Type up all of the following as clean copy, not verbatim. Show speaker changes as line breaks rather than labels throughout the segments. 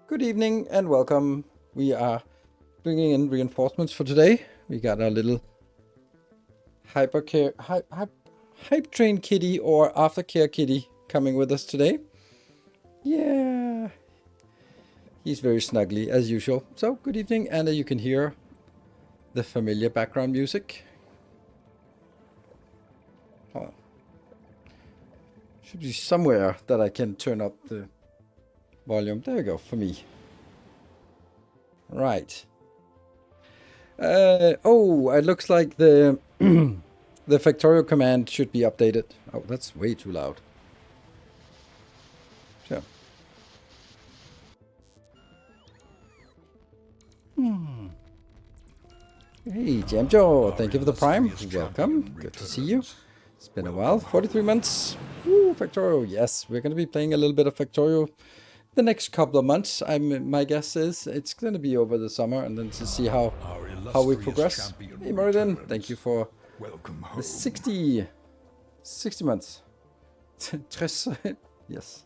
Good evening and welcome. We are bringing in reinforcements for today. We got our little hype train kitty or aftercare kitty coming with us today. Yeah, he's very snuggly as usual. So good evening, and you can hear the familiar background music. Oh. Should be somewhere that I can turn up the volume. There we go, for me. Right. Oh, it looks like the the Factorio command should be updated. Oh, that's way too loud. So. Hey, Jamjo, thank you for the prime. Welcome. Good to see you. It's been a while. 43 months. Woo, Factorio. Yes, we're going to be playing a little bit of Factorio the next couple of months. My guess is it's going to be over the summer, and then to see how we progress. Hey, Meriden, thank you for the 60 months. Yes.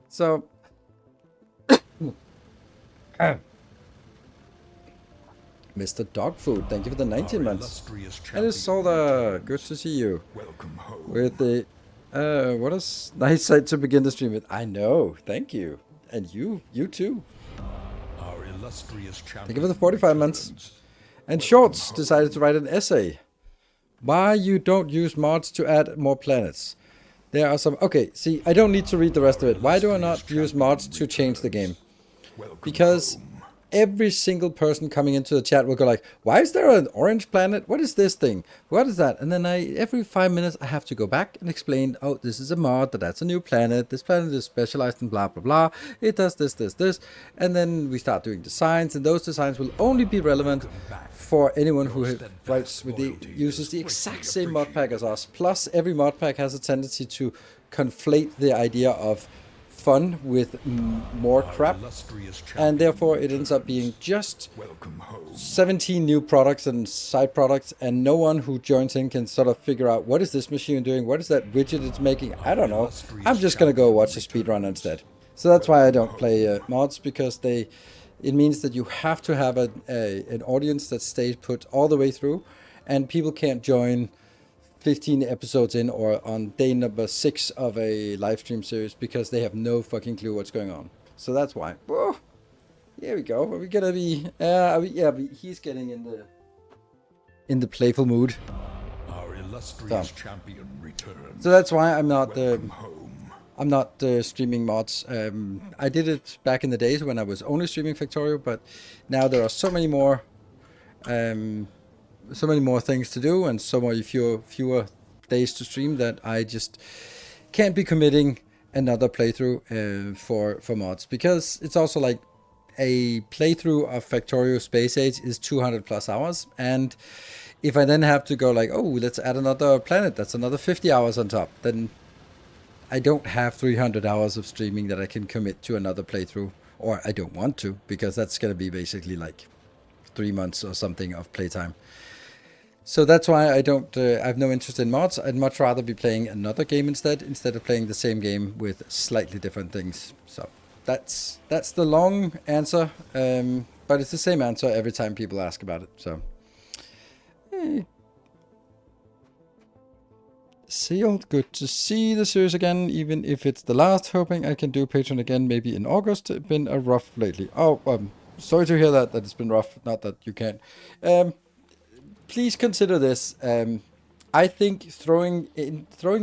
So. Mr. Dogfood, thank you for the 19 months. And it's Solda, good to see you.
Welcome home.
With the, what a nice sight to begin the stream with. I know, thank you. And you too.
Our illustrious champion.
Thank you for the 45 months. And Shorts decided to write an essay. Why you don't use mods to add more planets. There are some, okay, see, I don't need to read the rest of it. Why do I not use mods to change the game? Because every single person coming into the chat will go like, why is there an orange planet? What is this thing? What is that? And then every 5 minutes, I have to go back and explain, oh, this is a mod, that's a new planet. This planet is specialized in blah, blah, blah. It does this, this, this. And then we start doing designs, and those designs will only be relevant for anyone who uses the exact same mod pack as us. Plus, every mod pack has a tendency to conflate the idea of fun with more crap, and therefore it ends up being just 17 new products and side products, and no one who joins in can sort of figure out what is this machine doing, what is that widget it's making. I don't know. I'm just gonna go watch a speedrun instead. So that's why I don't play mods, because it means that you have to have an audience that stays put all the way through, and people can't join 15 episodes in or on day number 6 of a live stream series because they have no fucking clue what's going on. So that's why. Whoa, here we go. Are we gonna be? He's getting in the playful mood.
Our illustrious champion returns.
So that's why I'm not streaming mods. I did it back in the days when I was only streaming Factorio, but now there are so many more. So many more things to do and so many fewer days to stream that I just can't be committing another playthrough for mods, because it's also like a playthrough of Factorio Space Age is 200 plus hours, and if I then have to go like, oh, let's add another planet, that's another 50 hours on top, then I don't have 300 hours of streaming that I can commit to another playthrough, or I don't want to, because that's going to be basically like 3 months or something of playtime. So that's why I have no interest in mods. I'd much rather be playing another game instead of playing the same game with slightly different things. So that's the long answer, but it's the same answer every time people ask about it. So, Sealed, good to see the series again, even if it's the last. Hoping I can do Patreon again, maybe in August. It's been a rough lately. Oh, sorry to hear that it's been rough. Not that you can't. Please consider this. I think throwing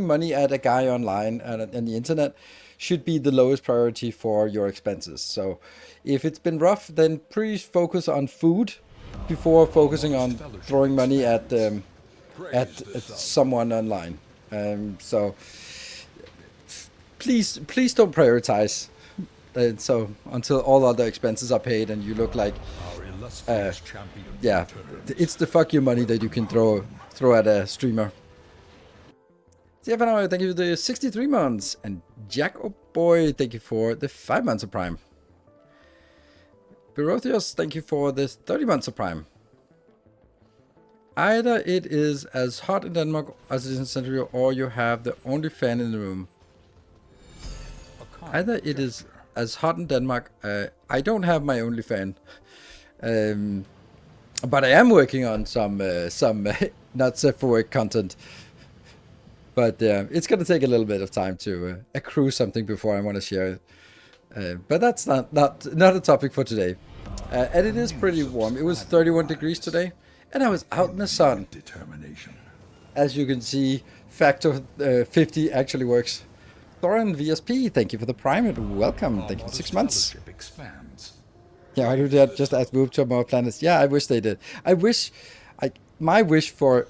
money at a guy online and the internet should be the lowest priority for your expenses. So if it's been rough, then please focus on food before focusing on throwing money at someone online. So please don't prioritize. So until all other expenses are paid and you look like,
Our illustrious champion
yeah,
returns.
it's the fuck you money that you can throw at a streamer. Stefano, thank you for the 63 months, and Jack, oh boy, thank you for the 5 months of Prime. Berothios, thank you for the 30 months of Prime. Either it is as hot in Denmark as it is in Central, or you have the only fan in the room. Either it is as hot in Denmark. I don't have my only fan, but I am working on some not safe for work content. But it's gonna take a little bit of time to accrue something before I want to share it. But that's not a topic for today. And it is pretty warm. It was 31 degrees today, and I was out in the sun.
Determination.
As you can see, Factor 50 actually works. Thorin VSP, thank you for the Prime and welcome. Thank you for 6 months.
Expands.
Yeah, I do that. Just add move to more planets. Yeah, I wish they did. My wish for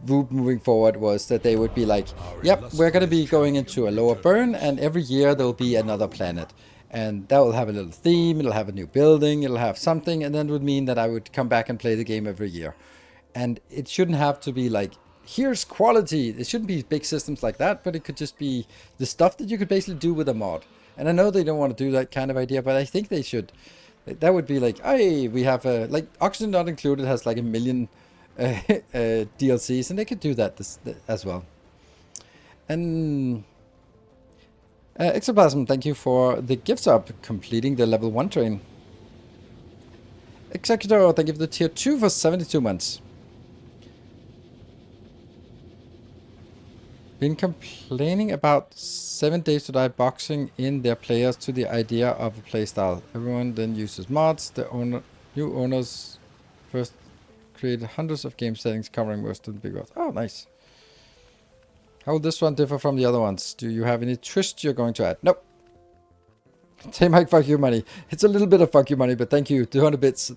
VOD moving forward was that they would be like, yep, we're going to be going into a lower burn, and every year there'll be another planet. And that will have a little theme, it'll have a new building, it'll have something, and then it would mean that I would come back and play the game every year. And it shouldn't have to be like, here's quality. It shouldn't be big systems like that, but it could just be the stuff that you could basically do with a mod. And I know they don't want to do that kind of idea, but I think they should. That would be like, hey, we have like Oxygen Not Included has like 1 million DLCs, and they could do that as well. And Exoplasm, thank you for the gifts up, completing the level 1 train. Executor, thank you for the tier 2 for 72 months. Been complaining about 7 Days to Die boxing in their players to the idea of a playstyle. Everyone then uses mods. The new owners first created hundreds of game settings covering most of the big ones. Oh, nice. How will this one differ from the other ones? Do you have any twist you're going to add? Nope. Say Mike, fuck you money. It's a little bit of fuck you money, but thank you. 200 bits.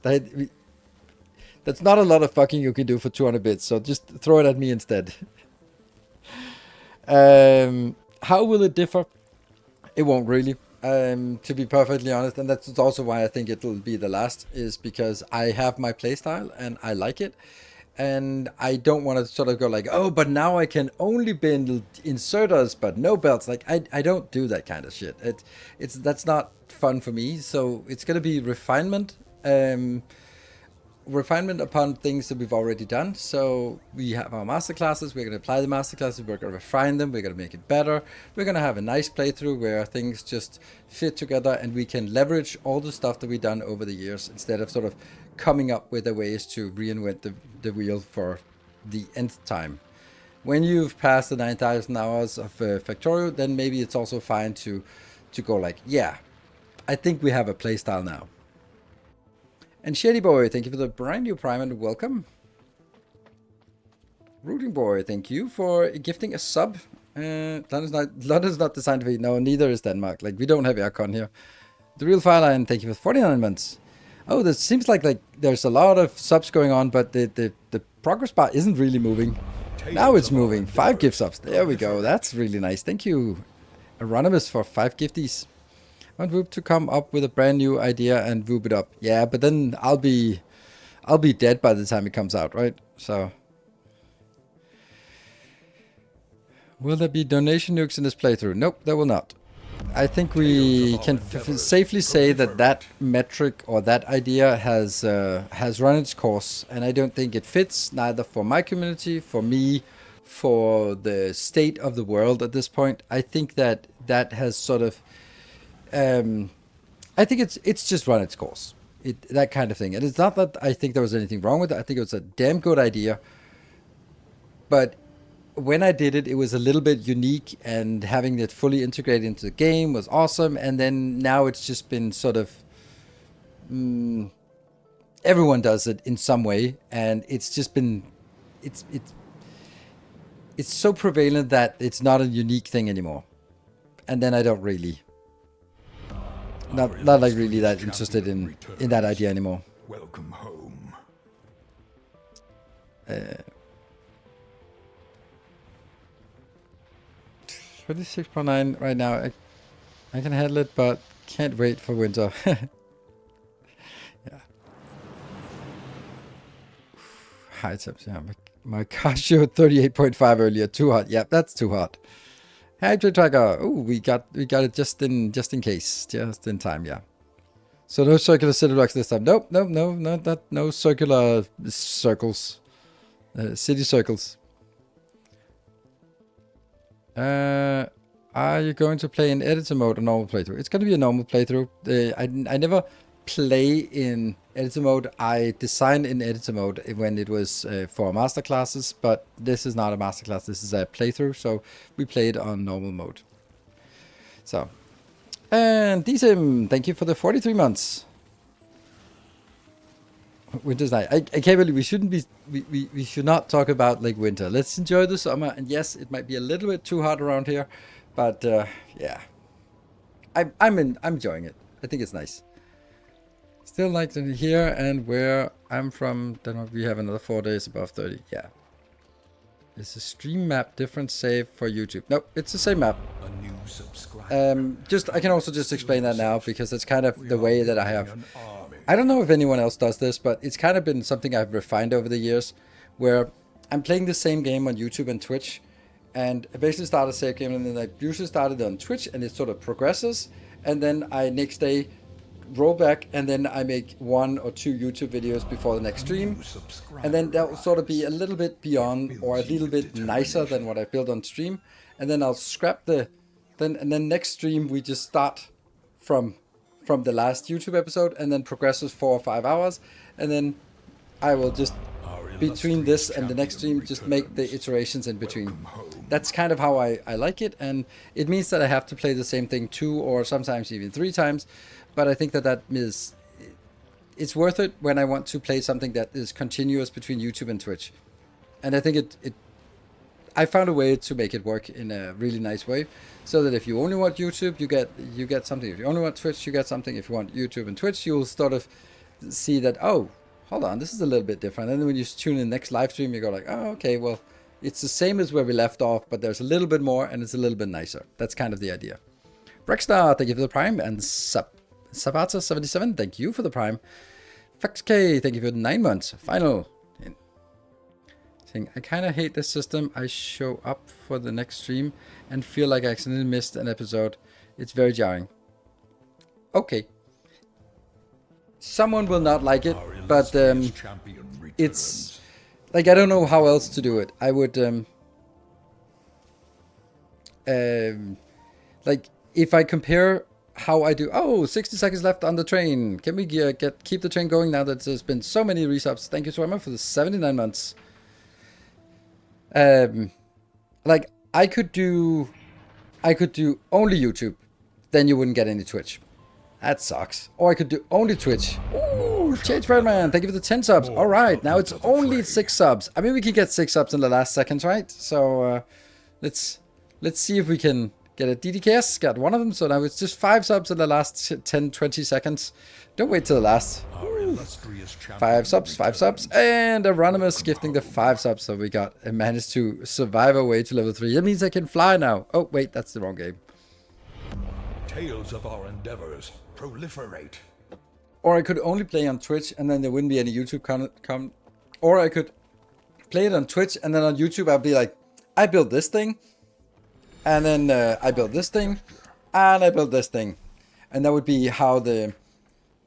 That's not a lot of fucking you can do for 200 bits, so just throw it at me instead. How will it differ? It won't really, to be perfectly honest, and that's also why I think it'll be the last, is because I have my playstyle and I like it, and I don't want to sort of go like, oh, but now I can only build inserters but no belts. Like I don't do that kind of shit. That's not fun for me. So it's gonna be refinement. Refinement upon things that we've already done. So we have our masterclasses, we're going to apply the masterclasses, we're going to refine them, we're going to make it better, we're going to have a nice playthrough where things just fit together and we can leverage all the stuff that we've done over the years instead of sort of coming up with the ways to reinvent the wheel for the nth time. When you've passed the 9,000 hours of Factorio, then maybe it's also fine to go like, yeah, I think we have a playstyle now. And Shady Boy, thank you for the brand new Prime and welcome. Rooting Boy, thank you for gifting a sub. London's not designed to be. No, neither is Denmark. Like, we don't have aircon here. The Real Fireline, thank you for 49 months. Oh, this seems like there's a lot of subs going on, but the progress bar isn't really moving. Now it's moving. 5 gift subs. There we go. That's really nice. Thank you, Anonymous, for 5 gifties. I want VOD to come up with a brand new idea and VOD it up. Yeah, but then I'll be dead by the time it comes out, right? So, will there be donation nukes in this playthrough? Nope, there will not. I think we can safely say that metric or that idea has run its course, and I don't think it fits neither for my community, for me, for the state of the world at this point. I think that has sort of I think it's just run its course. That kind of thing. And it's not that I think there was anything wrong with it. I think it was a damn good idea. But when I did it, it was a little bit unique, and having it fully integrated into the game was awesome. And then now it's just been sort of everyone does it in some way, and it's just been it's so prevalent that it's not a unique thing anymore. And then I don't really. Not like really that interested in that idea anymore.
Welcome home.
$26.9 right now. I can handle it, but can't wait for winter. Yeah. High temps, yeah. My car showed 38.5 earlier. Too hot. Yeah, that's too hot. Hydro tracker. Oh, we got it just in case, just in time. Yeah. So no circular city blocks this time. Nope, no circular circles, city circles. Are you going to play in editor mode or normal playthrough? It's going to be a normal playthrough. I never play in editor mode. I design in editor mode when it was for masterclasses, but this is not a masterclass. This is a playthrough, so we played on normal mode. So, and DSIM, thank you for the 43 months. Winter's night. I can't believe we should not talk about like winter. Let's enjoy the summer. And yes, it might be a little bit too hot around here, but yeah, I'm enjoying it. I think it's nice. Still like to here and where I'm from, Denmark, we have another 4 days above 30. Yeah. Is the stream map different save for YouTube? Nope, it's the same map.
A new subscriber.
I can also just explain that now because it's kind of the way that I have. I don't know if anyone else does this, but it's kind of been something I've refined over the years, where I'm playing the same game on YouTube and Twitch, and I basically start a save game, and then I usually started on Twitch, and it sort of progresses, and then I next day roll back, and then I make 1 or 2 YouTube videos before the next stream, and then that will sort of be a little bit beyond or a little bit nicer than what I built on stream, and then I'll scrap and then next stream we just start from the last YouTube episode, and then progresses 4 or 5 hours, and then I will just between this and the next stream just make the iterations in between. That's kind of how I like it, and it means that I have to play the same thing 2 or sometimes even 3 times, but I think that it's worth it when I want to play something that is continuous between YouTube and Twitch. And I think I found a way to make it work in a really nice way, so that if you only want YouTube, you get something. If you only want Twitch, you get something. If you want YouTube and Twitch, you'll sort of see that, oh, hold on, this is a little bit different. And then when you tune in the next live stream, you go like, oh, okay, well, it's the same as where we left off, but there's a little bit more, and it's a little bit nicer. That's kind of the idea. Breckstar, thank you for the Prime, and Sabata77, thank you for the Prime. FaxK, thank you for the 9 months. Final. I kind of hate this system. I show up for the next stream and feel like I accidentally missed an episode. It's very jarring. Okay. Someone will not like it, but it's like, I don't know how else to do it. I would like, if I compare how I do, 60 seconds left on the train. Can we keep the train going now that there's been so many resubs? Thank you so much for the 79 months. Like, I could do only YouTube, then you wouldn't get any Twitch. That sucks. Or I could do only Twitch. Ooh, Change Man, thank you for the 10 subs. All right, now it's only 6 subs. I mean, we can get 6 subs in the last seconds, right? So let's see if we can get a DDKS. Got one of them, so now it's just 5 subs in the last 10-20 seconds. Don't wait till the last. 5 subs, and Anonymous gifting the 5 subs. So we managed to survive our way to level 3. That means I can fly now. Oh wait, that's the wrong game.
Tales of our endeavors proliferate.
Or I could only play on Twitch, and then there wouldn't be any YouTube content. Or I could play it on Twitch, and then on YouTube I'd be like, I built this thing, and then I built this thing, and I built this thing, and that would be how the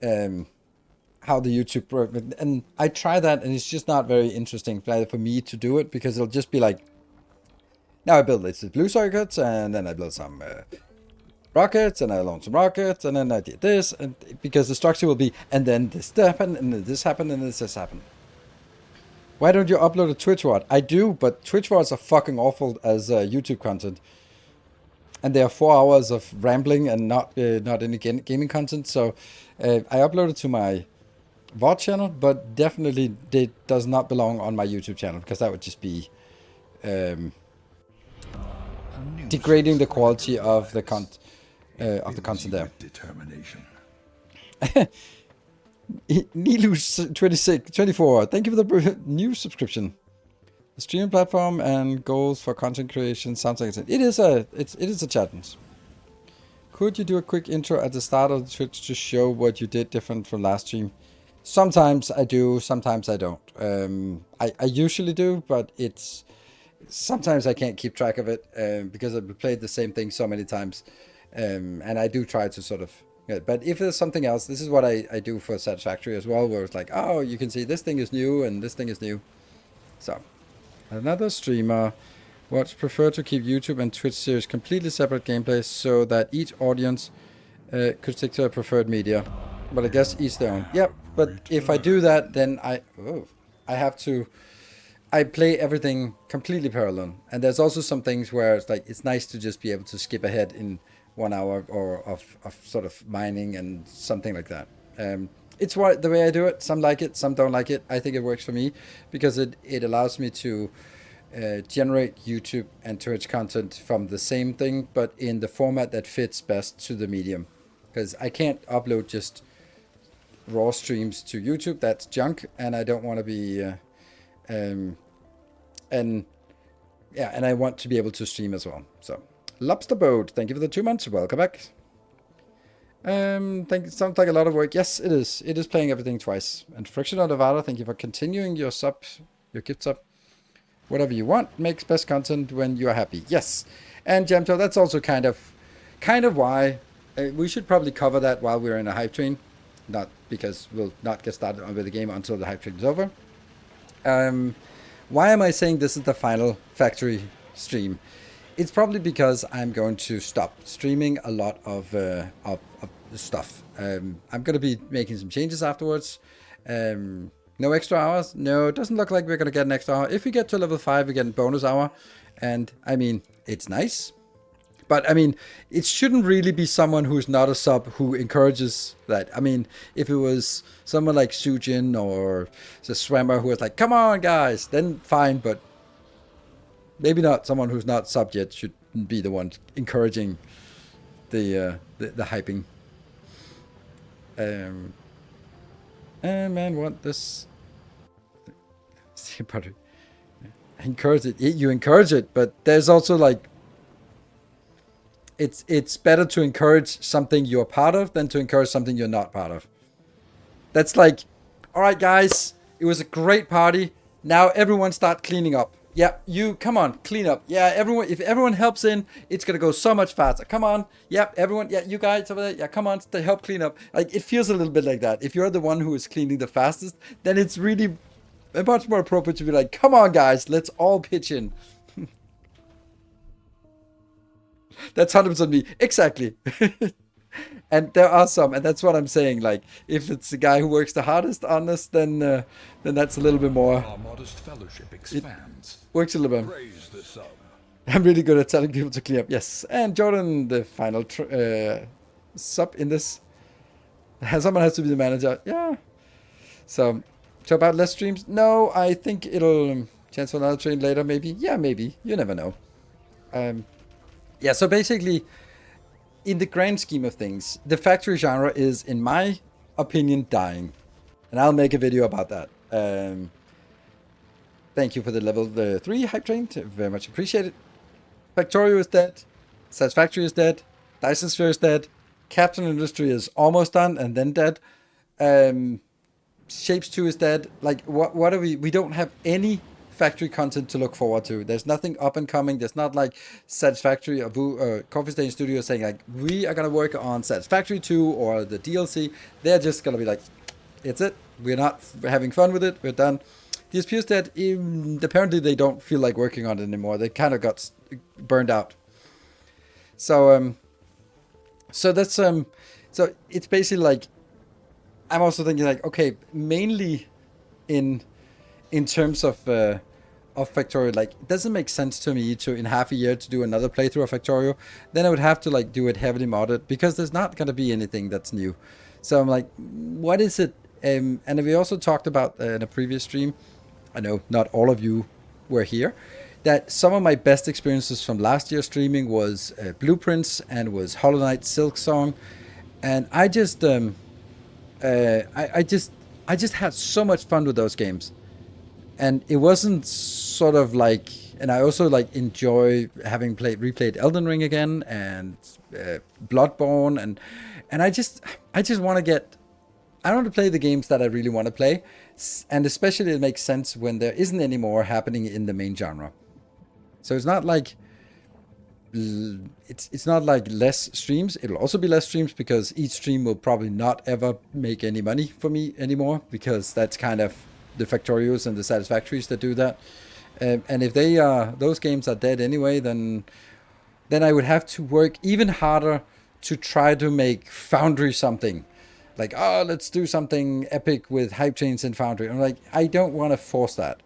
YouTube work. And I try that, and it's just not very interesting for me to do it, because it'll just be like, now I built this blue circuits, and then I built some rockets, and I launched some rockets, and then I did this, and because the structure will be, and then this happened, and then this happened, and this happened. Why don't you upload a Twitch VOD? I do, but Twitch VODs are fucking awful as YouTube content. And they are 4 hours of rambling and not any gaming content. So I upload it to my VOD channel, but definitely it does not belong on my YouTube channel, because that would just be degrading the quality of the content there.
Determination.
Nilus 24, thank you for the new subscription. The streaming platform and goals for content creation sounds like it is a challenge. Could you do a quick intro at the start of the Twitch to show what you did different from last stream? Sometimes I do, sometimes I don't. I usually do, but it's sometimes I can't keep track of it because I've played the same thing so many times, and I do try to sort of. Yeah, but if there's something else, this is what I do for Satisfactory as well, where it's like, oh, you can see this thing is new and this thing is new. So, another streamer would prefer to keep YouTube and Twitch series completely separate gameplays so that each audience could stick to a preferred media. But I guess each their own. Yep, but if I do that, then I have to. I play everything completely parallel, and there's also some things where it's like it's nice to just be able to skip ahead in 1 hour or of sort of mining and something like that. It's the way I do it. Some like it, some don't like it. I think it works for me because it allows me to generate YouTube and Twitch content from the same thing, but in the format that fits best to the medium. Because I can't upload just raw streams to YouTube. That's junk, and I don't want to be. And I want to be able to stream as well. So, Lobster Boat, thank you for the 2 months. Welcome back. Sounds like a lot of work. Yes, it is. It is playing everything twice. And Friction on Nevada, thank you for continuing your gift sub. Whatever you want makes best content when you are happy. Yes. And Jamto, that's also kind of why we should probably cover that while we're in a hype train. Not because we'll not get started with the game until the hype train is over. Why am I saying this is the final factory stream? It's probably because I'm going to stop streaming a lot of the stuff. I'm going to be making some changes afterwards. No extra hours. No, it doesn't look like we're going to get an extra hour. If we get to level 5, we get a bonus hour. And, I mean, it's nice. But, I mean, it shouldn't really be someone who's not a sub who encourages that. I mean, if it was someone like Sujin or the Swammer who was like, come on, guys, then fine. But maybe not someone who's not sub yet should be the one encouraging the hyping. Man, what this... encourage it. You encourage it, but there's also like... It's better to encourage something you're part of than to encourage something you're not part of. That's like, all right, guys, it was a great party. Now everyone start cleaning up. Yeah, you come on, clean up. Yeah, if everyone helps in, it's gonna go so much faster. Come on, yep, everyone, yeah, you guys over there, yeah, come on, to help clean up. Like it feels a little bit like that. If you're the one who is cleaning the fastest, then it's really much more appropriate to be like, come on, guys, let's all pitch in. That's 100% me. Exactly. And there are some, and that's what I'm saying. Like, if it's the guy who works the hardest on this, then that's a little bit more.
Our modest fellowship expands.
Works a little bit.
Praise the sub.
I'm really good at telling people to clean up. Yes. And Jordan, the final sub in this. Someone has to be the manager. Yeah. So about less streams? No, I think it'll chance for another train later. Maybe. Yeah, maybe. You never know. Yeah. So basically, in the grand scheme of things, the factory genre is, in my opinion, dying, and I'll make a video about that. Thank you for the level 3 hype train. Very much appreciated. Factorio is dead. Satisfactory is dead. Dyson Sphere is dead. Captain Industry is almost done and then dead. Shapes 2 is dead. Like, what are we? We don't have any factory content to look forward to. There's nothing up and coming. There's not like Satisfactory or Coffee Stain Studio saying like, we are going to work on Satisfactory 2 or the DLC. They're just going to be like, it's it. We're not having fun with it. We're done. DSP is dead. Apparently they don't feel like working on it anymore. They kind of got burned out. So that's so it's basically like, I'm also thinking like, okay, mainly in terms of Factorio, like it doesn't make sense to me to in half a year to do another playthrough of Factorio. Then I would have to like do it heavily modded because there's not going to be anything that's new. So I'm like, what is it? And we also talked about in a previous stream, I know not all of you were here, that some of my best experiences from last year's streaming was Blueprints and was Hollow Knight Silksong, and I just had so much fun with those games. And it wasn't sort of like, and I also like enjoy having replayed Elden Ring again and Bloodborne, and I just want to get, I want to play the games that I really want to play, and especially it makes sense when there isn't any more happening in the main genre. So it's not like it's not like less streams. It'll also be less streams because each stream will probably not ever make any money for me anymore, because that's kind of the Factorios and the Satisfactories that do that. And if they those games are dead anyway, then I would have to work even harder to try to make Foundry something. Like, oh, let's do something epic with hype chains in Foundry. I'm like, I don't want to force that.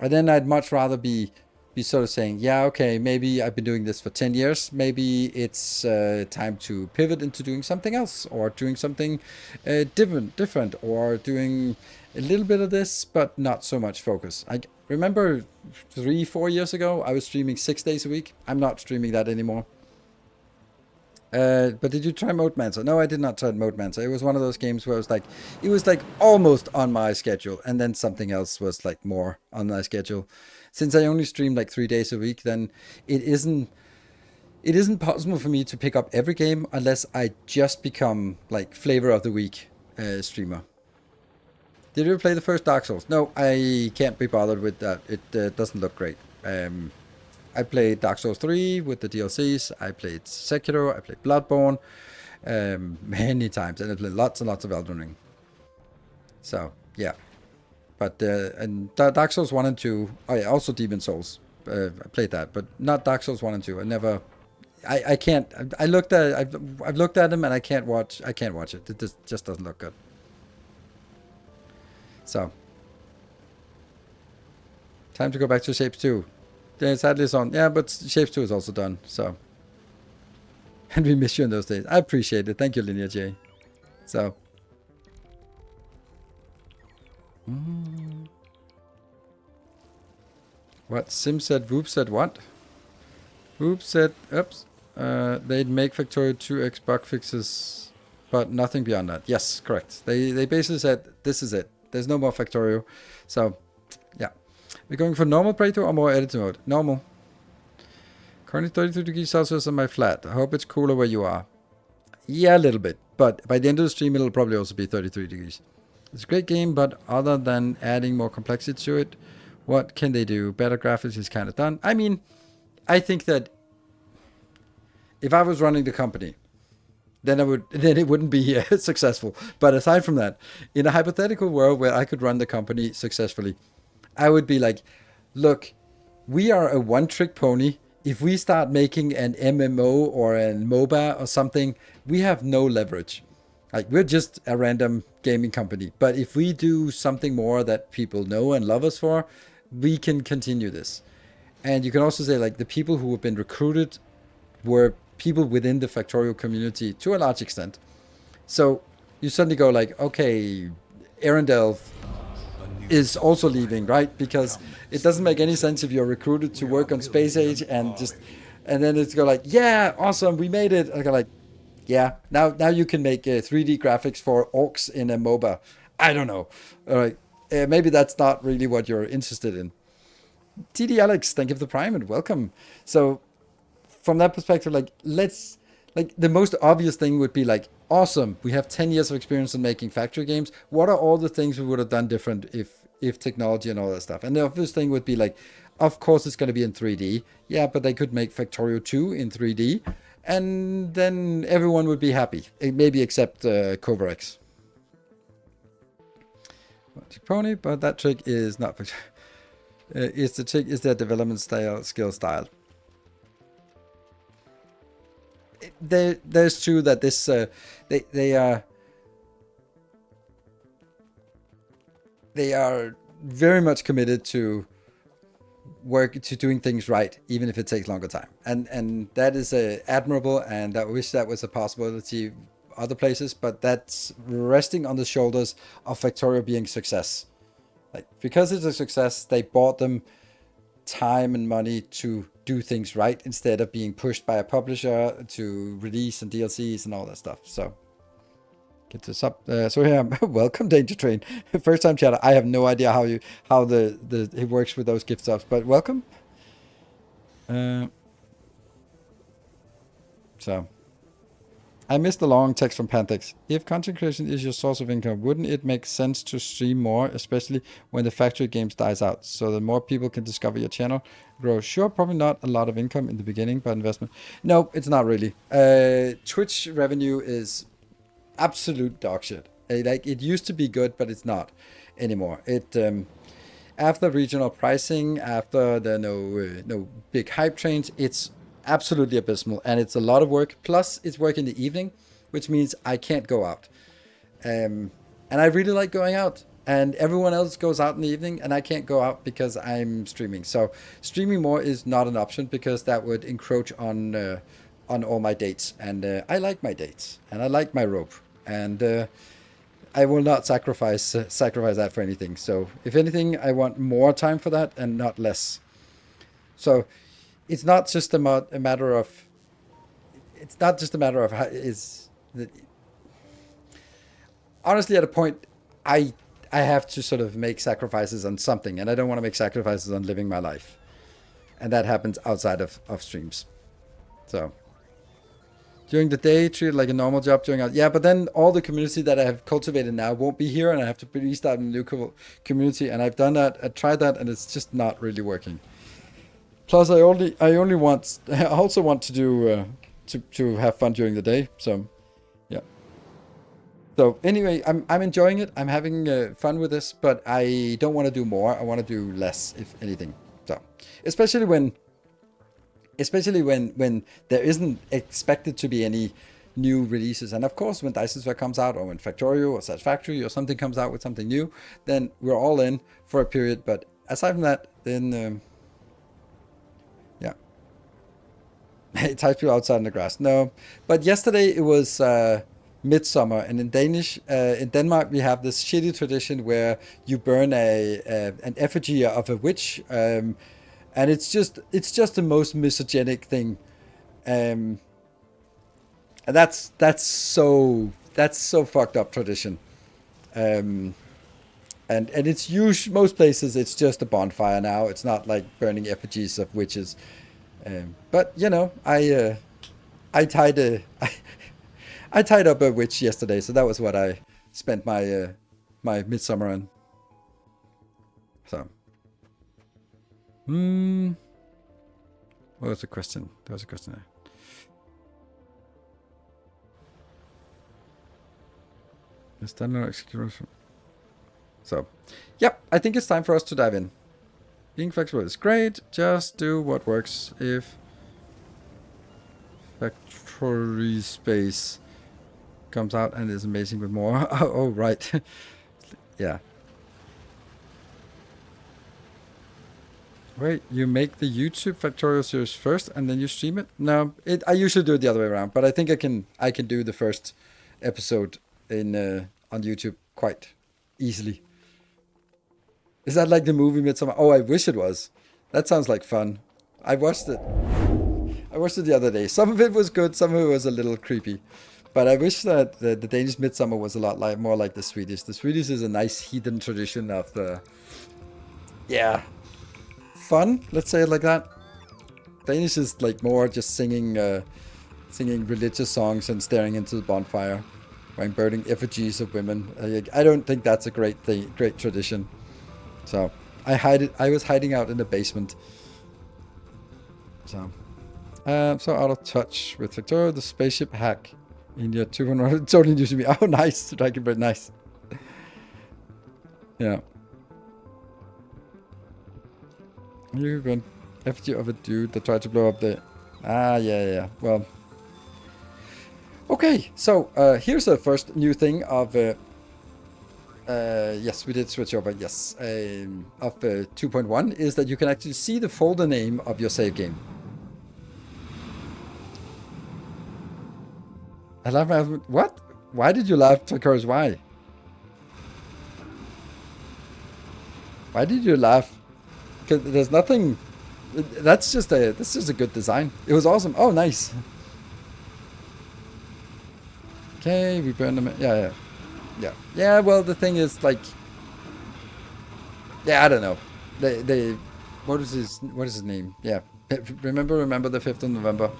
And then I'd much rather be sort of saying, yeah, okay, maybe I've been doing this for 10 years. Maybe it's time to pivot into doing something else, or doing something different, or doing a little bit of this, but not so much focus. I remember 3-4 years ago, I was streaming 6 days a week. I'm not streaming that anymore. But did you try Modemancer? No, I did not try Modemancer. It was one of those games where it was like almost on my schedule, and then something else was like more on my schedule. Since I only stream like 3 days a week, then it isn't possible for me to pick up every game unless I just become like flavor of the week streamer. Did you ever play the first Dark Souls? No, I can't be bothered with that. It doesn't look great. I played Dark Souls 3 with the DLCs. I played Sekiro. I played Bloodborne many times, and I played lots and lots of Elden Ring. So yeah, but and Dark Souls 1 and 2. Oh yeah, also Demon Souls. I played that, but not Dark Souls 1 and 2. I never. I can't. I looked at. I've looked at them, and I can't watch it. It just doesn't look good. So time to go back to Shapes 2. Sadly it's on. Yeah, but Shapes 2 is also done, so. And we miss you in those days. I appreciate it. Thank you, Linear J. So. What? Sim said, Whoop said what? Whoop said, oops. They'd make Factorio 2X bug fixes, but nothing beyond that. Yes, correct. They basically said, this is it. There's no more Factorio. So, yeah. We're going for normal playthrough or more editing mode? Normal. Currently 32 degrees Celsius on my flat. I hope it's cooler where you are. Yeah, a little bit. But by the end of the stream, it'll probably also be 33 degrees. It's a great game, but other than adding more complexity to it, what can they do? Better graphics is kind of done. I mean, I think that if I was running the company, then it wouldn't be successful. But aside from that, in a hypothetical world where I could run the company successfully, I would be like, look, we are a one-trick pony. If we start making an MMO or a MOBA or something, we have no leverage. Like, we're just a random gaming company. But if we do something more that people know and love us for, we can continue this. And you can also say, like, the people who have been recruited were people within the Factorio community to a large extent. So you suddenly go like, okay, Arendelle is also leaving, right? Because it doesn't make any sense if you're recruited to work on Space Age and then it's go like, yeah, awesome, we made it. I go like, yeah, now you can make 3D graphics for orcs in a MOBA. I don't know. All right, maybe that's not really what you're interested in. TD Alex, thank you for the Prime and welcome. So from that perspective, like, the most obvious thing would be like, awesome, we have 10 years of experience in making factory games. What are all the things we would have done different if technology and all that stuff? And the obvious thing would be like, of course it's going to be in 3D. Yeah, but they could make Factorio 2 in 3D. And then everyone would be happy. Maybe except Coverx. Pony, but that trick is not... is the trick is their development skill style. There's true that this they are very much committed to doing things right, even if it takes longer time, and that is admirable, and I wish that was a possibility other places, but that's resting on the shoulders of Factorio being success. Like, because it's a success, they bought them time and money to do things right instead of being pushed by a publisher to release and DLCs and all that stuff. So Get this up. So here, welcome Danger Train. First time chatter. I have no idea how it works with those gift subs, but welcome. So, I missed the long text from Pantex. If content creation is your source of income, wouldn't it make sense to stream more, especially when the factory games dies out, so that more people can discover your channel, grow? Sure, probably not a lot of income in the beginning, but investment. No, it's not really. Twitch revenue is absolute dog shit. Like, it used to be good, but it's not anymore. It after regional pricing, after the no big hype trains, it's absolutely abysmal, and it's a lot of work. Plus, it's work in the evening, which means I can't go out. And I really like going out, and everyone else goes out in the evening, and I can't go out because I'm streaming. So streaming more is not an option, because that would encroach on all my dates, and I like my dates, and I like my rope, and I will not sacrifice that for anything. So if anything, I want more time for that and not less. So it's not just a matter of. It's not just a matter of how is. Honestly, at a point, I have to sort of make sacrifices on something, and I don't want to make sacrifices on living my life, and that happens outside of streams. So during the day, treat it like a normal job. Yeah, but then all the community that I have cultivated now won't be here, and I have to restart a new community. And I've done that, I tried that, and it's just not really working. Plus, I also want to do to have fun during the day. So, yeah. So anyway, I'm enjoying it. I'm having fun with this, but I don't want to do more. I want to do less, if anything. So, especially when there isn't expected to be any new releases. And of course, when Dyson Sphere comes out, or when Factorio or Factory or something comes out with something new, then we're all in for a period. But aside from that, then it ties people outside in the grass. No, but yesterday it was midsummer, and in Denmark we have this shitty tradition where you burn an effigy of a witch, and it's just the most misogynic thing, and that's so fucked up tradition, and it's most places it's just a bonfire now. It's not like burning effigies of witches. But you know, I tied up a witch yesterday, so that was what I spent my my midsummer on. So, what was the question? There was a question there. Is that no execution? So, yep, I think it's time for us to dive in. Being flexible is great, just do what works. If Factory Space comes out and is amazing with more. Oh, right. Yeah. Wait, you make the YouTube Factorio series first and then you stream it? No, I usually do it the other way around, but I think I can do the first episode on YouTube quite easily. Is that like the movie Midsummer? Oh, I wish it was. That sounds like fun. I watched it the other day. Some of it was good, some of it was a little creepy. But I wish that the Danish Midsummer was a lot more like the Swedish. The Swedish is a nice heathen tradition of fun, let's say it like that. Danish is like more just singing religious songs and staring into the bonfire while burning effigies of women. I don't think that's a great tradition. So I was hiding out in the basement. So out of touch with Factorio, the spaceship hack in your 200 totally new to me. Oh, nice, Dragonbird, nice. Yeah. You got effigy of a dude that tried to blow up the. Yeah. Well. Okay, so here's the first new thing of. Yes, we did switch over. Yes, of 2.1 is that you can actually see the folder name of your save game. I laugh. What? Why did you laugh, Takurs? Why? Why did you laugh? Because there's nothing. This is just a good design. It was awesome. Oh, nice. Okay, we burned them. Yeah. Yeah. Yeah, well, the thing is, like... Yeah, I don't know. They what is his name? Yeah. Remember the 5th of November.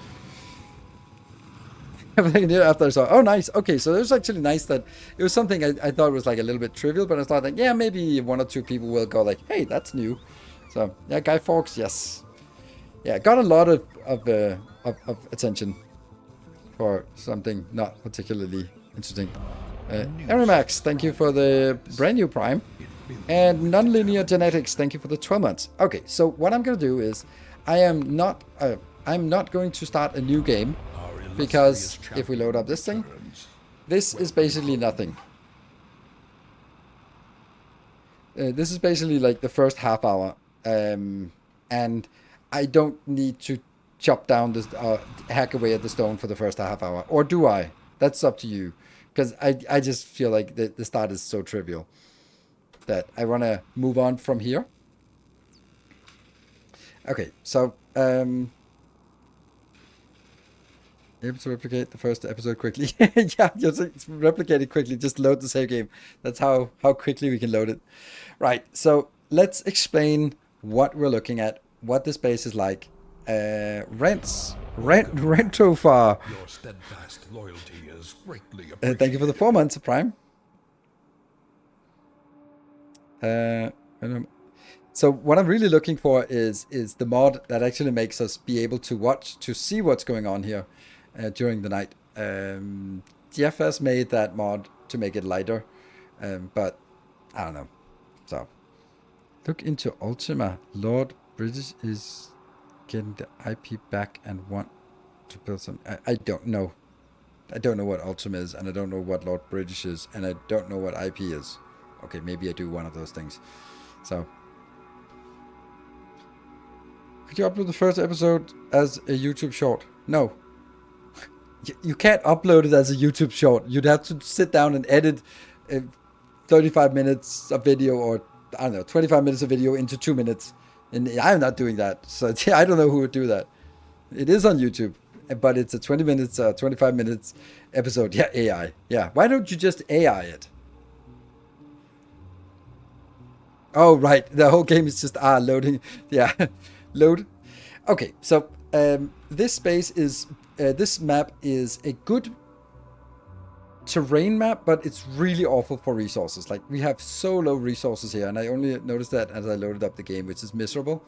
Everything new after I saw, oh, nice. Okay, so it was actually nice that it was something I thought was like a little bit trivial, but I thought like, yeah, maybe one or two people will go like, hey, that's new. So yeah, Guy Fawkes, yes. Yeah, got a lot of attention for something not particularly interesting. Arimax, thank you for the brand new Prime. And Nonlinear Genetics, thank you for the 12 months. Okay, so what I'm going to do is I'm not going to start a new game because if we load up this thing, this is basically nothing. This is basically like the first half hour. And I don't need to chop down this, hack away at the stone for the first half hour. Or do I? That's up to you. Because I just feel like the start is so trivial that I want to move on from here. Okay, so able to replicate the first episode quickly. Yeah, just replicate it quickly. Just load the save game. That's how quickly we can load it. Right, so let's explain what we're looking at, what this base is like. Rento far.
Your steadfast loyalty is greatly
Thank you for the 4 months of Prime. So what I'm really looking for is the mod that actually makes us be able to see what's going on here during the night. Jeff has made that mod to make it lighter, but I don't know. So look into Ultima. Lord British is getting the IP back and want to build some. I don't know. I don't know what Ultima is, and I don't know what Lord British is, and I don't know what IP is. Okay, maybe I do one of those things. So, could you upload the first episode as a YouTube short? No. You can't upload it as a YouTube short. You'd have to sit down and edit 35 minutes of video, or I don't know, 25 minutes of video into 2 minutes. And I'm not doing that. So I don't know who would do that. It is on YouTube, but it's a 20 minutes, 25 minutes episode. Yeah, AI. Yeah. Why don't you just AI it? Oh, right. The whole game is just loading. Yeah, load. Okay, so this space is this map is a good terrain map, but it's really awful for resources. Like, we have so low resources here, and I only noticed that as I loaded up the game, which is miserable.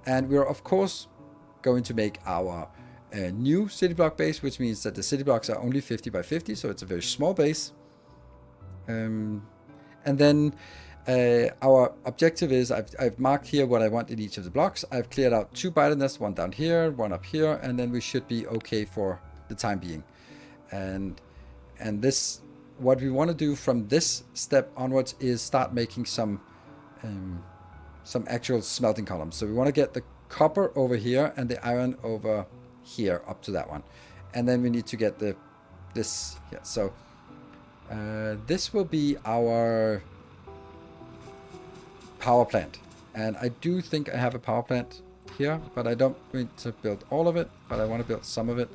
And we're of course going to make our new city block base, which means that the city blocks are only 50 by 50, so it's a very small base. And then our objective is, I've marked here what I want in each of the blocks. I've cleared out 2 biter nests, one down here, one up here, and then we should be okay for the time being. And this, what we want to do from this step onwards is start making some actual smelting columns. So we want to get the copper over here and the iron over here up to that one, and then we need to get this here. So this will be our power plant, and I do think I have a power plant here, but I don't need to build all of it, but I want to build some of it.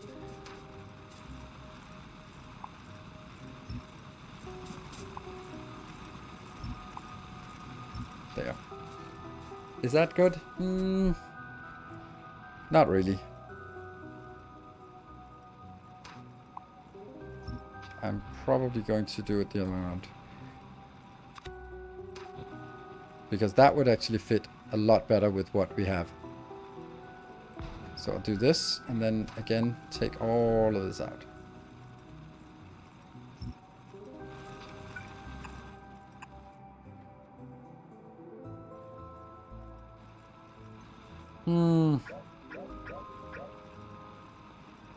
There. Is that good? Not really. I'm probably going to do it the other way around, because that would actually fit a lot better with what we have. So I'll do this, and then again take all of this out.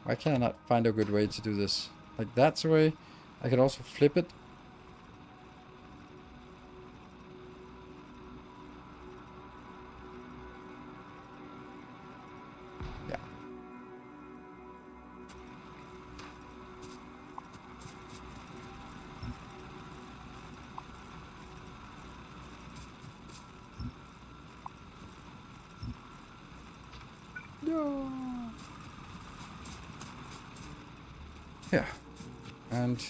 Why can I not find a good way to do this? Like, that's the way. I could also flip it. Yeah. No. Yeah. And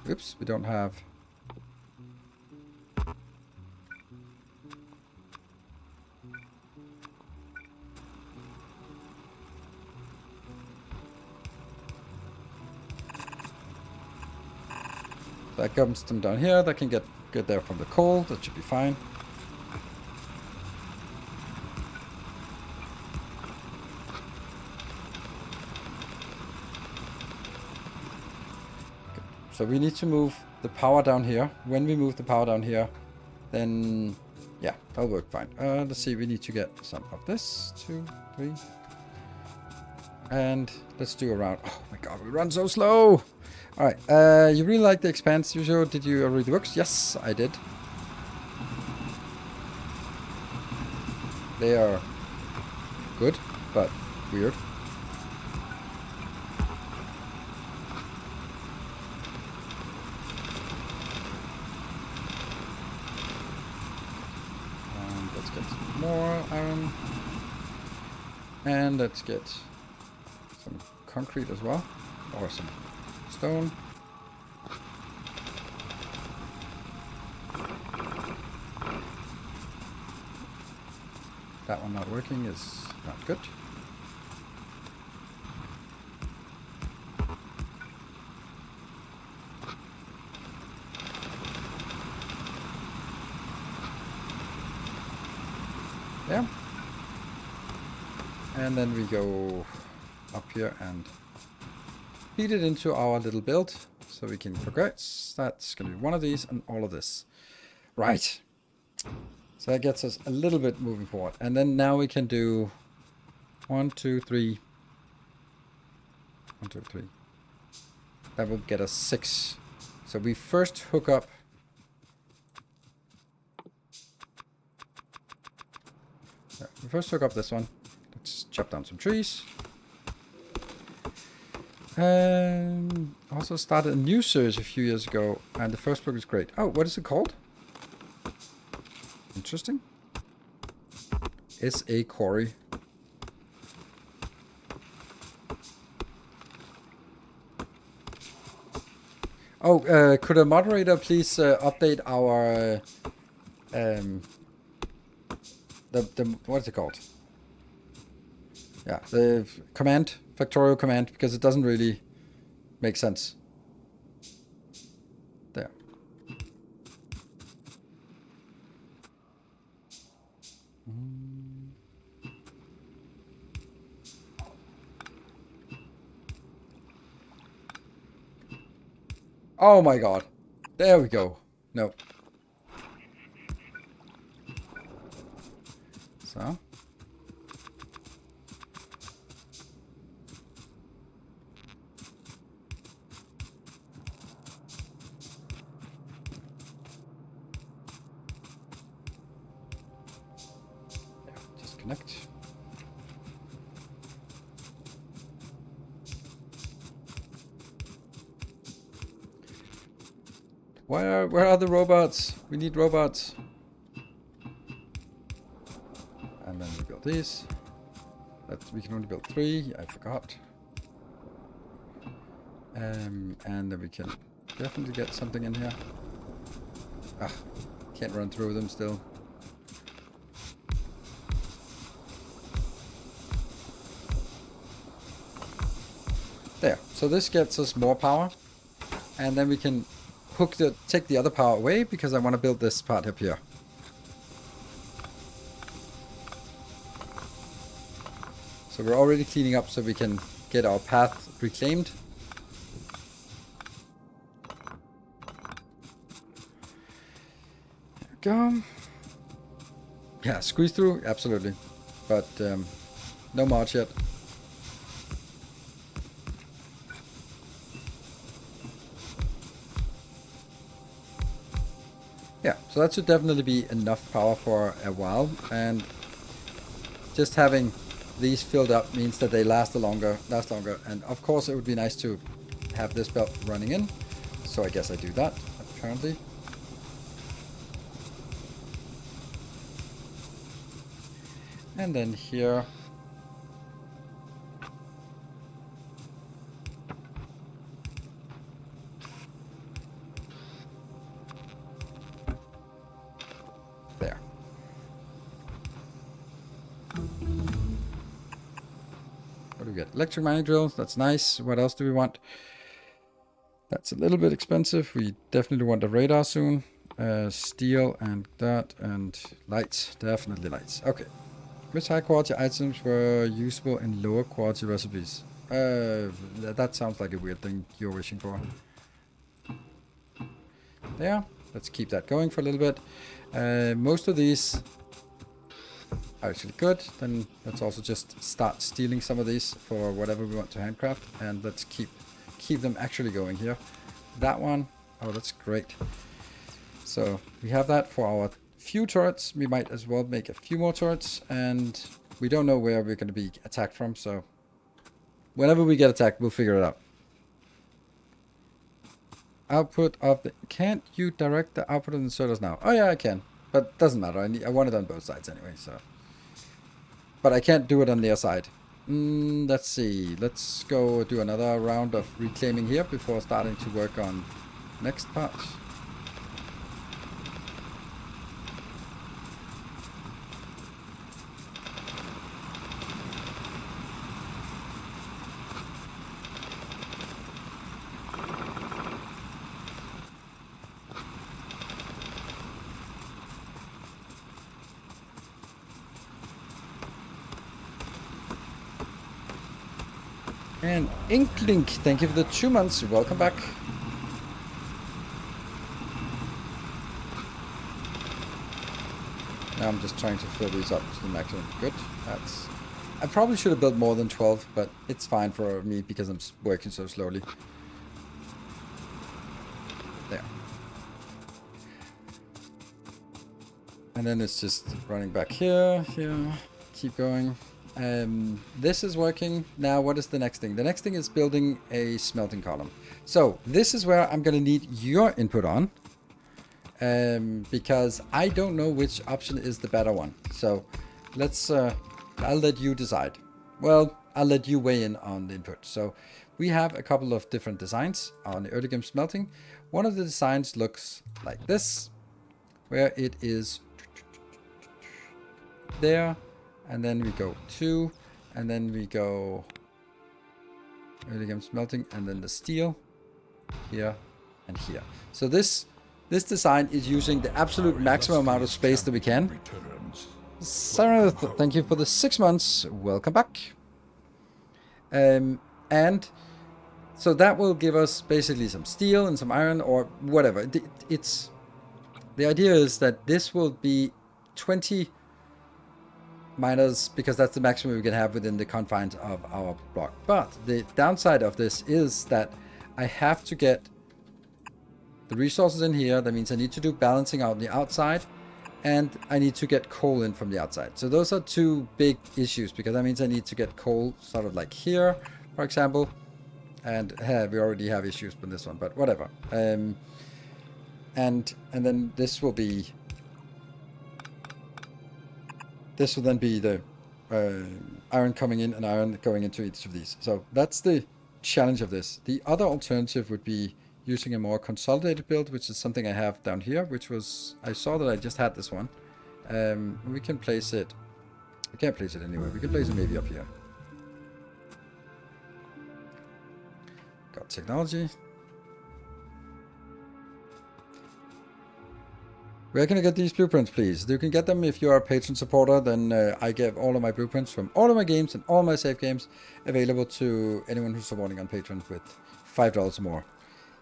Oops, we don't have... That comes them down here. That can get there from the coal. That should be fine. Okay. So we need to move the power down here. When we move the power down here, then yeah, that'll work fine. Let's see. We need to get some of this. 2, 3, and let's do around. Oh my god, we run so slow. All right, you really like the expanse you showed. Did you read the books? Yes, I did. They are good, but weird. Let's get some more iron. And let's get some concrete as well, or some stone. That one not working is not good. There. And then we go up here and feed it into our little build so we can progress. That's going to be one of these and all of this. Right. So that gets us a little bit moving forward. And then now we can do 1, 2, 3. 1, 2, 3. That will get us 6. So we first hook up. Yeah, we first hook up this one. Let's chop down some trees. Also started a new series a few years ago, and the first book is great. Oh, what is it called? Interesting. S.A. Corey. Oh, could a moderator please update our the what's it called? Yeah, the command, Factorio command, because it doesn't really make sense. There. Oh my god. There we go. No. So. Just connect. Where are the robots? We need robots. And then we build these. We can only build 3. I forgot. And then we can definitely get something in here. Ah, can't run through them still. There. So this gets us more power, and then we can take the other power away because I want to build this part up here. So we're already cleaning up so we can get our path reclaimed. There we go. Yeah, squeeze through, absolutely. But no march yet. Yeah, so that should definitely be enough power for a while, and just having these filled up means that they last longer, and of course it would be nice to have this belt running in, so I guess I do that apparently. And then here do we get? Electric mining drills. That's nice. What else do we want? That's a little bit expensive. We definitely want a radar soon. Steel and that and lights. Definitely lights. Okay. Which high quality items were usable in lower quality recipes? That sounds like a weird thing you're wishing for. There. Let's keep that going for a little bit. Most of these are actually good. Then let's also just start stealing some of these for whatever we want to handcraft. And let's keep them actually going here. That one. Oh, that's great. So we have that for our few turrets. We might as well make a few more turrets. And we don't know where we're going to be attacked from. So whenever we get attacked, we'll figure it out. Output of the... Can't you direct the output of the inserters now? Oh yeah, I can. But doesn't matter. I want it on both sides anyway, so... But I can't do it on their side. Let's see. Let's go do another round of reclaiming here before starting to work on next part. And Inklink, thank you for the 2 months. Welcome back. Now I'm just trying to fill these up to the maximum. Good. That's... I probably should have built more than 12, but it's fine for me because I'm working so slowly. There. And then it's just running back here, here. Keep going. This is working. Now, what is the next thing? The next thing is building a smelting column. So this is where I'm going to need your input on. Because I don't know which option is the better one. So let's, I'll let you decide. Well, I'll let you weigh in on the input. So we have a couple of different designs on the early game smelting. One of the designs looks like this, where it is there. And then we go 2, and then we go early game smelting, and then the steel here and here. So this design is using the absolute maximum amount of space that we can. Sarah, thank you for the 6 months. Welcome back. And so that will give us basically some steel and some iron or whatever. It's the idea is that this will be 20 miners, because that's the maximum we can have within the confines of our block. But the downside of this is that I have to get the resources in here. That means I need to do balancing out on the outside, and I need to get coal in from the outside. So those are two big issues, because that means I need to get coal sort of like here, for example. And we already have issues with this one, but whatever. And then this will be... This will then be the iron coming in and iron going into each of these. So that's the challenge of this. The other alternative would be using a more consolidated build, which is something I have down here, which was... I saw that I just had this one. We can place it... We can't place it anywhere. We can place it maybe up here. Got technology. Where can I get these blueprints, please? You can get them if you are a patron supporter. Then I give all of my blueprints from all of my games and all my save games available to anyone who's supporting on Patreon with $5 or more.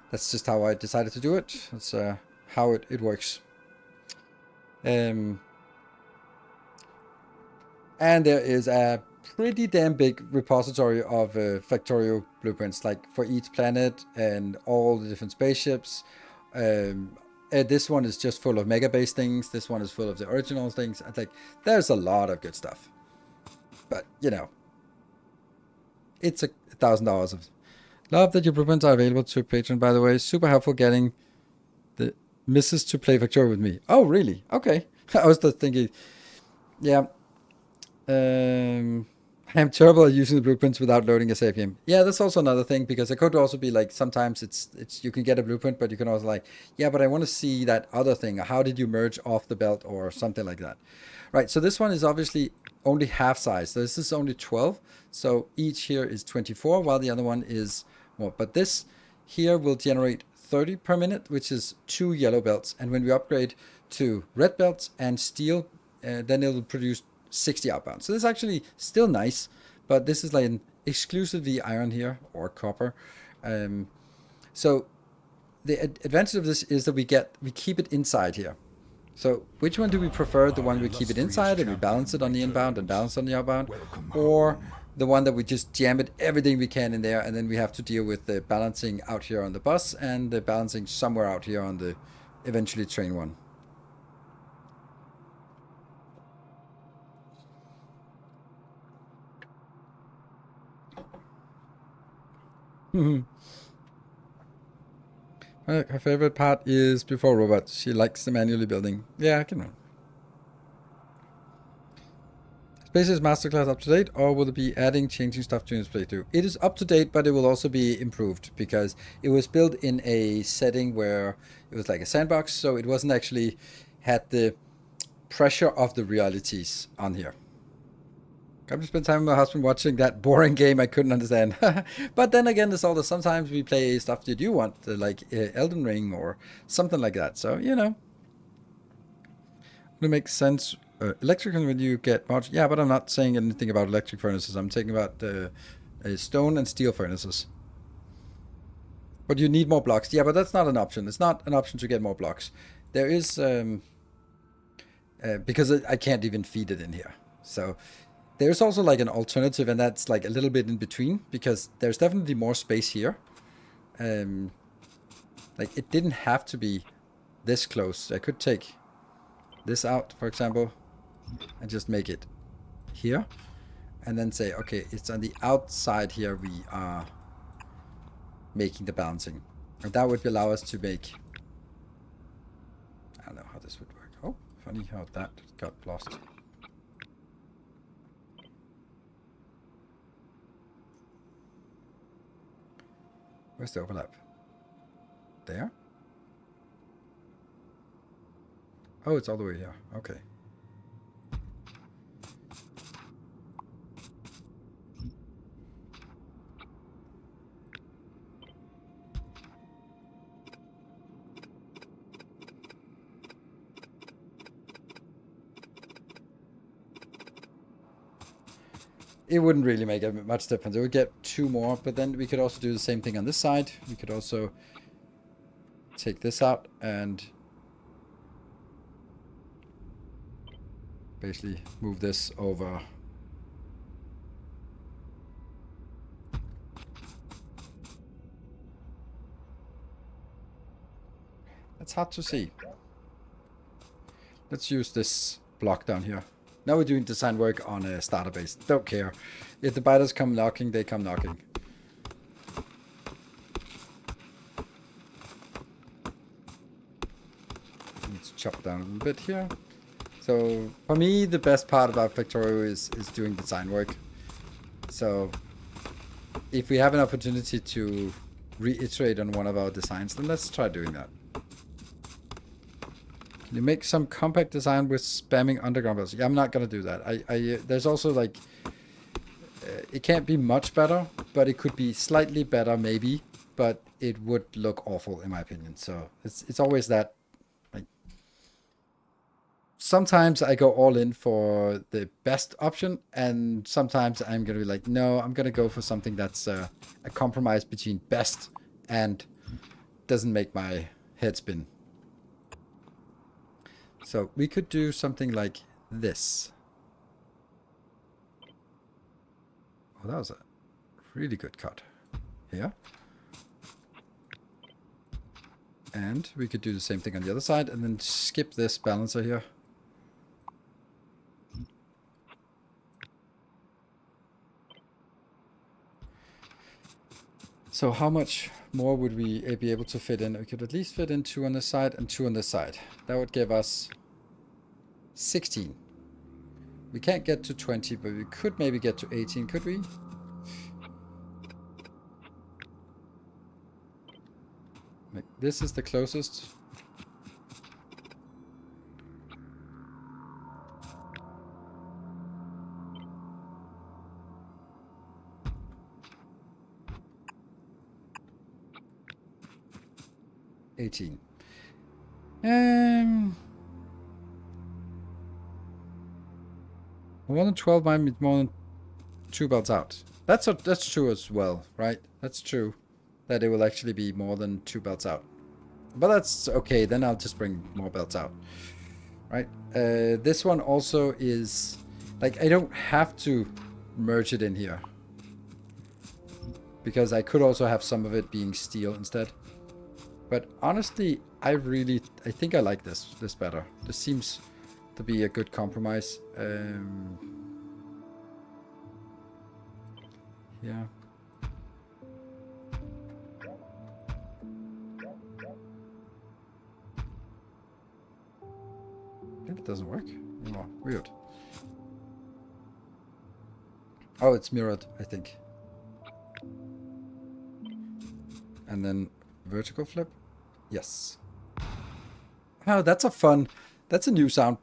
That's just how I decided to do it. That's how it works. And there is a pretty damn big repository of Factorio blueprints, like for each planet and all the different spaceships. This one is just full of mega base things. This one is full of the original things. I think there's a lot of good stuff. But, you know, it's $1,000 of... Love that your blueprints are available to Patreon, by the way. Super helpful getting the missus to play Factorio with me. Oh, really? Okay. I was just thinking, yeah. I'm terrible at using the blueprints without loading a save game. Yeah, that's also another thing, because it could also be like, sometimes it's you can get a blueprint, but you can also like, yeah, but I want to see that other thing. How did you merge off the belt or something like that? Right, so this one is obviously only half size. So this is only 12. So each here is 24, while the other one is more. But this here will generate 30 per minute, which is 2 yellow belts. And when we upgrade to red belts and steel, then it'll produce 60 outbound. So this is actually still nice, but this is like an exclusively iron here, or copper. So the advantage of this is that we keep it inside here. So which one do we prefer? The one we keep it inside and we balance it on the inbound and balance on the outbound, or the one that we just jam it everything we can in there, and then we have to deal with the balancing out here on the bus and the balancing somewhere out here on the eventually train one. Her favorite part is before robots. She likes the manually building. Yeah, I can run. Space's masterclass up to date, or will it be adding, changing stuff during this playthrough? It is up to date, but it will also be improved, because it was built in a setting where it was like a sandbox, so it wasn't actually had the pressure of the realities on here. Come to spend time with my husband watching that boring game I couldn't understand. But then again, there's all the sometimes we play stuff that you want, like Elden Ring or something like that. So, you know. It makes sense. Electric, when you get mods. Yeah, but I'm not saying anything about electric furnaces. I'm talking about stone and steel furnaces. But you need more blocks. Yeah, but that's not an option. It's not an option to get more blocks. There is... because I can't even feed it in here. So... There's also like an alternative, and that's like a little bit in between, because there's definitely more space here. Like it didn't have to be this close. I could take this out, for example, and just make it here. And then say, okay, it's on the outside here we are making the balancing. And that would allow us to make... I don't know how this would work. Oh, funny how that got lost. Where's the overlap? There? Oh, it's all the way here. Okay. It wouldn't really make much difference. It would get 2 more, but then we could also do the same thing on this side. We could also take this out and basically move this over. That's hard to see. Let's use this block down here. Now we're doing design work on a starter base. Don't care. If the biters come knocking, they come knocking. Need to chop down a little bit here. So for me, the best part about Factorio is doing design work. So if we have an opportunity to reiterate on one of our designs, then let's try doing that. Can you make some compact design with spamming underground belts? Yeah, I'm not gonna do that. There's also like, it can't be much better, but it could be slightly better maybe, but it would look awful in my opinion. So it's always that, like, sometimes I go all in for the best option, and sometimes I'm gonna be like, no, I'm gonna go for something that's a compromise between best and doesn't make my head spin. So we could do something like this. Oh, that was a really good cut here. And we could do the same thing on the other side and then skip this balancer here. So how much more would we be able to fit in? We could at least fit in 2 on this side and 2 on this side. That would give us 16. We can't get to 20, but we could maybe get to 18, could we? This is the closest. More than 12 might mean more than 2 belts out. That's true as well, right? That's true. That it will actually be more than 2 belts out. But that's okay, then I'll just bring more belts out. Right? This one also is... Like, I don't have to merge it in here. Because I could also have some of it being steel instead. But honestly, I think I like this better. This seems to be a good compromise. Yeah. It doesn't work anymore. Weird. Oh, it's mirrored, I think. And then vertical flip. Yes. Oh, that's a new sound.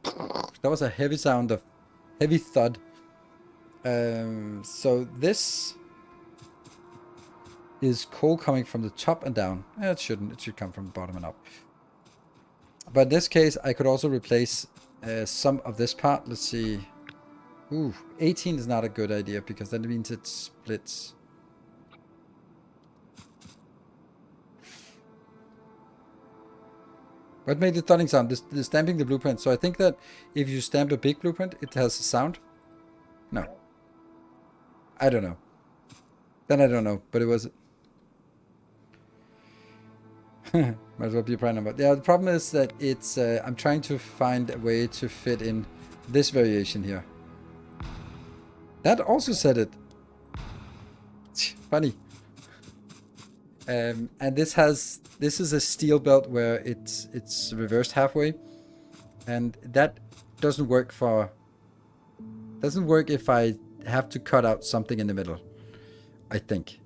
That was a heavy sound of heavy thud. So this is coal coming from the top and down. It shouldn't. It should come from the bottom and up. But in this case, I could also replace some of this part. Let's see. Ooh, 18 is not a good idea because that means it splits. What made the thudding sound? The stamping the blueprint. So I think that if you stamp a big blueprint, it has a sound. No. I don't know. Then I don't know. But it was... Might as well be a prime number. Yeah, the problem is that it's... I'm trying to find a way to fit in this variation here. That also said it. Funny. And this is a steel belt where it's reversed halfway, and that doesn't work if I have to cut out something in the middle, I think.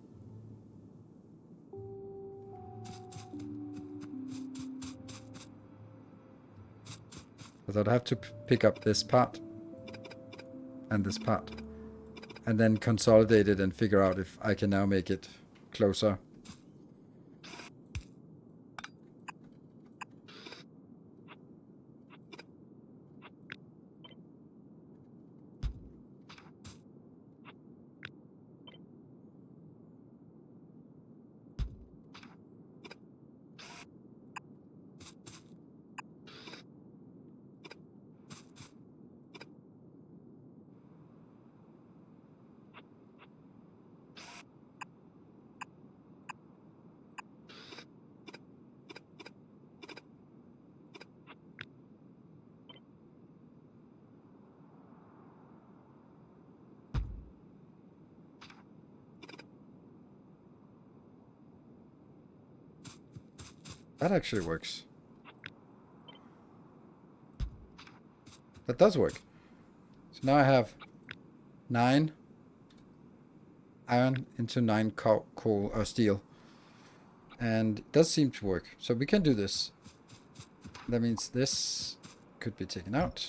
Because I'd have to pick up this part and this part and then consolidate it and figure out if I can now make it closer. That actually works. That does work. So now I have 9 iron into 9 coal or steel. And it does seem to work. So we can do this. That means this could be taken out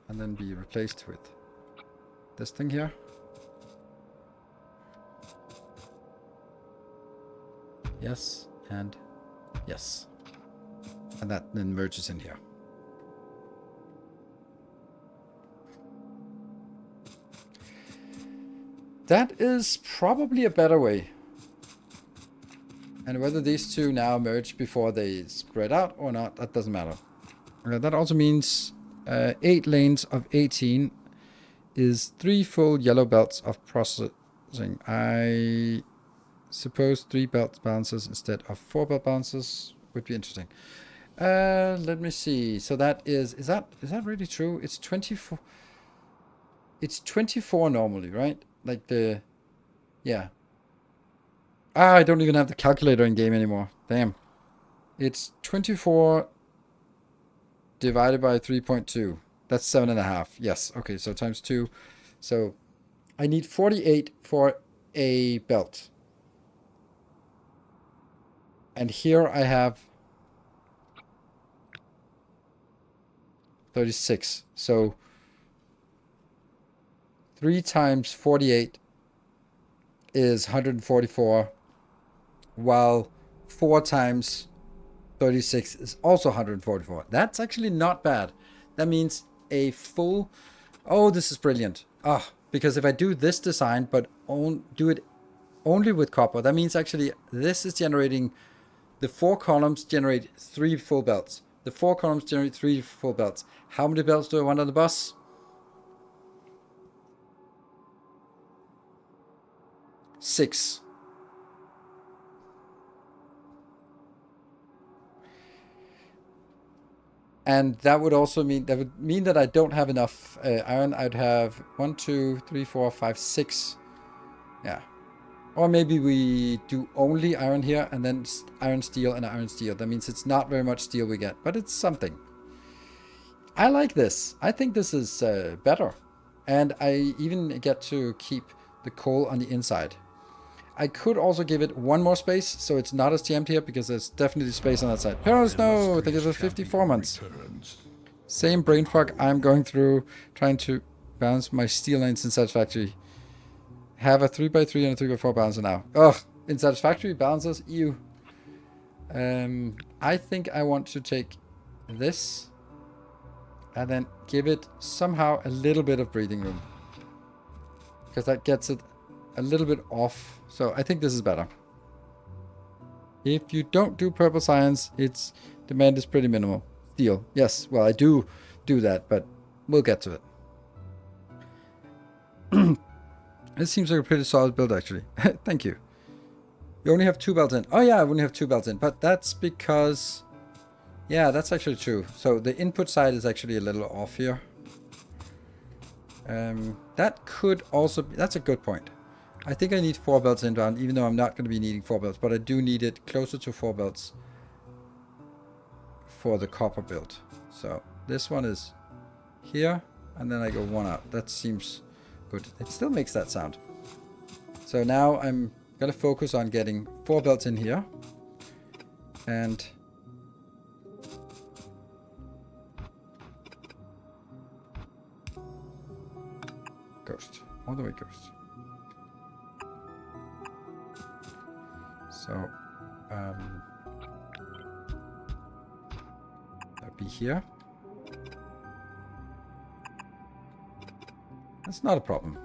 and then be replaced with this thing here. Yes, and yes. And that then merges in here. That is probably a better way. And whether these two now merge before they spread out or not, that doesn't matter. That also means 8 lanes of 18 is 3 full yellow belts of processing. I suppose 3 belt balances instead of 4 belt balances would be interesting. Let me see. So that is that really true? It's 24. It's 24 normally, right? Like the, yeah. I don't even have the calculator in game anymore. Damn. It's 24 divided by 3.2. That's 7.5. Yes. Okay, so times 2. So I need 48 for a belt. And here I have 36. So 3 times 48 is 144, while 4 times 36 is also 144. That's actually not bad. That means a full... Oh, this is brilliant. Ah, because if I do this design, but do it only with copper, that means actually this is generating... The 4 columns generate 3 full belts. The 4 columns generate 3 full belts. How many belts do I want on the bus? 6. And that would also mean that I don't have enough iron. I'd have 1, 2, 3, 4, 5, 6. Yeah. Or maybe we do only iron here and then iron steel and iron steel. That means it's not very much steel we get, but it's something. I like this. I think this is better. And I even get to keep the coal on the inside. I could also give it 1 more space, so it's not as jammed here, because there's definitely space on that side. Pero Snow, thank you for 54 months. Same brain fuck I'm going through, trying to balance my steel lines in Satisfactory. Have a 3x3 and a 3x4 balancer now. Ugh, in Satisfactory balancers, ew. I think I want to take this and then give it somehow a little bit of breathing room, because that gets it a little bit off. So I think this is better. If you don't do purple science, its demand is pretty minimal. Steel. Yes, well, I do that, but we'll get to it. It seems like a pretty solid build, actually. Thank you. You only have 2 belts in. Oh yeah, I only have 2 belts in, but that's because... Yeah, that's actually true. So the input side is actually a little off here. That could also be... That's a good point. I think I need 4 belts inbound, even though I'm not going to be needing 4 belts, but I do need it closer to 4 belts for the copper build. So this one is here, and then I go 1 out. That seems good. It still makes that sound. So now I'm going to focus on getting 4 belts in here. And ghost. All the way ghost. So, that'll be here. That's not a problem.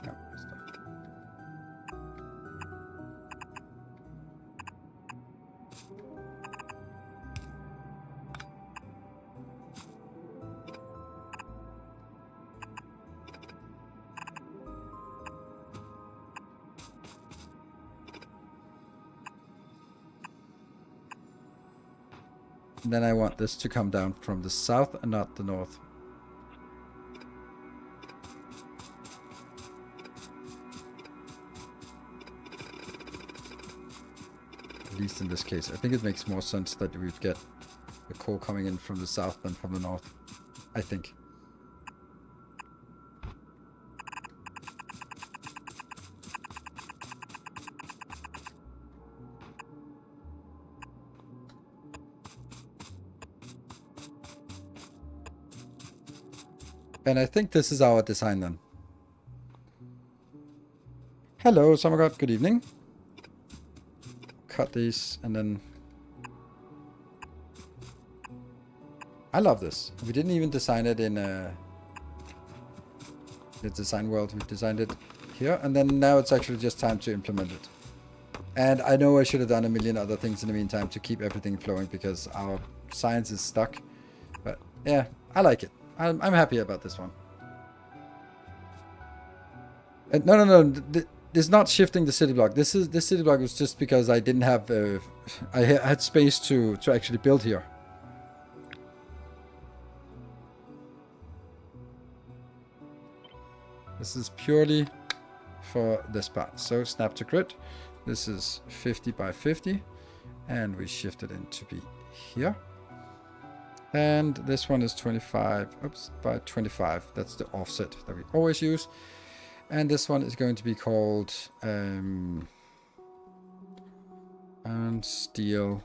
No, it's not. And then I want this to come down from the south and not the north. At least in this case. I think it makes more sense that we would get the coal coming in from the south than from the north. I think. And I think this is our design then. Hello, Summer God. Good evening. Cut these and then... I love this. We didn't even design it in the design world. We designed it here, and then now it's actually just time to implement it. And I know I should have done a million other things in the meantime to keep everything flowing, because our science is stuck. But yeah, I like it. I'm happy about this one. No. It's not shifting the city block. This city block was just because I didn't have... I had space to actually build here. This is purely for this part. So snap to grid. This is 50 by 50. And we shift it in to be here. And this one is 25, oops, by 25. That's the offset that we always use. And this one is going to be called iron steel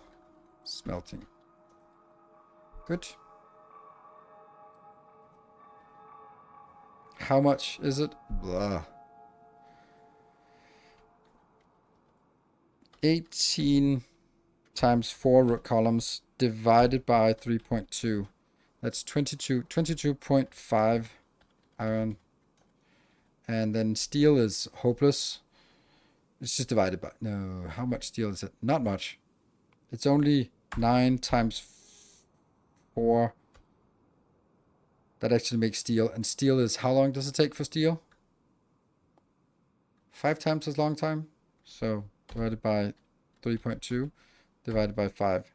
smelting. Good. How much is it? Blah. 18 times 4 columns divided by 3.2. That's 22.5 iron. And then steel is hopeless. It's just divided by... No, how much steel is it? Not much. It's only 9 times 4. That actually makes steel. And steel is... How long does it take for steel? 5 times as long time. So divided by 3.2 divided by 5.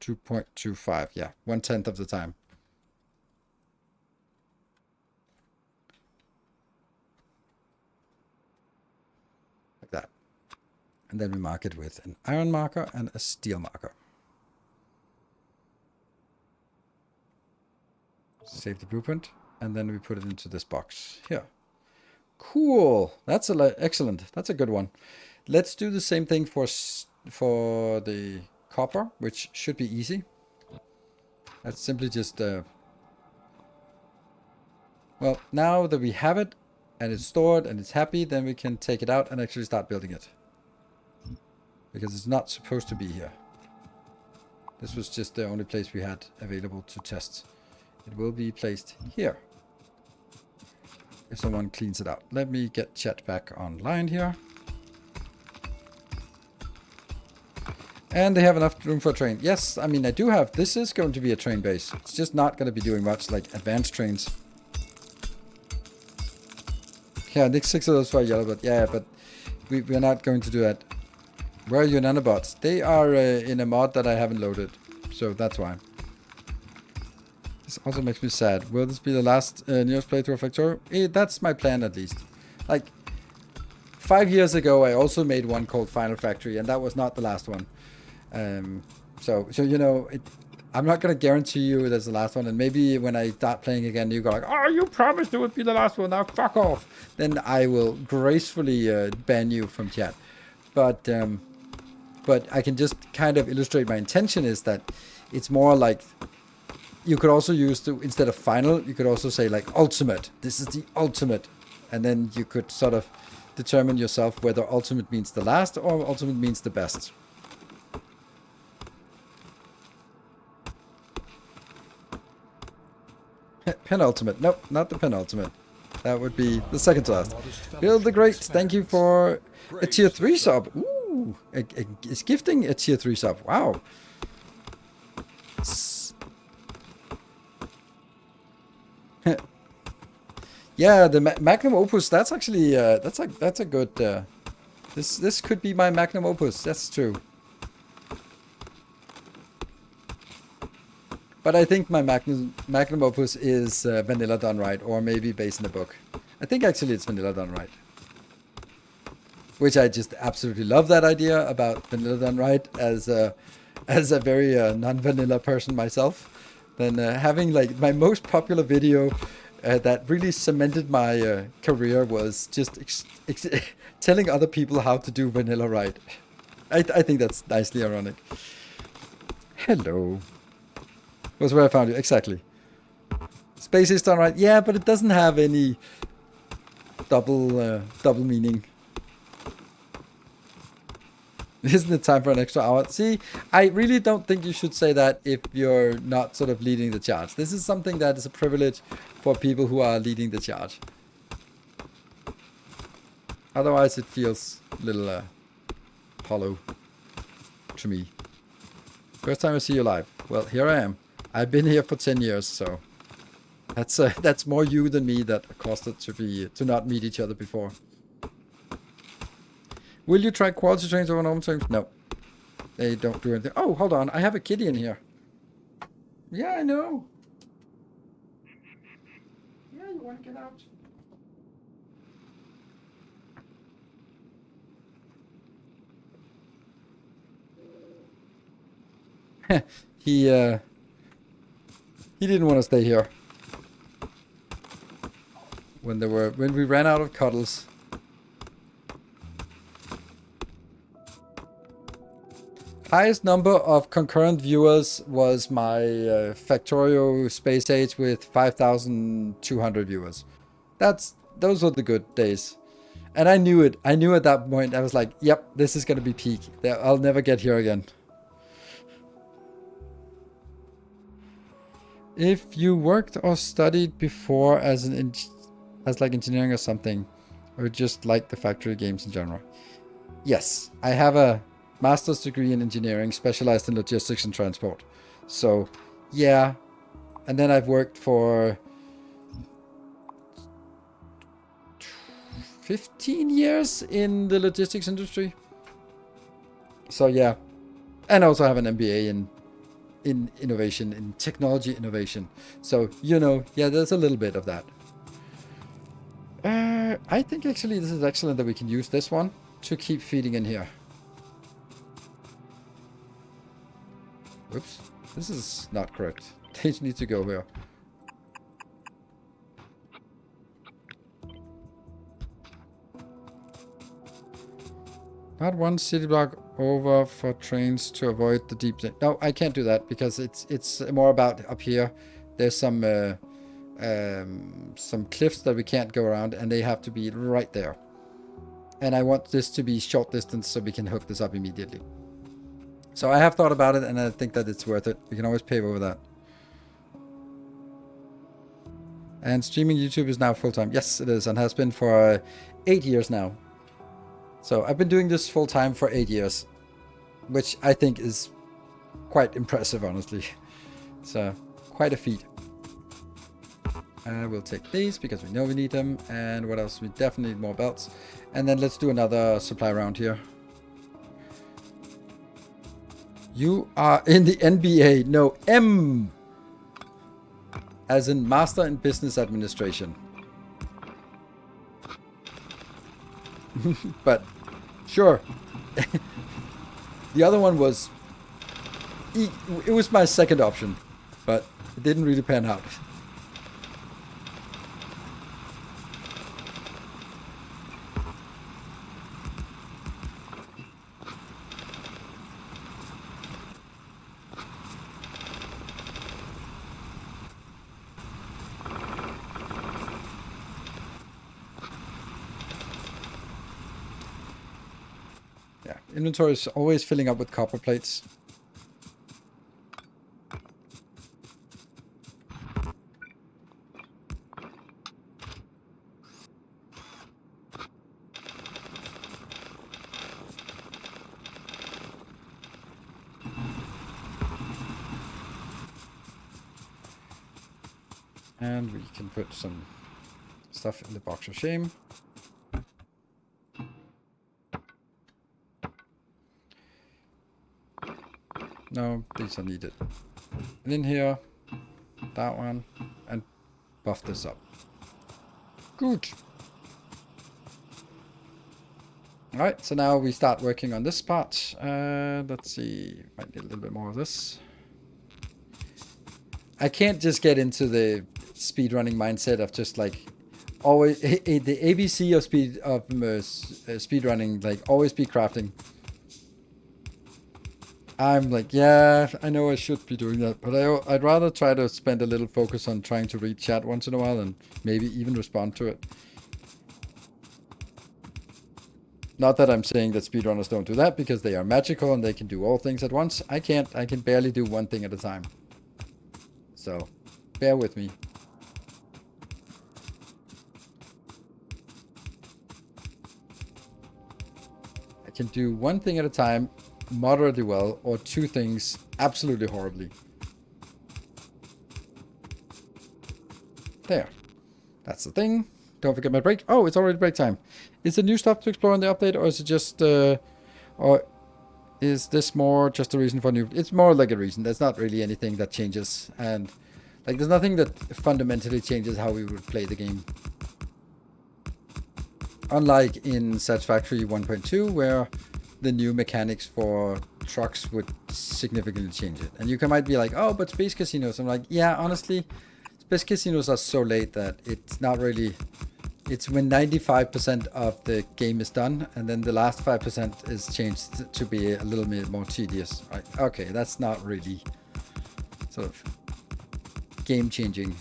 2.25. Yeah, 1/10 of the time. Like that. And then we mark it with an iron marker and a steel marker. Save the blueprint. And then we put it into this box here. Cool. That's excellent. That's a good one. Let's do the same thing for the copper, which should be easy. That's simply just well, now that we have it and it's stored and it's happy, then we can take it out and actually start building it, because it's not supposed to be here. This was just the only place we had available to test. It will be placed here if someone cleans it out. Let me get chat back online here. And they have enough room for a train. Yes, I mean, I do have... This is going to be a train base. It's just not going to be doing much like advanced trains. Yeah, Nick 6 of those for yellow, but yeah, but we're not going to do that. Where are your nanobots? They are in a mod that I haven't loaded. So that's why. This also makes me sad. Will this be the last news playthrough of Factorio? That's my plan, at least. Like, 5 years ago, I also made one called Final Factory, and that was not the last one. So you know, I'm not going to guarantee you that's the last one. And maybe when I start playing again, you go like, oh, you promised it would be the last one. Now fuck off. Then I will gracefully ban you from chat. But I can just kind of illustrate my intention is that it's more like, you could also use instead of final, you could also say like ultimate. This is the ultimate. And then you could sort of determine yourself whether ultimate means the last or ultimate means the best. Penultimate. Nope, not the penultimate. That would be the second to last. Bill the Great, thank you for a tier 3 sub. Ooh, it's gifting a tier 3 sub. Wow. Yeah, the magnum opus. That's actually that's a good. This could be my magnum opus. That's true. But I think my magnum opus is vanilla done right, or maybe based in a book. I think actually it's vanilla done right. Which I just absolutely love that idea about vanilla done right as a very non-vanilla person myself. Then having like my most popular video that really cemented my career was just telling other people how to do vanilla right. I think that's nicely ironic. Hello. Was where I found you, exactly. Space is done right, yeah, but it doesn't have any double meaning. Isn't it time for an extra hour? See, I really don't think you should say that if you're not sort of leading the charge. This is something that is a privilege for people who are leading the charge. Otherwise, it feels a little hollow to me. First time I see you live. Well, here I am. I've been here for 10 years, so that's more you than me that caused it to not meet each other before. Will you try quality trains over normal trains? No. They don't do anything. Oh, hold on. I have a kitty in here. Yeah, I know. Yeah, you want to get out? he didn't want to stay here. When we ran out of cuddles. Highest number of concurrent viewers was my Factorio Space Age with 5,200 viewers. Those were the good days. And I knew it. I knew at that point, I was like, yep, this is going to be peak. I'll never get here again. If you worked or studied before as like engineering or something, or just like the factory games in general. Yes, I have a master's degree in engineering specialized in logistics and transport. So, yeah. And then I've worked for 15 years in the logistics industry. So, yeah. And I also have an MBA in innovation, in technology innovation. So, you know, yeah, there's a little bit of that. I think actually this is excellent that we can use this one to keep feeding in here. Oops, this is not correct. They need to go here. Not one city block over for trains to avoid the deep... No, I can't do that because it's more about up here. There's some cliffs that we can't go around and they have to be right there. And I want this to be short distance so we can hook this up immediately. So I have thought about it and I think that it's worth it. We can always pave over that. And streaming YouTube is now full-time. Yes, it is, and has been for 8 years now. So I've been doing this full-time for 8 years, which I think is quite impressive, honestly. So, quite a feat. We'll take these because we know we need them. And what else? We definitely need more belts. And then let's do another supply round here. You are in the NBA. No, M. As in Master in Business Administration. But, sure. The other one was... It was my second option. But it didn't really pan out. Inventory is always filling up with copper plates. And we can put some stuff in the box of shame. No, these are needed. And in here, that one, and buff this up. Good. Alright, so now we start working on this part. Let's see, might need a little bit more of this. I can't just get into the speedrunning mindset of just like always the ABC of speedrunning, like always speed crafting. I'm like, yeah, I know I should be doing that, but I'd rather try to spend a little focus on trying to read chat once in a while and maybe even respond to it. Not that I'm saying that speedrunners don't do that, because they are magical and they can do all things at once. I can't. I can barely do one thing at a time. So, bear with me. I can do one thing at a time moderately well, or two things absolutely horribly. There. That's the thing. Don't forget my break. Oh, it's already break time. Is there new stuff to explore in the update, or is it just or is this more just a reason for new? It's more like a reason. There's not really anything that changes, and like there's nothing that fundamentally changes how we would play the game. Unlike in Satisfactory 1.2, where the new mechanics for trucks would significantly change it. And you might be like, oh, but space casinos. I'm like, yeah, honestly, space casinos are so late that it's not really. It's when 95% of the game is done, and then the last 5% is changed to be a little bit more tedious. Right? Okay, that's not really sort of game changing.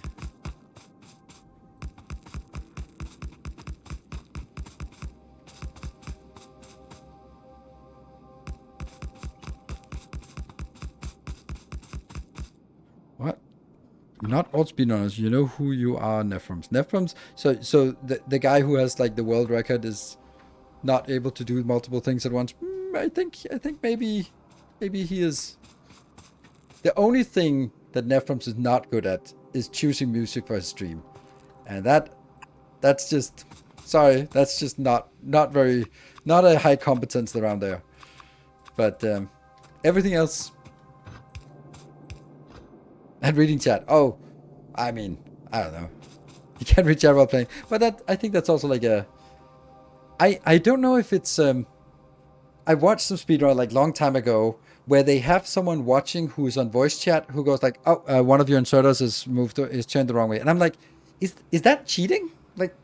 What? Not all speedrunners. You know who you are, Nephrons. Nephrons. So the guy who has like the world record is not able to do multiple things at once. I think maybe he is. The only thing that Nephrons is not good at is choosing music for his stream, and that's just sorry. That's just not a high competence around there. But everything else. And reading chat. Oh, I mean, I don't know. You can't read chat while playing. But I think that's also like a... I don't know if it's... I watched some speedrun like long time ago where they have someone watching who's on voice chat who goes like, oh, one of your inserters is turned the wrong way. And I'm like, is that cheating? Like,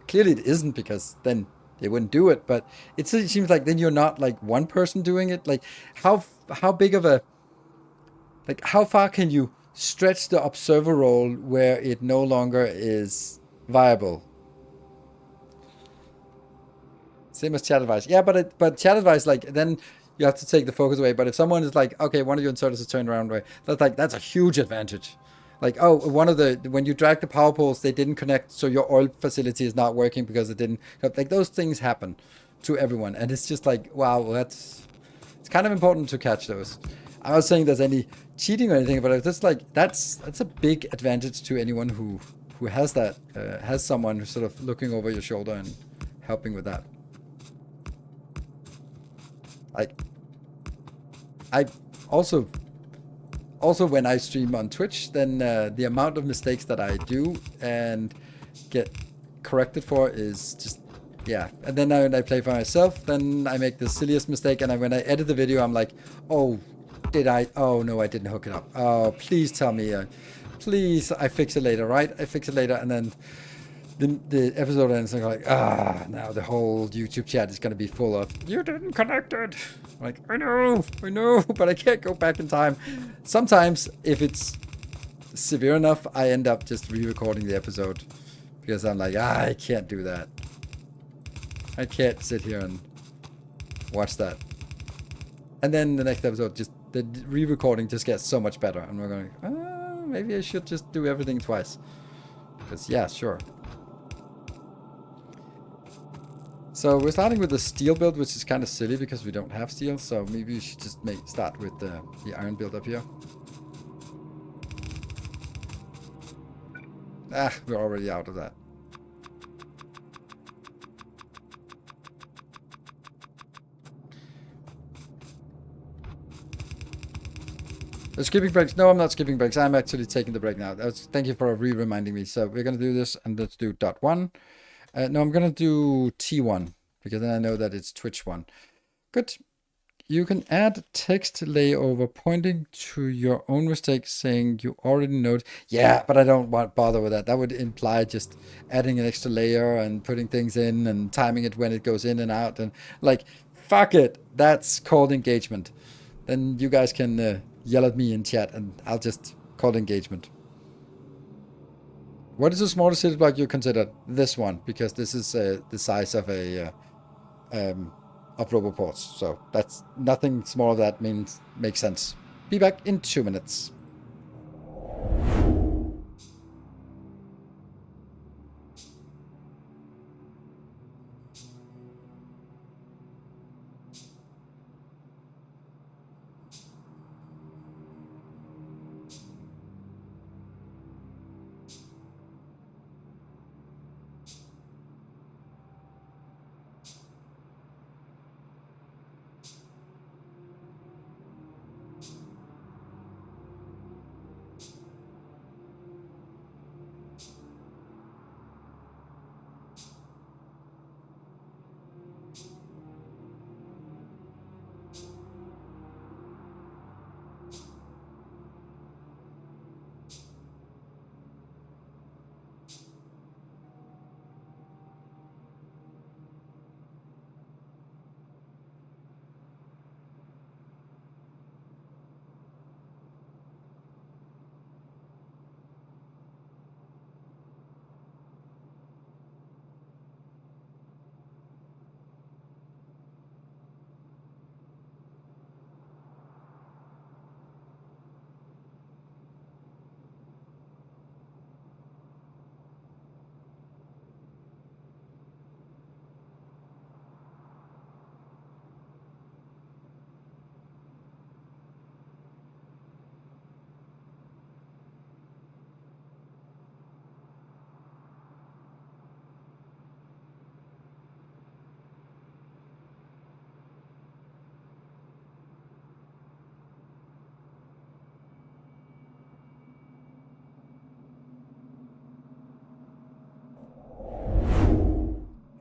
clearly it isn't, because then they wouldn't do it. But it seems like then you're not like one person doing it. Like, how big of a... Like, how far can you stretch the observer role where it no longer is viable? Same as chat advice. Yeah, but chat advice, like, then you have to take the focus away. But if someone is like, okay, one of your inserters is turned around way, that's a huge advantage. Like, oh, when you drag the power poles, they didn't connect, so your oil facility is not working because it didn't. Like, those things happen to everyone, and it's just like, wow, it's kind of important to catch those. I'm not saying there's any cheating or anything, but it's just like that's a big advantage to anyone who has that, has someone who's sort of looking over your shoulder and helping with that. Like, I also when I stream on Twitch, then the amount of mistakes that I do and get corrected for is just, yeah. And then when I play for myself, then I make the silliest mistake, and when I edit the video, I'm like, oh, oh no, I didn't hook it up. Oh, please tell me, please, I fix it later, right? I fix it later, and then the episode ends, and I'm like, now the whole YouTube chat is gonna be full of, you didn't connect it. I'm like, I know, but I can't go back in time. Sometimes, if it's severe enough, I end up just re-recording the episode, because I'm like, I can't do that. I can't sit here and watch that. And then the next episode, just the re-recording just gets so much better, and we're going, maybe I should just do everything twice. Because, yeah, sure. So we're starting with the steel build, which is kind of silly because we don't have steel. So maybe we should just start with the iron build up here. We're already out of that. Skipping breaks. No, I'm not skipping breaks. I'm actually taking the break now. Thank you for reminding me. So we're going to do this, and let's do .1. No, I'm going to do T1, because then I know that it's Twitch 1. Good. You can add text layover pointing to your own mistake, saying you already know it. Yeah, but I don't bother with that. That would imply just adding an extra layer and putting things in and timing it when it goes in and out. And like, fuck it. That's called engagement. Then you guys can yell at me in chat, and I'll just call engagement. What is the smallest city block you consider? This one, because this is the size of a of roboports. So that's nothing smaller that makes sense. Be back in 2 minutes.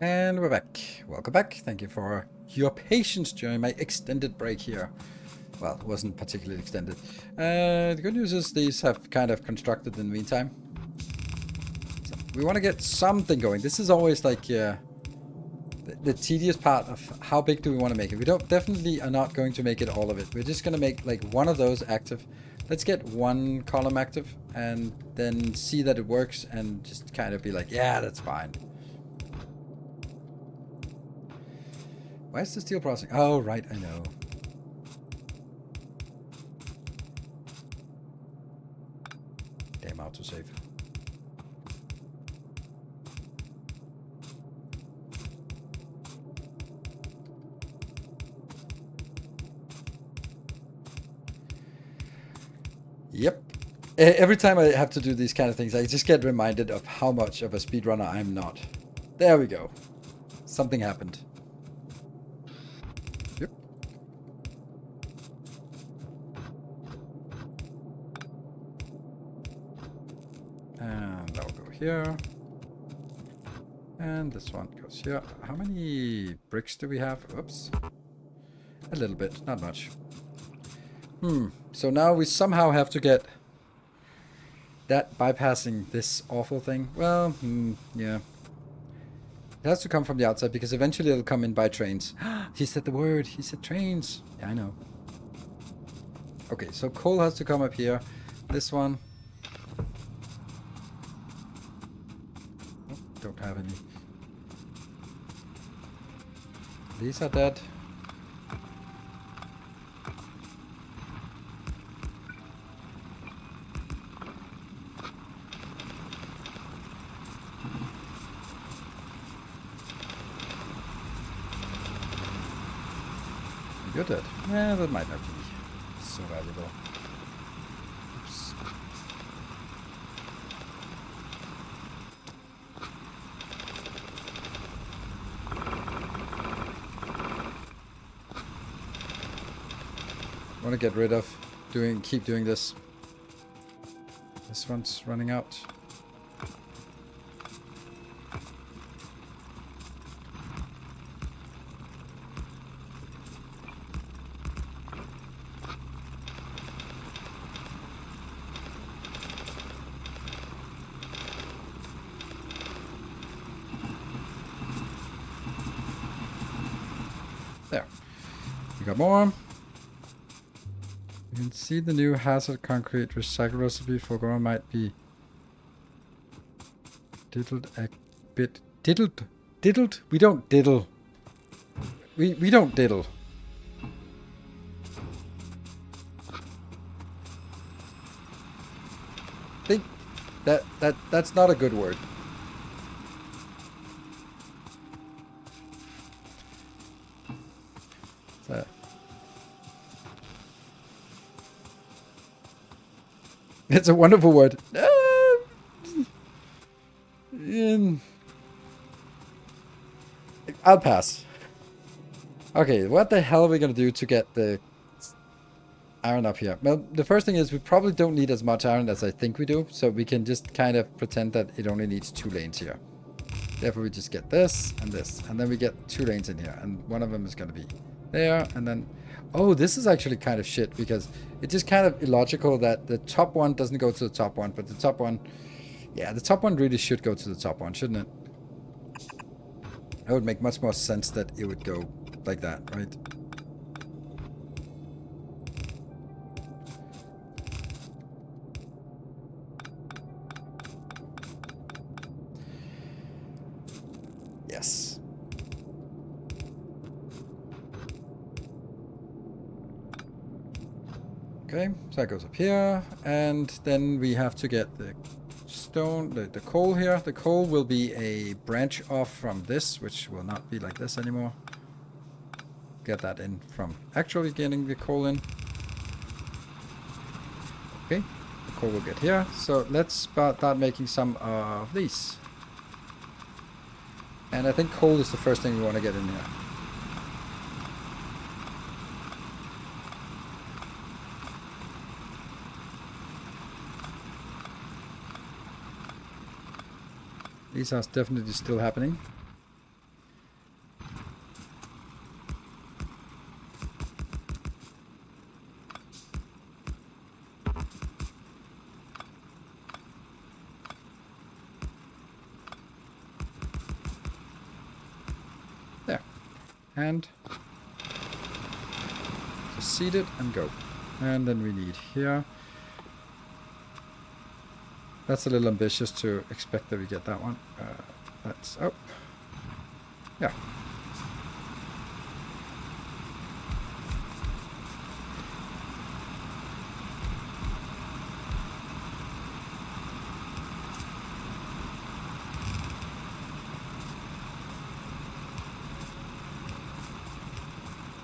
And we're back. Welcome back. Thank you for your patience during my extended break here. Well, it wasn't particularly extended. The good news is these have kind of constructed in the meantime. So we want to get something going. This is always like the tedious part of how big do we want to make it. We don't definitely are not going to make it all of it. We're just going to make like one of those active. Let's get one column active and then see that it works and just kind of be like, yeah, that's fine. Why is the steel processing? Oh, right, I know. Damn autosave. Yep. Every time I have to do these kind of things, I just get reminded of how much of a speedrunner I'm not. There we go. Something happened. Yep. And I'll go here. And this one goes here. How many bricks do we have? Oops. A little bit, not much. So now we somehow have to get that bypassing this awful thing. Well, yeah. It has to come from the outside because eventually it'll come in by trains. He said the word. He said trains. Yeah, I know. Okay, so coal has to come up here. This one. Oh, don't have any. These are dead. You're dead. Yeah, that might not be so valuable. Oops. Want to get rid of keep doing this. This one's running out. There. We got more. You can see the new hazard concrete recycle recipe for Gora might be diddled a bit. Diddled? Diddled? We don't diddle. We don't diddle. Think that's not a good word. So, it's a wonderful word. I'll pass. Okay, what the hell are we gonna do to get the iron up here? Well, the first thing is we probably don't need as much iron as I think we do, so we can just kind of pretend that it only needs 2 lanes here. Therefore, we just get this, and then we get 2 lanes in here, and one of them is gonna be there, and then... Oh, this is actually kind of shit, because it's just kind of illogical that the top one doesn't go to the top one, but the top one... Yeah, the top one really should go to the top one, shouldn't it? It would make much more sense that it would go like that, right? Yes. Okay, so that goes up here, and then we have to get the stone, the coal here. The coal will be a branch off from this, which will not be like this anymore. Get that in from actually getting the coal in. Okay, the coal will get here. So let's start making some of these. And I think coal is the first thing we want to get in here. These are definitely still happening. And just seed it and go. And then we need here. That's a little ambitious to expect that we get that one. That's, oh. Yeah.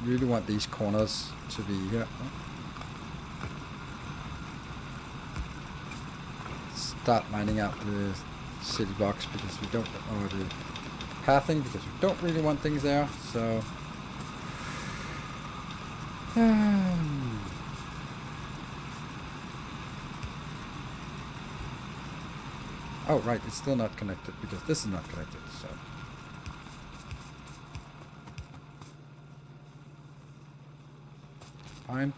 Really want these corners to be here. Start mining out the city blocks because we don't, or the pathing because we don't really want things there. So, oh right, it's still not connected because this is not connected. So. Fine.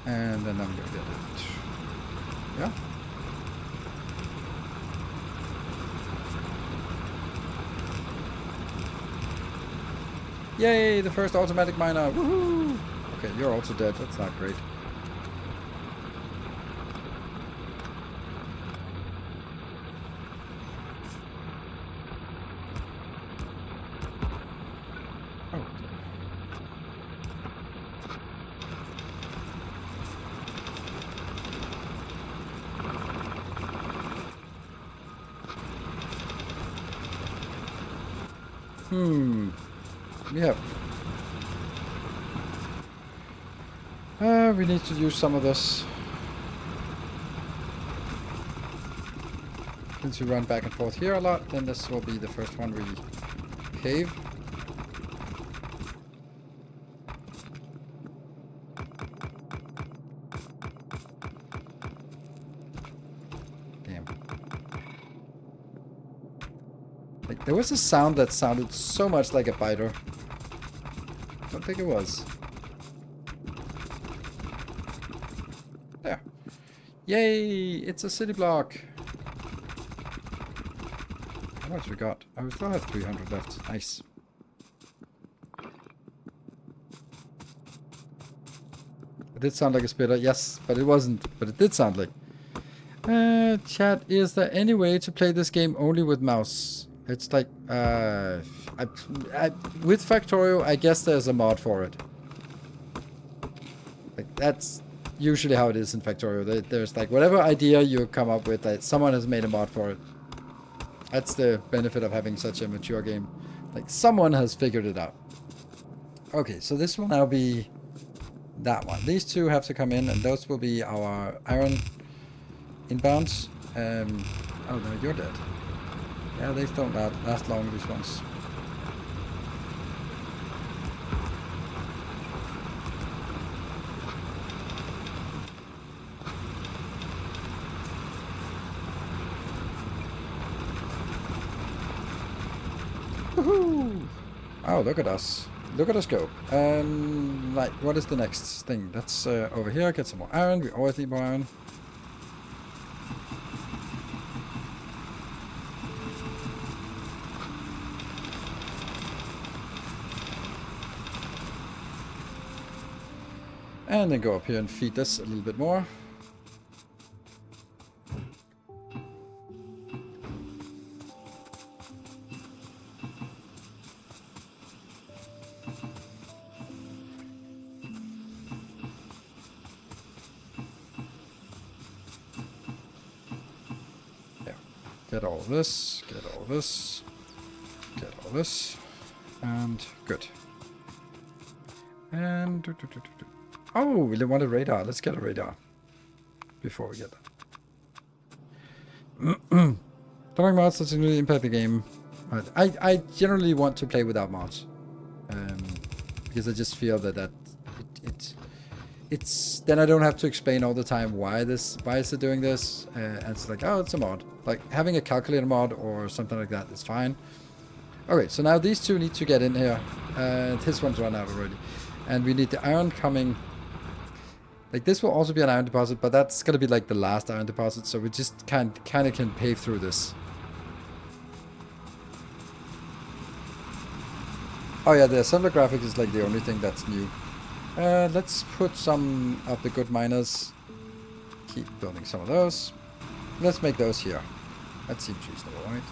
And then I'm gonna get it. Yeah. Yay, the first automatic miner. Woohoo! Okay, you're also dead. That's not great. Yeah. We need to use some of this. Since we run back and forth here a lot, then this will be the first one we cave. Damn. Like, there was a sound that sounded so much like a biter. I don't think it was. There. Yay! It's a city block. How much we got? Oh, we still have 300 left. Nice. It did sound like a spitter. Yes, but it wasn't. But it did sound like. Chat, is there any way to play this game only with mouse? It's like, with Factorio, I guess there's a mod for it. Like, that's usually how it is in Factorio. There's like, whatever idea you come up with, that someone has made a mod for it. That's the benefit of having such a mature game. Like, someone has figured it out. Okay, so this will now be that one. These two have to come in, and those will be our iron inbounds. Oh no, you're dead. Yeah, they don't last long, these ones. Woohoo! Oh, look at us. Look at us go. Right, what is the next thing? That's over here. Get some more iron. We always need more iron. And then go up here and feed this a little bit more. Yeah. Get all this, get all this, get all this, and good. And oh, we want a radar. Let's get a radar before we get that. Don't like mods doesn't really impact the game. I generally want to play without mods, because I just feel that it's then I don't have to explain all the time why is it doing this, and it's like, oh, it's a mod. Like having a calculator mod or something like that is fine. Okay, so now these two need to get in here. This one's run out already, and we need the iron coming. Like, this will also be an iron deposit, but that's gonna be like the last iron deposit, so we just kind of can pave through this. Oh yeah, the assembler graphic is like the only thing that's new. Let's put some of the good miners. Keep building some of those. Let's make those here. That seems reasonable, right?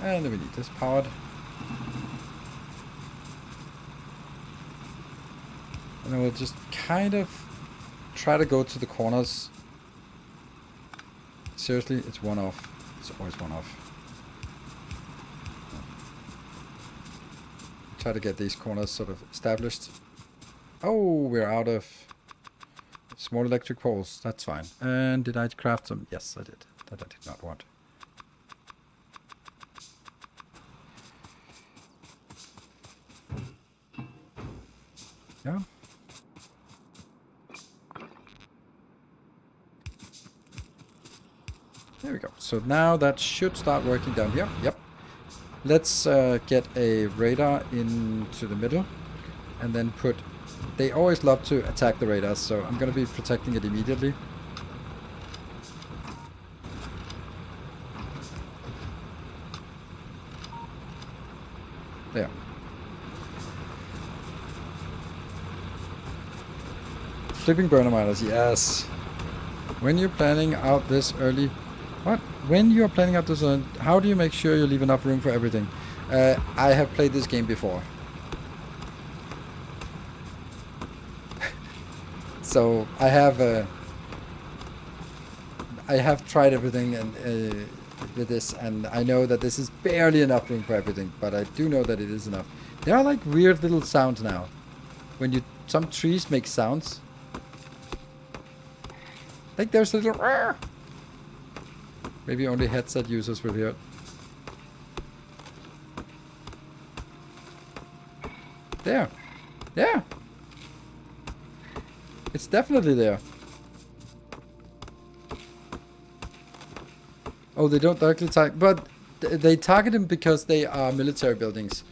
And then we need this powered. And then we'll just kind of try to go to the corners. Seriously, it's one off. It's always one off. Try to get these corners sort of established. Oh, we're out of small electric poles. That's fine. And did I craft some? Yes, I did. That I did not want. Yeah. There we go. So now that should start working down here. Yep. Let's get a radar into the middle. And then put... They always love to attack the radars, so I'm going to be protecting it immediately. There. Flipping burner miners, yes. When you're planning out this early... What? When you're planning out this early, how do you make sure you leave enough room for everything? I have played this game before. So I have tried everything and with this, and I know that this is barely enough room for everything, but I do know that it is enough. There are like weird little sounds now. When some trees make sounds. Like there's a little... Rrr. Maybe only headset users will hear it. There. Yeah. It's definitely there. Oh, they don't directly target, but they target them because they are military buildings.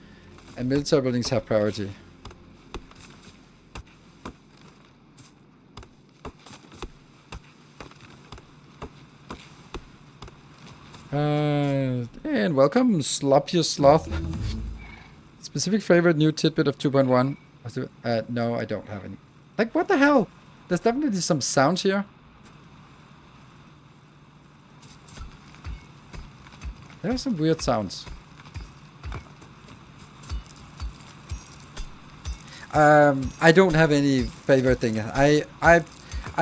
And military buildings have priority. And welcome, Sloppiest Sloth. Specific favorite new tidbit of 2.1. No, I don't have any. Like, what the hell? There's definitely some sounds here. There are some weird sounds. I don't have any favorite thing. I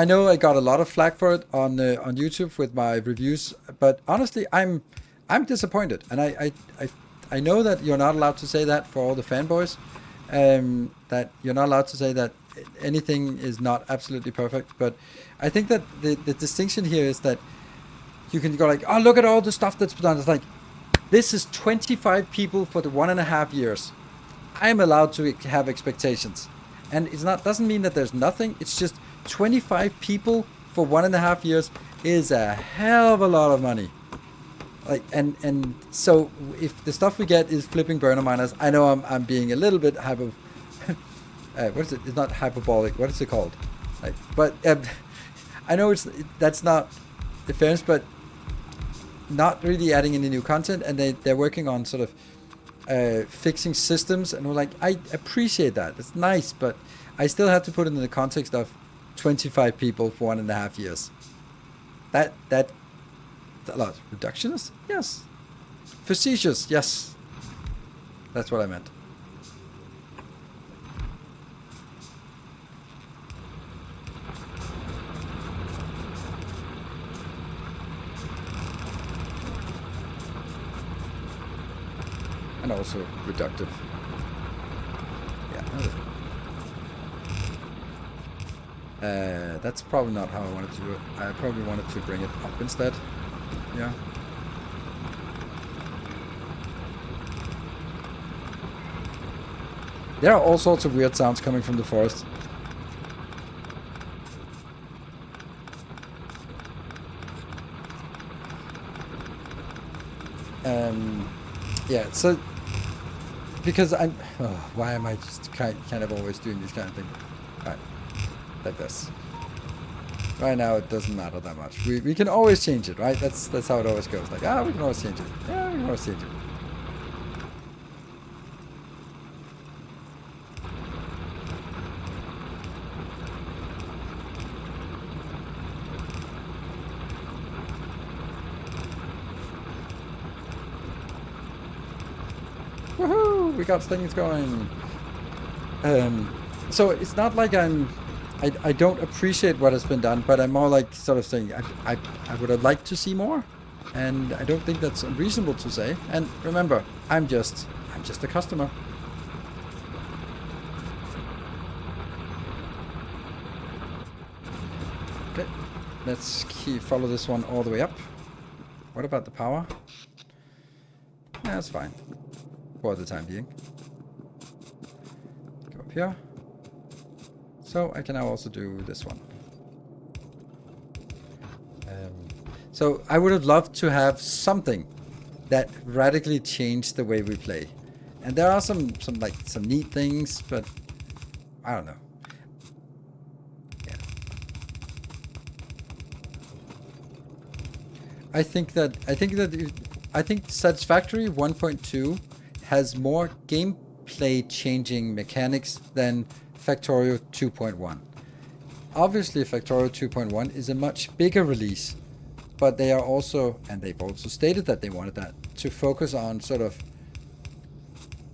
know I got a lot of flack for it on YouTube with my reviews, but honestly, I'm disappointed, and I know that you're not allowed to say that for all the fanboys, that you're not allowed to say that anything is not absolutely perfect, but I think that the distinction here is that you can go like, oh, look at all the stuff that's been done. It's like, this is 25 people for the 1.5 years. I'm allowed to have expectations, and it's not doesn't mean that there's nothing. It's just 25 people for 1.5 years is a hell of a lot of money. Like, and so if the stuff we get is flipping burner miners, I know I'm being a little bit hyper. What is it? It's not hyperbolic. What is it called? Like, but I know that's not the fairness, but not really adding any new content, and they're working on sort of fixing systems, and we're like, I appreciate that. It's nice, but I still have to put it in the context of 25 people for 1.5 years. That a lot. Reductionist? Yes. Facetious? Yes. That's what I meant. And also reductive. Yeah. That's probably not how I wanted to do it. I probably wanted to bring it up instead. Yeah. There are all sorts of weird sounds coming from the forest. Yeah, so because I'm, why am I just kind of always doing this kind of thing? Right, like this. Right now it doesn't matter that much. We can always change it, right? That's how it always goes. Like, we can always change it. Yeah, we can always change it. Woohoo! We got things going. So it's not like I don't appreciate what has been done, but I'm more like sort of saying I would have liked to see more, and I don't think that's unreasonable to say. And remember, I'm just a customer. Okay, let's follow this one all the way up. What about the power? Yeah, that's fine for the time being. Go up here. So I can now also do this one. So I would have loved to have something that radically changed the way we play. And there are some neat things, but I don't know. Yeah. I think Satisfactory 1.2 has more gameplay changing mechanics than Factorio 2.1. Obviously Factorio 2.1 is a much bigger release, but they are also, and they've also stated that they wanted that, to focus on sort of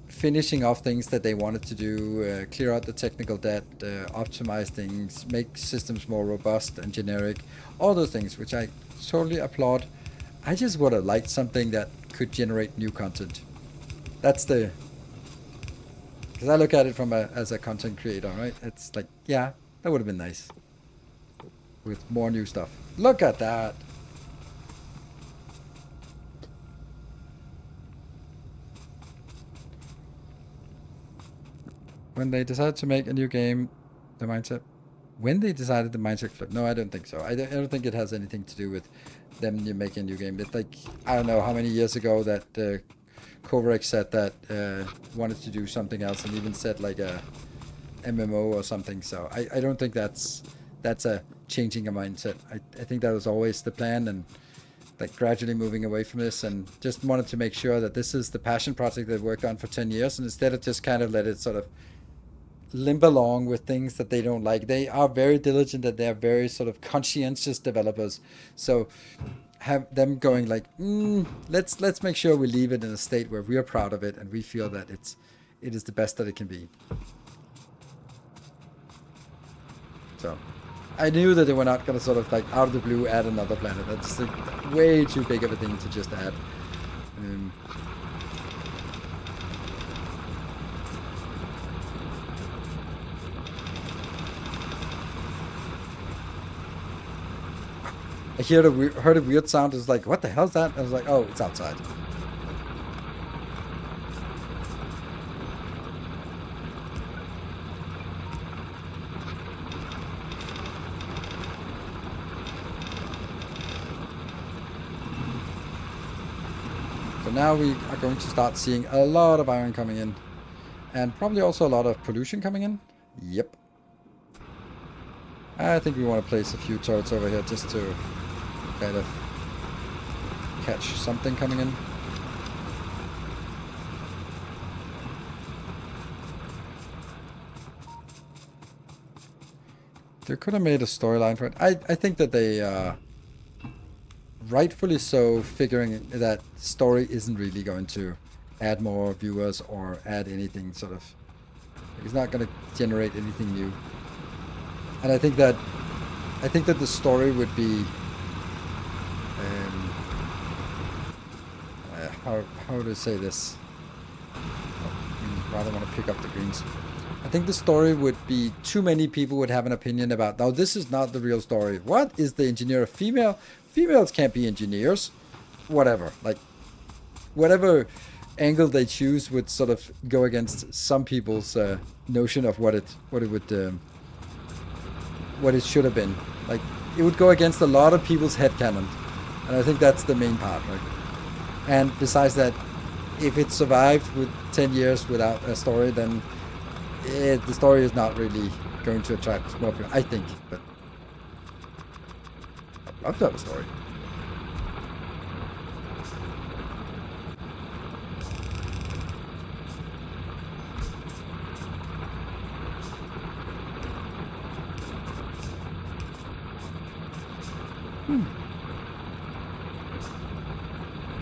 finishing off things that they wanted to do, clear out the technical debt, optimize things, make systems more robust and generic, all those things, which I totally applaud. I just would have liked something that could generate new content. That's the... Because I look at it from as a content creator, right? It's like, yeah, that would have been nice. With more new stuff. Look at that! When they decided to make a new game, the mindset... When they decided the mindset flip? No, I don't think so. I don't think it has anything to do with them making a new game. It's like, I don't know how many years ago that Kovarex said that wanted to do something else, and even said like a MMO or something. So I don't think that's a changing a mindset. I think that was always the plan, and like gradually moving away from this, and just wanted to make sure that this is the passion project they've worked on for 10 years, and instead of just kind of let it sort of limp along with things that they don't like. They are very diligent, and they're very sort of conscientious developers. So have them going like, let's make sure we leave it in a state where we are proud of it and we feel that it is the best that it can be. So I knew that they were not going to sort of like out of the blue add another planet. That's like way too big of a thing to just add. I heard a weird sound. It was like, what the hell is that? I was like, oh, it's outside. So now we are going to start seeing a lot of iron coming in. And probably also a lot of pollution coming in. Yep. I think we want to place a few turrets over here just to kind of catch something coming in. They could have made a storyline for it. I think that they rightfully so, figuring that story isn't really going to add more viewers or add anything sort of... It's not going to generate anything new. And I think that the story would be how to say this? Rather want to pick up the greens. I think the story would be too many people would have an opinion about. Now this is not the real story. What is the engineer a female? Females can't be engineers. Whatever. Like whatever angle they choose would sort of go against some people's notion of what it should have been. Like, it would go against a lot of people's headcanon. And I think that's the main part, right? And besides that, if it survived with 10 years without a story, then the story is not really going to attract more people, I think. But I'd love to have a story.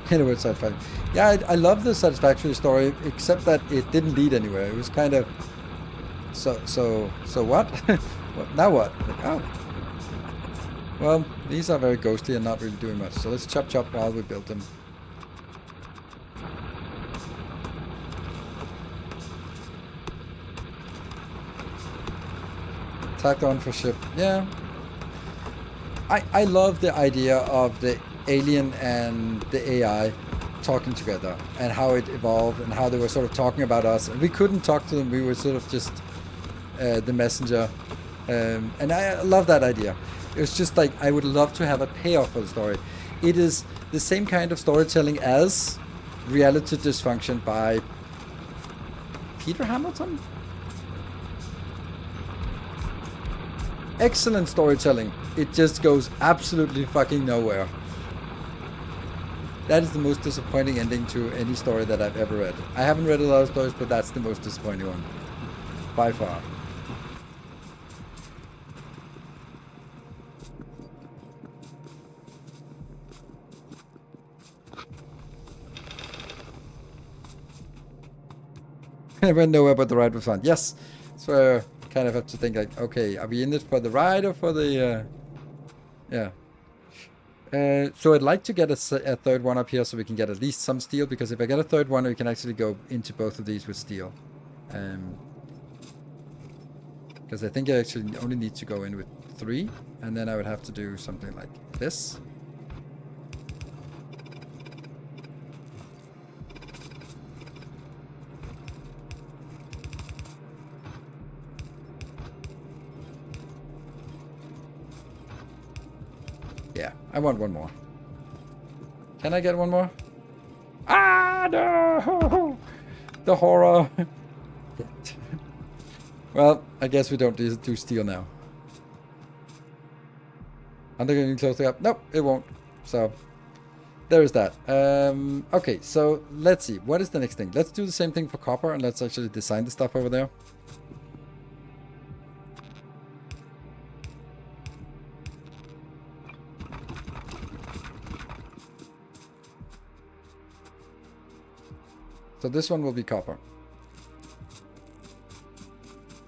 Anyway, Satisfactory. Yeah, I love the Satisfactory story, except that it didn't lead anywhere. It was kind of so what? What now? What? Like, oh, well, these are very ghostly and not really doing much. So let's chop while we build them. Tacked on for ship. Yeah. I love the idea of the alien and the AI talking together and how it evolved and how they were sort of talking about us. And we couldn't talk to them. We were sort of just the messenger. And I love that idea. It was just like, I would love to have a payoff for the story. It is the same kind of storytelling as Reality Dysfunction by Peter Hamilton. Excellent storytelling. It just goes absolutely fucking nowhere. That is the most disappointing ending to any story that I've ever read. I haven't read a lot of stories, but that's the most disappointing one. By far. I went nowhere but the ride was fun. Yes. So I kind of have to think like, okay, are we in this for the ride or for the... yeah. So I'd like to get a third one up here so we can get at least some steel, because if I get a third one, we can actually go into both of these with steel. Because I think I actually only need to go in with 3, and then I would have to do something like this. Yeah, I want one more. Can I get one more? Ah, no! The horror! Well, I guess we don't do steel now. Underground closely up? Nope, it won't. So, there is that. Okay, so let's see. What is the next thing? Let's do the same thing for copper, and let's actually design the stuff over there. So this one will be copper.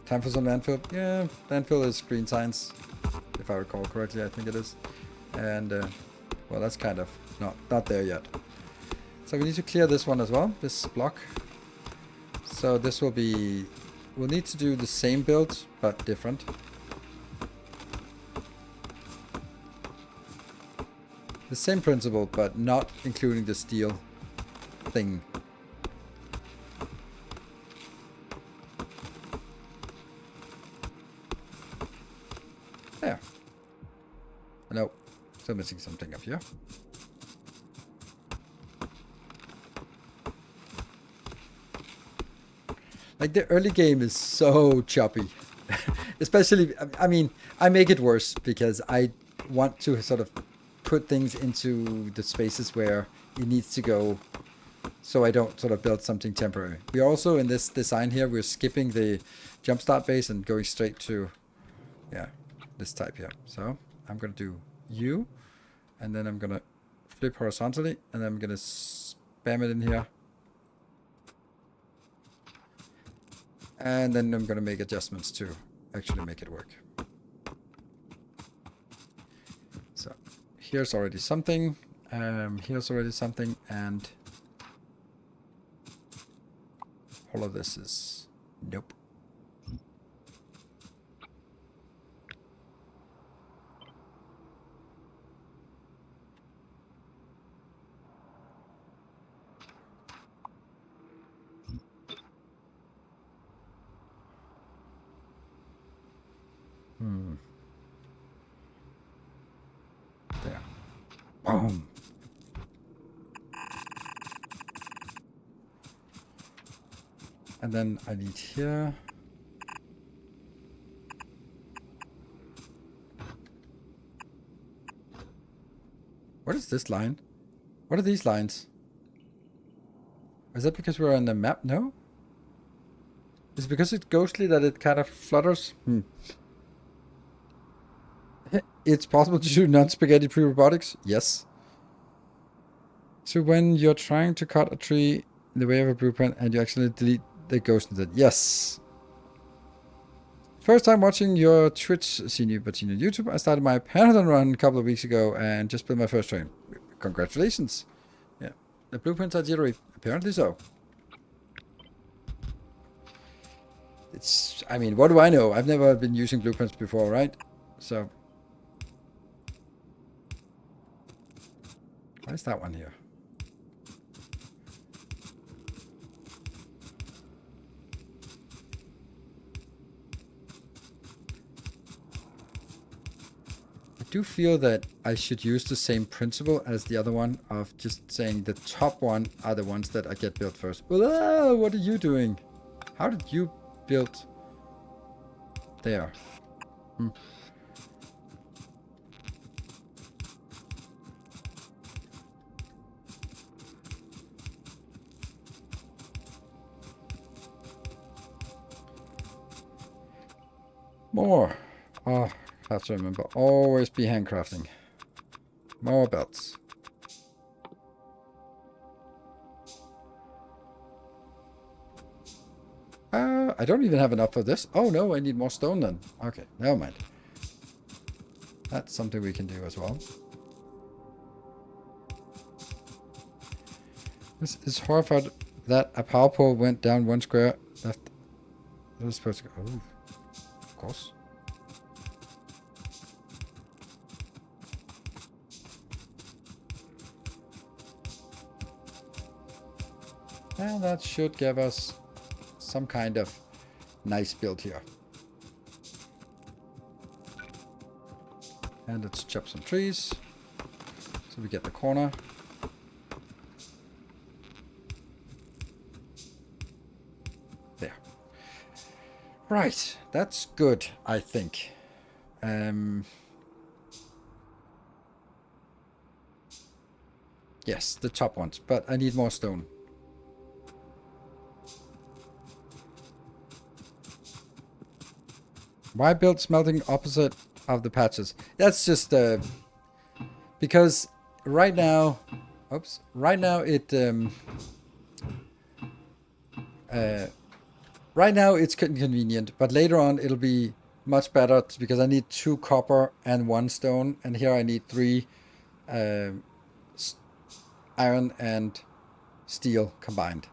Time for some landfill? Yeah, landfill is green science, if I recall correctly. I think it is. And, well, that's kind of not there yet. So we need to clear this one as well, this block. So this will be... we'll need to do the same build, but different. The same principle, but not including the steel thing. There. No, still missing something up here. Like, the early game is so choppy. Especially, I mean, I make it worse because I want to sort of put things into the spaces where it needs to go, so I don't sort of build something temporary. We are also, in this design here, we're skipping the jumpstart base and going straight to, yeah, this type here. So I'm going to do U, and then I'm going to flip horizontally, and then I'm going to spam it in here. And then I'm going to make adjustments to actually make it work. So here's already something, here's already something, and all of this is nope. There. Boom. And then I need here. What is this line? What are these lines? Is that because we're on the map? No? Is it because it's ghostly that it kind of flutters? It's possible to shoot non-spaghetti pre-robotics? Yes. So when you're trying to cut a tree in the way of a blueprint and you accidentally delete the ghost instead? Yes. First time watching your Twitch, seen you on YouTube. I started my Pantheon run a couple of weeks ago and just built my first train. Congratulations. Yeah. The blueprints are jittery. Apparently so. I mean, what do I know? I've never been using blueprints before, right? So. Why is that one here? I do feel that I should use the same principle as the other one of just saying the top one are the ones that I get built first. Whoa, what are you doing? How did you build there? More. Oh, have to remember. Always be handcrafting. More belts. I don't even have enough for this. Oh no, I need more stone then. Okay, never mind. That's something we can do as well. This is horrified that a power pole went down 1 square left. It was supposed to go. Oh, of course. And that should give us some kind of nice build here. And let's chop some trees so we get the corner. There. Right, that's good, I think. Yes, the top ones, but I need more stone. Why build smelting opposite of the patches? That's just because right now, oops, right now it right now it's inconvenient, but later on it'll be much better because I need 2 copper and 1 stone, and here I need 3 iron and steel combined.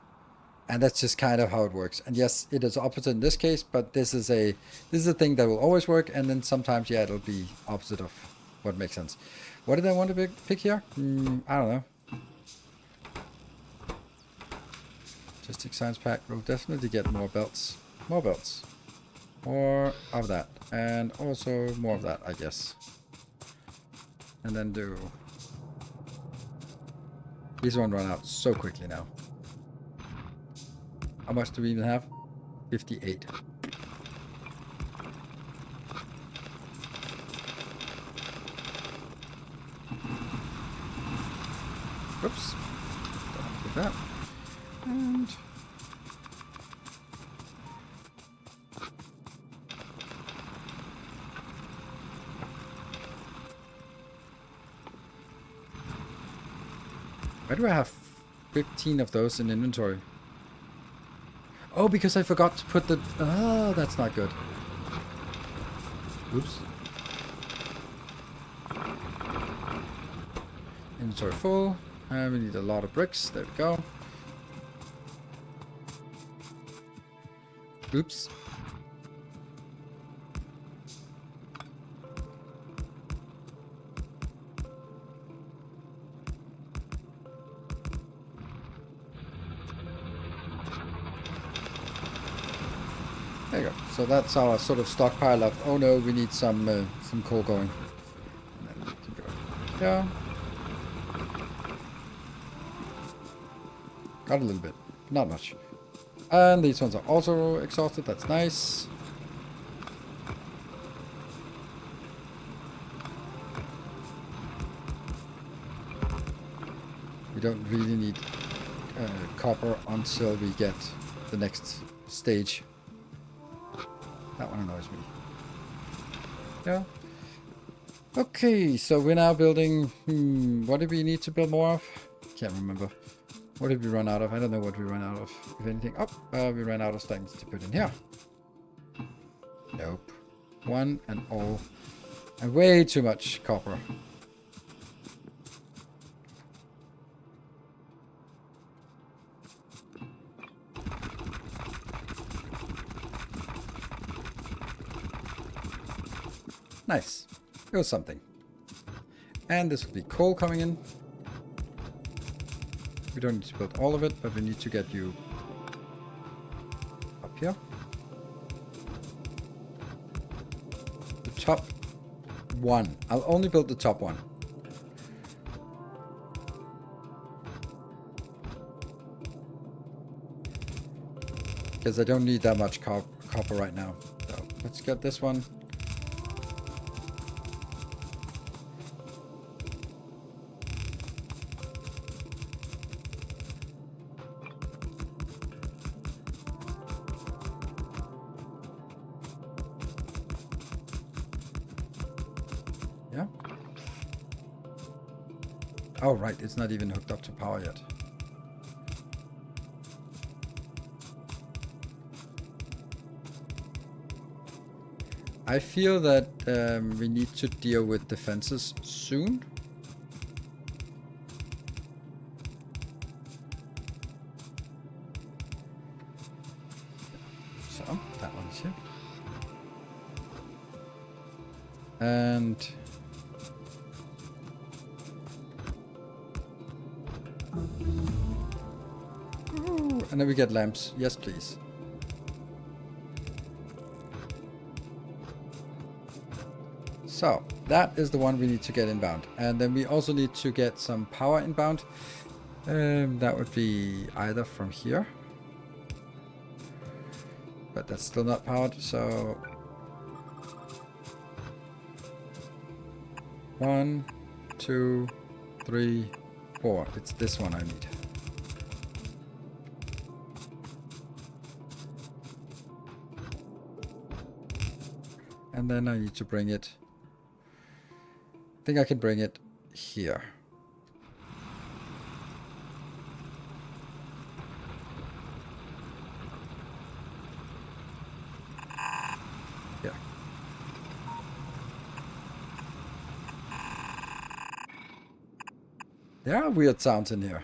And that's just kind of how it works. And yes, it is opposite in this case, but this is a thing that will always work. And then sometimes, yeah, it'll be opposite of what makes sense. What did I want to pick here? I don't know. Logistic science pack. We'll definitely get more belts. More belts. More of that. And also more of that, I guess. And then do... These won't run out so quickly now. How much do we even have? 58. Oops. Don't do that. And... why do I have 15 of those in inventory? Oh, because I forgot to put the... Oh, that's not good. Oops. Inventory full. And we need a lot of bricks. There we go. Oops. There you go. So that's our sort of stockpile of, oh no, we need some coal going. And then we can go. Yeah. Got a little bit. Not much. And these ones are also exhausted. That's nice. We don't really need copper until we get the next stage. That one annoys me. Yeah. Okay, so we're now building... what did we need to build more of? Can't remember. What did we run out of? I don't know what we ran out of. If anything. Oh, we ran out of things to put in here. Nope. 1 and all. And way too much copper. Nice. It was something. And this will be coal coming in. We don't need to build all of it, but we need to get you up here. The top one. I'll only build the top one. Because I don't need that much copper right now. So let's get this one. Yeah. Oh, right. It's not even hooked up to power yet. I feel that we need to deal with defenses soon. So, that one's here. And... Ooh, and then we get lamps. Yes, please. So, that is the one we need to get inbound. And then we also need to get some power inbound. That would be either from here. But that's still not powered, so... 1, 2, 3, 4. It's this one I need. And then I need to bring it... I think I can bring it here. Yeah. There are weird sounds in here.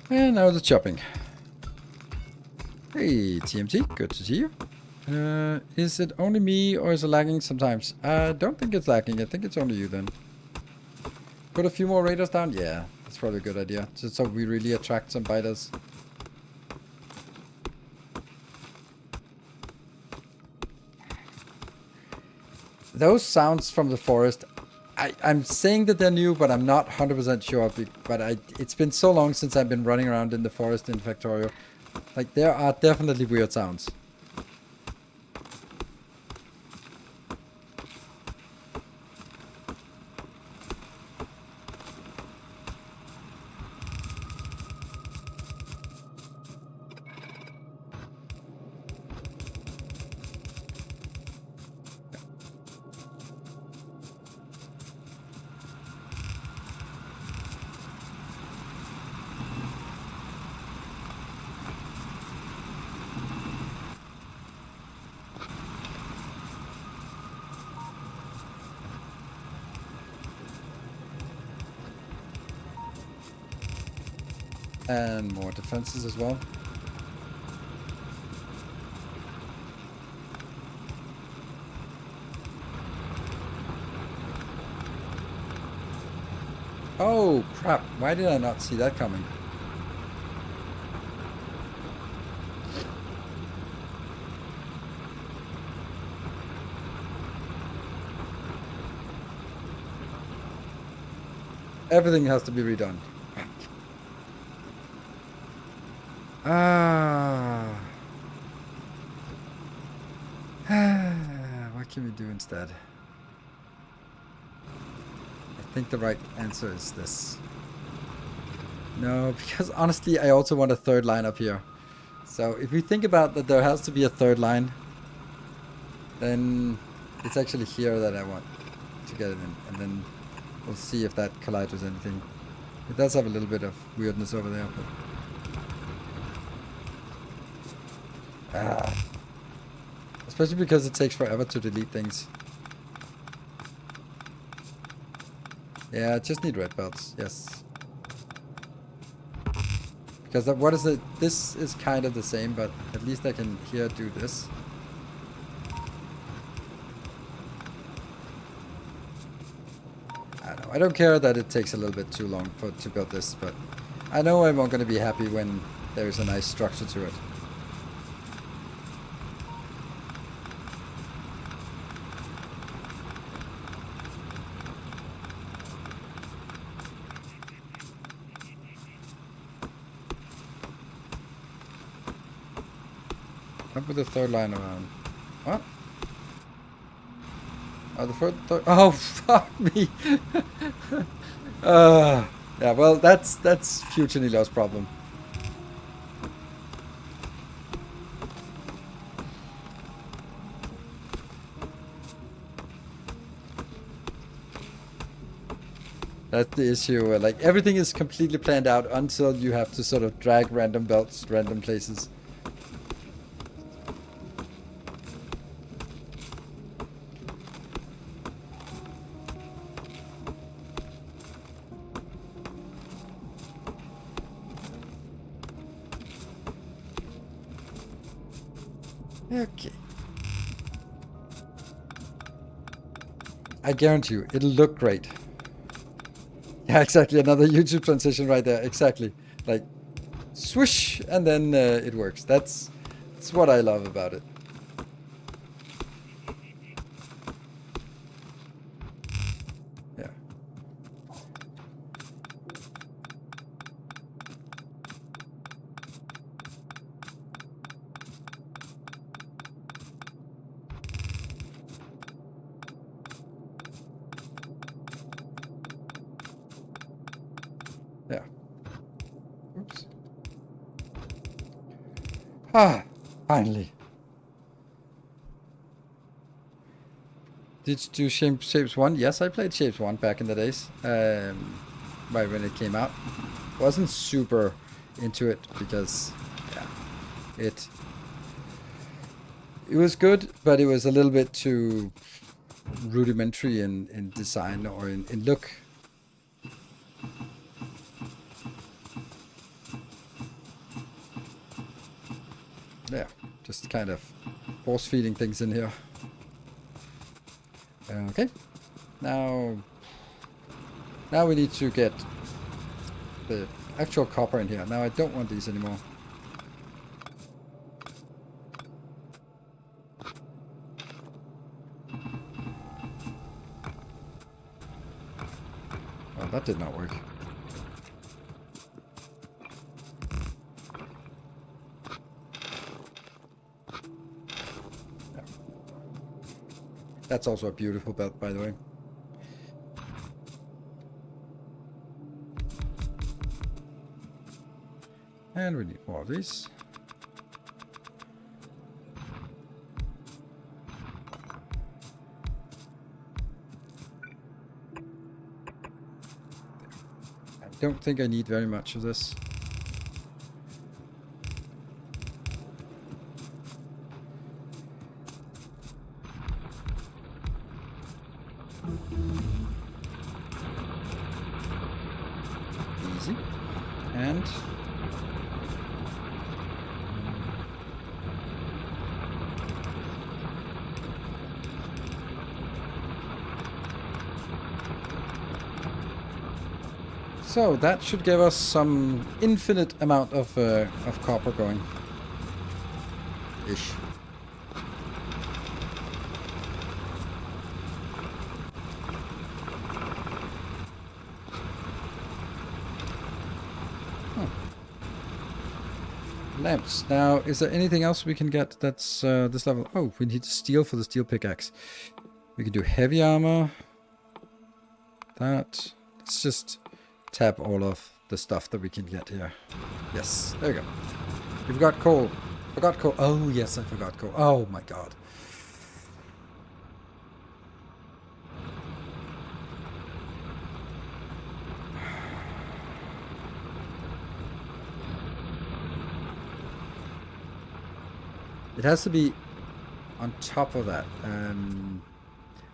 And now the chopping. Hey, TMT, good to see you. Is it only me or is it lagging sometimes? I don't think it's lagging. I think it's only you then. Put a few more raiders down? Yeah, that's probably a good idea. Just so we really attract some biters. Those sounds from the forest, I'm saying that they're new, but I'm not 100% sure. But it's been so long since I've been running around in the forest in Factorio. Like, there are definitely weird sounds. And more defenses as well. Oh, crap. Why did I not see that coming? Everything has to be redone. Ah. What can we do instead? I think the right answer is this. No, because honestly, I also want a third line up here. So if we think about that there has to be a third line, then it's actually here that I want to get it in. And then we'll see if that collides with anything. It does have a little bit of weirdness over there. But especially because it takes forever to delete things. Yeah, I just need red belts, yes. Because what is it? This is kind of the same, but at least I can here do this. I don't know. I don't care that it takes a little bit too long to build this, but I know I'm not going to be happy when there is a nice structure to it. Up with the third line around. What? Oh, the third. Oh, fuck me. Yeah, well, that's future Nilo's problem. That's the issue. Like, everything is completely planned out until you have to sort of drag random belts, random places. Okay. I guarantee you, it'll look great. Yeah, exactly. Another YouTube transition right there. Exactly. Like, swoosh, and then it works. That's what I love about it. Yeah. Yeah. Oops. Ah, finally. Did you do Shapes 1? Yes, I played Shapes 1 back in the days. Right when it came out. Wasn't super into it because, yeah, it was good, but it was a little bit too rudimentary in design or in look. Yeah, just kind of force feeding things in here. Okay, now we need to get the actual copper in here. Now I don't want these anymore. Oh, that did not work. Yeah. That's also a beautiful belt, by the way. And we need more of these. I don't think I need very much of this. Easy. And So that should give us some infinite amount of copper going. Ish. Lamps. Now, is there anything else we can get that's this level? Oh, we need steel for the steel pickaxe. We can do heavy armor. That. Let's just tap all of the stuff that we can get here. Yes, there we go. You forgot coal. Forgot coal. Oh, yes, I forgot coal. Oh, my God. It has to be on top of that. And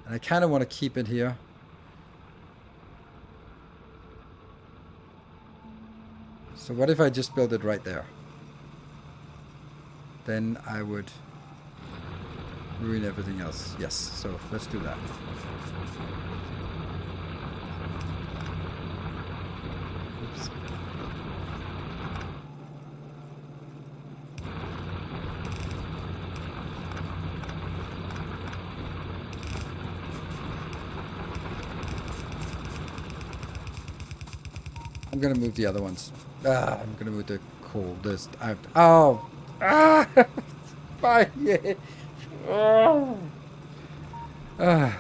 I kind of want to keep it here. So what if I just build it right there? Then I would ruin everything else. Yes, so let's do that. Oops. I'm gonna move the other ones. I'm gonna move the coal. This. Oh. Ah. Bye. Yeah. Oh. Ah.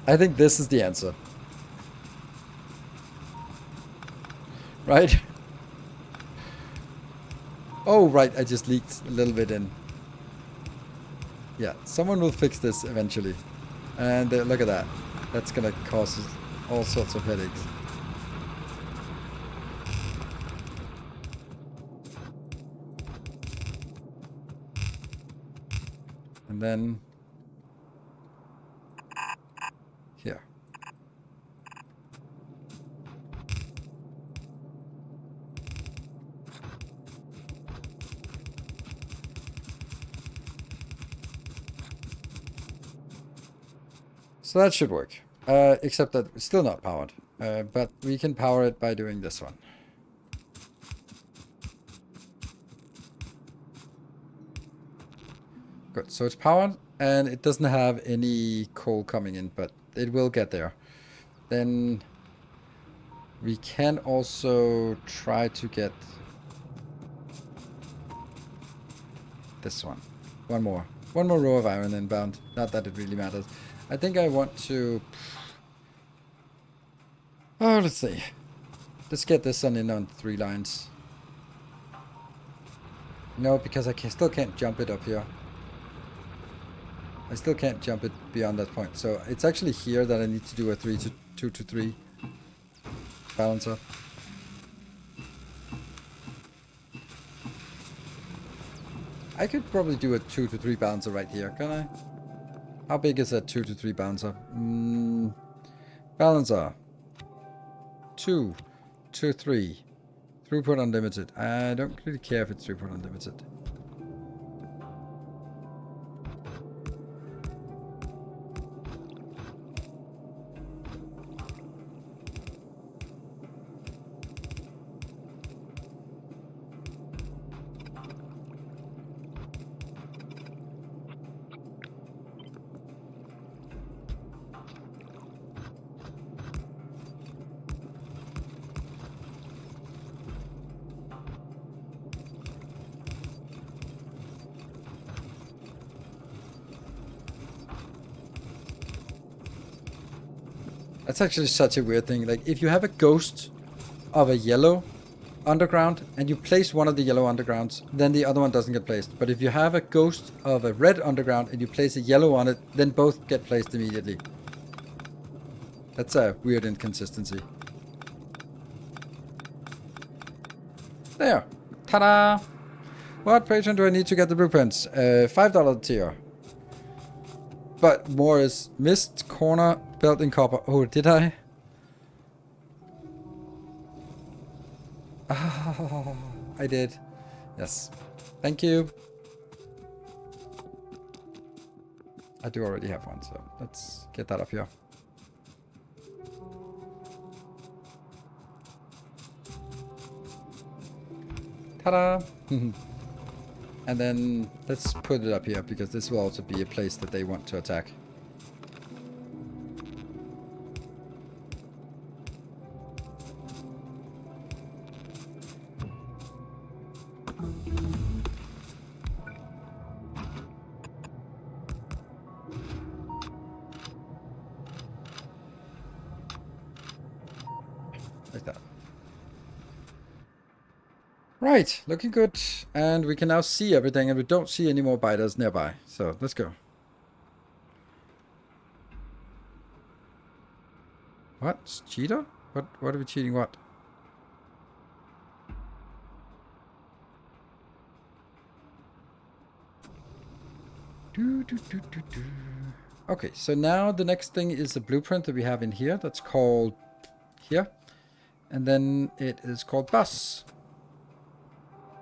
I think this is the answer. Right? Oh, right, I just leaked a little bit in. Yeah, someone will fix this eventually. And look at that. That's gonna cause all sorts of headaches. And then... here. So that should work, except that it's still not powered, but we can power it by doing this one. Good, so it's powered, and it doesn't have any coal coming in, but it will get there. Then we can also try to get this one. One more row of iron inbound, not that it really matters. I think I want to... oh, let's see. Let's get this one in on 3 lines. No, because I still can't jump it up here. I still can't jump it beyond that point. So it's actually here that I need to do a 2 to 3 balancer. I could probably do a 2 to 3 balancer right here, can I? How big is that 2 to 3 balancer? Balancer. 2 to 3. Throughput unlimited. I don't really care if it's throughput unlimited. That's actually such a weird thing. Like, if you have a ghost of a yellow underground and you place one of the yellow undergrounds, then the other one doesn't get placed. But if you have a ghost of a red underground and you place a yellow on it, then both get placed immediately. That's a weird inconsistency. There. Ta-da! What patron do I need to get the blueprints? $5 tier. But more is missed corner belt in copper. Oh, did I? Oh, I did. Yes. Thank you. I do already have one, so let's get that up here. Ta-da! And then let's put it up here, because this will also be a place that they want to attack. Like that. Right, looking good. And we can now see everything, and we don't see any more biters nearby. So let's go. What? Cheater? What are we cheating what? Okay, so now the next thing is the blueprint that we have in here. That's called here. And then it is called bus.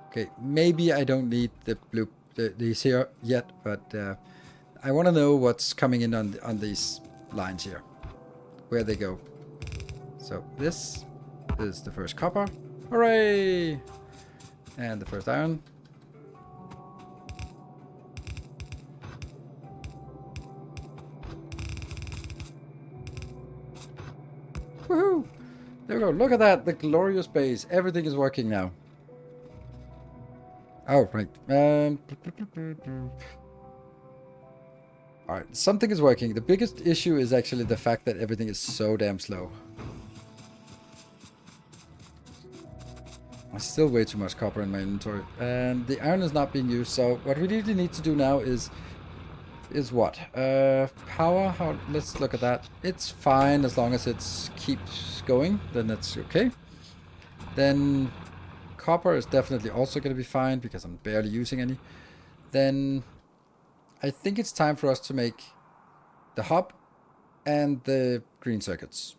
Okay, maybe I don't need these here yet, but I want to know what's coming in on these lines here, where they go. So this is the first copper. Hooray! And the first iron. Woohoo! There we go. Look at that. The glorious base. Everything is working now. Oh, right. Alright, something is working. The biggest issue is actually the fact that everything is so damn slow. There's still way too much copper in my inventory. And the iron is not being used, so what we really need to do now is what? Power, let's look at that. It's fine as long as it keeps going, then that's okay. Then copper is definitely also going to be fine because I'm barely using any. Then I think it's time for us to make the hub and the green circuits.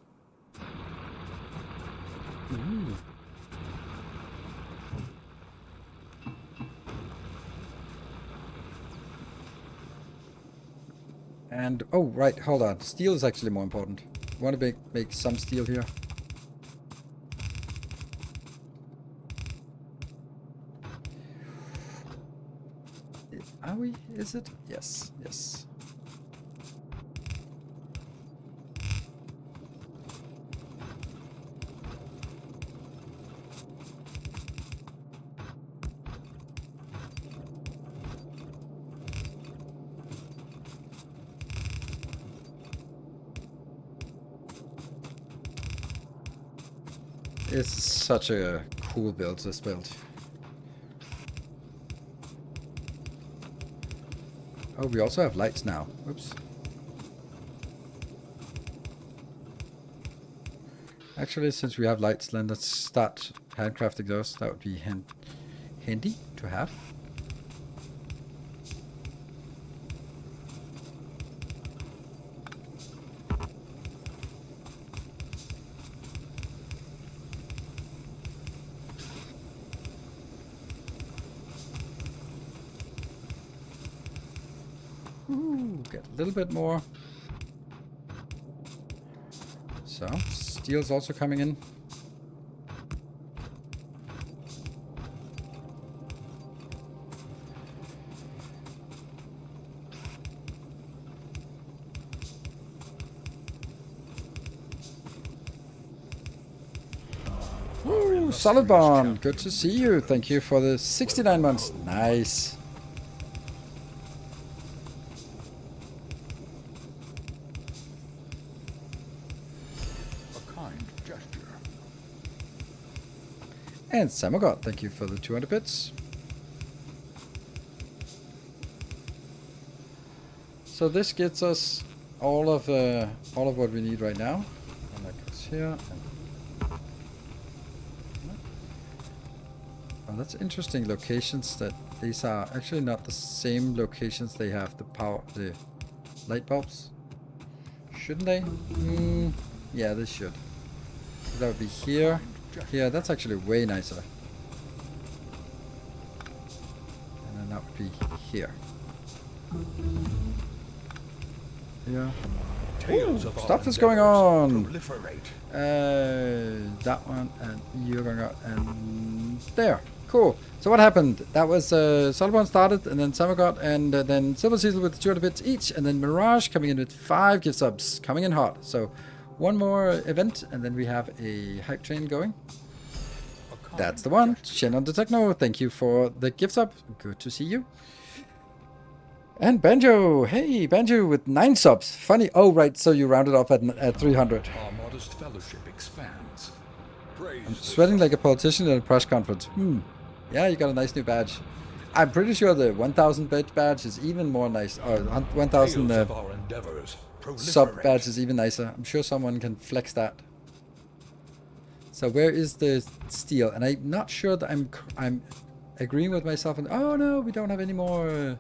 Ooh. And, oh, right, hold on. Steel is actually more important. I want to make some steel here. Are we? Is it? Yes, yes. It's such a cool build, this build. Oh, we also have lights now. Oops. Actually, since we have lights, then let's start handcrafting those. That would be handy to have. Ooh, get a little bit more. So, steel's also coming in. Ooh, solid bond. Good to see you. Thank you for the 69 months. Nice. And Samagod, thank you for the 200 bits. So this gets us all of what we need right now. And that goes here. Oh, that's interesting locations. That these are actually not the same locations. They have the light bulbs. Shouldn't they? Yeah, they should. So that would be here. here. That's actually way nicer. And then that would be here. Yeah. Stuff is going on. That one, and you're going out, and there. Cool. So what happened? That was Solomon started, and then Samagot, and then Silver Cecil with 200 bits each, and then Mirage coming in with 5 gift subs, coming in hot. So one more event, and then we have a hype train going. That's the one. Shen on the Techno, thank you for the gift sub. Good to see you. And Banjo, hey, Banjo with 9 subs. Funny. Oh, right, so you rounded off at 300.
Our modest fellowship expands.
I'm sweating like a politician at a press conference. Yeah, you got a nice new badge. I'm pretty sure the 1000 badge is even more nice. Or 1000 sub badge is even nicer. I'm sure someone can flex that. So where is the steel? And I'm not sure that I'm agreeing with myself. And oh no, we don't have any more.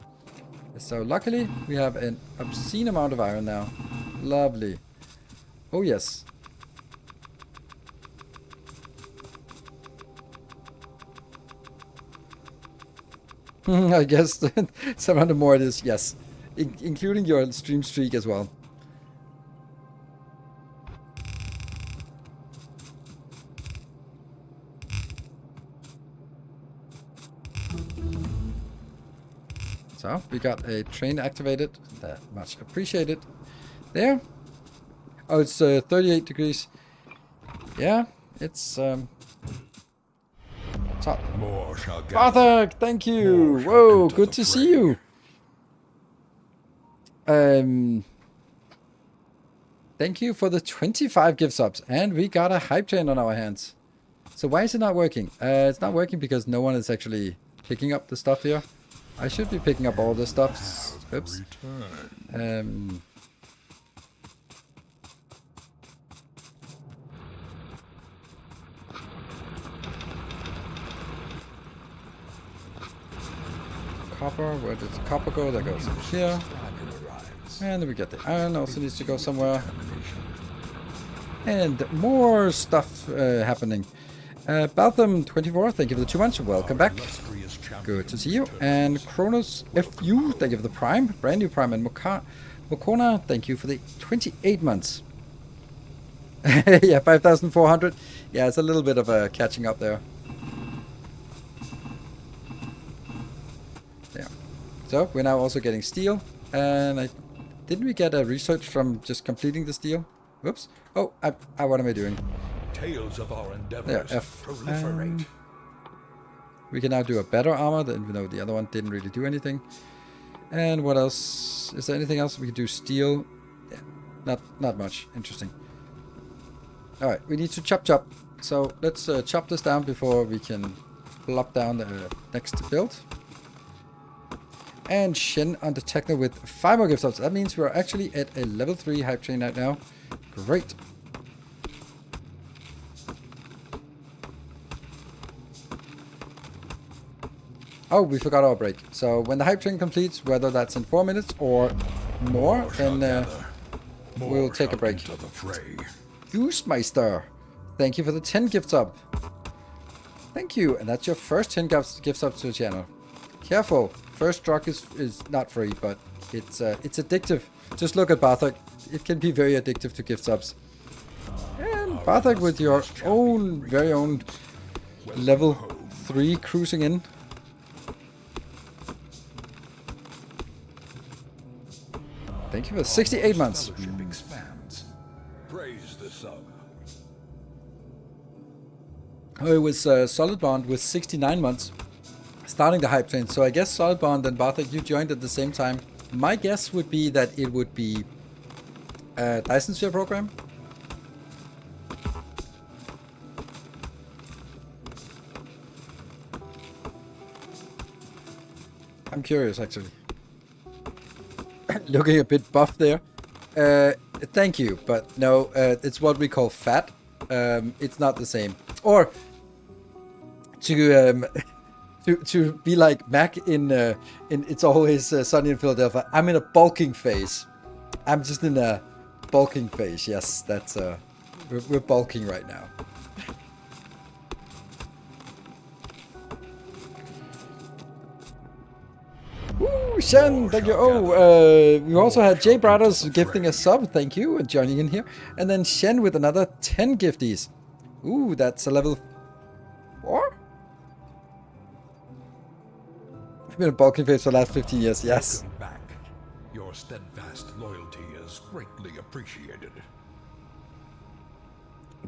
So luckily we have an obscene amount of iron now. Lovely. Oh yes. I guess 700 more it is, yes. Including your stream streak as well. So, we got a train activated. That much appreciated. There. Oh, it's 38 degrees. Yeah, it's top.
More shall
Barthak, thank you. Whoa, good to see you. Thank you for the 25 gift subs, and we got a hype train on our hands. So why is it not working? It's not working because no one is actually picking up the stuff here. I should be picking up all the stuff. Oops. Copper, where did the copper go? That goes here. And then we get the iron, also needs to go somewhere. And more stuff happening. Baltham24, thank you for the 2 months. Welcome back. Good to see you. And Kronos FU, thank you for the Prime. Brand new Prime. And Mokona, thank you for the 28 months. Yeah, 5,400. Yeah, it's a little bit of a catching up there. Yeah. So, we're now also getting steel. And didn't we get a research from just completing the steel? Whoops. Oh, what am I doing?
Tales of our endeavors
There, F. We can now do a better armor, even though the other one didn't really do anything. And what else? Is there anything else? We can do steel. Yeah, not much. Interesting. Alright, we need to chop. So let's chop this down before we can plop down the next build. And Shen on the Techno with 5 more gift subs. That means we're actually at a level 3 hype train right now. Great. Oh, we forgot our break. So when the hype train completes, whether that's in 4 minutes or more, then we'll take a break. Goosmeister, thank you for the 10 gift sub. Thank you, and that's your first 10 gift subs to the channel. Careful, first drug is not free, but it's addictive. Just look at Barthak. It can be very addictive to gift subs. And Barthak with your very own level 3 cruising in. Thank you for 68 months.
Praise the sub.
Oh, it was Solid Bond with 69 months. Starting the hype train. So I guess Solid Bond and Barthak, you joined at the same time. My guess would be that it would be a Dyson Sphere program. I'm curious, actually. Looking a bit buff there. Thank you, but no, it's what we call fat. It's not the same. Or to be like Mac in It's Always Sunny in Philadelphia. I'm in a bulking phase. I'm just in a bulking phase. Yes, that's we're bulking right now. Ooh, Shen, thank you. We also had Jay Brothers gifting a sub. Thank you, and joining in here. And then Shen with another 10 gifties. Ooh, that's a level 4? I've been a bulking face for the last 15 years, yes.
Welcome back. Your steadfast loyalty is greatly appreciated.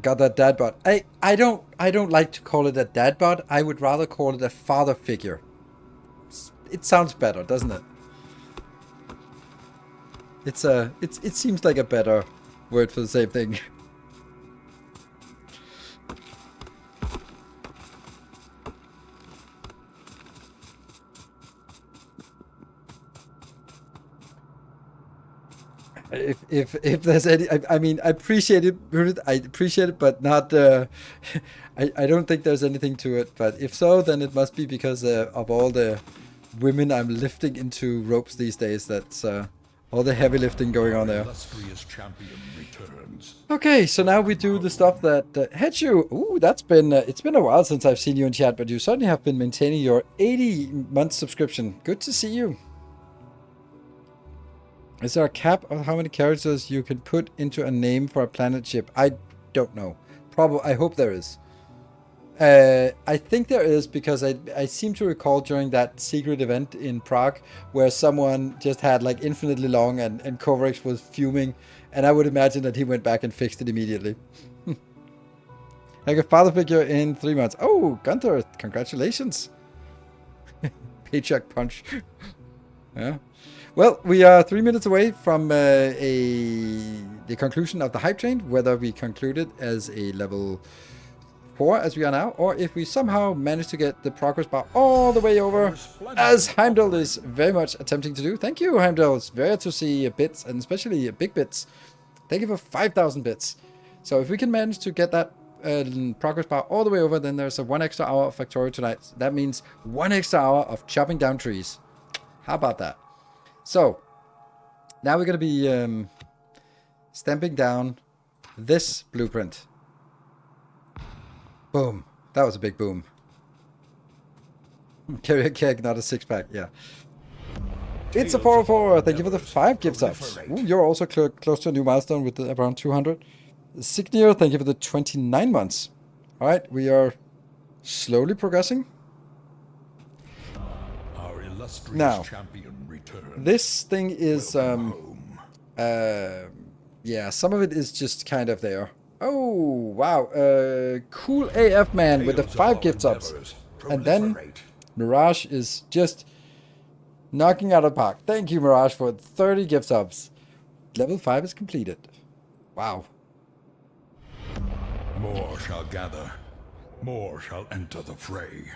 Got that dad bod. I don't like to call it a dad bod. I would rather call it a father figure. It sounds better, doesn't it? It seems like a better word for the same thing. If there's any, I mean, I appreciate it, but not. I don't think there's anything to it. But if so, then it must be because of all the women I'm lifting into ropes these days. That's all the heavy lifting going on there.
Illustrious champion returns.
Okay, so now we do the stuff that Hechu. Ooh, that's been it's been a while since I've seen you in chat, but you certainly have been maintaining your 80-month subscription. Good to see you. Is there a cap of how many characters you can put into a name for a planet ship? I don't know. Probably. I hope there is. I think there is because I seem to recall during that secret event in Prague where someone just had like infinitely long and Kovarex was fuming, and I would imagine that he went back and fixed it immediately. Like a father figure in 3 months. Oh, Gunther, congratulations. Paycheck punch. Yeah. Well, we are 3 minutes away from the conclusion of the hype train, whether we conclude it as a level 4 as we are now, or if we somehow manage to get the progress bar all the way over, as Heimdall is very much attempting to do. Thank you, Heimdall. It's rare to see bits, and especially big bits. Thank you for 5,000 bits. So if we can manage to get that progress bar all the way over, then there's a 1 extra hour of Factorio tonight. That means 1 extra hour of chopping down trees. How about that? So, now we're going to be stamping down this blueprint. Boom. That was a big boom. Carry a keg, not a 6-pack. Yeah. It's a 404. Thank you for the 5 gift subs. Ooh, you're also close to a new milestone with around 200. Signir, thank you for the 29 months. All right, we are slowly progressing.
Our illustrious
Now,
champion returns.
this thing is,
Home.
yeah, some of it is just kind of there. Oh, wow. Cool AF man with the
Tales of
5
our
gift subs.
endeavors
And then
proliferate.
Mirage is just knocking out of the park. Thank you, Mirage, for 30 gift subs. Level 5 is completed. Wow.
More shall gather. More shall enter the fray.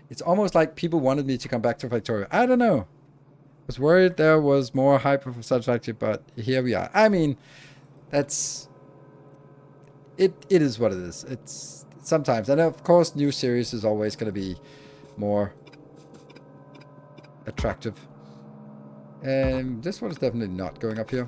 It's almost like people wanted me to come back to Factorio. I don't know. I was worried there was more hype for Satisfactory, but here we are. I mean, that's... It is what it is. It's sometimes. And of course, new series is always going to be more attractive. And this one is definitely not going up here.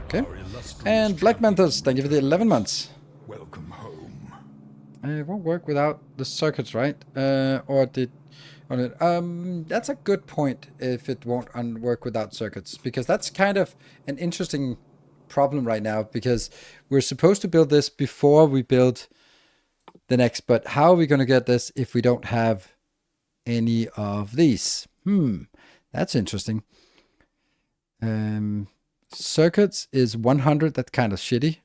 Okay.
Our illustrious
And Black
champion
Manthus, thank you for the 11 months.
Welcome home.
It won't work without the circuits, right? Or did on it? That's a good point. If it won't work without circuits, because that's kind of an interesting problem right now. Because we're supposed to build this before we build the next. But how are we going to get this if we don't have any of these? That's interesting. Circuits is 100. That's kind of shitty.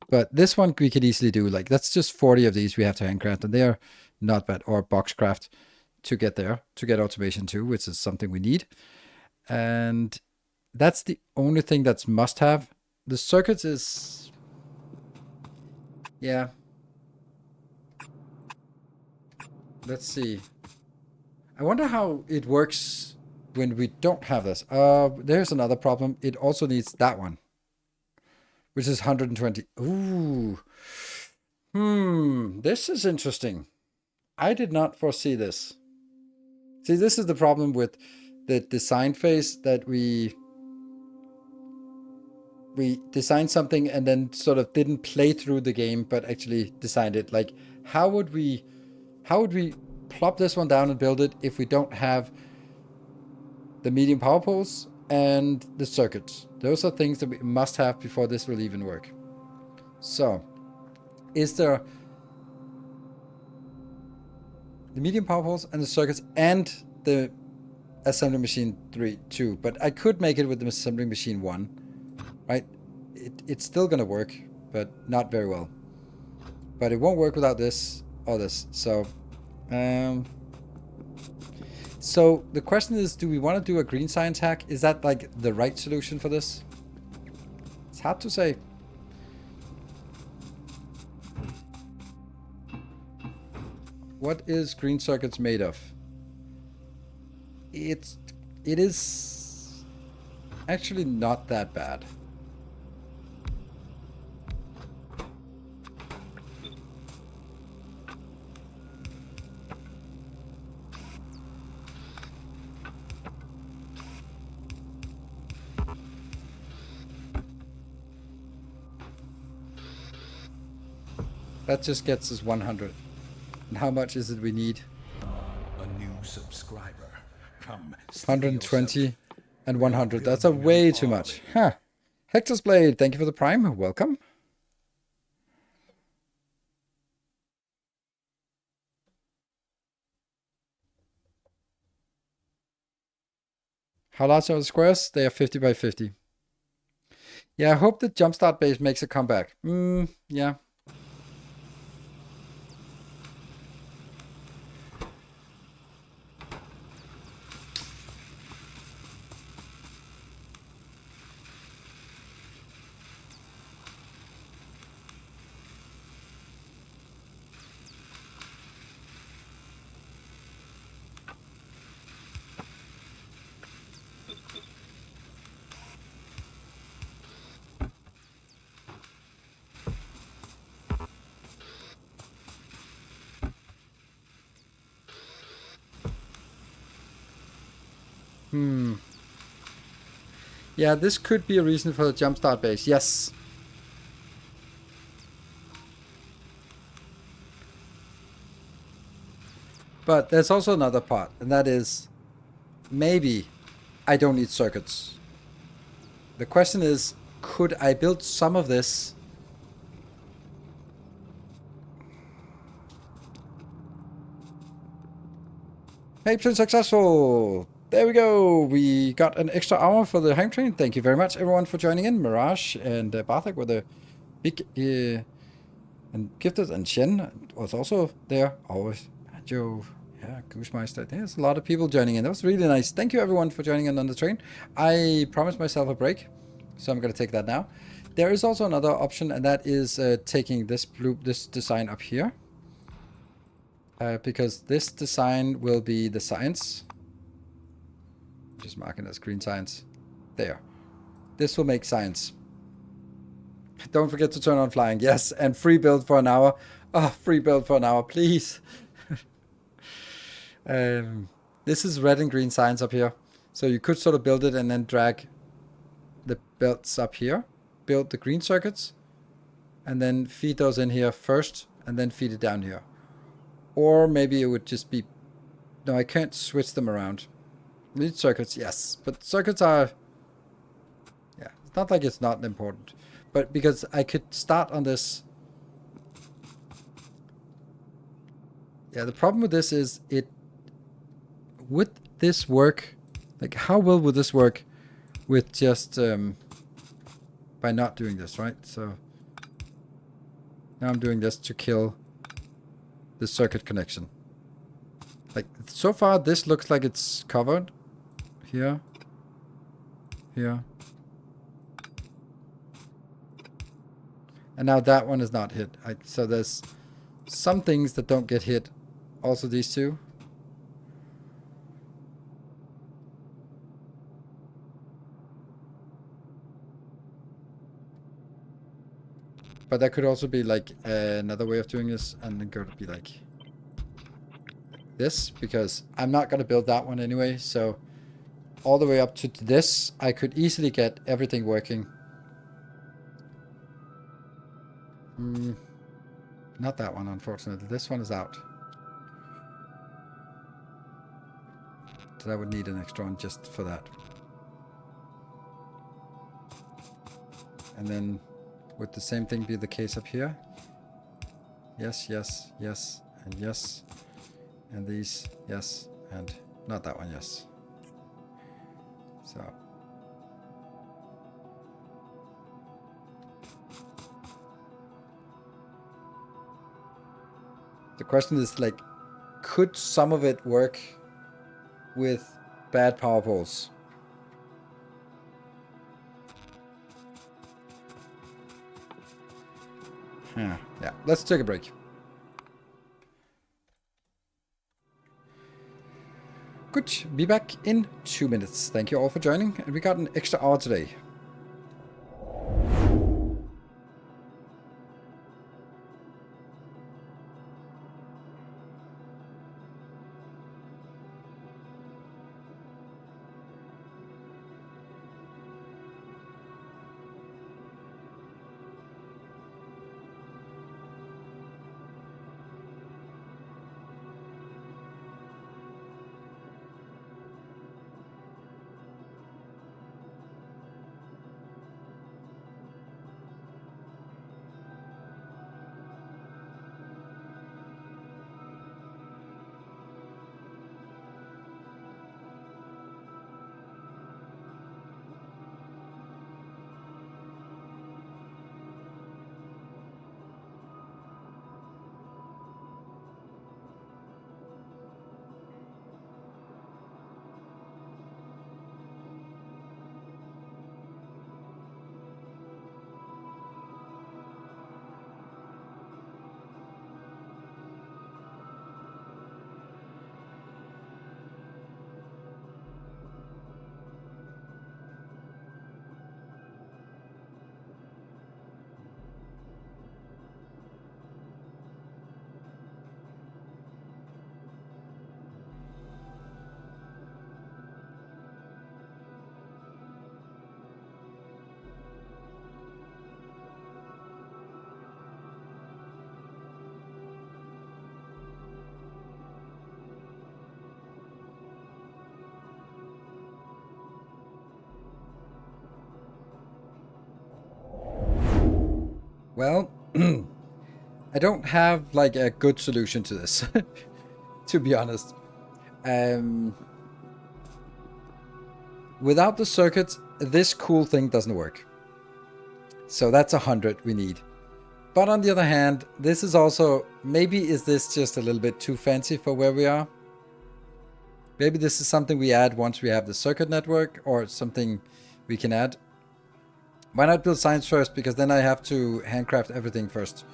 But this one we could easily do. Like, that's just 40 of these we have to handcraft, and they're not bad. Or boxcraft to get there, to get automation too, which is something we need. And that's the only thing that's must have. The circuits is... Yeah. Let's see. I wonder how it works when we don't have this. There's another problem. It also needs that one, which is 120. Ooh. This is interesting. I did not foresee this. See, this is the problem with the design phase that we... we designed something and then sort of didn't play through the game, but actually designed it. Like, how would we plop this one down and build it if we don't have the medium power poles and the circuits? Those are things that we must have before this will even work. So, is there the medium power poles and the circuits and the assembly machine 2, but I could make it with the assembly machine 1, right? It's still gonna work, but not very well. But it won't work without this or this. So, so the question is, do we want to do a green science hack? Is that like the right solution for this? It's hard to say. What is green circuits made of? It is actually not that bad. That just gets us 100. And how much is it we need?
A new subscriber. Come.
120 and 100. That's a way too much. Huh. Hector's Blade, thank you for the prime. Welcome. How large are the squares? They are 50 by 50. Yeah, I hope the jumpstart base makes a comeback. Yeah. Yeah, this could be a reason for the jumpstart base. Yes. But there's also another part, and that is maybe I don't need circuits. The question is, could I build some of this? Patron successful. There we go. We got an extra hour for the home train. Thank you very much, everyone, for joining in. Mirage and Bartek were the big and gifted, and Shen was also there. Always. Joe. Yeah, Goosmeister. There's a lot of people joining in. That was really nice. Thank you, everyone, for joining in on the train. I promised myself a break, so I'm going to take that now. There is also another option, and that is taking this design up here. Because this design will be the science. Just marking as green science. There. This will make science. Don't forget to turn on flying. Yes, and free build for an hour. Oh, free build for an hour, please. This is red and green science up here. So you could sort of build it and then drag the belts up here. Build the green circuits. And then feed those in here first. And then feed it down here. Or maybe it would just be... No, I can't switch them around. Need circuits, yes. But circuits are... Yeah, it's not like it's not important. But because I could start on this... Yeah, the problem with this is it... Would this work? Like, how well would this work with just... by not doing this, right? So... Now I'm doing this to kill the circuit connection. Like, so far this looks like it's covered. Here. Here. And now that one is not hit. So there's some things that don't get hit. Also these two. But that could also be like another way of doing this, and then go to be like this, because I'm not going to build that one anyway. So all the way up to this, I could easily get everything working Not that one, unfortunately. This one is out. So I would need an extra one just for that. And then would the same thing be the case up here? Yes, yes, yes, and yes. And these, yes, and not that one, yes. So. The question is, like, could some of it work with bad power poles? Yeah, let's take a break. Good, be back in 2 minutes. Thank you all for joining, and we got an extra hour today. Well, I don't have like a good solution to this, to be honest. Without the circuit, this cool thing doesn't work. So that's 100 we need. But on the other hand, this is also, maybe is this just a little bit too fancy for where we are? Maybe this is something we add once we have the circuit network, or something we can add. Why not build science first? Because then I have to handcraft everything first.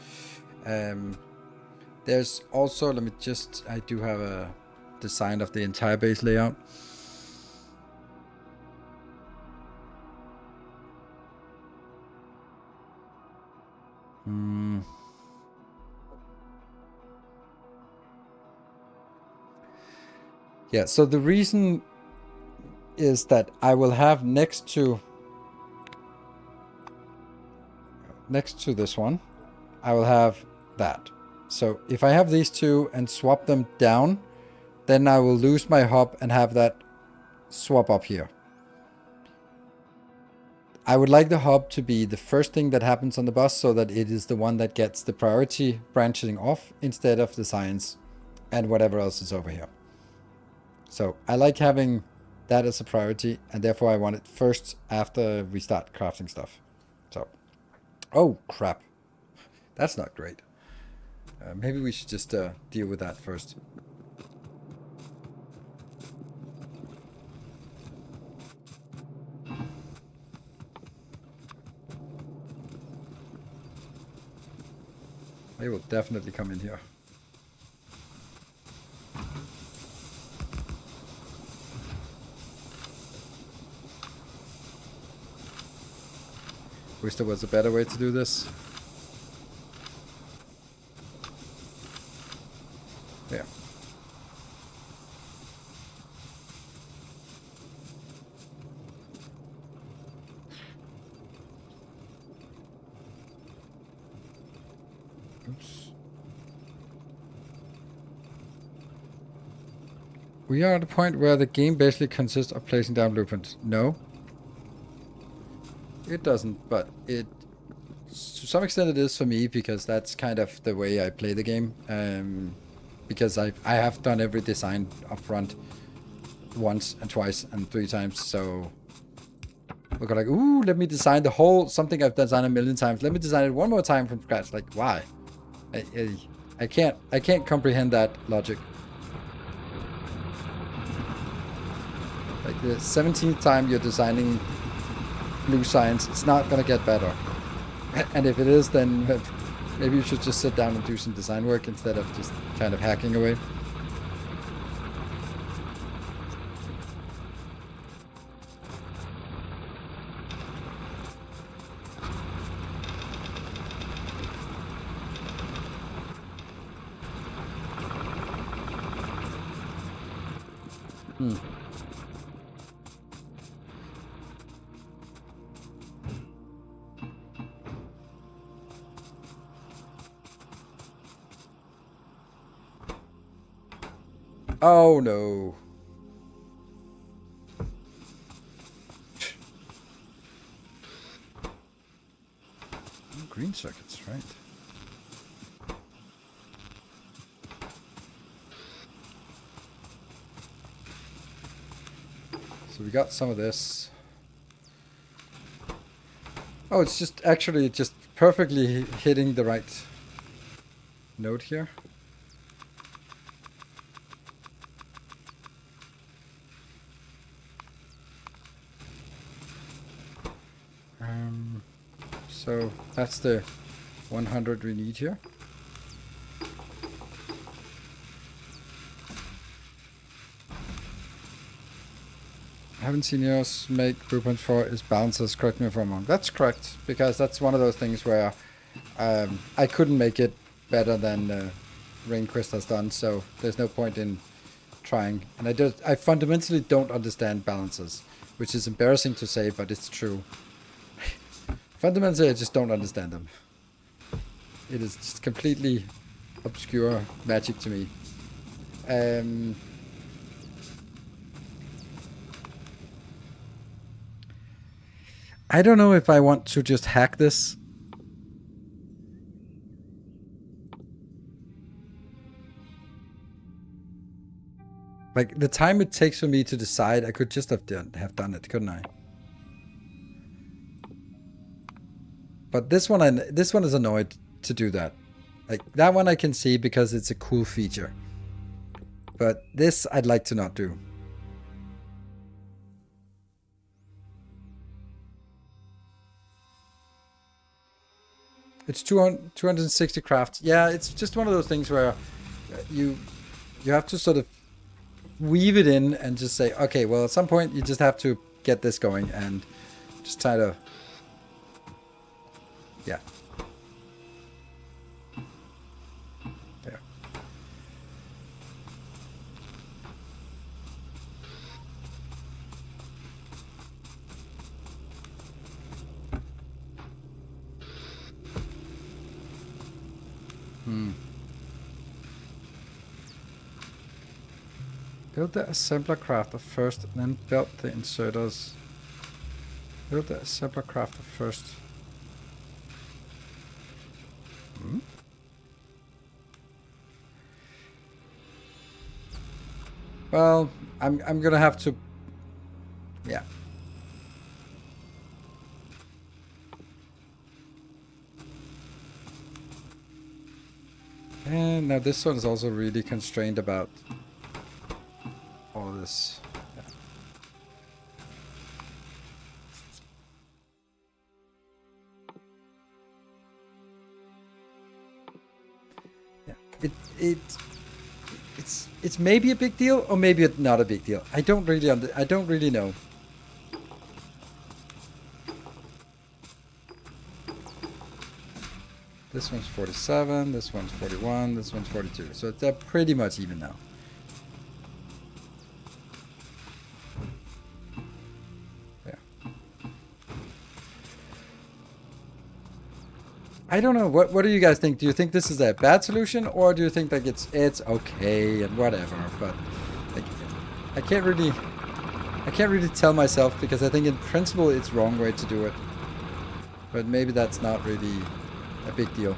There's also, let me just, I do have a design of the entire base layout. Yeah, so the reason is that I will have next to this one, I will have that. So if I have these two and swap them down, then I will lose my hub and have that swap up here. I would like the hub to be the first thing that happens on the bus, so that it is the one that gets the priority branching off instead of the science and whatever else is over here. So I like having that as a priority, and therefore I want it first after we start crafting stuff. So, oh crap, that's not great. Maybe we should just deal with that first. They will definitely come in here. Wish there was a better way to do this. Yeah. We are at a point where the game basically consists of placing down blueprints. No. It doesn't, but it... To some extent it is for me, because that's kind of the way I play the game. Because I have done every design up front once and twice and 3 times, so... We're like, ooh, let me design the whole... Something I've designed a million times. Let me design it one more time from scratch. Like, why? I can't comprehend that logic. Like the 17th time you're designing blue science, it's not gonna get better. And if it is, then maybe you should just sit down and do some design work instead of just kind of hacking away. Oh no. Green circuits, right? So we got some of this. Oh, it's just actually just perfectly hitting the right note here. So that's the 100 we need here. I haven't seen yours make blueprints for is balancers, correct me if I'm wrong. That's correct, because that's one of those things where I couldn't make it better than Rainquist has done, so there's no point in trying. And I fundamentally don't understand balancers, which is embarrassing to say, but it's true. Fundamentally, I just don't understand them. It is just completely obscure magic to me. I don't know if I want to just hack this. Like, the time it takes for me to decide, I could just have done it, couldn't I? But this one is annoyed to do that. Like, that one I can see because it's a cool feature. But this I'd like to not do. It's 260 crafts. Yeah, it's just one of those things where you have to sort of weave it in and just say, okay, well, at some point you just have to get this going and just try to... Yeah. There. Build the assembler crafter first, then build the inserters. Build the assembler crafter first. Well, I'm gonna have to... Yeah. And now this one is also really constrained about all of this. Yeah. It's maybe a big deal or maybe it's not a big deal. I don't really know. This one's 47, this one's 41, this one's 42. So they're pretty much even now. Yeah. I don't know. What do you guys think? Do you think this is a bad solution, or do you think like it's okay and whatever? But like, I can't really tell myself, because I think in principle it's wrong way to do it. But maybe that's not really a big deal.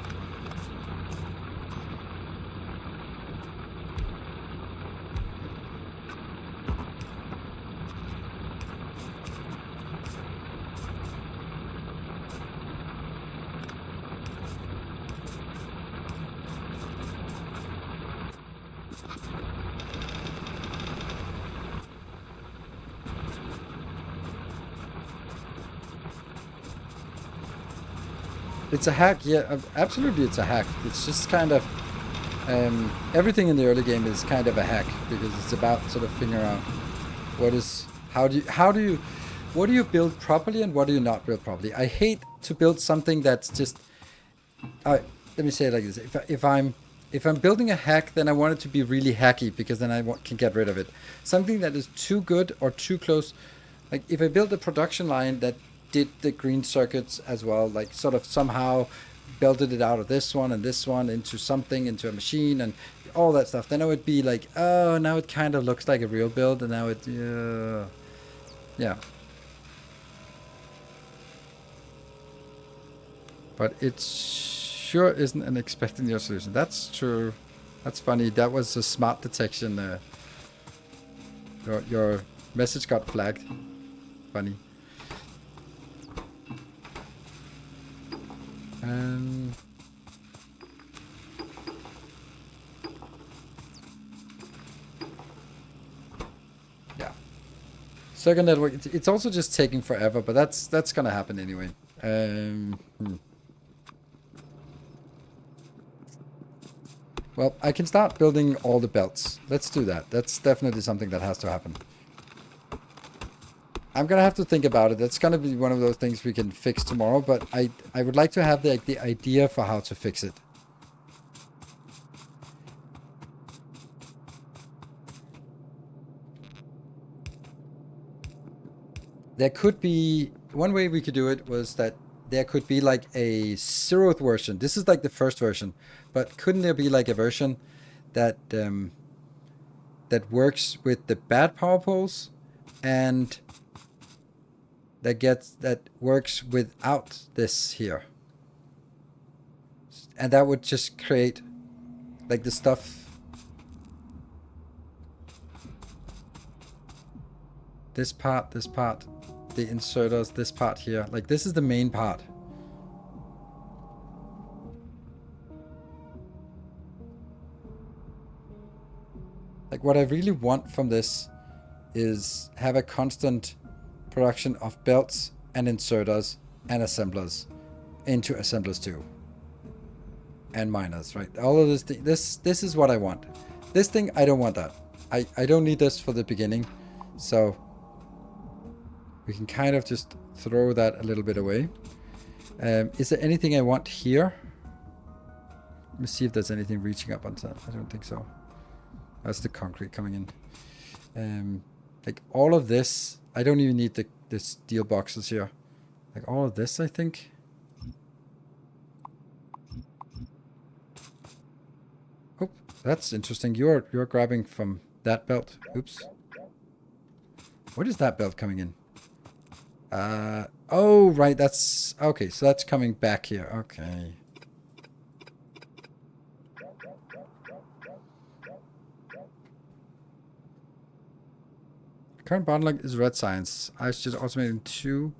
It's a hack, yeah, absolutely it's a hack. It's just kind of, everything in the early game is kind of a hack, because it's about sort of figuring out what do you build properly and what do you not build properly. I hate to build something that's just, let me say it like this, if I'm building a hack, then I want it to be really hacky, because then I can get rid of it. Something that is too good or too close, like if I build a production line that did the green circuits as well, like sort of somehow belted it out of this one and this one into something, into a machine and all that stuff, then I would be like, oh, now it kind of looks like a real build, and now it, yeah. But it sure isn't an expecting your solution. That's true. That's funny. That was a smart detection. Your message got flagged. Funny. Yeah. Circuit network. It's also just taking forever, but that's gonna happen anyway. Well, I can start building all the belts. Let's do that. That's definitely something that has to happen. I'm gonna have to think about it. That's gonna be one of those things we can fix tomorrow, but I would like to have the idea for how to fix it. There could be, one way we could do it was that there could be like a 0th version. This is like the first version, but couldn't there be like a version that that works with the bad power poles and that works without this here, and that would just create like the stuff, this part, the inserters, this part here, like this is the main part. Like what I really want from this is have a constant production of belts and inserters and assemblers into assemblers 2 and miners, right? All of this this is what I want. This thing, I don't want that. I don't need this for the beginning, so we can kind of just throw that a little bit away. Is there anything I want here? Let me see if there's anything reaching up on that. I don't think so. That's the concrete coming in. Like all of this, I don't even need the steel boxes here. Like all of this, I think. Oh, that's interesting. You're grabbing from that belt. Oops. What is that belt coming in? Oh, right. That's okay. So that's coming back here. Okay. Current bottleneck is red science. I should automating 2.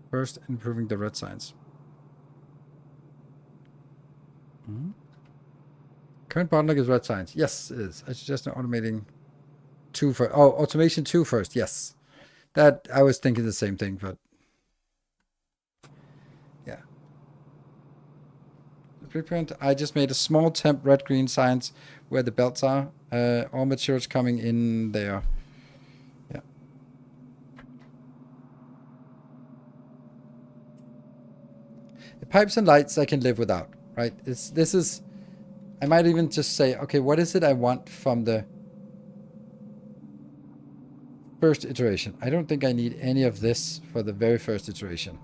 First, improving the red science. Current bottleneck is red science. Yes, it is. I suggest automating 2 first. Oh, automation 2 first. Yes. That, I was thinking the same thing, but yeah. Preprint. I just made a small temp red-green science where the belts are. All materials coming in there. Yeah. The pipes and lights I can live without, right? This is, I might even just say, okay, what is it I want from the first iteration? I don't think I need any of this for the very first iteration.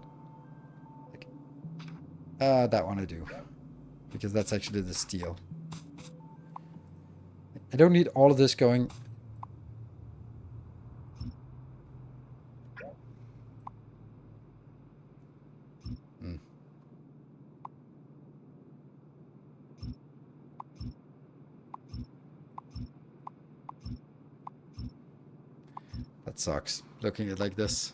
That one I do, because that's actually the steel. I don't need all of this going. That sucks, looking at it like this.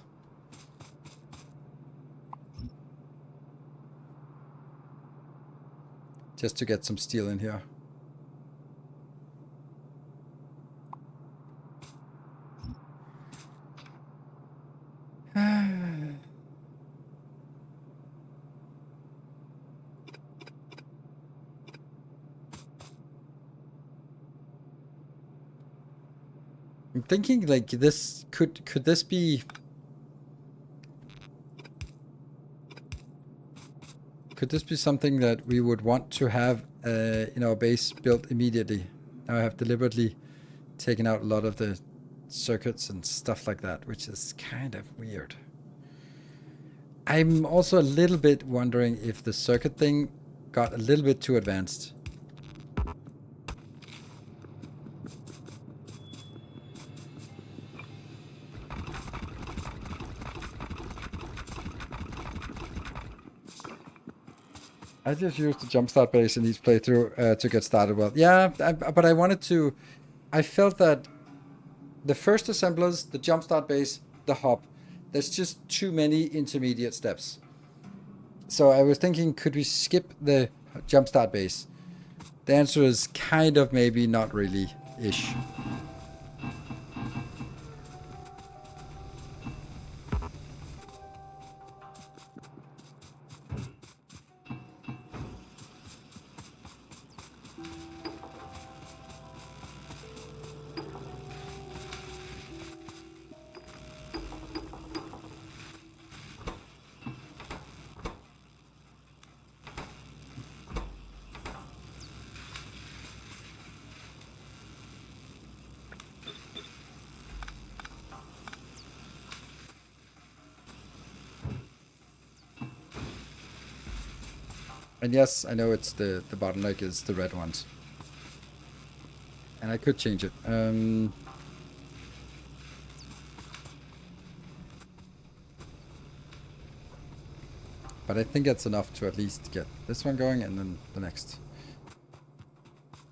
Just to get some steel in here. I'm thinking like this could this be something that we would want to have in our base built immediately? Now I have deliberately taken out a lot of the circuits and stuff like that, which is kind of weird. I'm also a little bit wondering if the circuit thing got a little bit too advanced. I just used the jumpstart base in each playthrough to get started well. Yeah, but I wanted to... I felt that the first assemblers, the jumpstart base, the hop, there's just too many intermediate steps. So I was thinking, could we skip the jumpstart base? The answer is kind of maybe, not really-ish. And yes, I know it's the bottleneck is the red ones. And I could change it. But I think that's enough to at least get this one going and then the next.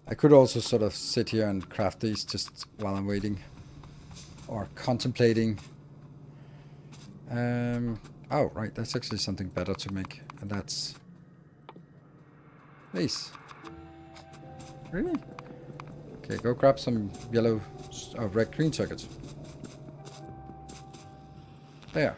I could also sort of sit here and craft these just while I'm waiting. Or contemplating. Oh, right, that's actually something better to make. And that's... these. Really? Okay, go grab some yellow... red green circuits. There.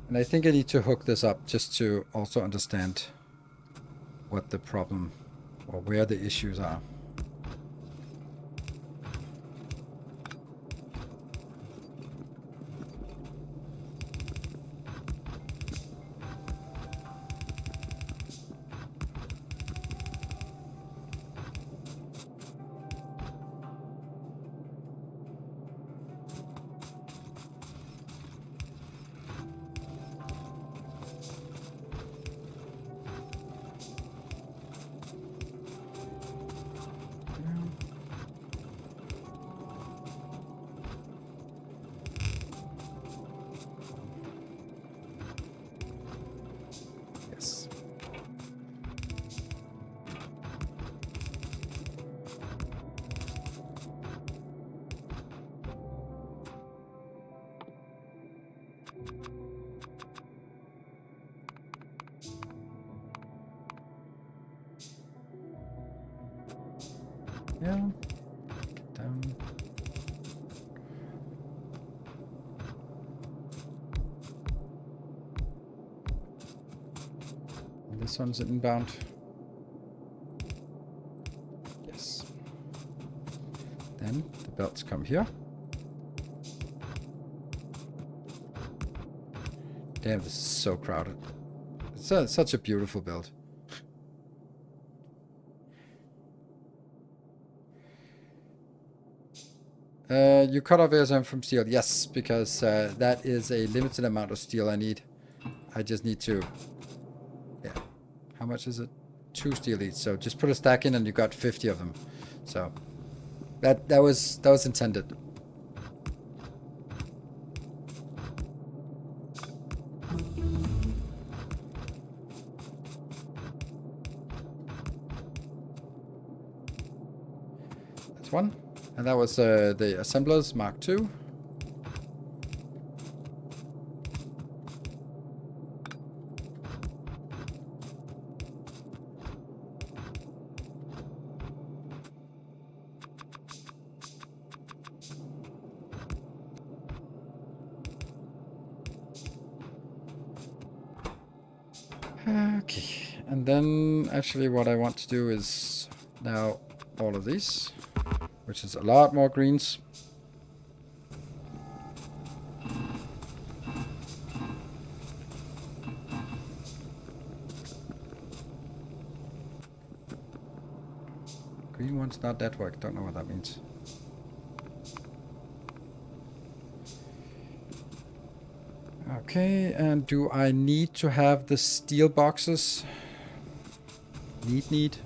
And I think I need to hook this up just to also understand what the problem or where the issues are. Yeah. Down. And this one's inbound. Yes. Then the belts come here. Damn, this is so crowded. It's such a beautiful build. You cut off ASM from steel. Yes, because that is a limited amount of steel I need. I just need to... Yeah. How much is it? 2 steel each. So just put a stack in and you got 50 of them. So that was intended. That's one. And that was the assemblers Mark II. Okay, and then actually what I want to do is now all of these, which is a lot more greens. Green one's not network, don't know what that means. Okay, and do I need to have the steel boxes? Need.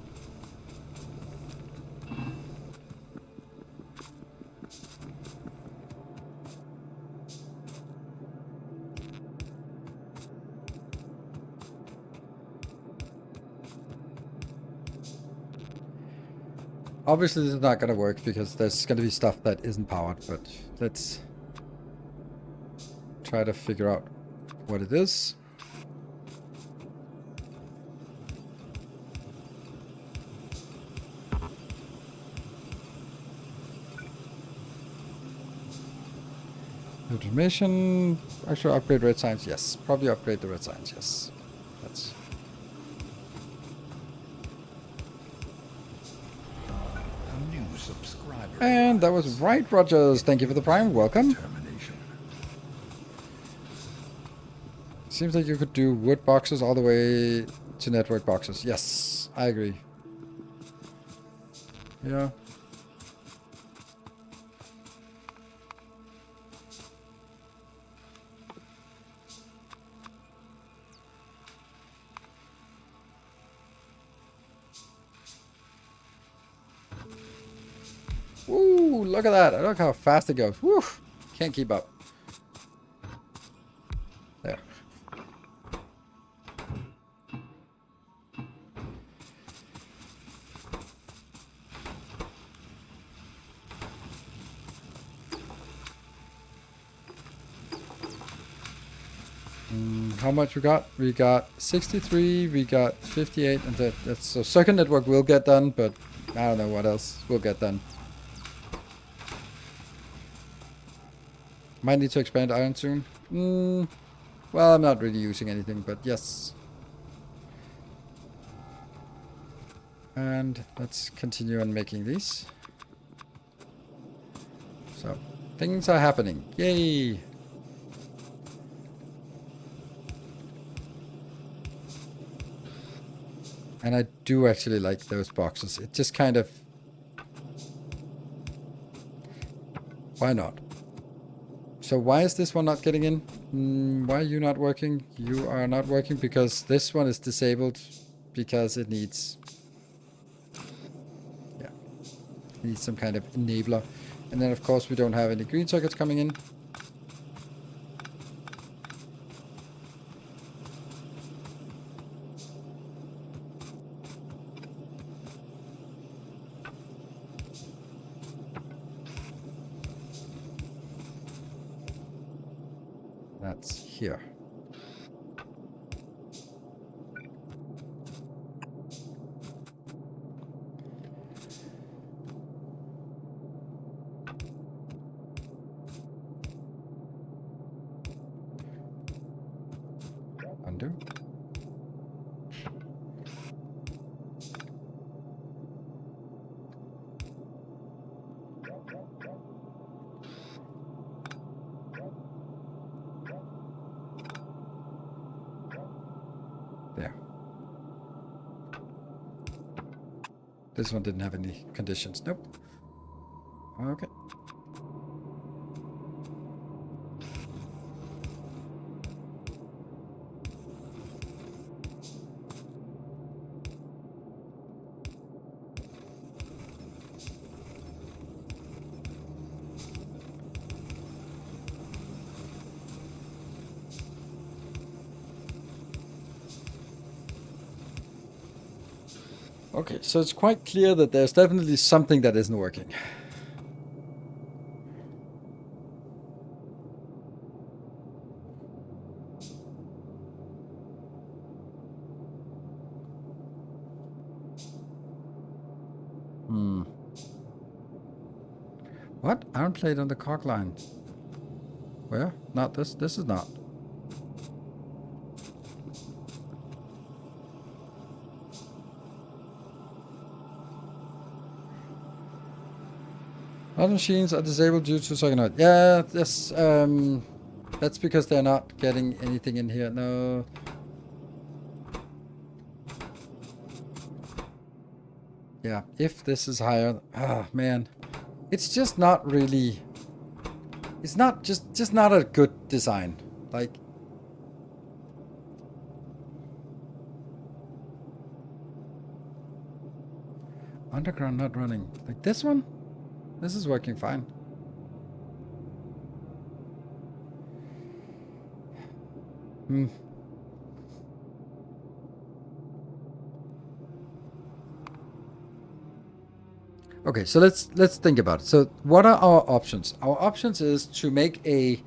Obviously this is not gonna work because there's gonna be stuff that isn't powered, but let's try to figure out what it is. Automation, actually upgrade red signs, yes. Probably upgrade the red signs, yes. That's...
A new subscriber.
And that was right, Rogers. Thank you for the prime, welcome.
Termination.
Seems like you could do wood boxes all the way to network boxes. Yes, I agree. Yeah. Woo, look at that. Look how fast it goes. Woo, can't keep up. There. How much we got? We got 63, we got 58, and that's so circuit network will get done, but I don't know what else will get done. Might need to expand iron soon. Well, I'm not really using anything, but yes. And let's continue on making these. So, things are happening. Yay! And I do actually like those boxes. It just kind of... Why not? So why is this one not getting in? Why are you not working? You are not working because this one is disabled because it needs... Yeah. It needs some kind of enabler. And then of course we don't have any green circuits coming in. That's here. Undo. There. This one didn't have any conditions. Nope. Okay. Okay, so it's quite clear that there's definitely something that isn't working. What? Iron plate on the cock line. Where? Not this. This is not. All machines are disabled due to Psychonaut. Yeah, this, that's because they're not getting anything in here. No. Yeah, if this is higher. Ah, man. It's just not really... It's not just not a good design. Like... Underground not running. Like this one? This is working fine. Okay, so let's think about it. So what are our options? Our options is to make a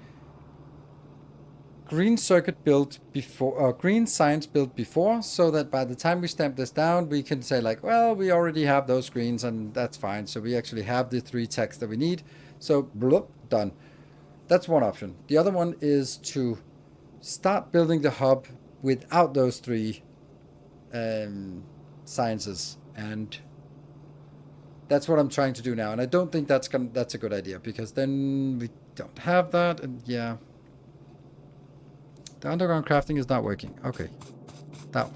green circuit built before, or green science built before, so that by the time we stamp this down, we can say like, well, we already have those greens and that's fine. So we actually have the 3 techs that we need. So bloop, done. That's one option. The other one is to start building the hub without those 3 sciences, and that's what I'm trying to do now. And I don't think that's a good idea, because then we don't have that, and yeah. The underground crafting is not working. Okay. That one.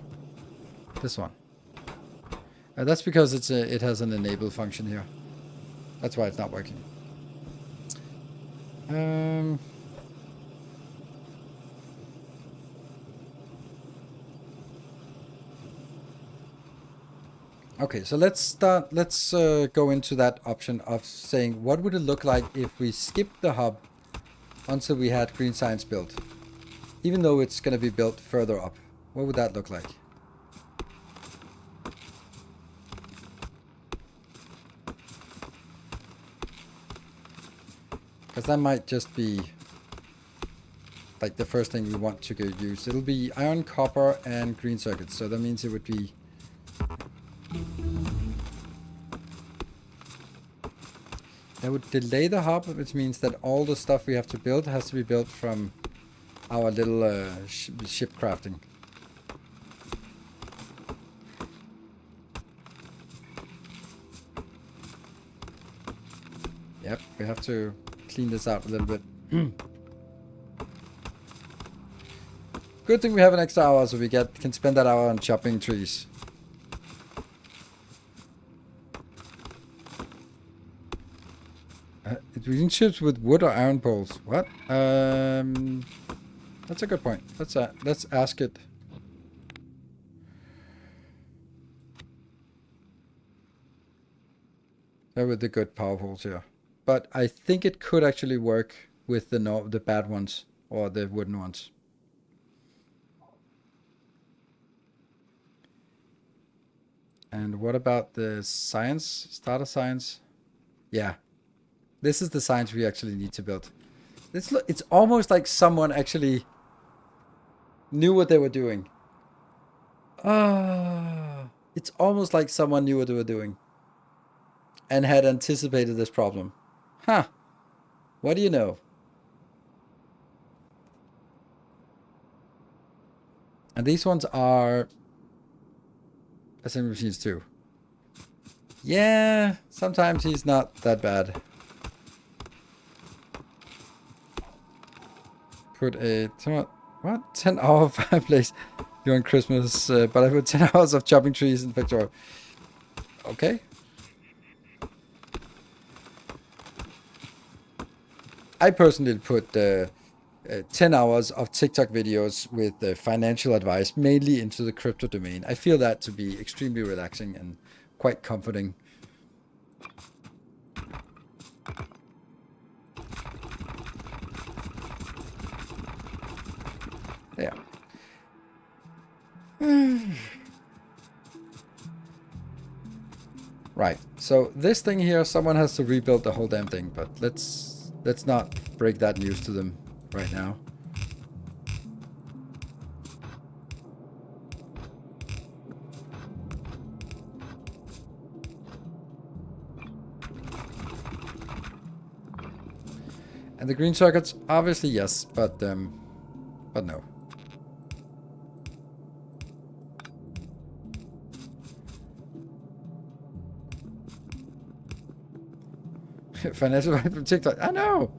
This one. That's because it has an enable function here. That's why it's not working. Okay, so let's go into that option of saying, what would it look like if we skipped the hub until we had green science built? Even though it's going to be built further up. What would that look like? Because that might just be like the first thing we want to go use. It'll be iron, copper, and green circuits. So that means it would be... That would delay the hub, which means that all the stuff we have to build has to be built from our little ship crafting. Yep, we have to clean this out a little bit. Good thing we have an extra hour, so we can spend that hour on chopping trees. Green ships with wood or iron poles. What? That's a good point. Let's ask it. There were the good power poles here, but I think it could actually work with the bad ones or the wooden ones. And what about the science? Starter science? Yeah. This is the science we actually need to build. It's almost like someone actually knew what they were doing. It's almost like someone knew what they were doing and had anticipated this problem. Huh. What do you know? And these ones are assembly machines too. Yeah, sometimes he's not that bad. Put a 10-hour fireplace during Christmas, but I put 10 hours of chopping trees in Factorio. Okay. I personally put 10 hours of TikTok videos with financial advice, mainly into the crypto domain. I feel that to be extremely relaxing and quite comforting. Yeah. Right. So this thing here, someone has to rebuild the whole damn thing, but let's not break that news to them right now. And the green circuits, obviously yes, but no. Financial advice from TikTok. I know.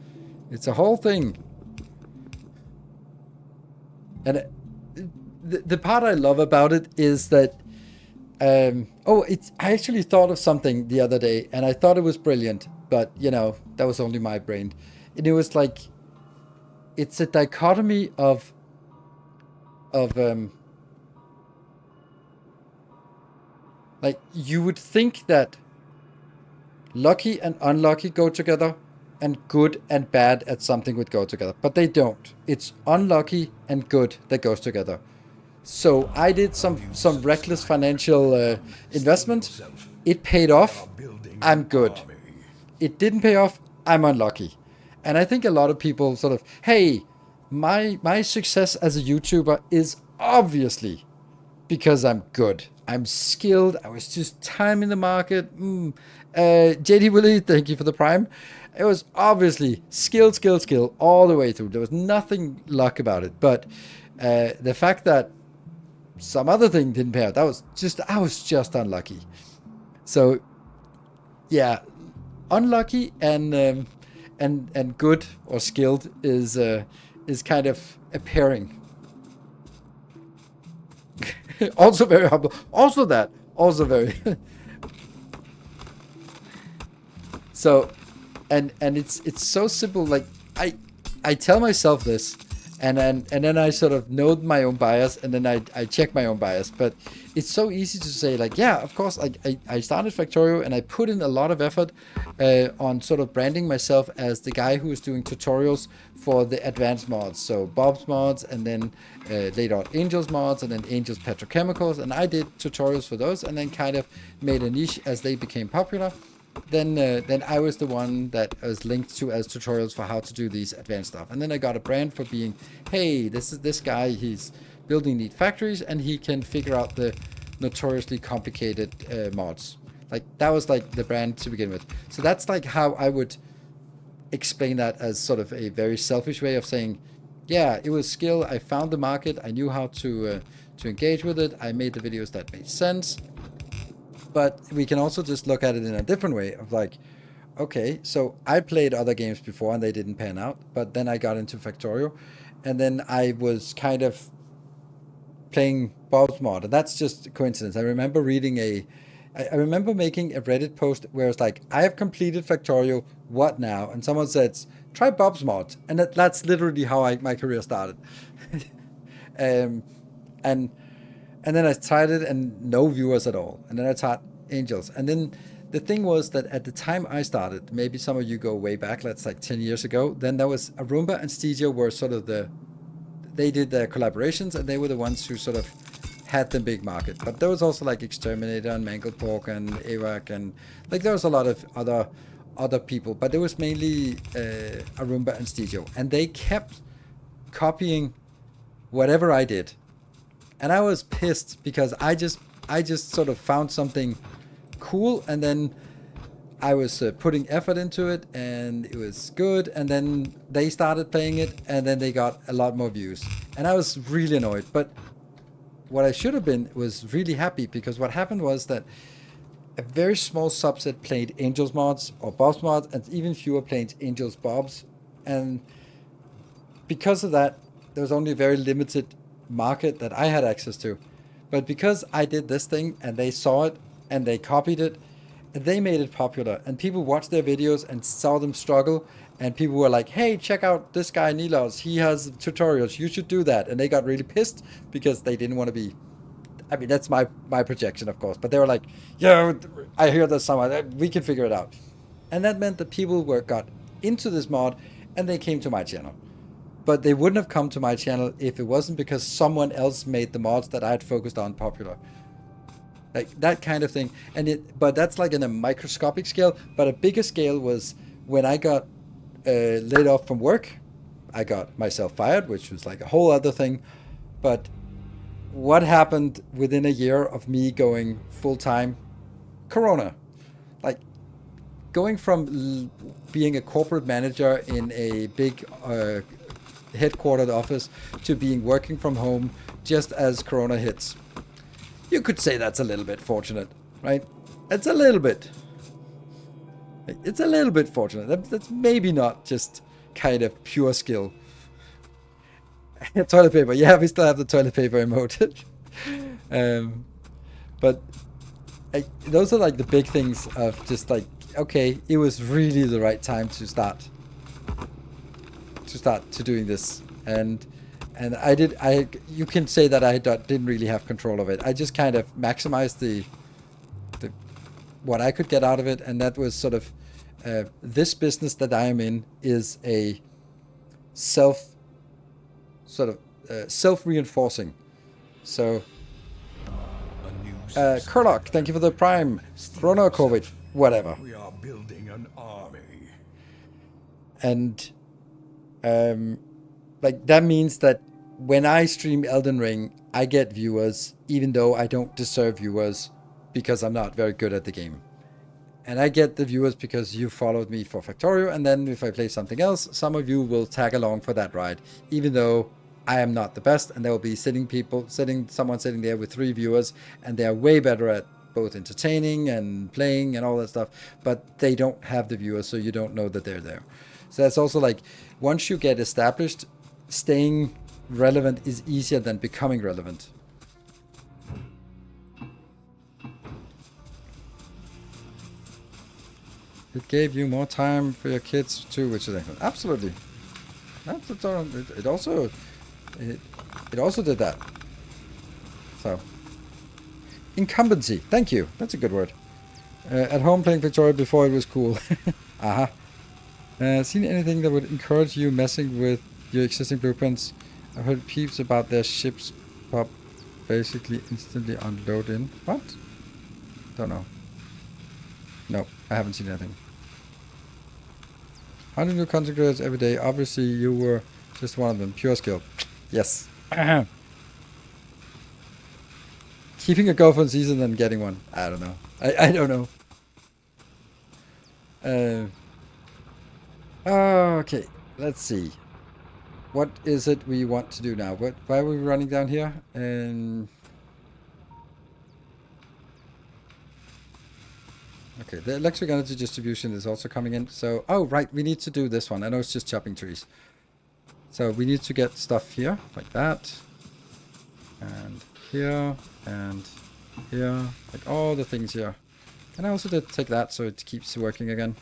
It's a whole thing. And the part I love about it is that I actually thought of something the other day, and I thought it was brilliant, but you know, that was only my brain. And it was like, it's a dichotomy of like, you would think that lucky and unlucky go together, and good and bad at something would go together, but they don't. It's unlucky and good that goes together. So I did some reckless financial investment. It paid off. I'm good. It didn't pay off. I'm unlucky. And I think a lot of people sort of, hey, my success as a YouTuber is obviously because I'm good. I'm skilled. I was just timing the market. JD Willie, thank you for the prime. It was obviously skill all the way through. There was nothing luck about it. But the fact that some other thing didn't pay out, I was just unlucky. So yeah, unlucky and good or skilled is kind of a pairing. Also very humble. Also very. So, and it's so simple. Like I tell myself this, and then I sort of know my own bias, and then I check my own bias. But it's so easy to say, like, yeah, of course, like I started Factorio, and I put in a lot of effort on sort of branding myself as the guy who is doing tutorials for the advanced mods. So Bob's mods, and then later on Angel's mods, and then Angel's petrochemicals, and I did tutorials for those, and then kind of made a niche as they became popular. Then I was the one that was linked to as tutorials for how to do these advanced stuff. And then I got a brand for being, hey, this is this guy, he's building neat factories, and he can figure out the notoriously complicated mods. Like, that was like the brand to begin with. So that's like how I would explain that, as sort of a very selfish way of saying, yeah, it was skill. I found the market. I knew how to engage with it. I made the videos that made sense. But we can also just look at it in a different way of like, okay, so I played other games before and they didn't pan out, but then I got into Factorio, and then I was kind of playing Bob's mod, and that's just a coincidence. I remember I remember making a Reddit post where it's like, I have completed Factorio, what now? And someone said, try Bob's mod, and that's literally how my career started. And then I tried it, and no viewers at all. And then I taught Angels. And then the thing was that at the time I started, maybe some of you go way back, that's like 10 years ago, then there was Arumba and Stegio were sort of they did their collaborations, and they were the ones who sort of had the big market. But there was also like Exterminator and Mangled Pork and AWAC, and like there was a lot of other people, but it was mainly Arumba and Stijo, and they kept copying whatever I did, and I was pissed because I just sort of found something cool, and then I was putting effort into it, and it was good, and then they started playing it, and then they got a lot more views, and I was really annoyed. But what I should have been was really happy, because what happened was that a very small subset played Angels mods or Bobs mods, and even fewer played Angels Bobs, and because of that, there was only a very limited market that I had access to. But because I did this thing and they saw it and they copied it, they made it popular, and people watched their videos and saw them struggle, and people were like, hey, check out this guy Nilos, he has tutorials, you should do that. And they got really pissed because they didn't want to be, I mean, that's my projection, of course, but they were like, yeah, I hear this somewhere, we can figure it out. And that meant that people got into this mod and they came to my channel. But they wouldn't have come to my channel if it wasn't because someone else made the mods that I had focused on popular. Like that kind of thing. But that's like in a microscopic scale. But a bigger scale was when I got laid off from work. I got myself fired, which was like a whole other thing. But what happened within a year of me going full-time? Corona. Like going from being a corporate manager in a big headquartered office to being working from home just as Corona hits. You could say that's a little bit fortunate, right? It's a little bit. It's a little bit fortunate. That's maybe not just kind of pure skill. Toilet paper. Yeah, we still have the toilet paper emote. But those are like the big things of just like, okay, it was really the right time to start to doing this. And you can say that I didn't really have control of it. I just kind of maximized the what I could get out of it, and that was sort of this business that I am in is a self-reinforcing. So Kurlock, thank you for the Prime. Chrono COVID, whatever.
We are building an army.
And like that means that when I stream Elden Ring, I get viewers, even though I don't deserve viewers because I'm not very good at the game. And I get the viewers because you followed me for Factorio, and then if I play something else, some of you will tag along for that ride, even though I am not the best, and there will be someone sitting there with 3 viewers, and they are way better at both entertaining and playing and all that stuff, but they don't have the viewers, so you don't know that they're there. So that's also like, once you get established, staying relevant is easier than becoming relevant. It gave you more time for your kids too, which is excellent. Absolutely. It also did that. So incumbency. Thank you. That's a good word. At home playing Victoria before it was cool. Seen anything that would encourage you messing with your existing blueprints? I've heard peeps about their ships pop basically instantly on load in. What? Don't know. No, I haven't seen anything. 100 new content creators every day. Obviously, you were just one of them. Pure skill. Yes. Keeping a goal for a season and getting one. I don't know. I don't know. Okay, let's see. What is it we want to do now? Why are we running down here? Okay, the electric energy distribution is also coming in. So, oh, right, we need to do this one. I know it's just chopping trees. So we need to get stuff here, like that. And here, like all the things here. And I also did take that so it keeps working again.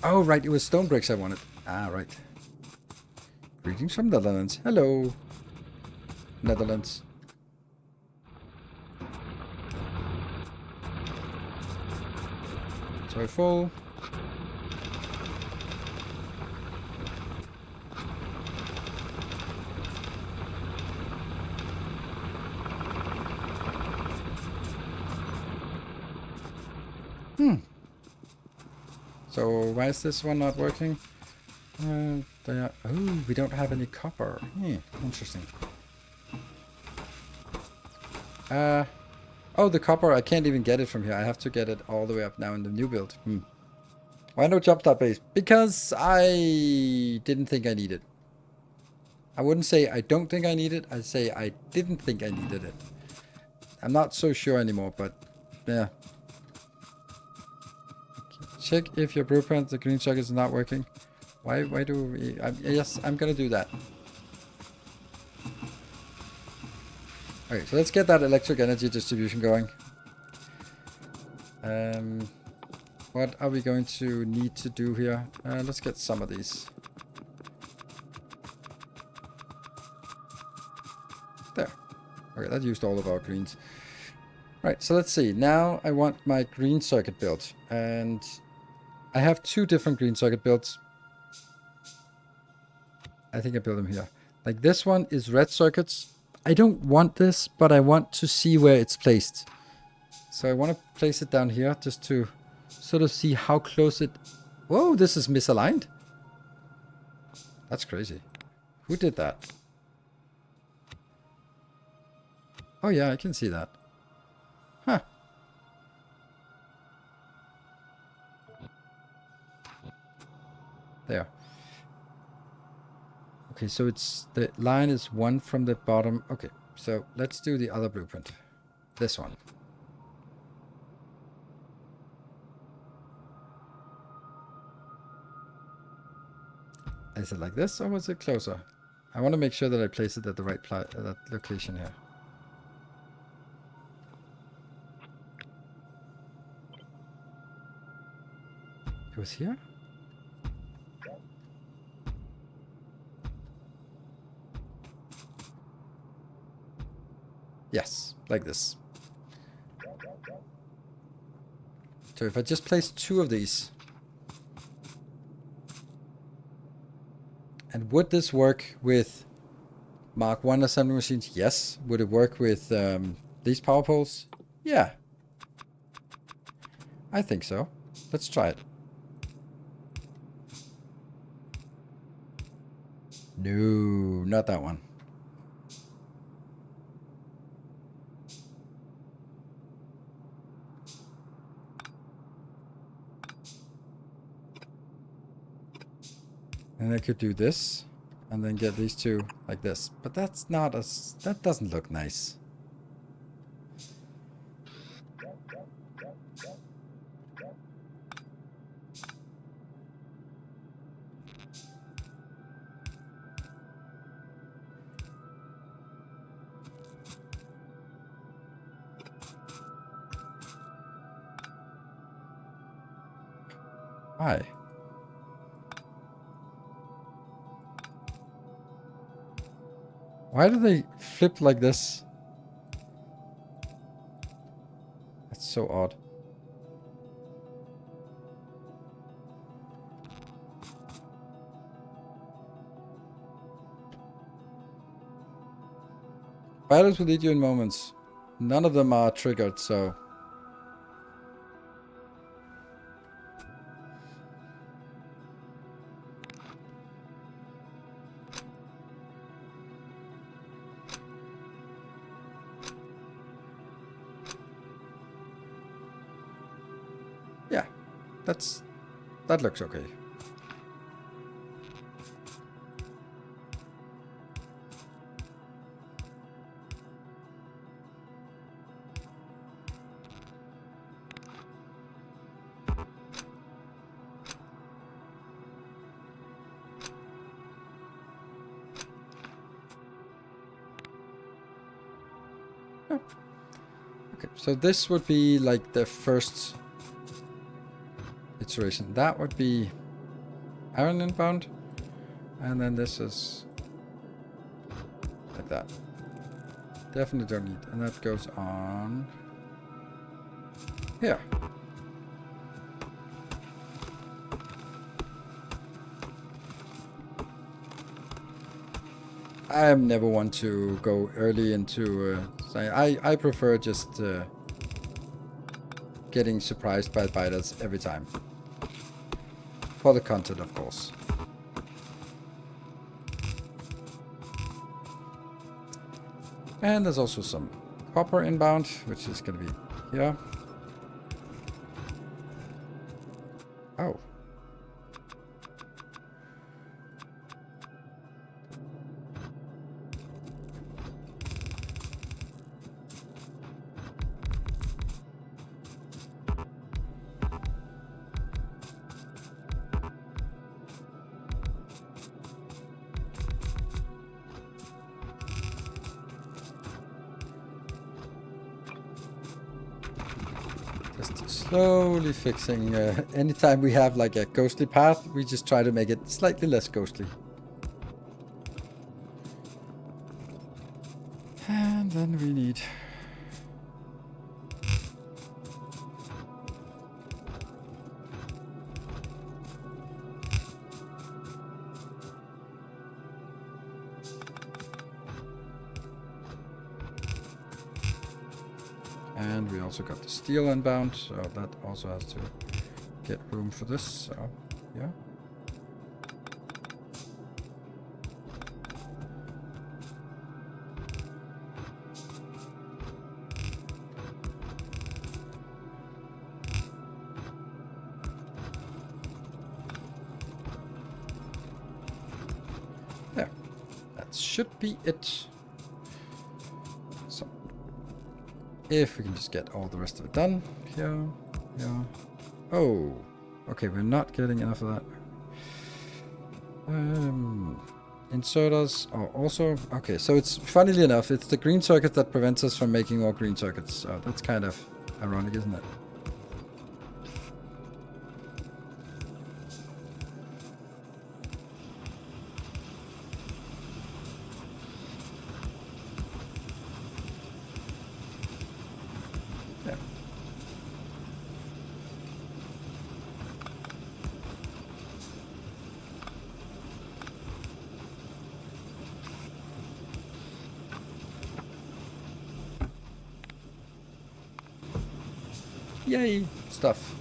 Oh, right, it was stone bricks I wanted. Ah, right. Greetings from Netherlands. Hello, Netherlands. So full. So why is this one not working? Oh, we don't have any copper. Interesting. Oh, the copper, I can't even get it from here. I have to get it all the way up now in the new build. Why no jump start base? Because I didn't think I needed it. I wouldn't say I don't think I need it. I'd say I didn't think I needed it. I'm not so sure anymore, but yeah. Check if your blueprint, the green socket is not working. Why do we... yes, I'm gonna do that. Okay, so let's get that electric energy distribution going. What are we going to need to do here? Let's get some of these. There. Okay, that used all of our greens. Right, so let's see. Now I want my green circuit built. And I have 2 different green circuit builds. I think I built them here. Like this one is red circuits. I don't want this, but I want to see where it's placed. So I want to place it down here just to sort of see how close it... Whoa, this is misaligned. That's crazy. Who did that? Oh yeah, I can see that. Huh. There. Okay, so it's the line is 1 from the bottom. Okay, so let's do the other blueprint. This one. Is it like this or was it closer? I want to make sure that I place it at the right that location here. It was here? Yes, like this. So if I just place 2 of these. And would this work with Mark 1 assembly machines? Yes. Would it work with these power poles? Yeah. I think so. Let's try it. No, not that one. And I could do this, and then get these 2 like this. But that's not as... that doesn't look nice. Why? Why do they flip like this? That's so odd. Battles will lead you in moments. None of them are triggered, so... yeah, that looks okay. Oh. Okay, so this would be like the first iteration. That would be iron inbound, and then this is like that. Definitely don't need, and that goes on here. I am never one to go early into. I prefer just getting surprised by biters every time. for the content, of course. And there's also some copper inbound, which is going to be here. Oh. Just slowly fixing. Anytime we have like a ghostly path, we just try to make it slightly less ghostly. And then we need... And we also got the steel inbound, so that also has to get room for this, so yeah. There, that should be it. So, if we can just get all the rest of it done. Here, yeah. Oh, okay, we're not getting enough of that. Inserters are also... Okay, so it's, funnily enough, it's the green circuit that prevents us from making more green circuits. So that's kind of ironic, isn't it? Yay, stuff.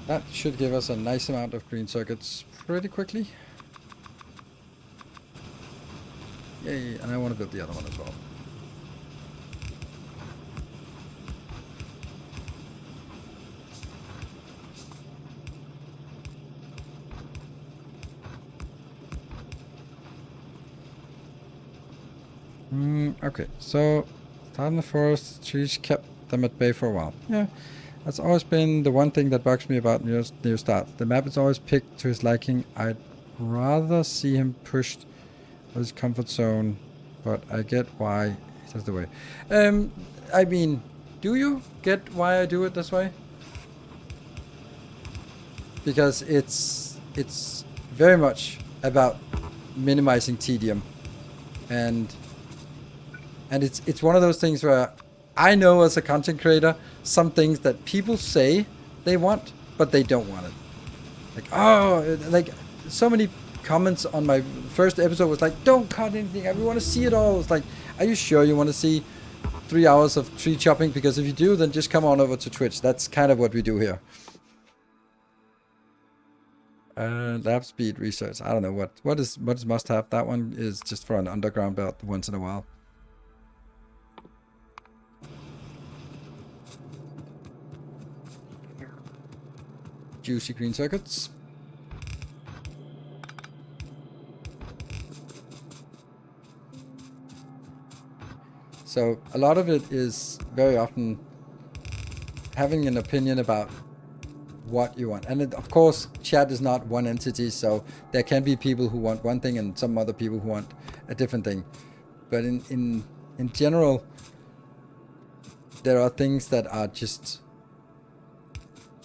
That should give us a nice amount of green circuits pretty quickly. Yay, and I want to build the other one as well. Okay, so start in the forest, trees kept them at bay for a while. Yeah, that's always been the one thing that bugs me about New Start. The map is always picked to his liking. I'd rather see him pushed his comfort zone, but I get why he does the way. I mean, do you get why I do it this way? Because it's very much about minimizing tedium, and it's one of those things where I know as a content creator some things that people say they want, but they don't want it. Like, oh, like so many comments on my first episode was like, don't cut anything, I want to see it all. It's like, are you sure you want to see 3 hours of tree chopping? Because if you do, then just come on over to Twitch. That's kind of what we do here. Lab speed research. I don't know what is must have. That one is just for an underground belt once in a while. Juicy green circuits. So a lot of it is very often having an opinion about what you want. And it, of course, chat is not one entity, so there can be people who want one thing and some other people who want a different thing. But in general, there are things that are just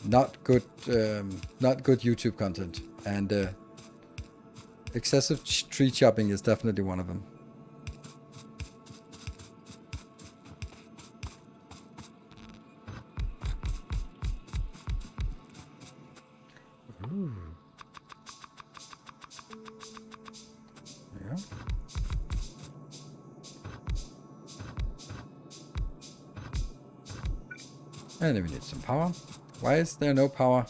not good YouTube content, and excessive tree chopping is definitely one of them. Ooh. Yeah. And then we need some power. Why is there no power?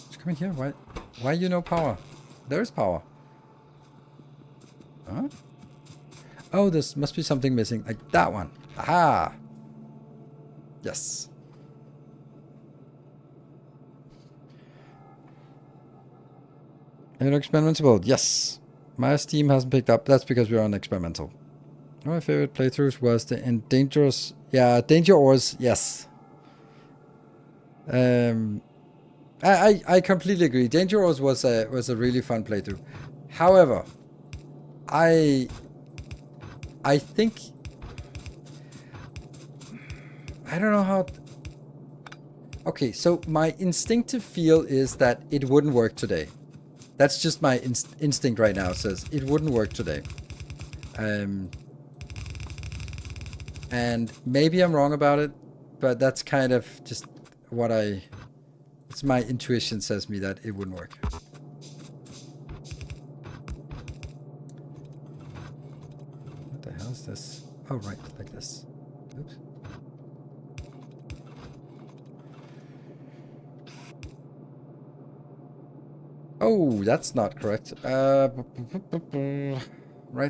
It's coming here. Why you no power? There is power. Huh? Oh, this must be something missing. Like that one. Aha! Yes. And experimental. Yes. My Steam hasn't picked up. That's because we're on experimental. One of my favorite playthroughs was the Dangerous. Yeah, Danger Ores. Yes. I completely agree. Danger Ores was a really fun playthrough. However, I think I don't know how. Okay, so my instinctive feel is that it wouldn't work today. That's just my instinct right now. It says it wouldn't work today. And maybe I'm wrong about it, but that's kind of just what it's my intuition says me that it wouldn't work. What the hell is this? Oh, right, like this. Oops. Oh, that's not correct. Right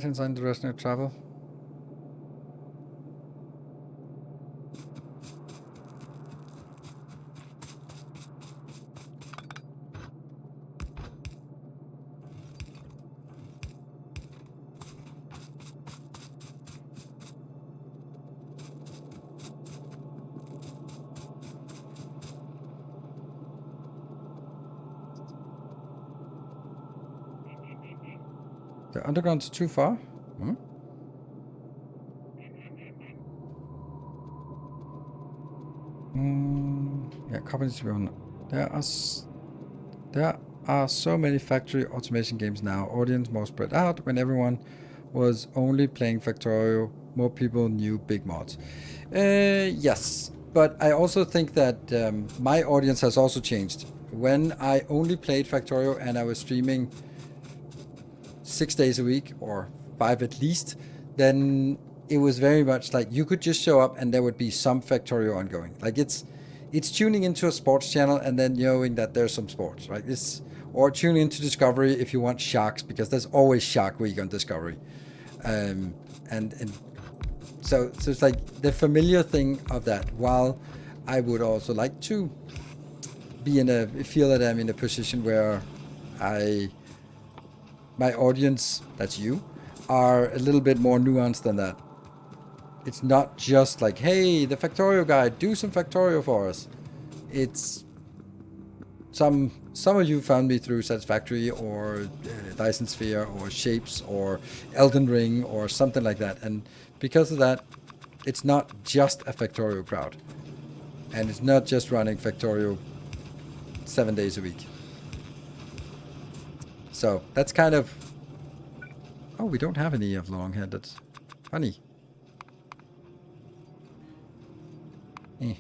hand side direction of travel. The underground's too far? Hmm? Yeah, copy needs to be on. There are so many factory automation games now. Audience more spread out. When everyone was only playing Factorio, more people knew big mods. Yes, but I also think that my audience has also changed. When I only played Factorio and I was streaming 6 days a week or 5 at least, then it was very much like you could just show up and there would be some Factorio ongoing. Like it's tuning into a sports channel and then knowing that there's some sports, right? Or tuning into Discovery if you want sharks, because there's always Shark Week on Discovery. And so it's like the familiar thing of that, while I would also like to feel that I'm in a position where my audience, that's you, are a little bit more nuanced than that. It's not just like, hey, the Factorio guy, do some Factorio for us. It's some of you found me through Satisfactory or Dyson Sphere or Shapes or Elden Ring or something like that. And because of that, it's not just a Factorio crowd. And it's not just running Factorio 7 days a week. So that's kind of... Oh, we don't have any of long-handed. Funny. Eh.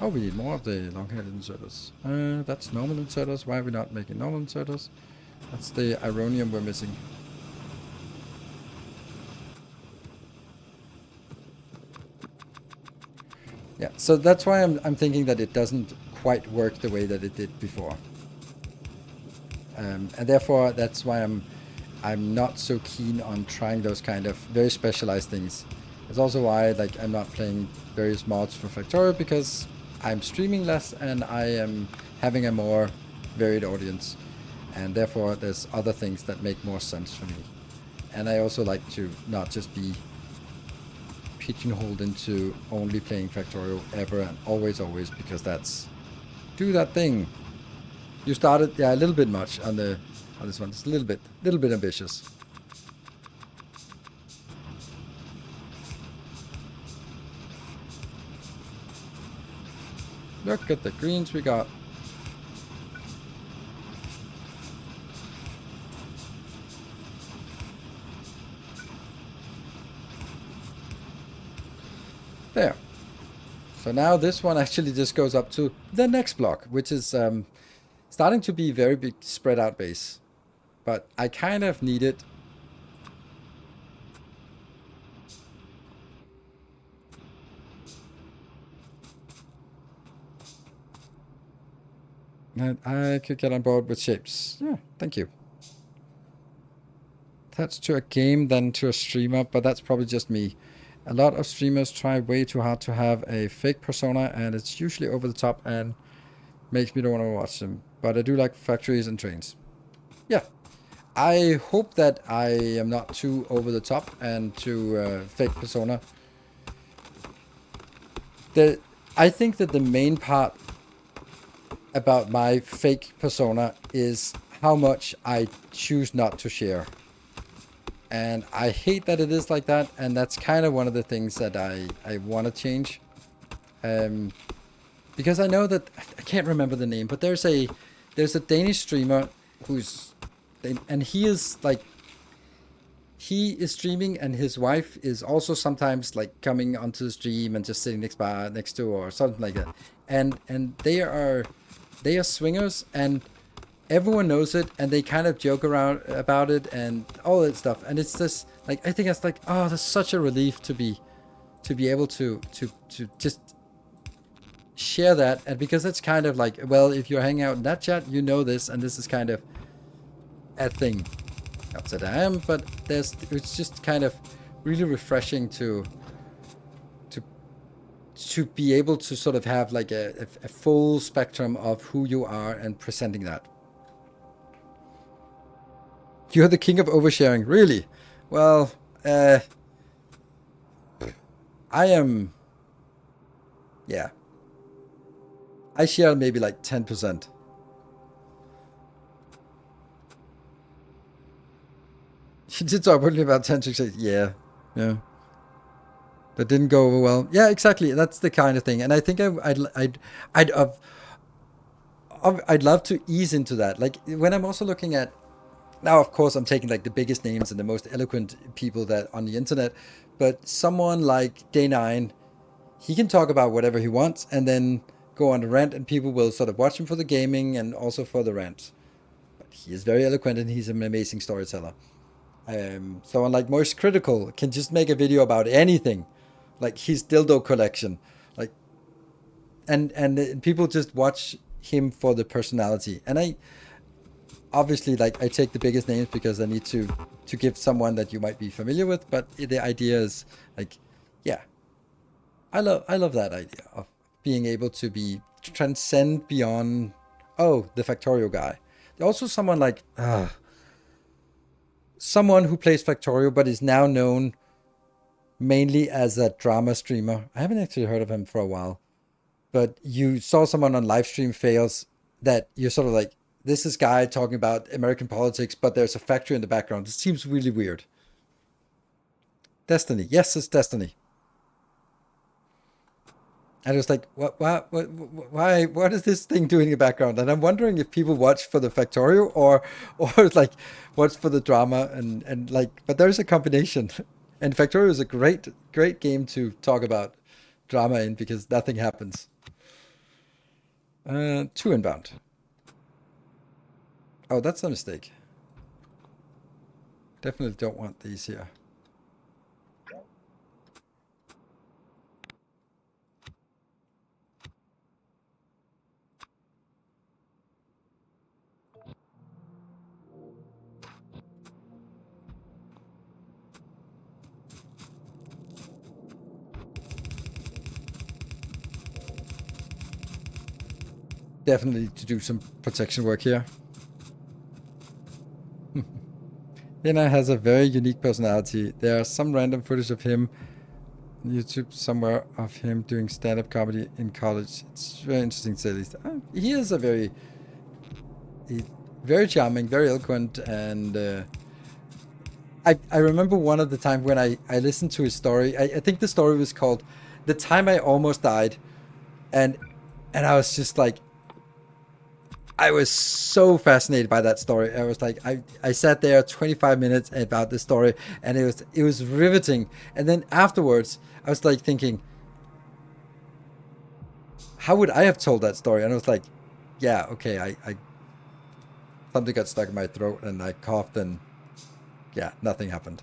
Oh, we need more of the long-headed inserters. That's normal inserters. Why are we not making normal inserters? That's the ironium we're missing. Yeah, so that's why I'm thinking that it doesn't quite work the way that it did before. And therefore, that's why I'm not so keen on trying those kind of very specialized things. It's also why I'm not playing various mods for Factorio, because I'm streaming less and I am having a more varied audience. And therefore, there's other things that make more sense for me. And I also like to not just be pigeonholed into only playing Factorio ever and always, because that's... Do that thing. You started, a little bit much on this one. It's a little bit ambitious. Look at the greens we got. There. So now this one actually just goes up to the next block, which is starting to be very big spread out base. But I kind of need it. And I could get on board with shapes. Yeah, thank you. That's to a game than to a streamer, but that's probably just me. A lot of streamers try way too hard to have a fake persona, and it's usually over the top and makes me don't want to watch them. But I do like factories and trains. Yeah. I hope that I am not too over the top and too fake persona. I think that the main part about my fake persona is how much I choose not to share. And I hate that it is like that, and that's kind of one of the things that I want to change. Because I know that, I can't remember the name, but there's a Danish streamer who's, and he is like, he is streaming and his wife is also sometimes like coming onto the stream and just sitting next to or something like that. And they are swingers, and everyone knows it, and they kind of joke around about it and all that stuff. And it's just like, I think it's like, oh, that's such a relief to be able to just share that. And because it's kind of like, well, if you're hanging out in that chat, you know this, and this is kind of a thing. Not that I am, but it's just kind of really refreshing to be able to sort of have like a full spectrum of who you are and presenting that. You're the king of oversharing, really? Well, I am. Yeah. I share maybe like 10%. She did talk only about 10 to 6. Yeah. Yeah. That didn't go over well. Yeah, exactly. That's the kind of thing. And I think I'd love to ease into that. Like when I'm also looking at, now of course I'm taking like the biggest names and the most eloquent people that on the internet, but someone like Day9, he can talk about whatever he wants and then go on a rant, and people will sort of watch him for the gaming and also for the rant. But he is very eloquent and he's an amazing storyteller. Someone like Moist Critical can just make a video about anything, like his dildo collection, like, and people just watch him for the personality. And I obviously, like, I take the biggest names because I need to give someone that you might be familiar with. But the idea is like, yeah, I love that idea of being able to transcend beyond, oh, the Factorio guy. Also someone like someone who plays Factorio but is now known mainly as a drama streamer. I haven't actually heard of him for a while, but you saw someone on Livestream fails that you're sort of like, this is guy talking about American politics, but there's a factory in the background. It seems really weird. Destiny. Yes, it's Destiny. And it was like, what is this thing doing in the background? And I'm wondering if people watch for the Factorio or like watch for the drama and like, but there's a combination. And Factorio is a great game to talk about drama in because nothing happens. 2 inbound. Oh, that's a mistake. Definitely don't want these here. Definitely to do some protection work here. Lena has a very unique personality. There are some random footage of him on YouTube somewhere of him doing stand-up comedy in college. It's very interesting to say least. He is a very charming, very eloquent, and I remember one of the time when I listened to his story. I think the story was called "The Time I Almost Died," and And I was just like, I was so fascinated by that story. I was like, I sat there 25 minutes about this story, and it was riveting. And then afterwards, I was like thinking, how would I have told that story? And I was like, yeah, okay, I something got stuck in my throat, and I coughed, and yeah, nothing happened.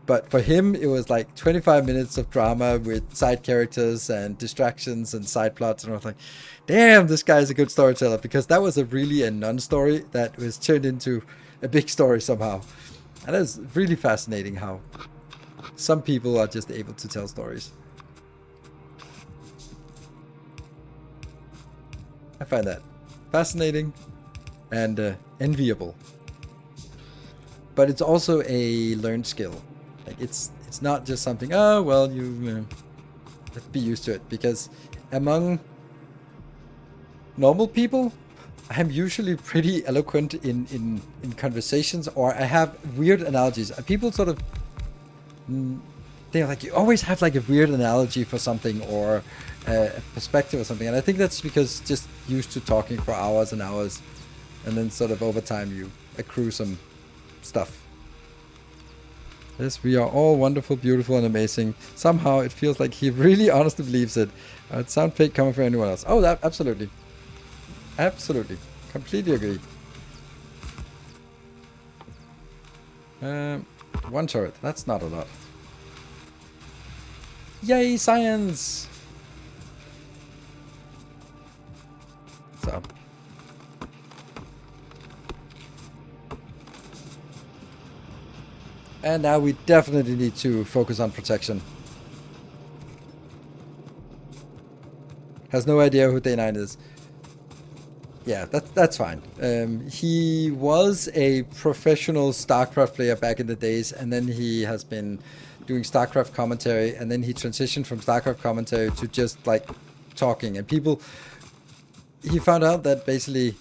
But for him, it was like 25 minutes of drama with side characters and distractions and side plots. And I was like, damn, this guy is a good storyteller, because that was really a non-story that was turned into a big story somehow. And it was really fascinating how some people are just able to tell stories. I find that fascinating and enviable. But it's also a learned skill. Like it's not just something, oh, well, you have to be used to it. Because among normal people, I'm usually pretty eloquent in conversations, or I have weird analogies. People sort of, they're like, you always have like a weird analogy for something, or a perspective or something. And I think that's because just used to talking for hours and hours. And then sort of over time you accrue some stuff. Yes, we are all wonderful, beautiful, and amazing. Somehow it feels like he really honestly believes it. It sounds fake coming from anyone else. Oh, that absolutely. Absolutely. Completely agree. One turret. That's not a lot. Yay, science! So. And now we definitely need to focus on protection. Has no idea who Day 9 is. Yeah, that's fine. He was a professional StarCraft player back in the days, and then he has been doing StarCraft commentary, and then he transitioned from StarCraft commentary to just like talking. And he found out that basically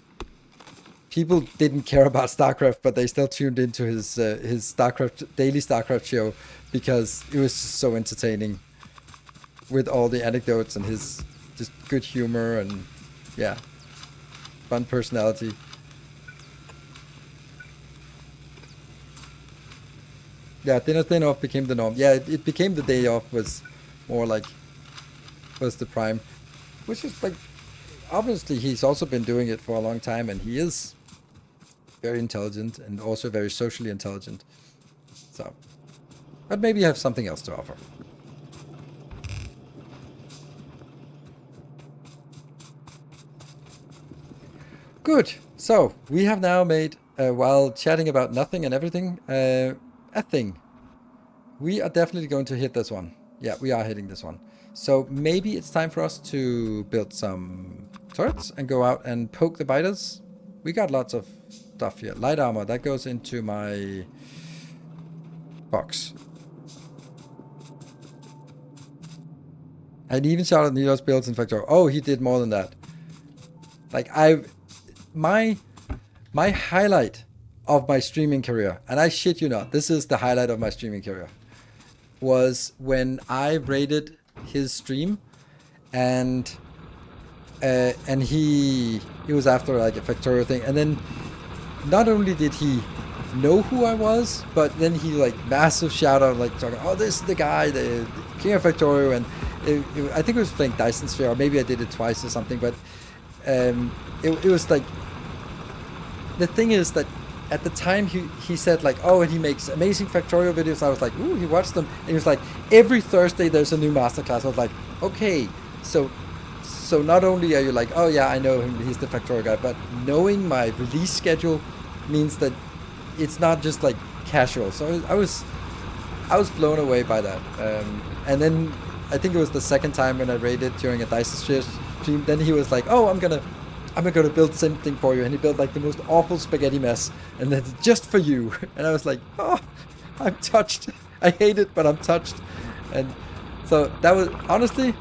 people didn't care about StarCraft, but they still tuned into his StarCraft daily StarCraft show because it was so entertaining with all the anecdotes and his just good humor and yeah, fun personality. Yeah, dinner off became the norm. Yeah, it became the day off was more like was the prime, which is like obviously he's also been doing it for a long time, and he is very intelligent and also very socially intelligent. So, but maybe you have something else to offer. Good. So we have now made, while chatting about nothing and everything, a thing. We are definitely going to hit this one. Yeah, we are hitting this one. So maybe it's time for us to build some turrets and go out and poke the biters. We got lots of stuff here. Light armor, that goes into my box. And even shouted Nido's builds in Factorio. Oh, he did more than that. Like my highlight of my streaming career, and I shit you not, this is the highlight of my streaming career, was when I rated his stream, and he was after like a Factorio thing, and then not only did he know who I was, but then he like massive shout out, like talking, oh, this is the guy, the King of Factorio, and I think it was playing Dyson Sphere, or maybe I did it twice or something, but it was like, the thing is that at the time he said like, oh, and he makes amazing Factorio videos. I was like, ooh, he watched them, and he was like, every Thursday there's a new masterclass. I was like, okay, so not only are you like, oh yeah, I know him, he's the Factorio guy, but knowing my release schedule means that it's not just like casual. So I was blown away by that. And then I think it was the second time when I raided during a Dyson Sphere stream. Then he was like, oh, I'm gonna build something for you, and he built like the most awful spaghetti mess, and then just for you. And I was like, oh, I'm touched. I hate it, but I'm touched. And so that was honestly,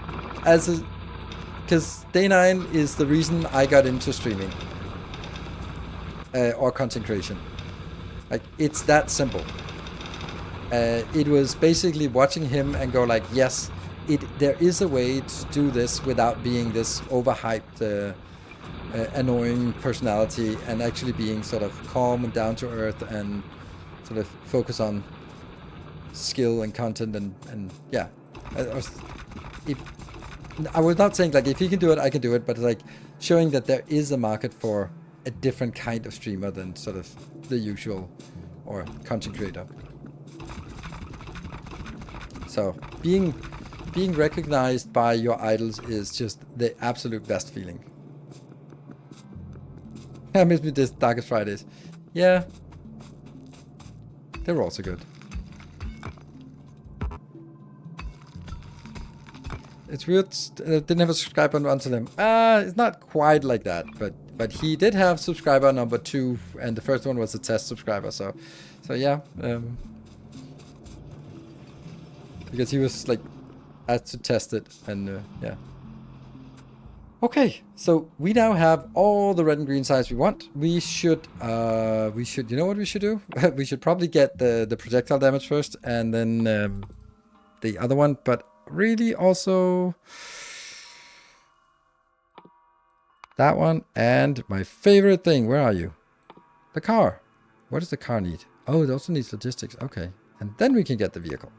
because Day 9 is the reason I got into streaming or content creation. Like, it's that simple. It was basically watching him and go like, yes, there is a way to do this without being this overhyped, annoying personality, and actually being sort of calm and down to earth, and sort of focus on skill and content, and yeah. I was not saying like if he can do it, I can do it, but like showing that there is a market for a different kind of streamer than sort of the usual or content creator. So being recognized by your idols is just the absolute best feeling. I miss me this Darkest Fridays. Yeah, they were also good. It's weird. Didn't have a subscriber onto them. It's not quite like that, but he did have subscriber number 2, and the first one was a test subscriber. So yeah. Because he was like asked to test it, and yeah. Okay, so we now have all the red and green sides we want. We should, you know what we should do? We should probably get the projectile damage first, and then the other one. But really, also that one, and my favorite thing. Where are you? The car. What does the car need? Oh, it also needs logistics. Okay, and then we can get the vehicle.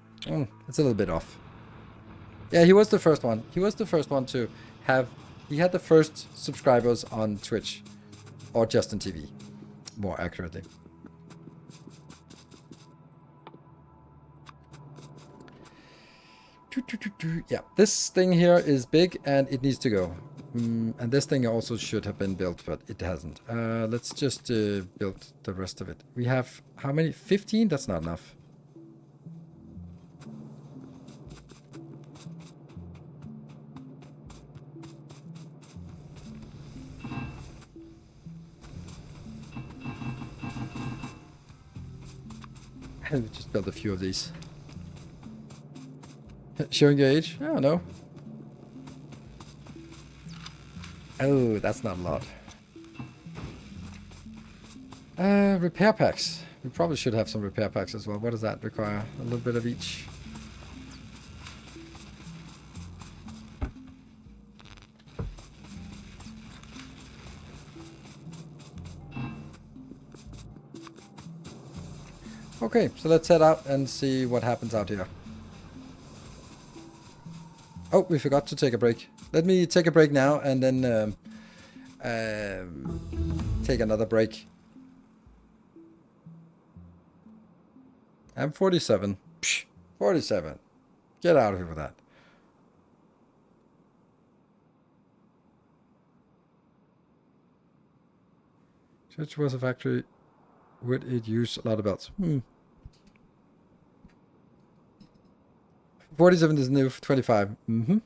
It's a little bit off. Yeah, he was the first one. He was the first one to have. He had the first subscribers on Twitch, or Justin TV, more accurately. Yeah, this thing here is big and it needs to go. And this thing also should have been built, but it hasn't. Let's just build the rest of it. We have how many? 15? That's not enough. We just build a few of these. Showing your age? I don't know. Oh, that's not a lot. Repair packs. We probably should have some repair packs as well. What does that require? A little bit of each. Okay, so let's head out and see what happens out here. Oh, we forgot to take a break. Let me take a break now and then take another break. I'm 47. Psh, 47. Get out of here with that. Church was a factory. Would it use a lot of belts? 47 is new. 25. I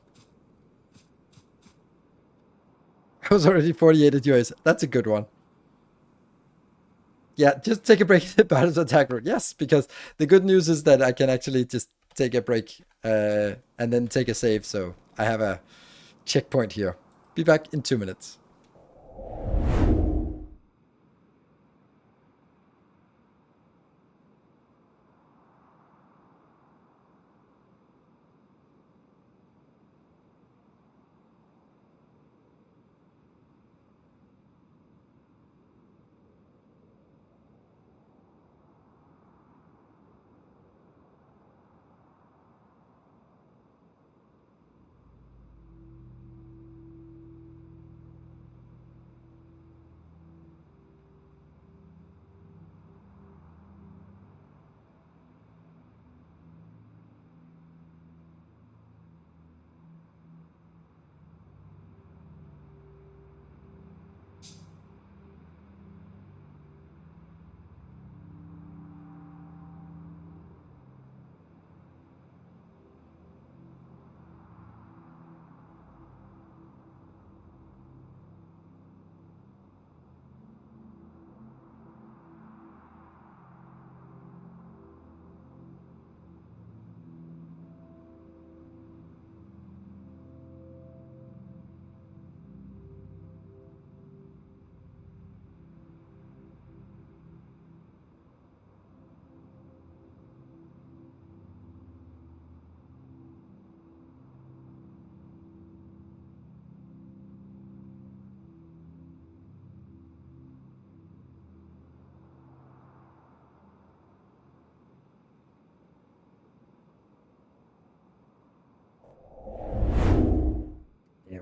was already 48 at US. That's a good one. Yeah, just take a break at Battle Attack Route. Yes, because the good news is that I can actually just take a break and then take a save. So I have a checkpoint here. Be back in 2 minutes.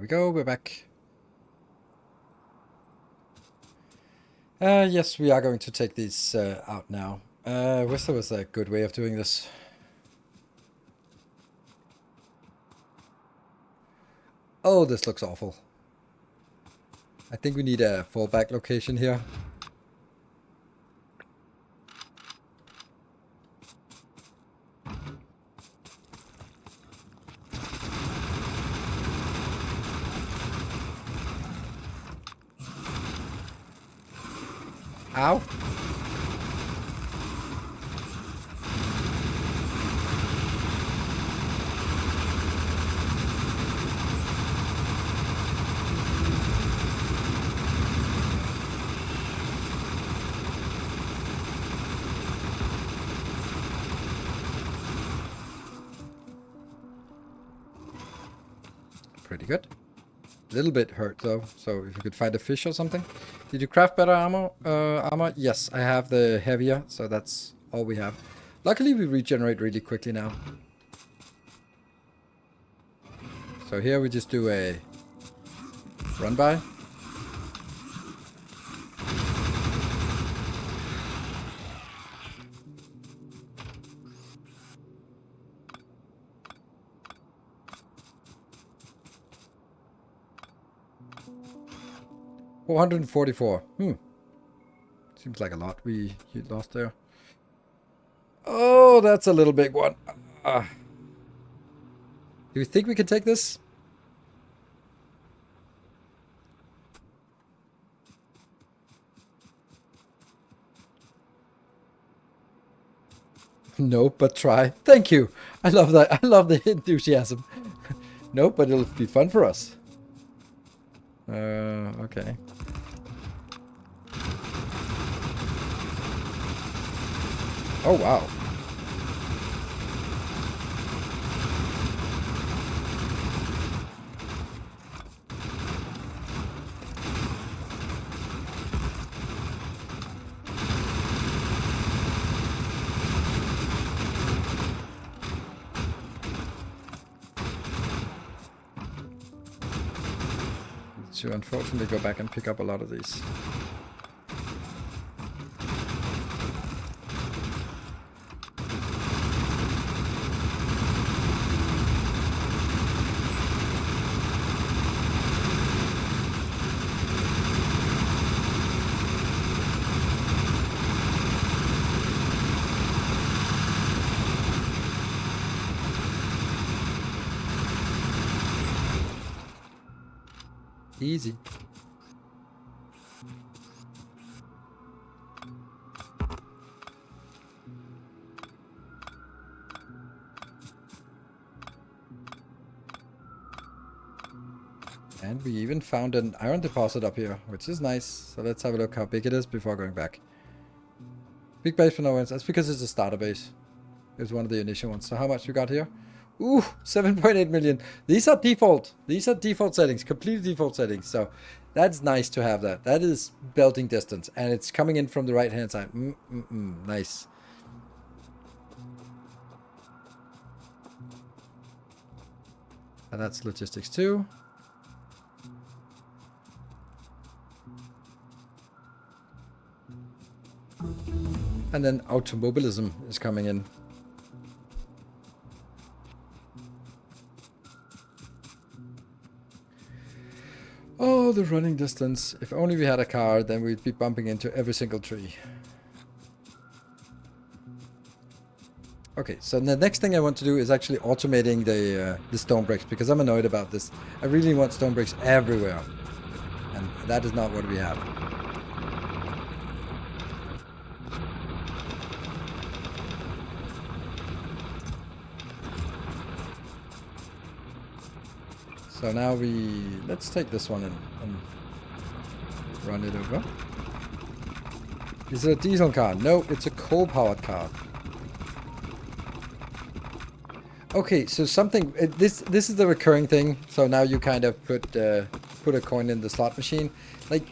we go, we're back. Yes, we are going to take these out now. Wish there was a good way of doing this. Oh, this looks awful. I think we need a fallback location here. Ow. Pretty good. A little bit hurt though, so if you could find a fish or something. Did you craft better armor? Yes, I have the heavier, so that's all we have. Luckily we regenerate really quickly now. So here we just do a run by. $444. Seems like a lot we lost there. Oh, that's a little big one. Do you think we can take this? No, but try. Thank you. I love that. I love the enthusiasm. No, but it'll be fun for us. Okay. Oh, wow. To unfortunately go back and pick up a lot of these. Easy. And we even found an iron deposit up here, which is nice. So let's have a look how big it is before going back. Big base for no ones. That's because it's a starter base. It was one of the initial ones. So how much we got here? Ooh, 7.8 million. These are default. These are default settings, completely default settings. So that's nice to have that. That is belting distance, and it's coming in from the right hand side. Nice. And that's logistics too. And then automobilism is coming in. Oh, the running distance. If only we had a car, then we'd be bumping into every single tree. Okay, so the next thing I want to do is actually automating the stone bricks, because I'm annoyed about this. I really want stone bricks everywhere. And that is not what we have. So now let's take this one and run it over. Is it a diesel car? No, it's a coal-powered car. Okay, so something, this is the recurring thing. So now you kind of put a coin in the slot machine. Like,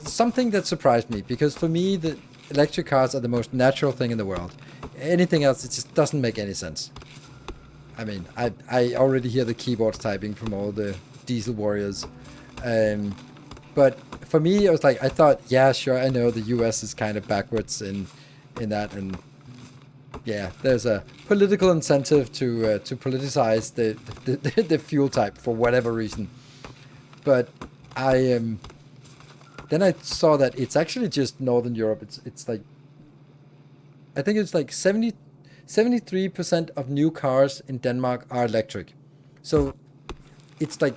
something that surprised me, because for me, the electric cars are the most natural thing in the world. Anything else, it just doesn't make any sense. I mean, I already hear the keyboards typing from all the diesel warriors. But for me, it was like, I thought, yeah, sure, I know the US is kind of backwards in that, and yeah, there's a political incentive to politicize the fuel type for whatever reason. But then I saw that it's actually just Northern Europe. It's like, I think it's like 73% of new cars in Denmark are electric. So it's like,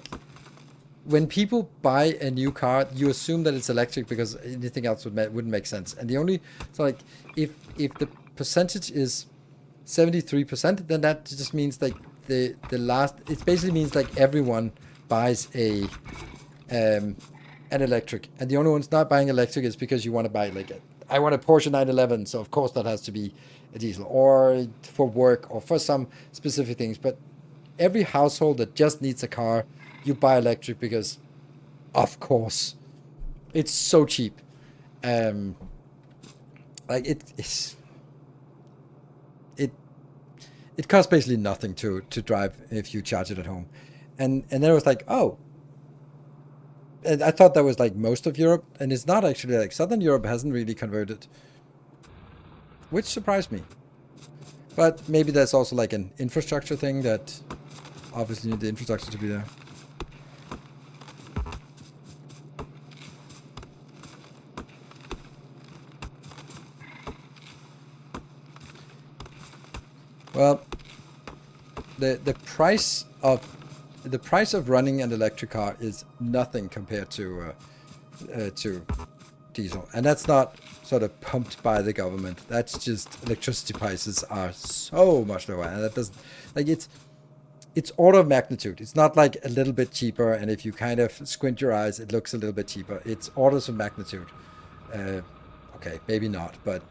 when people buy a new car, you assume that it's electric because anything else wouldn't make sense. And the only, so like, if the percentage is 73%, then that just means like the last, it basically means like everyone buys an electric, and the only ones not buying electric is because you want to buy like I want a Porsche 911, so of course that has to be a diesel, or for work, or for some specific things. But every household that just needs a car, you buy electric because, of course, it's so cheap. Like it costs basically nothing to drive if you charge it at home, and then it was like, oh, and I thought that was like most of Europe, and it's not actually. Like Southern Europe hasn't really converted, which surprised me. But maybe that's also like an infrastructure thing, that obviously need the infrastructure to be there. Well, the price of running an electric car is nothing compared to diesel, and that's not sort of pumped by the government. That's just electricity prices are so much lower, and that doesn't, like, it's order of magnitude. It's not like a little bit cheaper, and if you kind of squint your eyes, it looks a little bit cheaper. It's orders of magnitude. Okay, maybe not, but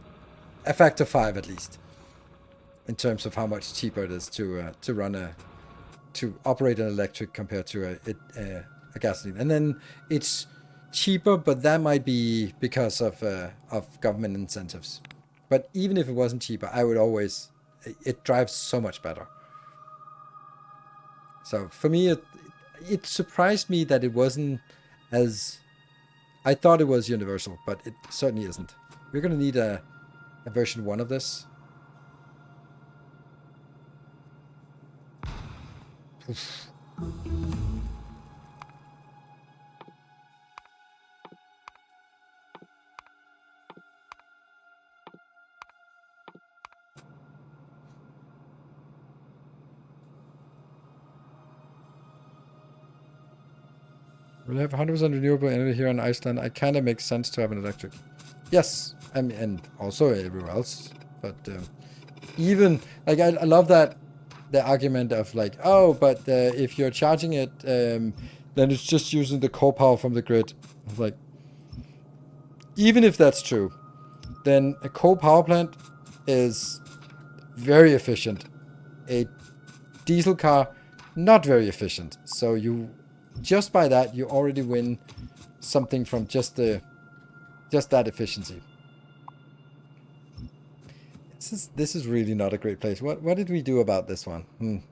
a factor 5 at least, in terms of how much cheaper it is to operate an electric compared to a gasoline. And then it's cheaper, but that might be because of government incentives. But even if it wasn't cheaper, I would always, it drives so much better. So for me, it surprised me that it wasn't as, I thought it was universal, but it certainly isn't. We're going to need a version 1 of this. Oof. We'll have 100% renewable energy here in Iceland. It kind of makes sense to have an electric. Yes, I mean, and also everywhere else. But even, like, I love that, the argument of like, oh, but if you're charging it, then it's just using the core power from the grid. Like, even if that's true, then a coal power plant is very efficient. A diesel car, not very efficient. So you, just by that, you already win something from just that efficiency. This is really not a great place. What did we do about this one?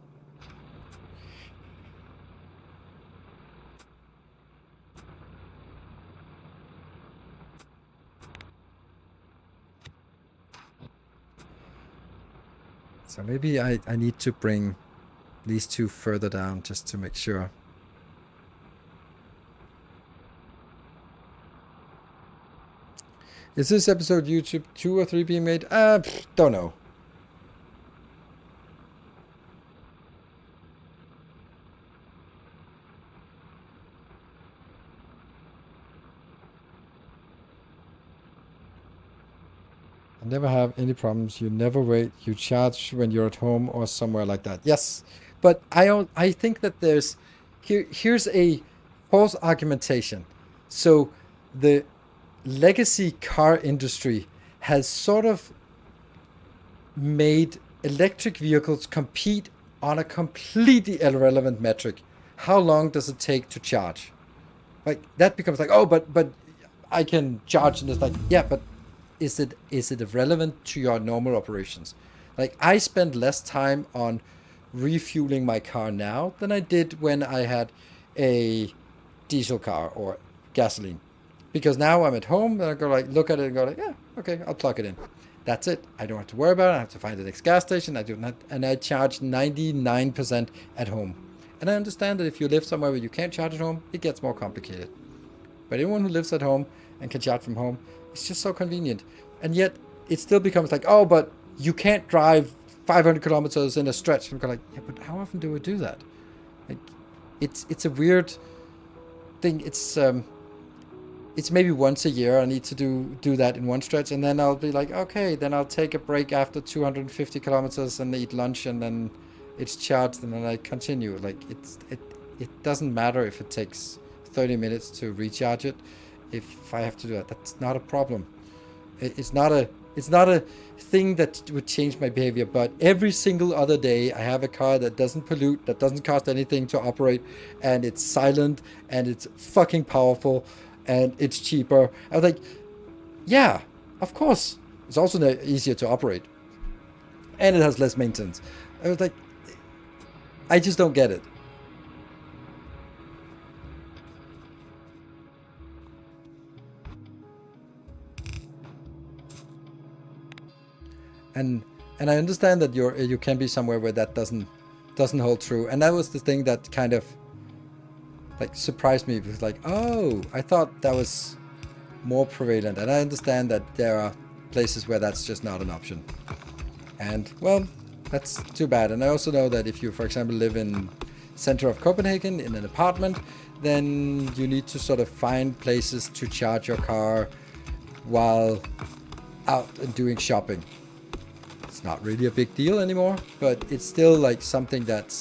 So maybe I need to bring these two further down just to make sure. Is this episode YouTube 2 or 3 being made? Don't know. I never have any problems. You never wait. You charge when you're at home or somewhere like that. Yes, but I think that there's here's a false argumentation. So the legacy car industry has sort of made electric vehicles compete on a completely irrelevant metric. How long does it take to charge? Like, that becomes like, oh, but I can charge, and it's like, yeah, but is it relevant to your normal operations? Like, I spend less time on refueling my car now than I did when I had a diesel car or gasoline. Because now I'm at home and I go like, look at it and go like, yeah, okay, I'll plug it in. That's it. I don't have to worry about it. I have to find the next gas station. I do not, and I charge 99% at home. And I understand that if you live somewhere where you can't charge at home, it gets more complicated. But anyone who lives at home and can charge from home, it's just so convenient. And yet, it still becomes like, oh, but you can't drive 500 kilometers in a stretch. And I'm like, yeah, but how often do we do that? Like, it's a weird thing. It's maybe once a year I need to do that in one stretch, and then I'll be like, okay, then I'll take a break after 250 kilometers and eat lunch, and then it's charged, and then I continue. Like it doesn't matter if it takes 30 minutes to recharge it. If I have to do that, that's not a problem. It's not a thing that would change my behavior. But every single other day, I have a car that doesn't pollute, that doesn't cost anything to operate, and it's silent, and it's fucking powerful, and it's cheaper. I was like, yeah, of course. It's also easier to operate, and it has less maintenance. I was like, I just don't get it. And I understand that you can be somewhere where that doesn't hold true. And that was the thing that kind of like surprised me. It was like, oh, I thought that was more prevalent. And I understand that there are places where that's just not an option. And well, that's too bad. And I also know that if you, for example, live in center of Copenhagen in an apartment, then you need to sort of find places to charge your car while out and doing shopping. It's not really a big deal anymore, but it's still like something that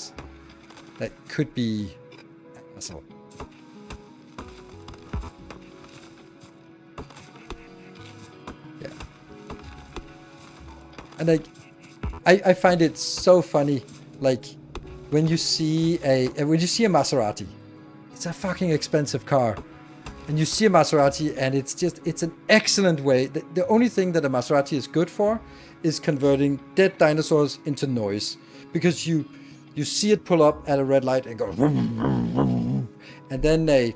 could be a hassle. Yeah. And like I find it so funny, like when you see a Maserati. It's a fucking expensive car. And you see a Maserati and it's an excellent way. The only thing that a Maserati is good for is converting dead dinosaurs into noise. Because you see it pull up at a red light and go vroom, vroom, vroom. And then a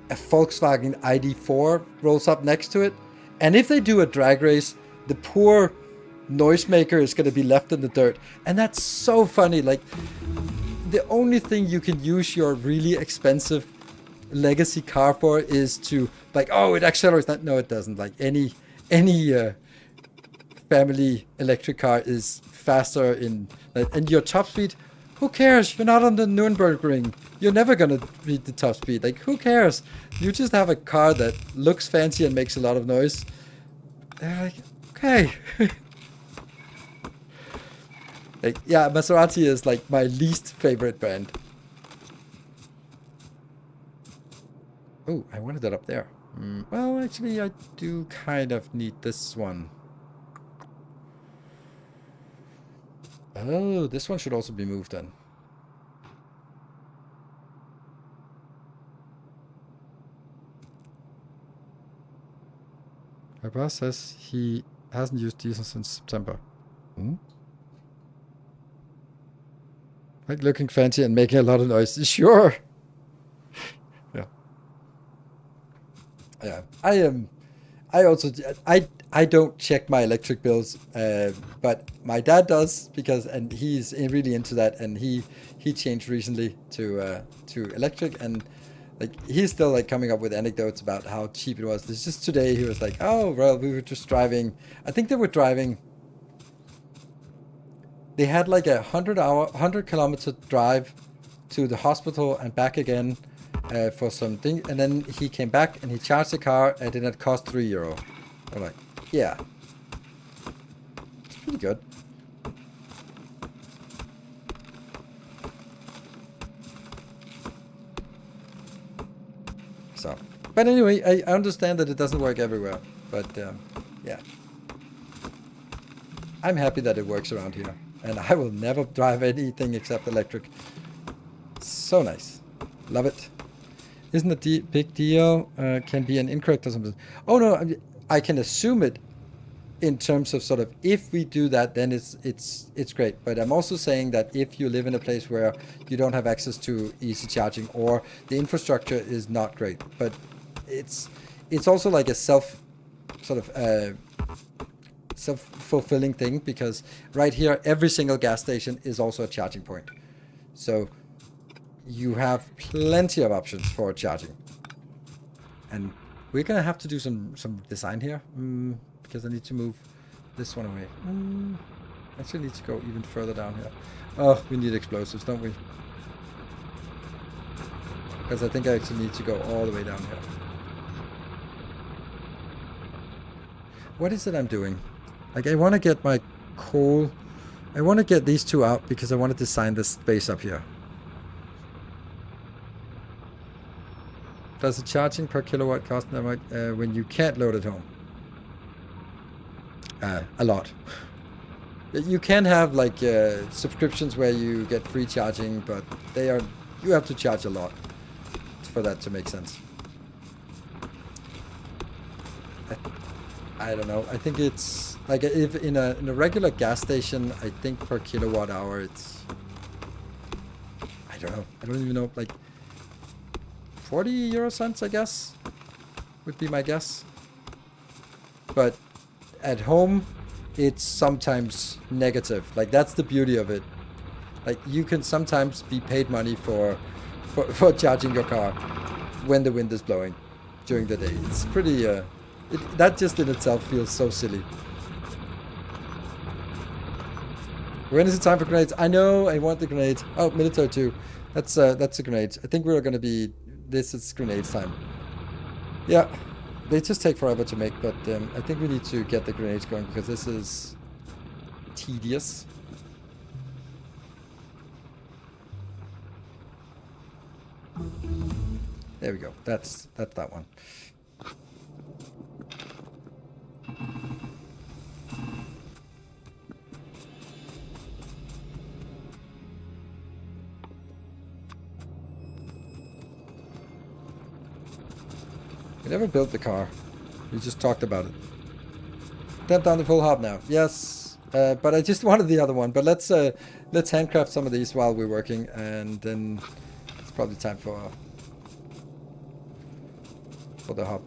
Volkswagen ID4 rolls up next to it. And if they do a drag race, the poor noisemaker is going to be left in the dirt. And that's so funny. Like, the only thing you can use your really expensive legacy car for is to like, oh, it accelerates. No, it doesn't. Like any family electric car is faster and your top speed, who cares? You're not on the Nürburgring. You're never gonna beat the top speed. Like, who cares? You just have a car that looks fancy and makes a lot of noise. They're like, okay. Like, yeah, Maserati is like my least favorite brand. Oh, I wanted that up there. Well, actually, I do kind of need this one. Oh, this one should also be moved then. My boss says he hasn't used diesel since September. Like looking fancy and making a lot of noise. Sure. Yeah. Yeah. I don't check my electric bills, but my dad does and he's really into that, and he changed recently to electric, and like he's still like coming up with anecdotes about how cheap it was. This just today he was like, oh well, we were just driving. I think they were driving. They had like a 100-kilometer drive to the hospital and back again for something, and then he came back and he charged the car, and then it cost €3. I'm like, yeah, it's pretty good. So, but anyway, I understand that it doesn't work everywhere, but yeah, I'm happy that it works around here. And I will never drive anything except electric. So nice. Love it. Isn't a big deal. Can be an incorrect or something. Oh no, I can assume it in terms of sort of, if we do that, then it's great. But I'm also saying that if you live in a place where you don't have access to easy charging, or the infrastructure is not great, but it's also like a self-fulfilling thing, because right here every single gas station is also a charging point, so you have plenty of options for charging. And we're gonna have to do some design here, because I need to move this one away. Actually need to go even further down here. Oh, we need explosives, don't we? Because I think I actually need to go all the way down here. What is it I'm doing? Like, I want to get my coal. I want to get these two out because I want to design this space up here. Does the charging per kilowatt cost when you can't load at home? A lot. You can have like subscriptions where you get free charging, but you have to charge a lot for that to make sense. I don't know. I think it's like, if in a regular gas station, I think per kilowatt hour it's, I don't know. I don't even know, like 40 euro cents, I guess, would be my guess. But at home, it's sometimes negative. Like, that's the beauty of it. Like, you can sometimes be paid money for charging your car when the wind is blowing during the day. It's pretty, that just in itself feels so silly. When is it time for grenades? I know, I want the grenades. Oh, military too. That's a grenade. I think we're gonna be, this is grenades time. Yeah, they just take forever to make, but I think we need to get the grenades going because this is tedious. There we go. That's that one. We never built the car. We just talked about it. Temp down the full hub now. Yes, but I just wanted the other one. But let's handcraft some of these while we're working, and then it's probably time for the hub.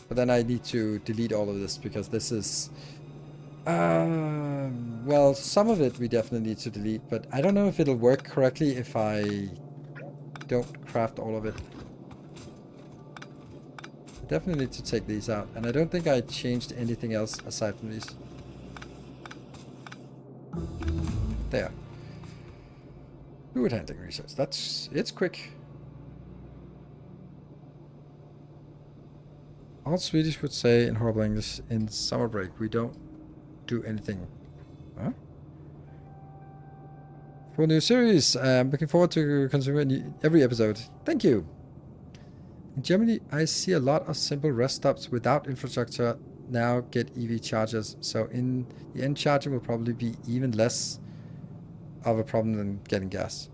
But then I need to delete all of this because this is, well, some of it we definitely need to delete, but I don't know if it'll work correctly if I don't craft all of it. I definitely need to take these out, and I don't think I changed anything else aside from these. There. Fluid handling research. It's quick. All Swedish would say in horrible English, in summer break, we don't do anything. Huh? For a new series, I'm looking forward to consuming every episode. Thank you. In Germany, I see a lot of simple rest stops without infrastructure now get EV chargers. So in the end, charging will probably be even less of a problem than getting gas.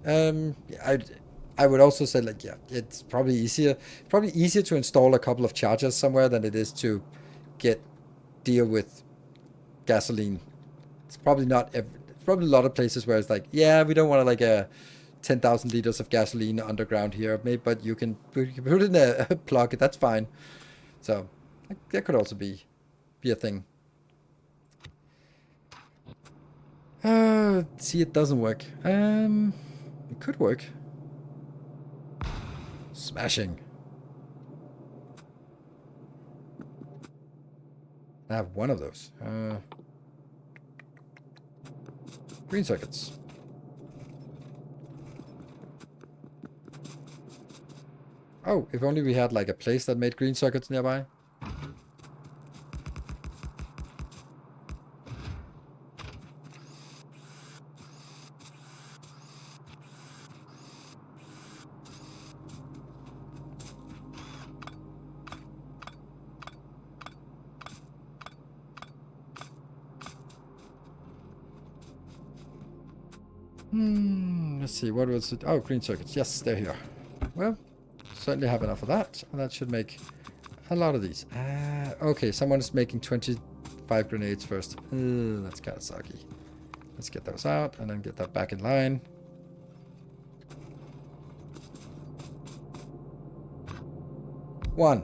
I would also say, like, yeah, it's probably easier to install a couple of chargers somewhere than it is to deal with gasoline. It's probably not probably a lot of places where it's like, yeah, we don't want to like a 10,000 liters of gasoline underground here, maybe, but you can put it in a plug. That's fine. So that could also be a thing. See, it doesn't work. It could work. Smashing. I have one of those. Green circuits. Oh, if only we had like a place that made green circuits nearby. Let's see, what was it? Oh, green circuits. Yes, they're here. Well, certainly have enough of that. And that should make A lot of these. Okay, someone's making 25 grenades first. That's kind of sucky. Let's get those out and then get that back in line. One.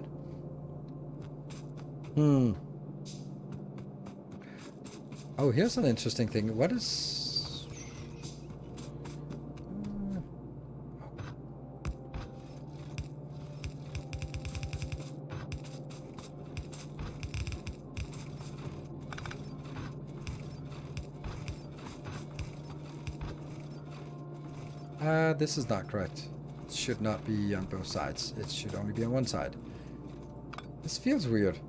Oh, here's an interesting thing. What is... this is not correct. It should not be on both sides. It should only be on one side. This feels weird.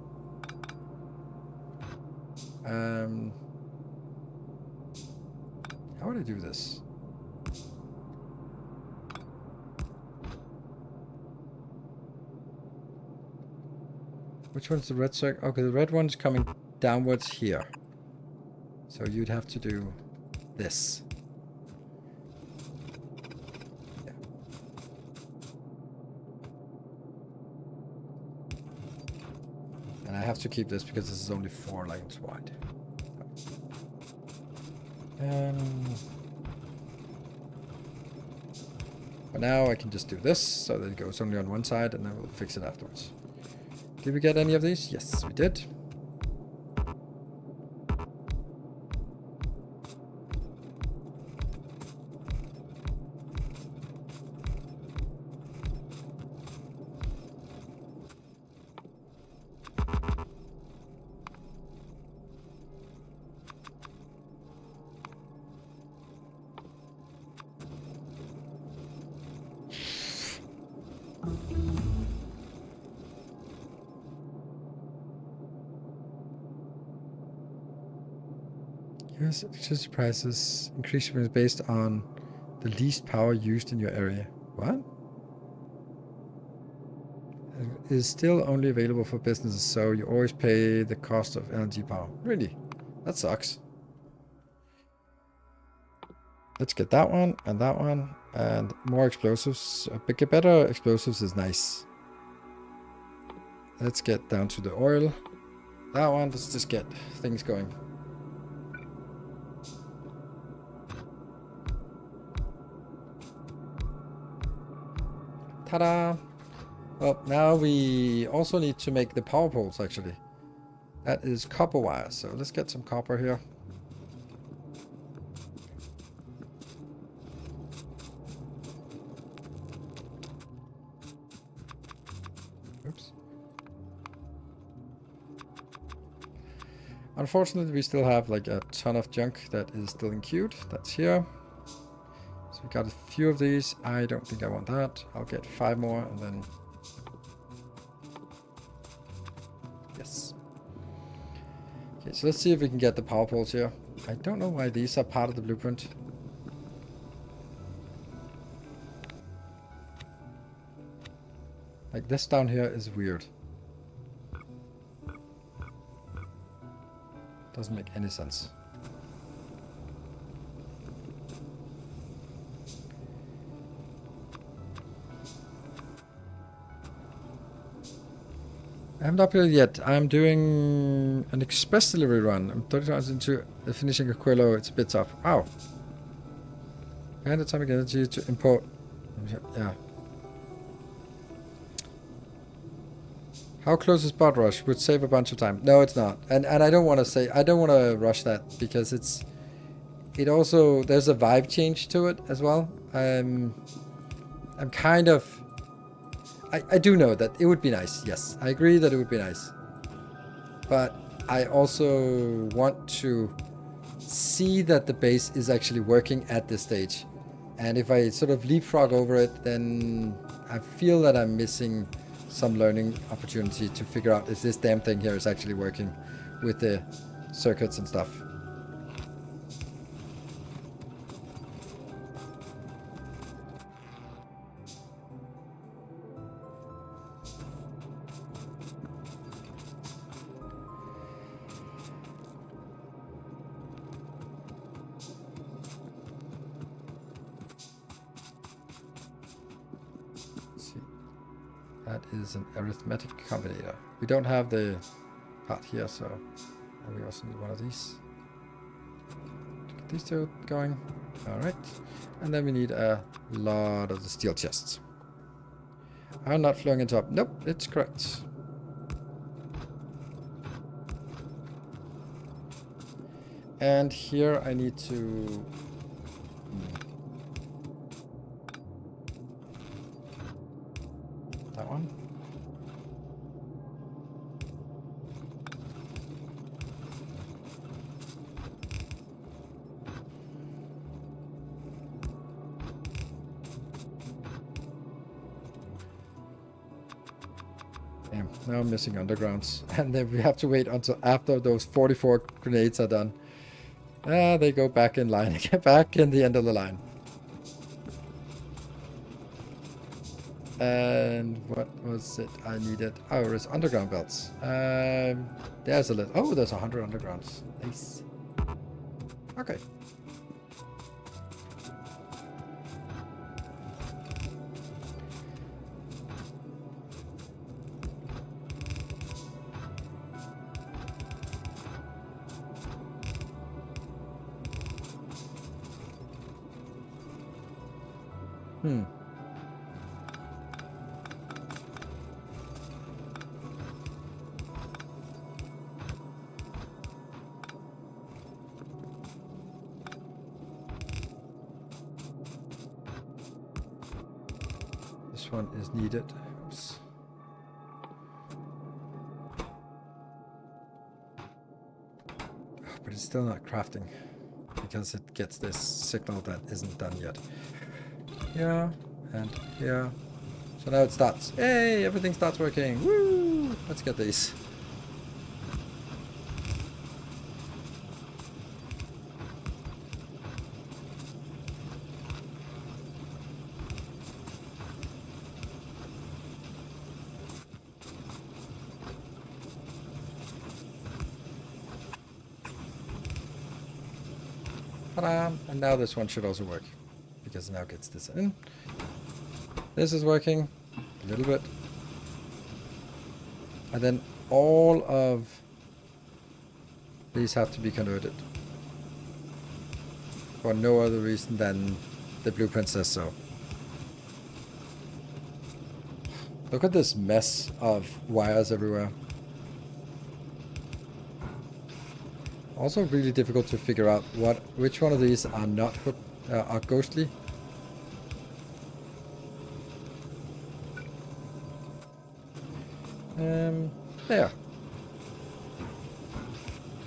How would I do this? Which one's the red circle? Okay, the red one's coming downwards here. So you'd have to do this. Yeah. And I have to keep this because this is only 4 lines wide. But now I can just do this so that it goes only on one side and then we'll fix it afterwards. Did we get any of these? Yes, we did. US electricity prices increase based on the least power used in your area. What? It is still only available for businesses, so you always pay the cost of energy power. Really? That sucks. Let's get that one, and more explosives. Get better explosives is nice. Let's get down to the oil. That one, let's just get things going. Ta-da! Well, now we also need to make the power poles, actually. That is copper wire, so let's get some copper here. Oops. Unfortunately, we still have like a ton of junk that is still in queued. That's here. So we got a few of these. I don't think I want that. I'll get 5 more and then... Yes. Okay, so let's see if we can get the power poles here. I don't know why these are part of the blueprint. Like this down here is weird. Doesn't make any sense. I haven't upgraded yet. I'm doing an express delivery run. I'm 30 times into finishing a Quillo. It's a bit tough. Wow. And atomic energy to import. Yeah. How close is Bot Rush? Would save a bunch of time. No, it's not. And I don't want to say, I don't want to rush that because it also, there's a vibe change to it as well. I'm kind of, I do know that it would be nice. Yes, I agree that it would be nice. But I also want to see that the base is actually working at this stage. And if I sort of leapfrog over it, then I feel that I'm missing some learning opportunity to figure out if this damn thing here is actually working with the circuits and stuff. That is an arithmetic combinator. We don't have the part here, so we also need one of these. Get these two going. Alright. And then we need a lot of the steel chests. I'm not flowing into top. Nope, it's correct. And here I need to... That one. Damn, now I'm missing undergrounds. And then we have to wait until after those 44 grenades are done. They go back in line, get back in the end of the line. And what was it I needed? Oh, it's underground belts. There's a little. Oh, there's 100 undergrounds. Nice. Okay. This one is needed. Oops. Oh, but it's still not crafting because it gets this signal that isn't done yet. Here and here. So now it starts. Hey, everything starts working. Woo! Let's get these. Ta-da! And now this one should also work, because now it gets this in. This is working a little bit. And then all of these have to be converted. For no other reason than the blueprint says so. Look at this mess of wires everywhere. Also really difficult to figure out which one of these are not are ghostly. There.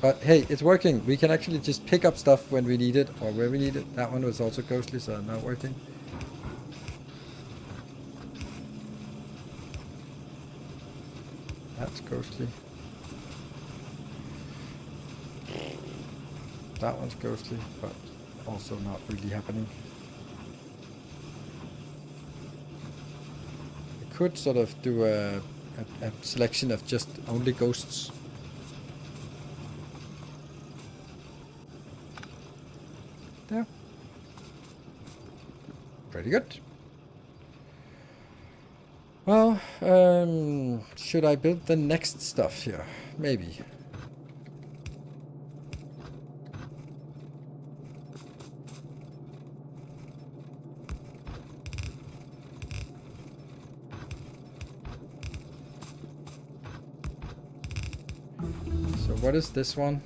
But hey, it's working. We can actually just pick up stuff when we need it or where we need it. That one was also ghostly, so not working. That's ghostly. That one's ghostly, but also not really happening. I could sort of do a selection of just only ghosts. There. Pretty good. Well, should I build the next stuff here? Maybe. So what is this one?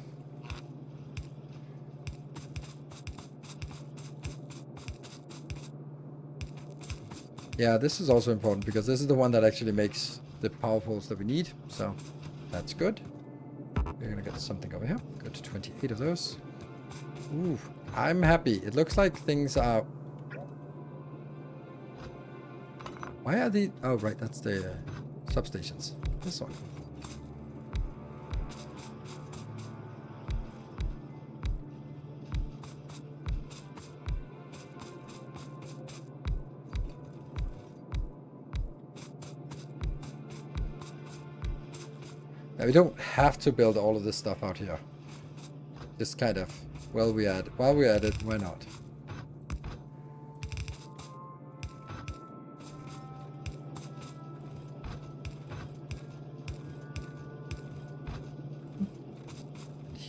Yeah, this is also important because this is the one that actually makes the power poles that we need. So that's good. We're gonna get something over here. Go to 28 of those. Ooh, I'm happy. It looks like things are... Why are the... Oh, right, that's the substations. This one. Now, we don't have to build all of this stuff out here. Just kind of, while we're at it, why not?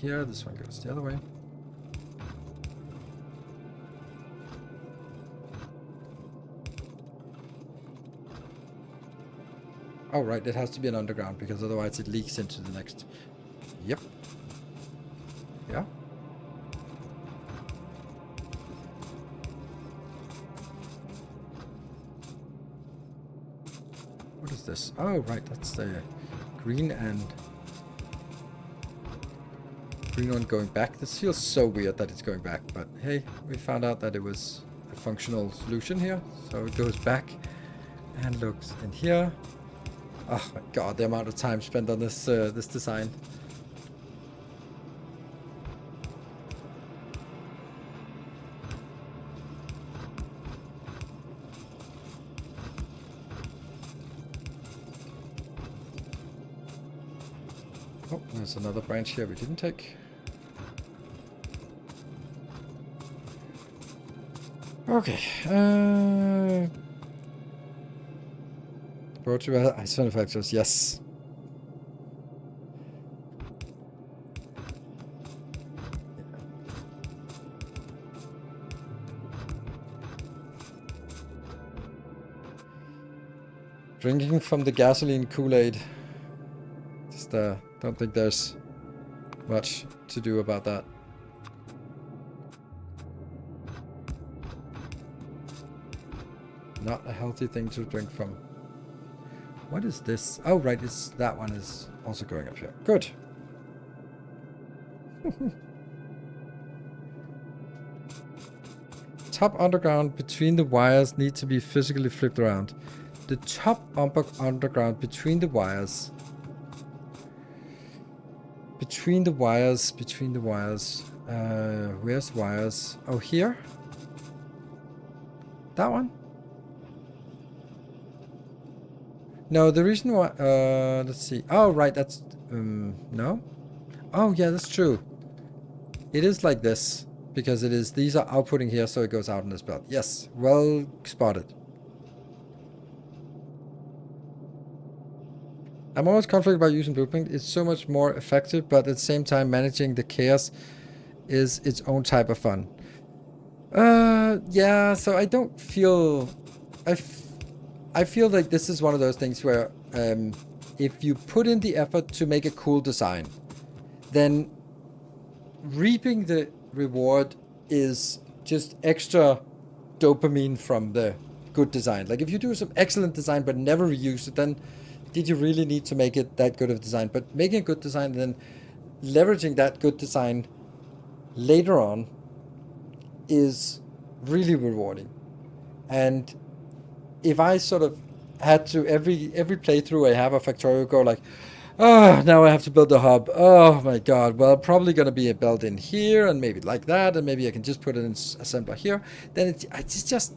here. This one goes the other way. Oh, right, it has to be an underground, because otherwise it leaks into the next. Yep. Yeah. What is this? Oh, right, that's the green and green one going back. This feels so weird that it's going back, but hey, we found out that it was a functional solution here. So it goes back and looks in here. Oh my god, the amount of time spent on this this design. Oh, there's another branch here we didn't take. Okay. Portugal ice manufacturers, yes. Drinking from the gasoline Kool-Aid. Just don't think there's much to do about that. Not a healthy thing to drink from. What is this? Oh, right, it's that one is also going up here. Good. Top underground between the wires need to be physically flipped around. The top underground between the wires. Between the wires. Where's wires? Oh, here? That one? No, the reason why, let's see. Oh, right, that's, no? Oh, yeah, that's true. It is like this, because it is, these are outputting here, so it goes out in this belt. Yes, well spotted. I'm always conflicted about using Blueprint. It's so much more effective, but at the same time, managing the chaos is its own type of fun. Yeah, so I don't feel, I feel like this is one of those things where if you put in the effort to make a cool design, then reaping the reward is just extra dopamine from the good design. Like if you do some excellent design but never reuse it, then did you really need to make it that good of a design? But making a good design and then leveraging that good design later on is really rewarding. And if I sort of had to every playthrough I have a Factorio go like, oh, now I have to build a hub. Oh my god. Well, probably going to be a build in here and maybe like that, and maybe I can just put it in assembler here. Then it's just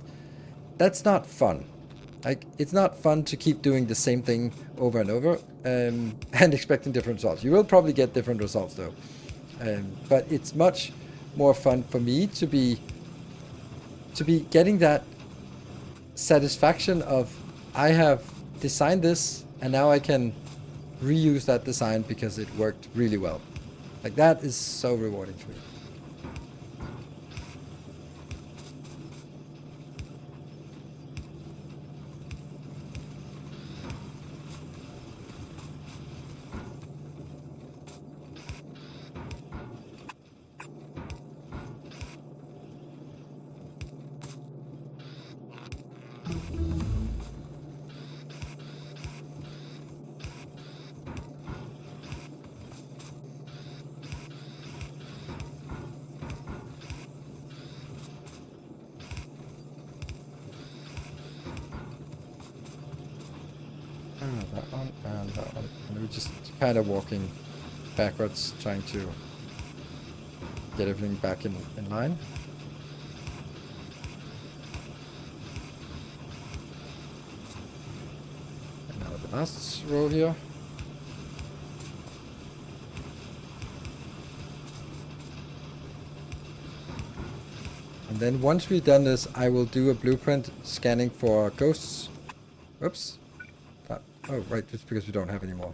that's not fun. Like it's not fun to keep doing the same thing over and over and expecting different results. You will probably get different results though, but it's much more fun for me to be getting that satisfaction of I have designed this and now I can reuse that design because it worked really well. Like that is so rewarding for me. That one and that one. And we're just kind of walking backwards, trying to get everything back in line. And now the last row here. And then once we've done this, I will do a blueprint scanning for ghosts. Oops. Oh, right, it's because we don't have any more.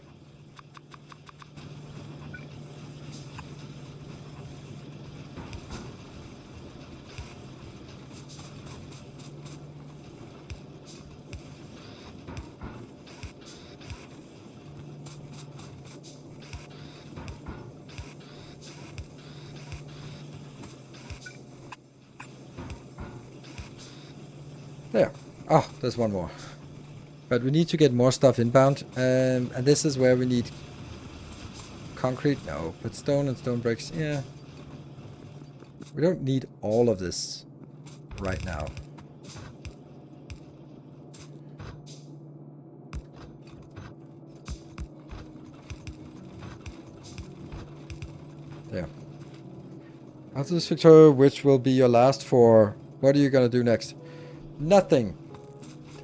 There. Oh, there's one more. But we need to get more stuff inbound. And this is where we need concrete. No, but stone and stone bricks. Yeah. We don't need all of this right now. There. After this Factorio, which will be your last for... What are you gonna do next? Nothing.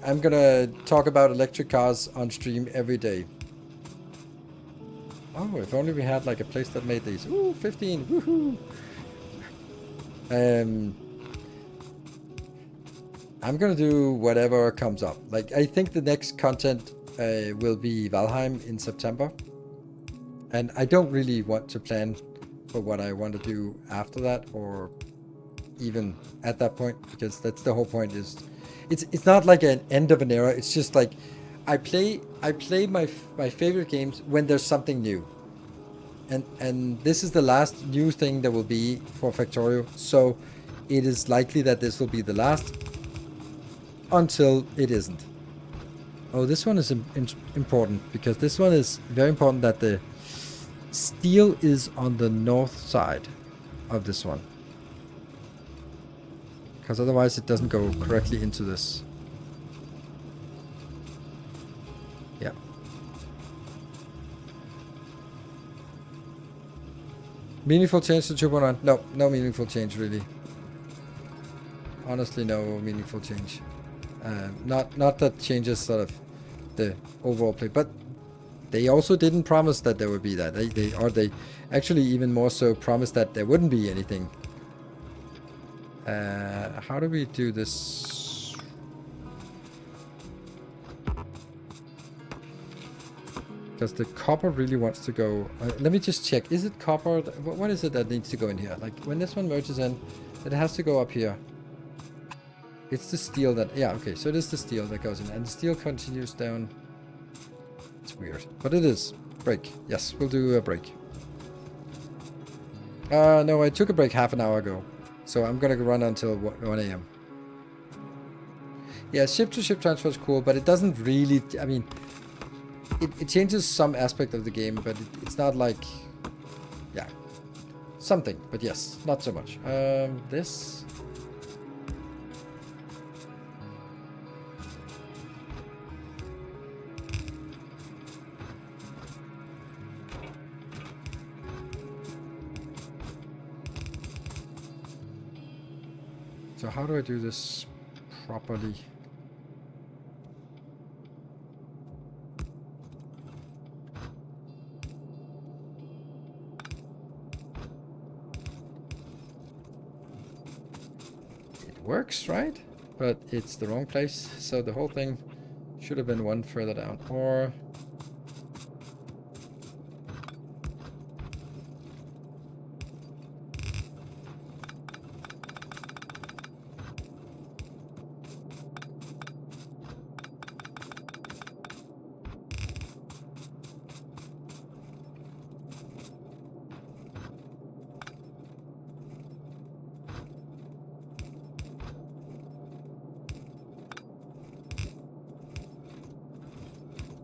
I'm gonna talk about electric cars on stream every day. Oh, if only we had like a place that made these. Ooh, 15. Woohoo! I'm gonna do whatever comes up. Like, I think the next content will be Valheim in September. And I don't really want to plan for what I want to do after that, or even at that point, because that's the whole point. Is it's not like an end of an era. It's just like I play my favorite games when there's something new, and this is the last new thing there will be for Factorio. So it is likely that this will be the last until it isn't. Oh, this one is important, because this one is very important that the steel is on the north side of this one, because otherwise it doesn't go correctly into this. Yeah. Meaningful change to 2.1? No, no meaningful change really. Honestly, no meaningful change. Not that changes sort of the overall play, but they also didn't promise that there would be that. They actually even more so promised that there wouldn't be anything. How do we do this? Because the copper really wants to go. Let me just check. Is it copper? What is it that needs to go in here? Like when this one merges in, it has to go up here. It's the steel that... Yeah, okay. So it is the steel that goes in. And the steel continues down. It's weird. But it is. Break. Yes, we'll do a break. No, I took a break half an hour ago. So I'm gonna run until 1 a.m. Yeah, ship-to-ship transfer is cool, but it doesn't really... I mean, it changes some aspect of the game, but it's not like... Yeah. Something, but yes, not so much. This... So how do I do this properly? It works, right? But it's the wrong place, so the whole thing should have been one further down. Or...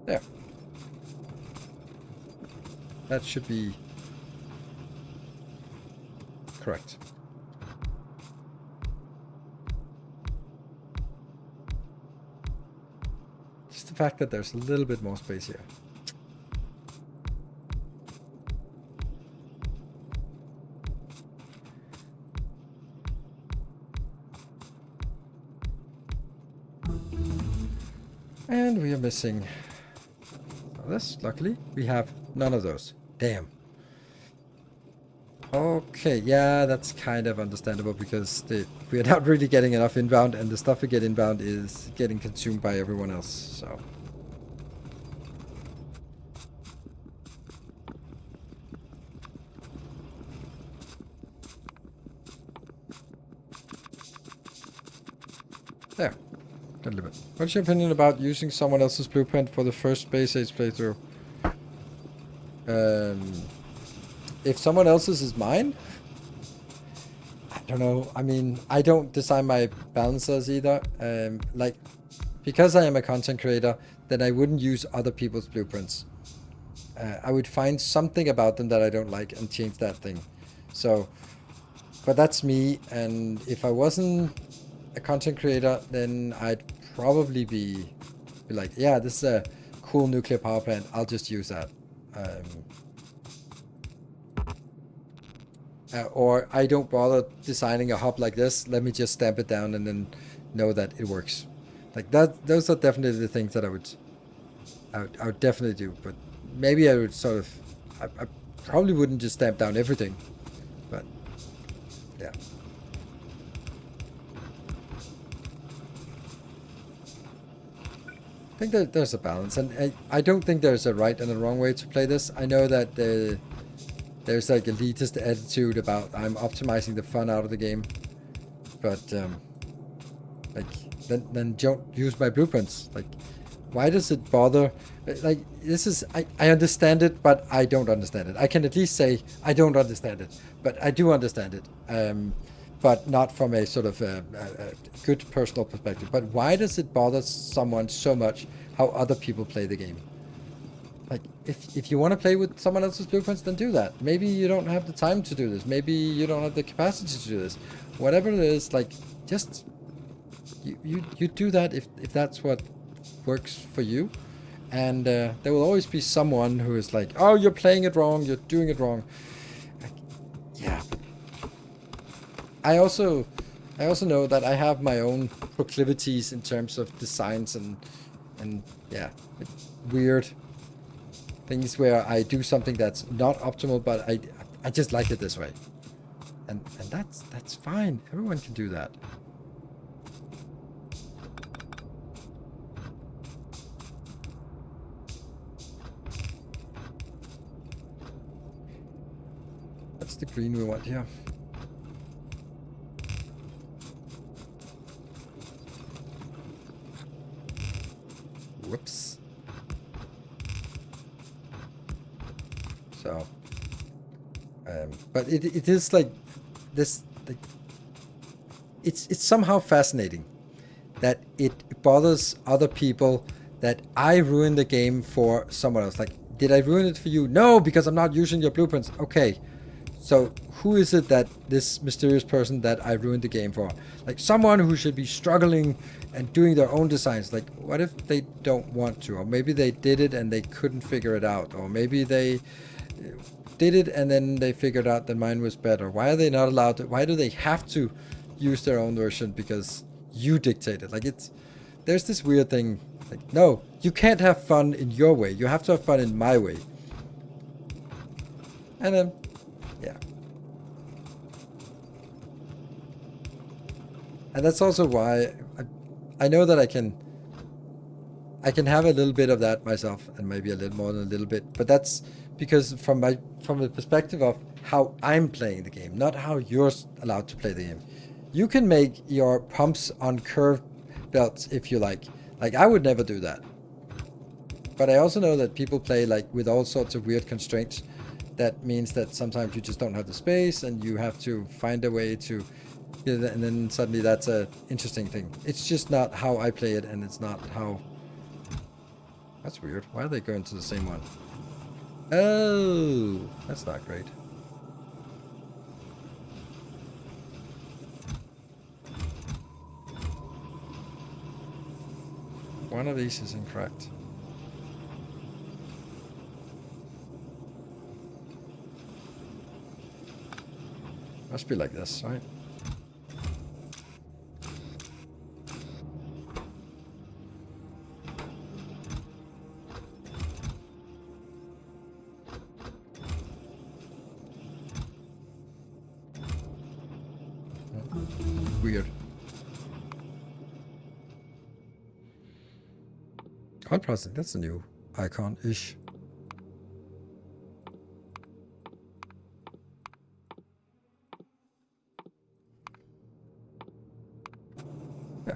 There. That should be correct. Just the fact that there's a little bit more space here. And we are missing this. Luckily, we have none of those. Damn. Okay, yeah, that's kind of understandable, because we are not really getting enough inbound, and the stuff we get inbound is getting consumed by everyone else, so... There. Limit. What's your opinion about using someone else's blueprint for the first Space Age playthrough? If someone else's is mine, don't know. I mean, I don't design my balancers either. Like, because I am a content creator, then I wouldn't use other people's blueprints. I would find something about them that I don't like and change that thing. So, but that's me. And if I wasn't a content creator, then I'd probably be like, yeah, this is a cool nuclear power plant. I'll just use that. Or I don't bother designing a hub like this. Let me just stamp it down and then know that it works. Like that. Those are definitely the things that I would definitely do. But maybe I would sort of. I probably wouldn't just stamp down everything. But yeah. I think that there's a balance, and I don't think there's a right and a wrong way to play this. I know that there's like elitist attitude about I'm optimizing the fun out of the game, but like then don't use my blueprints. Like, why does it bother? Like, this is I understand it, but I don't understand it. I can at least say I don't understand it, but I do understand it. But not from a sort of a good personal perspective. But why does it bother someone so much how other people play the game? Like, if you want to play with someone else's blueprints, then do that. Maybe you don't have the time to do this. Maybe you don't have the capacity to do this. Whatever it is, like, just you do that if that's what works for you. And there will always be someone who is like, oh, you're playing it wrong, you're doing it wrong. Like, yeah, but I also know that I have my own proclivities in terms of designs and yeah, weird things where I do something that's not optimal, but I just like it this way, and that's fine. Everyone can do that. That's the green we want here. Whoops. So, but it is like this. Like, it's somehow fascinating that it bothers other people that I ruin the game for someone else. Like, did I ruin it for you? No, because I'm not using your blueprints. Okay, so who is it that this mysterious person that I ruined the game for? Like, someone who should be struggling and doing their own designs. Like, what if they don't want to? Or maybe they did it and they couldn't figure it out. Or maybe they did it and then they figured out that mine was better. Why are they not allowed to? Why do they have to use their own version because you dictate it? Like, there's this weird thing. Like, no, you can't have fun in your way. You have to have fun in my way. And then, yeah. And that's also why I know that I can have a little bit of that myself, and maybe a little more than a little bit. But that's because from the perspective of how I'm playing the game, not how you're allowed to play the game. You can make your pumps on curved belts if you like. Like, I would never do that. But I also know that people play like with all sorts of weird constraints. That means that sometimes you just don't have the space and you have to find a way to, and then suddenly that's a interesting thing. It's just not how I play it, and it's not how. That's weird. Why are they going to the same one? Oh, that's not great. One of these is incorrect. Must be like this, right? Weird. Contrasting, that's a new icon-ish. Yeah.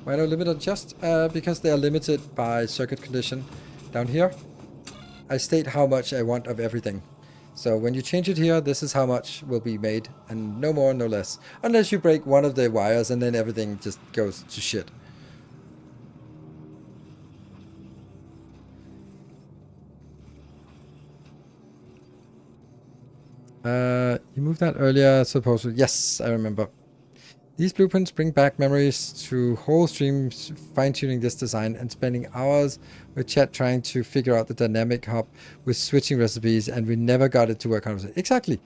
Why no limit on just? Because they are limited by circuit condition. Down here, I state how much I want of everything. So when you change it here, this is how much will be made, and no more, no less. Unless you break one of the wires, and then everything just goes to shit. You moved that earlier, supposedly. Yes, I remember. These blueprints bring back memories to whole streams fine-tuning this design and spending hours with chat trying to figure out the dynamic hop with switching recipes, and we never got it to work 100%. Exactly.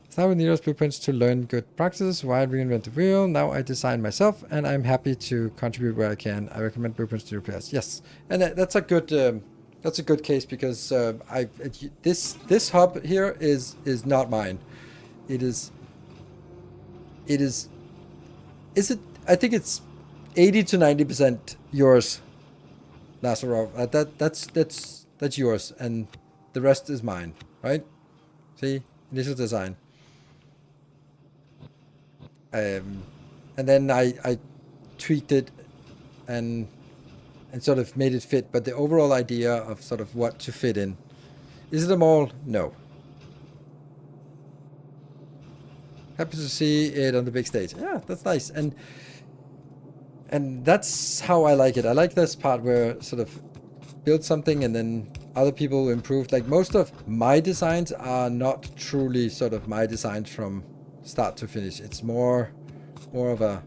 Start with Nero's blueprints to learn good practices. Why reinvent the wheel? Now I design myself, and I'm happy to contribute where I can. I recommend blueprints to new players. Yes, and that's a good case because this hub here is not mine. It is. Is it? I think it's 80 to 90% yours, Lazarov. That's yours, and the rest is mine. Right? See, initial design. And then I tweaked it and sort of made it fit. But the overall idea of sort of what to fit in, is it a mall? No. Happy to see it on the big stage. Yeah, that's nice. And that's how I like it. I like this part where sort of build something and then other people improve. Like most of my designs are not truly sort of my designs from start to finish. It's more of a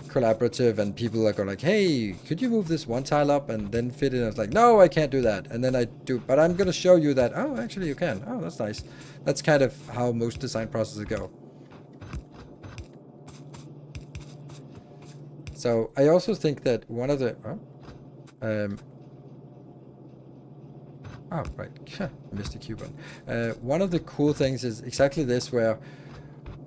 collaborative, and people are going like, hey, could you move this one tile up and then fit it? I was like, no, I can't do that. And then I do, but I'm going to show you that, oh, actually you can. Oh, that's nice. That's kind of how most design processes go. So I also think that one of the, oh, right, I missed the Q button. One of the cool things is exactly this, where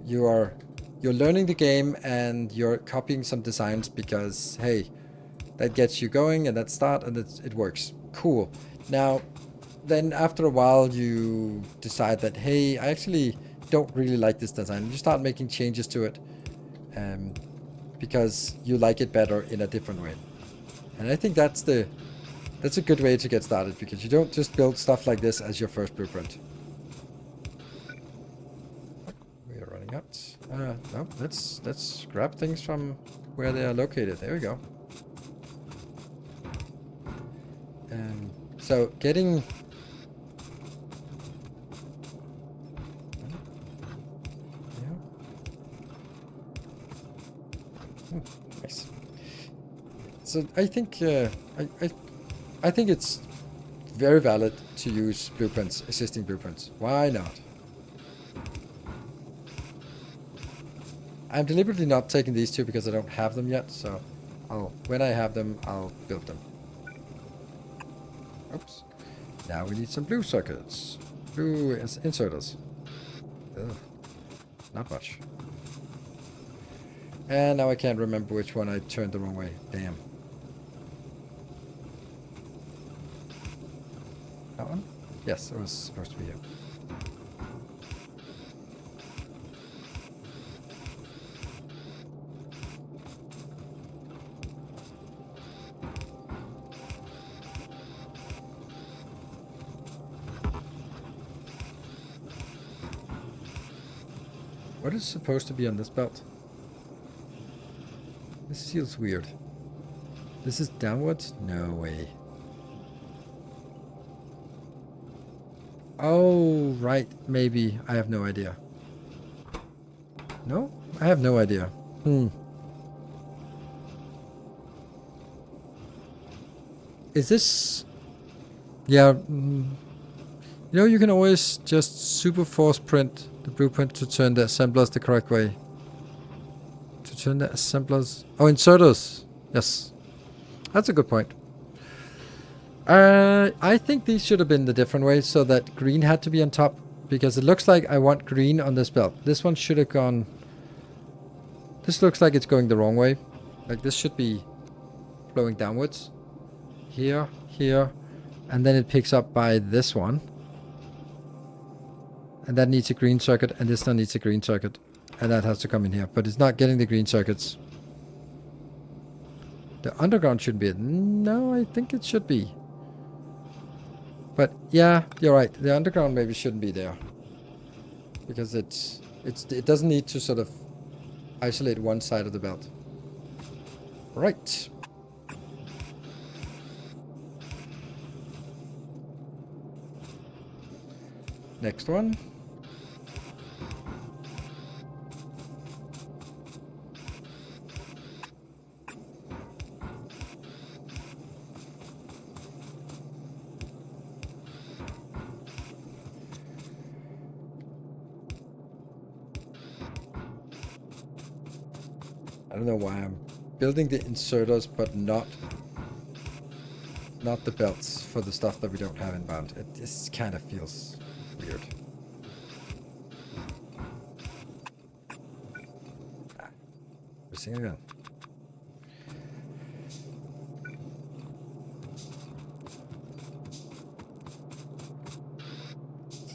you're learning the game and you're copying some designs because, hey, that gets you going and that start and it works. Cool. Now, then after a while you decide that, hey, I actually don't really like this design. You start making changes to it because you like it better in a different way. And I think that's a good way to get started, because you don't just build stuff like this as your first blueprint. We are running out. No, let's grab things from where they are located. There we go. So getting... Nice. So I think I think it's very valid to use blueprints, existing blueprints. Why not? I'm deliberately not taking these two because I don't have them yet, so when I have them, I'll build them. Oops. Now we need some blue circuits. Blue inserters. Ugh. Not much. And now I can't remember which one I turned the wrong way. Damn. That one? Yes, it was supposed to be here. What is supposed to be on this belt? This feels weird. This is downwards? No way. Oh, right. Maybe. I have no idea. No? I have no idea. Is this... Yeah. You know, you can always just super force print the blueprint to turn the assemblers the correct way. To turn the assemblers... Oh, inserters. Yes. That's a good point. I think these should have been the different way, so that green had to be on top, because it looks like I want green on this belt. This one should have gone... This looks like it's going the wrong way. Like, this should be flowing downwards. Here, here, and then it picks up by this one. And that needs a green circuit, and this one needs a green circuit. And that has to come in here, but it's not getting the green circuits. The underground should be it. No, I think it should be. But yeah, you're right. The underground maybe shouldn't be there. Because it doesn't need to sort of isolate one side of the belt. Right. Next one. I don't know why I'm building the inserters, but not the belts for the stuff that we don't have inbound. It just kind of feels weird. Missing again.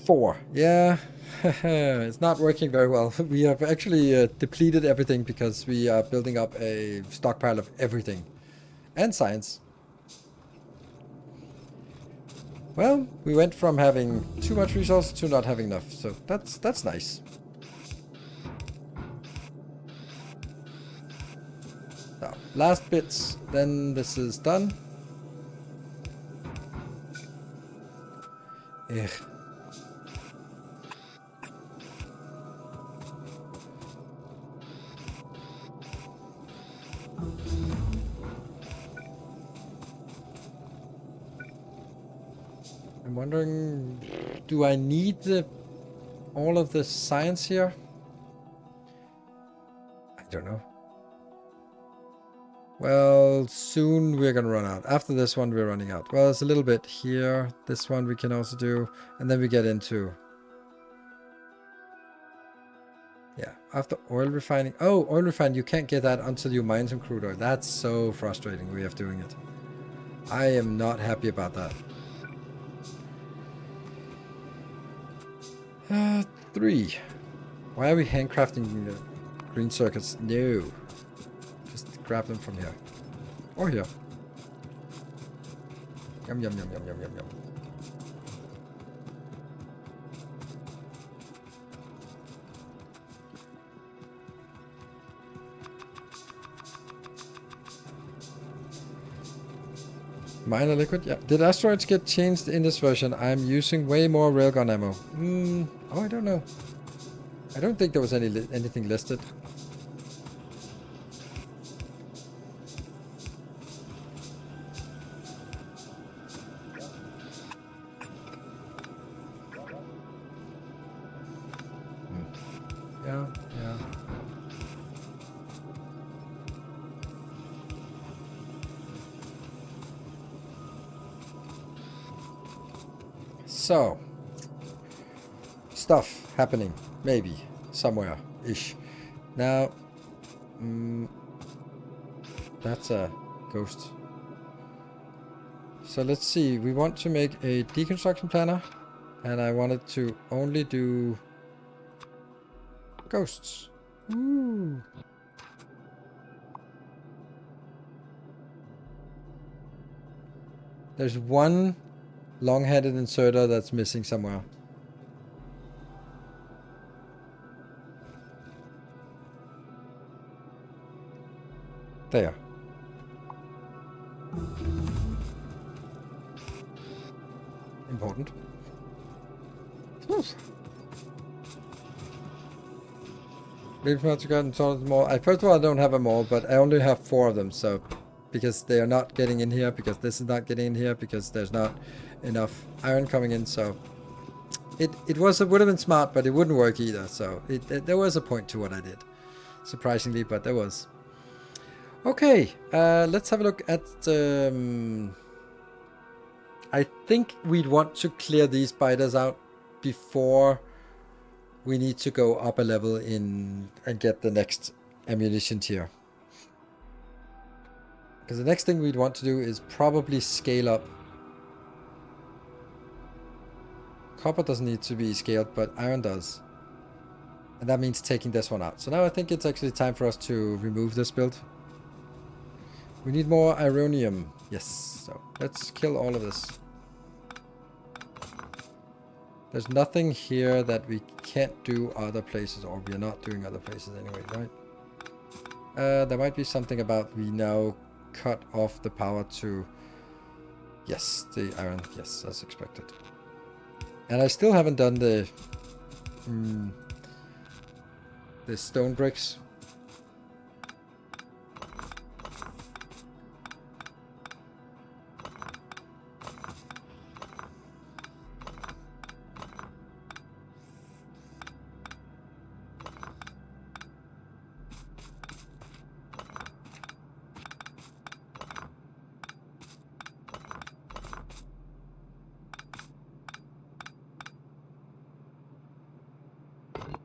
Four. Yeah. It's not working very well. We have actually depleted everything because we are building up a stockpile of everything. And science. Well, we went from having too much resources to not having enough, so that's nice. Now, last bits, then this is done. Ugh. I'm wondering, do I need all of the science here? I don't know. Well, soon we're gonna run out. After this one, we're running out. Well, there's a little bit here. This one we can also do. And then we get into... Yeah, after oil refining. Oh, oil refining, you can't get that until you mine some crude oil. That's so frustrating way of doing it. I am not happy about that. 3. Why are we handcrafting the green circuits? No. Just grab them from here. Or here. Yum, yum, yum, yum, yum, yum, yum. Minor liquid? Yeah. Did asteroids get changed in this version? I'm using way more railgun ammo. Oh, I don't know. I don't think there was anything listed. Yeah, yeah. So, stuff happening, maybe, somewhere-ish. Now, that's a ghost. So let's see, we want to make a deconstruction planner, and I wanted to only do ghosts. Ooh. There's one long-headed inserter that's missing somewhere. There. Important. Maybe not to get installed more. First of all, I don't have them all, but I only have 4 of them, so because they are not getting in here, because this is not getting in here, because there's not enough iron coming in, so it would have been smart, but it wouldn't work either. So there was a point to what I did, surprisingly, but there was. Okay, let's have a look at. I think we'd want to clear these spiders out before we need to go up a level in and get the next ammunition tier. Because the next thing we'd want to do is probably scale up. Copper doesn't need to be scaled, but iron does. And that means taking this one out. So now I think it's actually time for us to remove this build. We need more ironium. Yes, so let's kill all of this. There's nothing here that we can't do other places, or we are not doing other places anyway, right? There might be something about we now cut off the power to... Yes, the iron. Yes, as expected. And I still haven't done the stone bricks.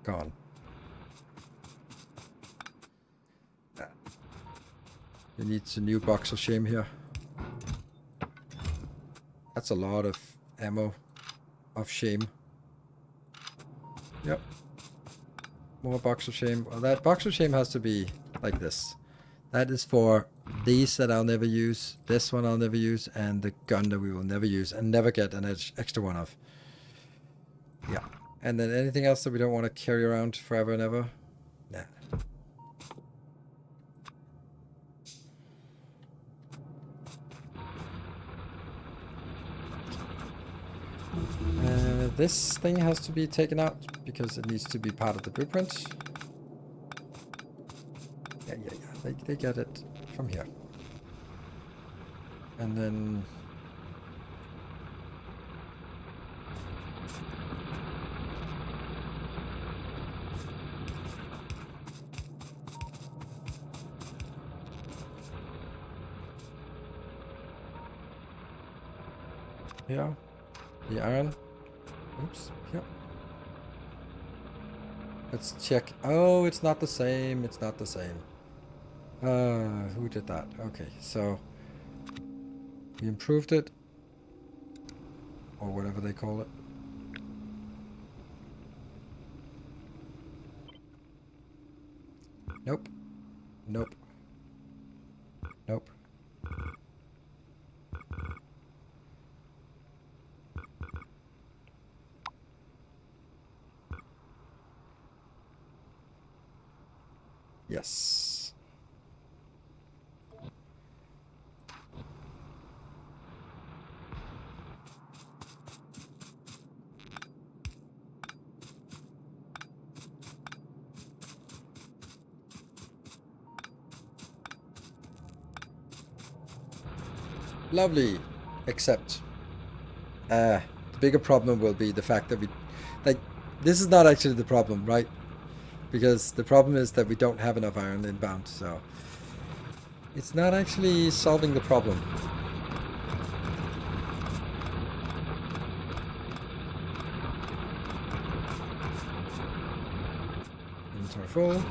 Gone. We need a new box of shame here. That's a lot of ammo of shame. Yep. More box of shame. Well, that box of shame has to be like this. That is for these that I'll never use, this one I'll never use, and the gun that we will never use and never get an extra one of. Yeah. And then anything else that we don't want to carry around forever and ever? Nah. This thing has to be taken out because it needs to be part of the blueprint. Yeah. They get it from here. And then... Here, the iron. Oops, here. Let's check. Oh, it's not the same. It's not the same. Who did that? Okay, so we improved it, or whatever they call it. Nope. Nope. Nope. Yes. Lovely. Except, the bigger problem will be the fact that we, like, this is not actually the problem, right? Because the problem is that we don't have enough iron inbound, so it's not actually solving the problem. Inventory full.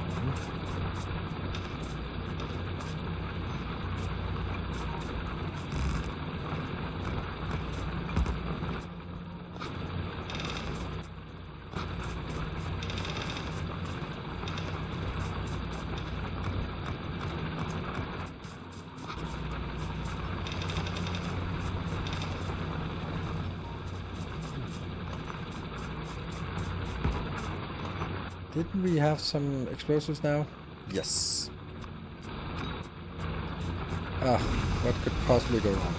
Didn't we have some explosives now? Yes. Ah, what could possibly go wrong?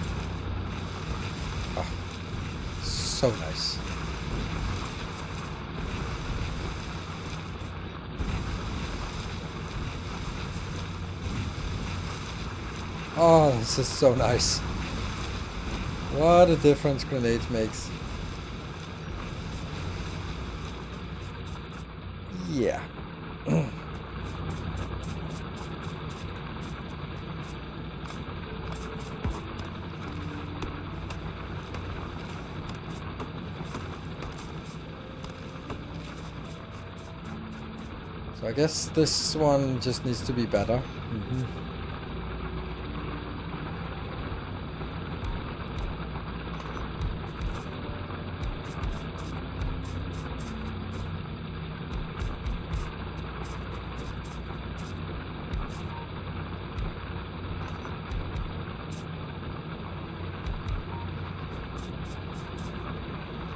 Ah, so nice. Oh, this is so nice. What a difference grenades makes. Yeah. So I guess this one just needs to be better.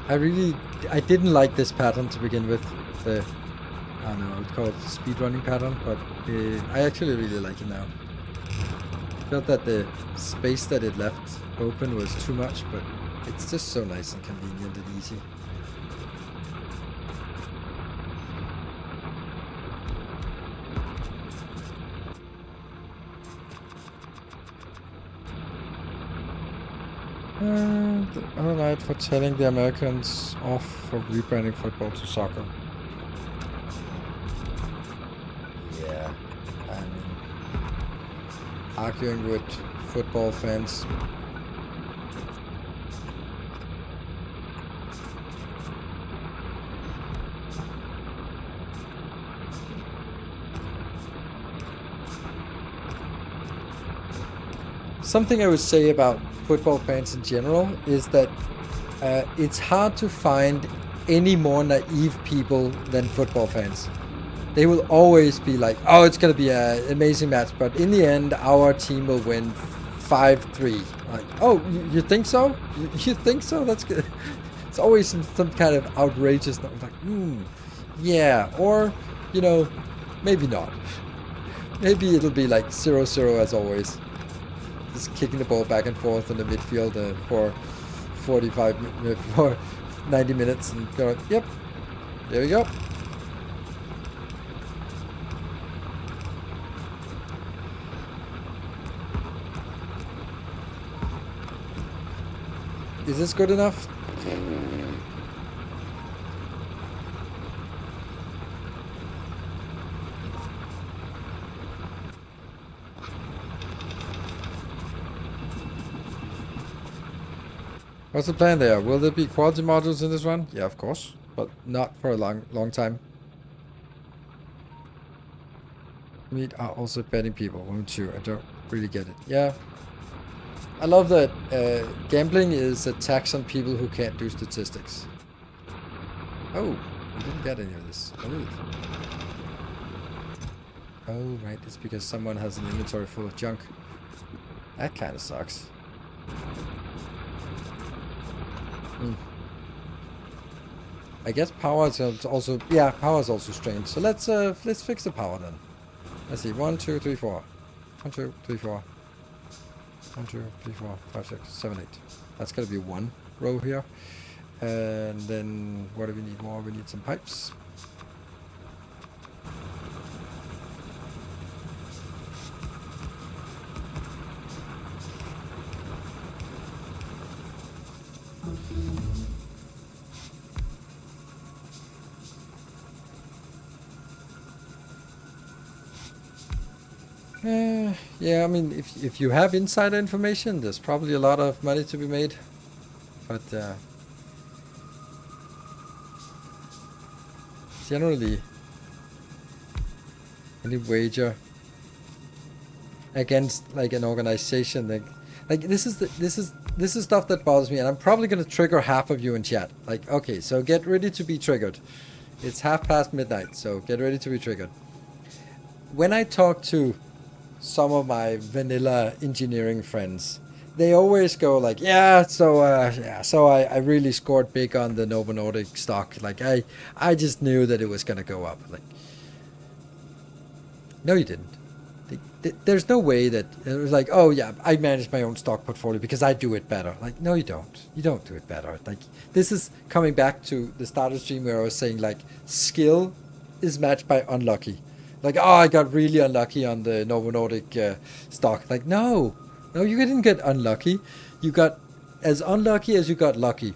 I didn't like this pattern to begin with. The, I don't know, it's called speedrunning pattern, but I actually really like it now. I felt that the space that it left open was too much, but it's just so nice and convenient and easy. The other night for telling the Americans off for rebranding football to soccer. Yeah, I mean, arguing with football fans. Something I would say about football fans in general is that it's hard to find any more naive people than football fans. They will always be like, oh, it's going to be an amazing match, but in the end, our team will win 5-3. Like, oh, you think so? You think so? That's good. It's always some kind of outrageous, like, yeah, or, you know, maybe not. Maybe it'll be like 0-0 as always. Just kicking the ball back and forth in the midfield for 90 minutes and going, yep, there we go. Is this good enough? What's the plan there? Will there be quality modules in this run? Yeah, of course, but not for a long time. Meet are also betting people, won't you? I don't really get it. Yeah. I love that gambling is a tax on people who can't do statistics. Oh, we didn't get any of this. Oh, right, it's because someone has an inventory full of junk. That kind of sucks. I guess power is also power is also strange. So let's fix the power then. Let's see, 1, 2, 3, 4. 1, 2, 3, 4. 1, 2, 3, 4, 5, 6, 7, 8. That's gonna be one row here. And then what do we need more? We need some pipes. Yeah, I mean, if you have insider information, there's probably a lot of money to be made. But generally, any wager against like an organization like this is stuff that bothers me, and I'm probably gonna trigger half of you in chat. Like, okay, so get ready to be triggered. It's midnight, so get ready to be triggered. When I talk to some of my vanilla engineering friends, they always go like, so I really scored big on the Novo Nordisk stock. Like I just knew that it was gonna go up. Like, no, you didn't. There's no way that it was like, oh yeah, I manage my own stock portfolio because I do it better. Like, no, you don't. You don't do it better. Like, this is coming back to the start of the stream where I was saying like, skill is matched by unlucky. Like, oh, I got really unlucky on the Novo Nordisk stock. Like, no, you didn't get unlucky. You got as unlucky as you got lucky,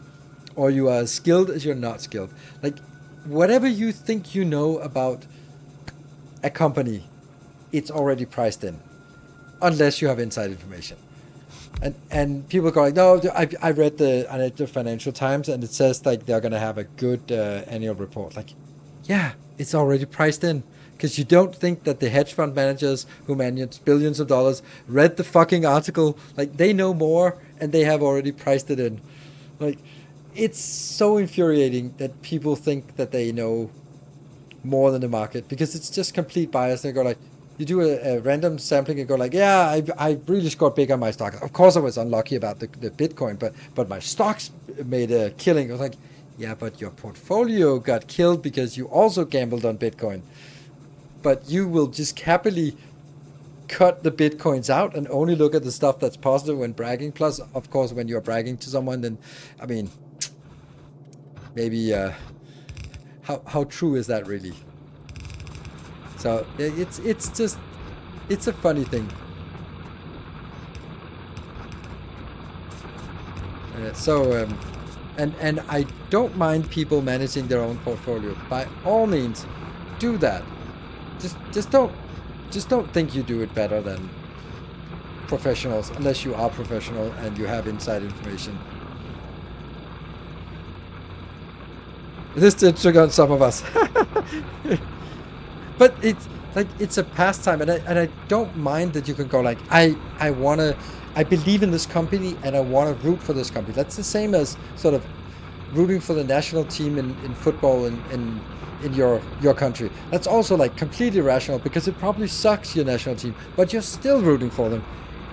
or you are as skilled as you're not skilled. Like, whatever you think you know about a company, it's already priced in, unless you have inside information. And people go like, no, I read the Financial Times and it says like they're gonna have a good annual report. Like, yeah, it's already priced in. Because you don't think that the hedge fund managers who manage billions of dollars read the fucking article. Like, they know more and they have already priced it in. Like, it's so infuriating that people think that they know more than the market, because it's just complete bias. They go like, you do a random sampling and go like, yeah, I really scored big on my stock. Of course I was unlucky about the Bitcoin, but my stocks made a killing. I was like, Yeah, but your portfolio got killed because you also gambled on Bitcoin. But you will just happily cut the Bitcoins out and only look at the stuff that's positive when bragging. Plus, of course, when you're bragging to someone, then, I mean, maybe, how true is that really? So it's just, it's a funny thing. And I don't mind people managing their own portfolio. By all means, do that. Just don't think you do it better than professionals, unless you are professional and you have inside information. This did trigger on some of us. But it's like, it's a pastime, and I don't mind that you can go like, I believe in this company and I want to root for this company. That's the same as sort of rooting for the national team in football in your country. That's also like completely irrational, because it probably sucks, your national team, but you're still rooting for them,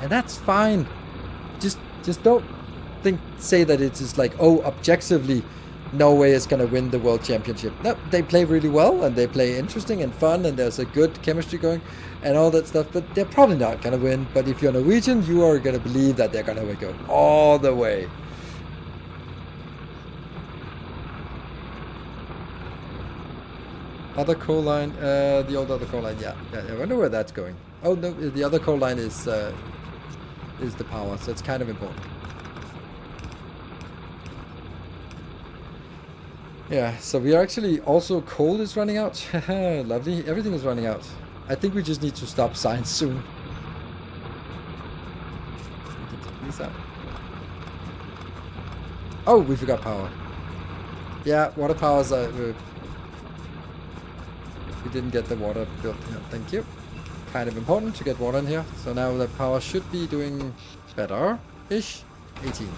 and that's fine. Just don't say that it is like, oh, objectively Norway is going to win the world championship. No, they play really well, and they play interesting and fun, and there's a good chemistry going and all that stuff, but they're probably not going to win. But if you're Norwegian, you are going to believe that they're going to go all the way. Other coal line, the old other coal line, yeah. I wonder where that's going. Oh no, the other coal line is the power, so it's kind of important. Yeah, so we are actually also, coal is running out. Lovely, everything is running out. I think we just need to stop science soon. We can take these out. Oh, we forgot power. Yeah, water powers are... we didn't get the water built here. Thank you. Kind of important to get water in here. So now the power should be doing better-ish. 18.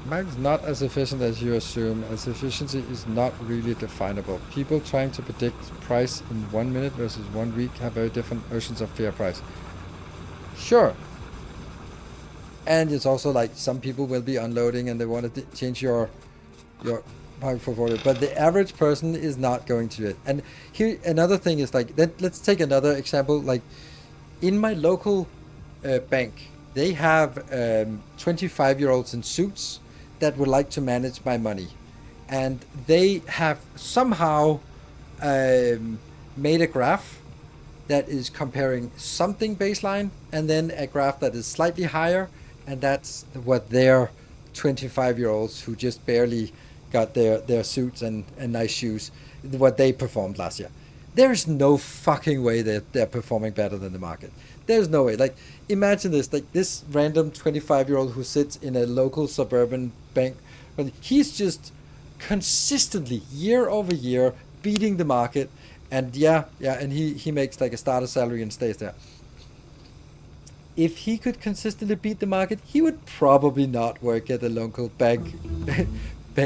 Market's not as efficient as you assume, as efficiency is not really definable. People trying to predict price in 1 minute versus 1 week have very different notions of fair price. Sure. And it's also like, some people will be unloading and they want to change your market portfolio, but the average person is not going to do it. And here, another thing is like, let's take another example. Like in my local bank, they have 25-year-olds in suits that would like to manage my money, and they have somehow made a graph that is comparing something baseline and then a graph that is slightly higher, and that's what their 25-year-olds who just barely got their suits and nice shoes, what they performed last year. There's no fucking way that they're performing better than the market. There's no way. Like, imagine this, like this random 25-year-old who sits in a local suburban bank, he's just consistently, year over year, beating the market. And and he makes like a starter salary and stays there. If he could consistently beat the market, he would probably not work at a local bank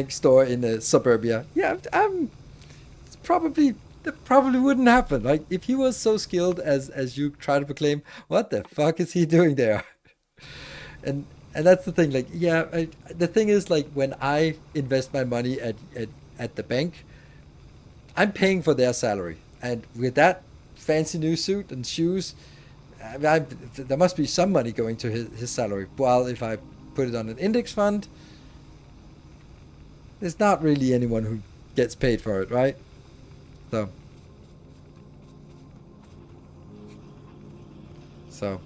store in suburbia. Yeah, it's probably... that probably wouldn't happen. Like, if he was so skilled as you try to proclaim, what the fuck is he doing there? And that's the thing. Like, the thing is, like, when I invest my money at the bank, I'm paying for their salary, and with that fancy new suit and shoes, there must be some money going to his salary. While if I put it on an index fund, there's not really anyone who gets paid for it, right? So,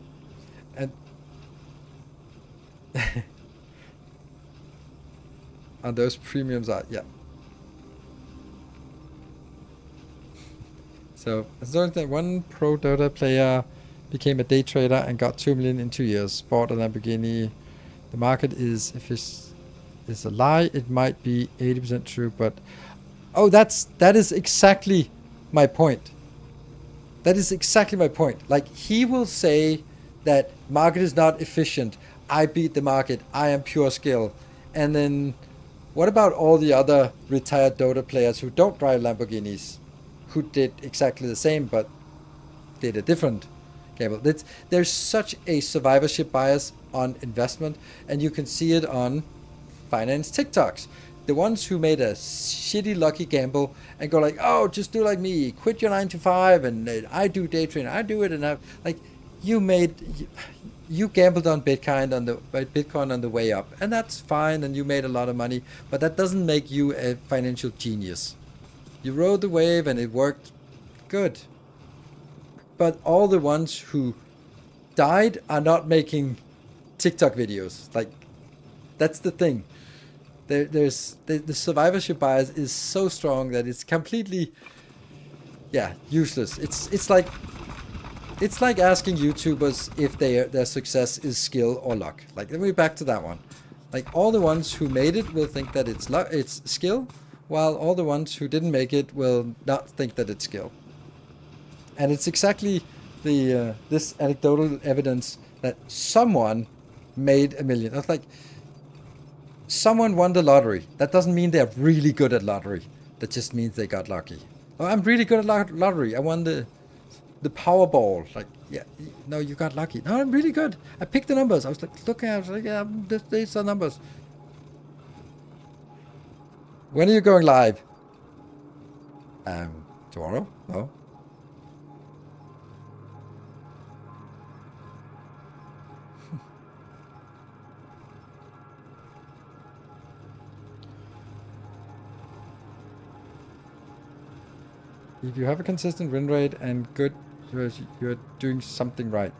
and and those premiums are, So, it's the only thing, one pro Dota player became a day trader and got 2 million in 2 years. Bought a Lamborghini. The market is, if it's a lie, it might be 80% true, but that is exactly my point. That is exactly my point. Like, he will say that market is not efficient. I beat the market. I am pure skill. And then what about all the other retired Dota players who don't drive Lamborghinis, who did exactly the same but did a different gamble. There's such a survivorship bias on investment, and you can see it on finance TikToks. The ones who made a shitty lucky gamble and go like, oh, just do like me, quit your 9 to 5, and I do day trading, I do it, and like you gambled on Bitcoin on the way up, and that's fine, and you made a lot of money, but that doesn't make you a financial genius. You rode the wave and it worked good. But all the ones who died are not making TikTok videos. Like, that's the thing. There's the survivorship bias is so strong that it's completely, useless. It's like asking YouTubers if their success is skill or luck. Like, let me back to that one. Like, all the ones who made it will think that it's skill, while all the ones who didn't make it will not think that it's skill. And it's exactly this anecdotal evidence that someone made $1 million. It's like someone won the lottery. That doesn't mean they're really good at lottery. That just means they got lucky. Oh, I'm really good at lottery. I won the Powerball. Like, yeah, no, you got lucky. No, I'm really good. I picked the numbers. I was like, looking at it, I was like, yeah, these are numbers. When are you going live? Tomorrow? No. If you have a consistent win rate and good, you're doing something right.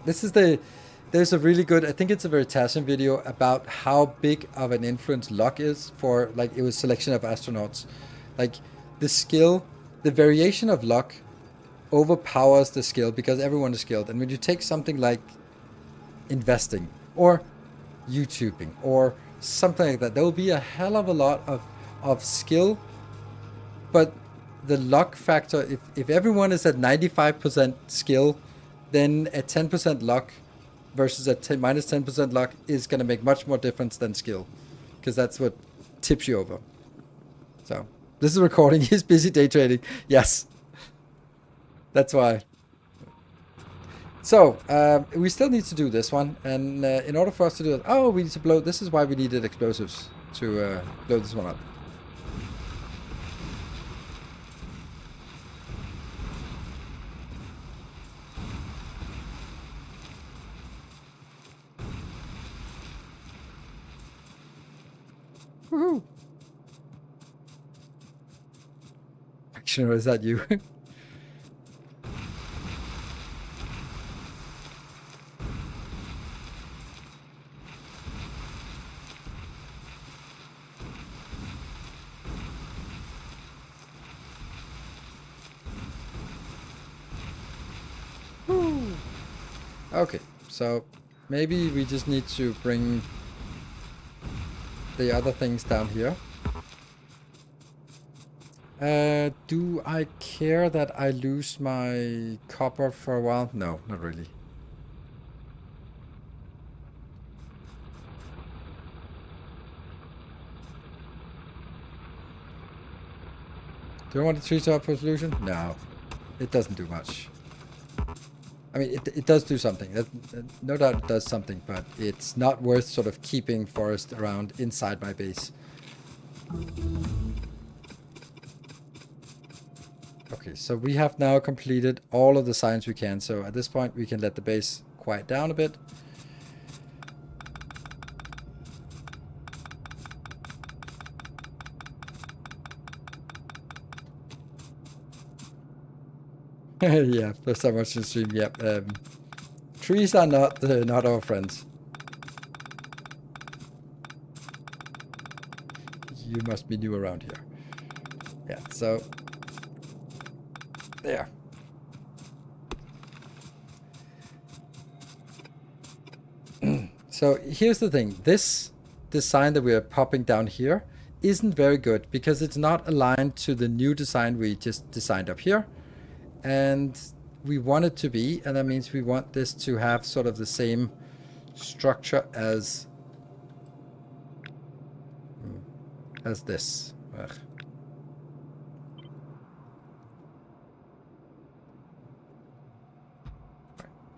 There's a really good, I think it's a Veritasium video about how big of an influence luck is for, like, it was selection of astronauts. Like, the skill, the variation of luck overpowers the skill because everyone is skilled. And when you take something like investing or YouTubing or something like that, there will be a hell of a lot of skill, but the luck factor, if everyone is at 95% skill, then a 10% luck versus a minus 10% luck is going to make much more difference than skill, because that's what tips you over. So this is a recording. He's busy day trading. Yes, that's why. So we still need to do this one, and in order for us to do it, we need to blow. This is why we needed explosives to blow this one up. Woohoo! Actually, is that you? Okay, so maybe we just need to bring the other things down here. Do I care that I lose my copper for a while? No, not really. Do I want the tree to for solution? No, it doesn't do much. I mean, it does do something. No doubt it does something, but it's not worth sort of keeping forest around inside my base. Okay, so we have now completed all of the signs we can. So at this point, we can let the base quiet down a bit. Yeah, first time watching the stream. Yep. Trees are not our friends. You must be new around here. Yeah. So there. So here's the thing. This design that we are popping down here isn't very good because it's not aligned to the new design we just designed up here. And we want it to be, and that means we want this to have sort of the same structure as this. Ugh.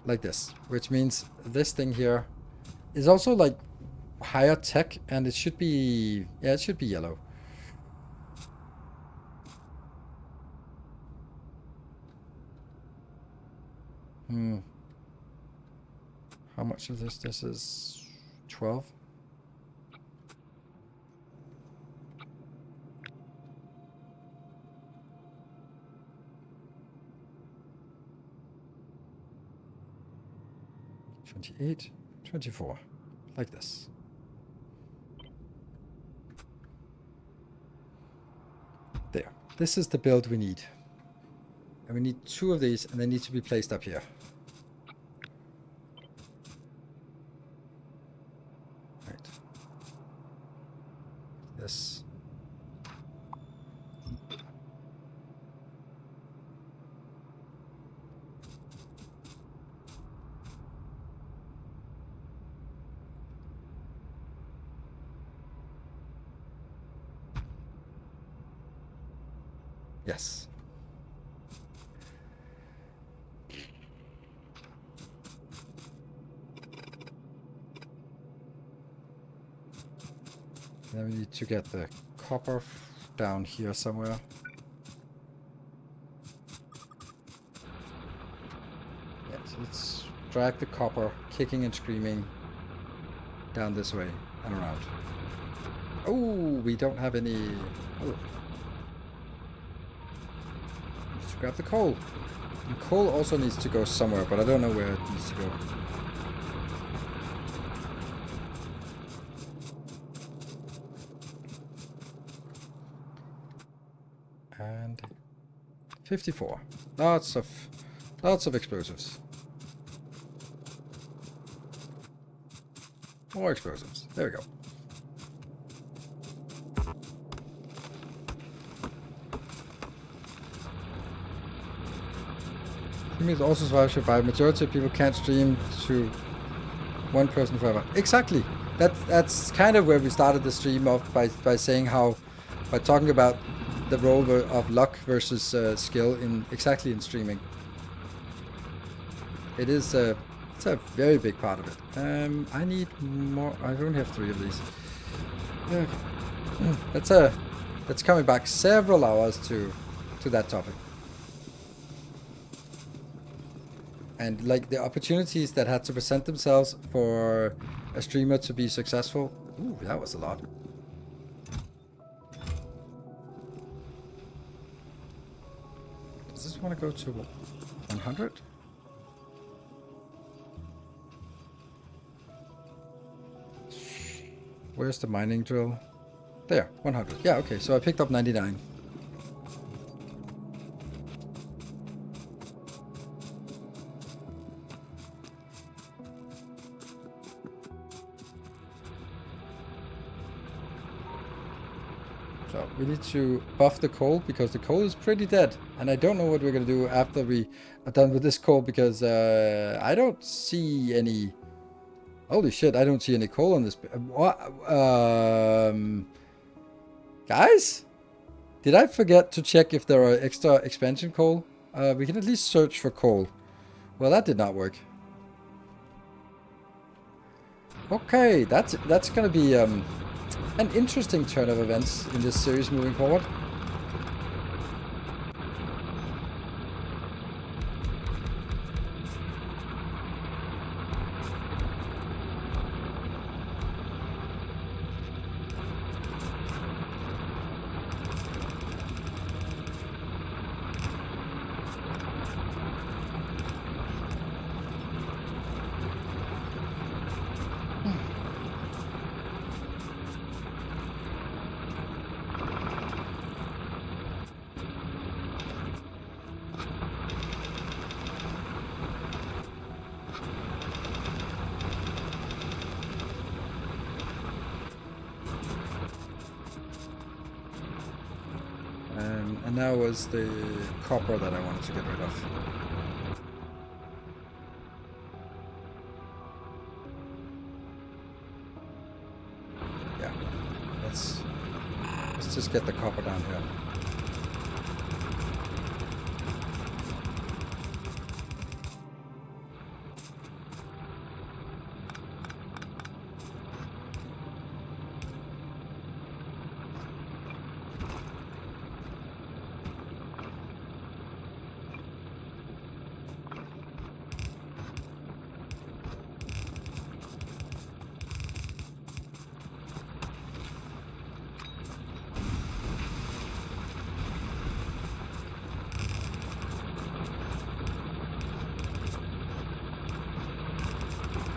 like this, which means this thing here is also like higher tech, and it should be, yeah, it should be yellow. How much of this? This is 12. $28, $24, like this. There. This is the build we need. And we need 2 of these, and they need to be placed up here. Right. This. Yes. Then we need to get the copper down here somewhere. Yes, let's drag the copper, kicking and screaming, down this way and around. Oh, we don't have any... Oh. Let's grab the coal. And coal also needs to go somewhere, but I don't know where it needs to go. And 54. Lots of explosives. More explosives. There we go. Streaming also survives by majority of people can't stream to one person forever. Exactly. That's kind of where we started the stream off by saying how, by talking about the role of luck versus skill in streaming. It is it's a very big part of it. I need more. I don't have 3 of these. That's coming back several hours to that topic. And like the opportunities that had to present themselves for a streamer to be successful. Ooh, that was a lot. Does this want to go to 100? Where's the mining drill? There, 100. Yeah, okay, so I picked up 99. So we need to buff the coal because the coal is pretty dead. And I don't know what we're going to do after we are done with this coal because I don't see any... Holy shit, I don't see any coal on this. Guys? Did I forget to check if there are extra expansion coal? We can at least search for coal. Well, that did not work. Okay, that's going to be an interesting turn of events in this series moving forward. And now was the copper that I wanted to get rid of. Yeah, let's just get the copper down here.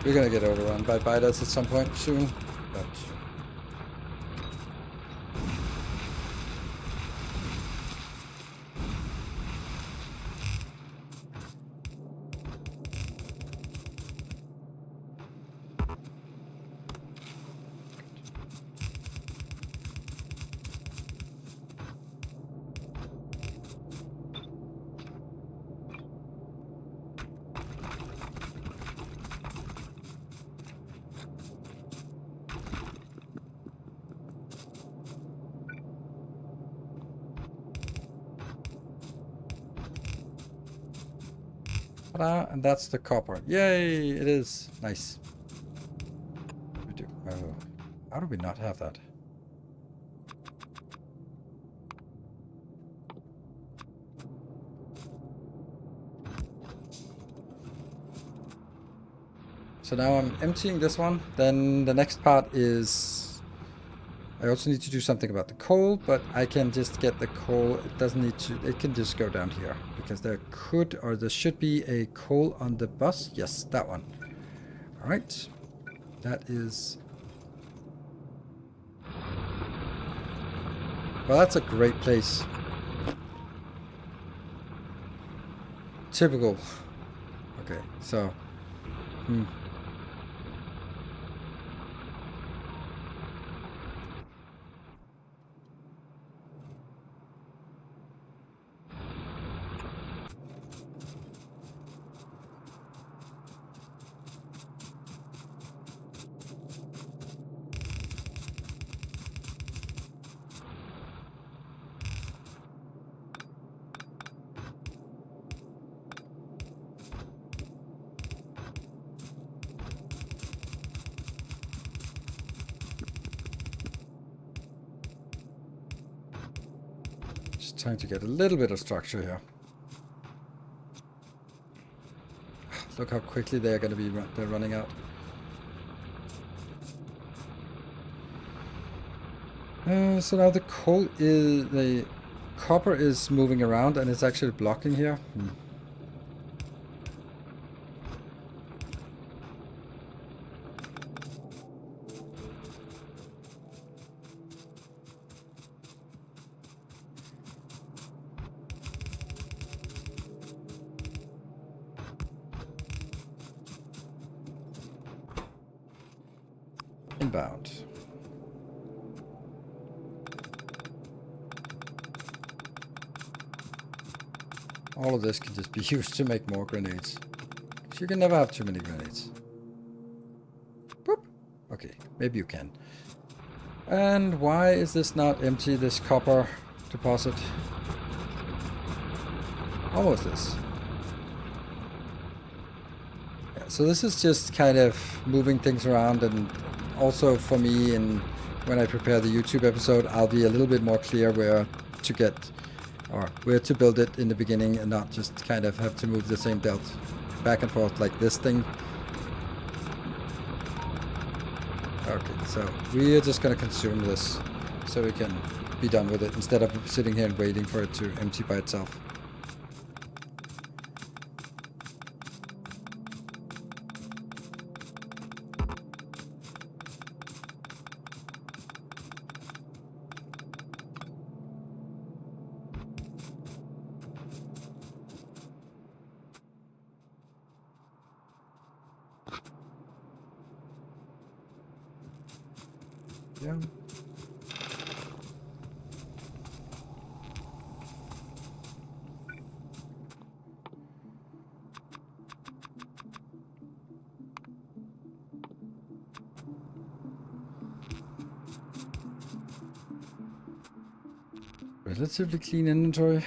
We're gonna get overrun by biters at some point soon, but... Ta-da, and that's the copper. Yay, it is. Nice. We do. Oh, how do we not have that? So now I'm emptying this one. Then the next part is... I also need to do something about the coal, but I can just get the coal. It doesn't need to... It can just go down here. Because there could, or there should be a coal on the bus. Yes, that one. Alright. That is... Well, that's a great place. Typical. Okay, so... Just trying to get a little bit of structure here. Look how quickly they're going to be they're running out. So now the coal is... the copper is moving around and it's actually blocking here. Inbound. All of this can just be used to make more grenades. You can never have too many grenades. Boop. Okay, maybe you can. And why is this not empty, this copper deposit? Almost this. Yeah, so this is just kind of moving things around, and also for me, and when I prepare the YouTube episode, I'll be a little bit more clear where to get, or where to build it in the beginning, and not just kind of have to move the same belt back and forth like this thing. Okay, so we're just gonna consume this so we can be done with it instead of sitting here and waiting for it to empty by itself. Yeah. Relatively clean inventory,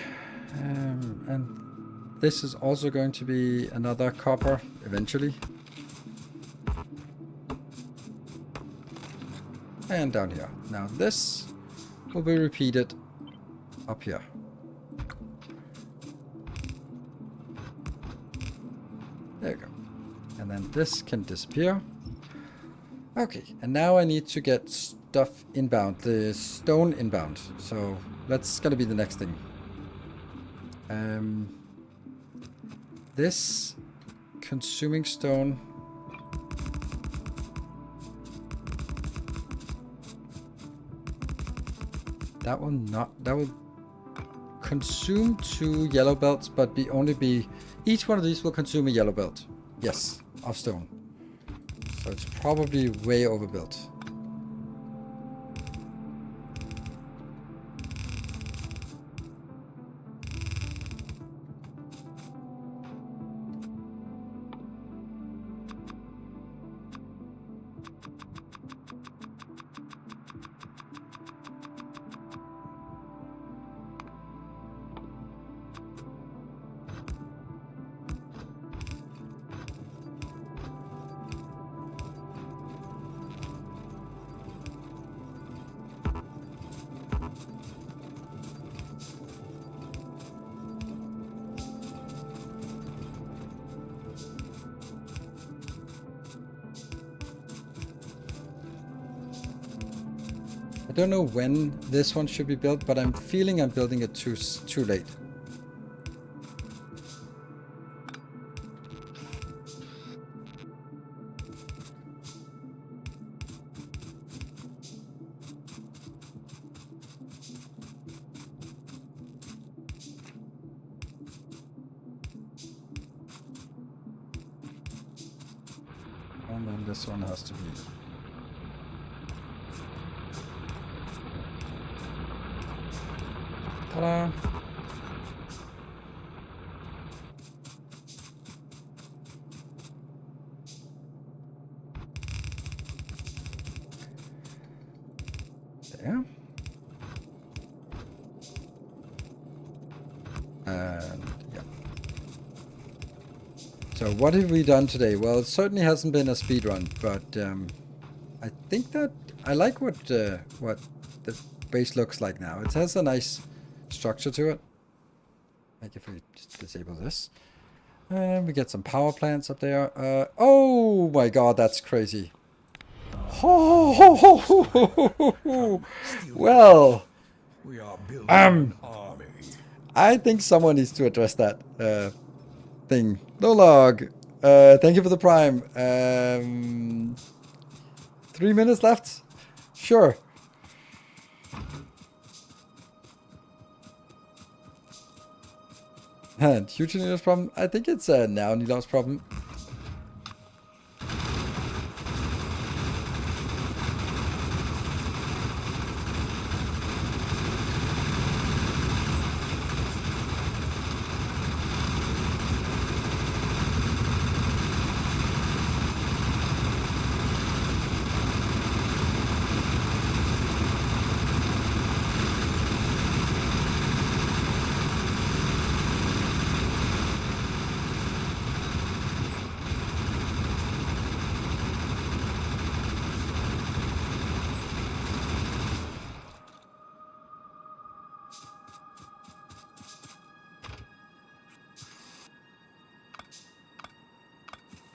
and this is also going to be another copper eventually. And down here. Now this will be repeated up here. There you go. And then this can disappear. Okay, and now I need to get stuff inbound, the stone inbound. So that's gonna be the next thing. This consuming stone That will not. That will consume 2 yellow belts, but each one of these will consume a yellow belt. Yes, of stone. So it's probably way overbuilt. I don't know when this one should be built, but I'm feeling I'm building it too late. And then this one has to be. Ta-da! There. And yeah. So what have we done today? Well, it certainly hasn't been a speed run, but I think that I like what the base looks like now. It has a nice structure to it. Like if we just disable this. And we get some power plants up there. Oh my god, that's crazy. Well,
We are building an army.
I think someone needs to address that thing. No log. Thank you for the prime. 3 minutes left? Sure. Huge Nilo's problem? I think it's now Nilo's problem.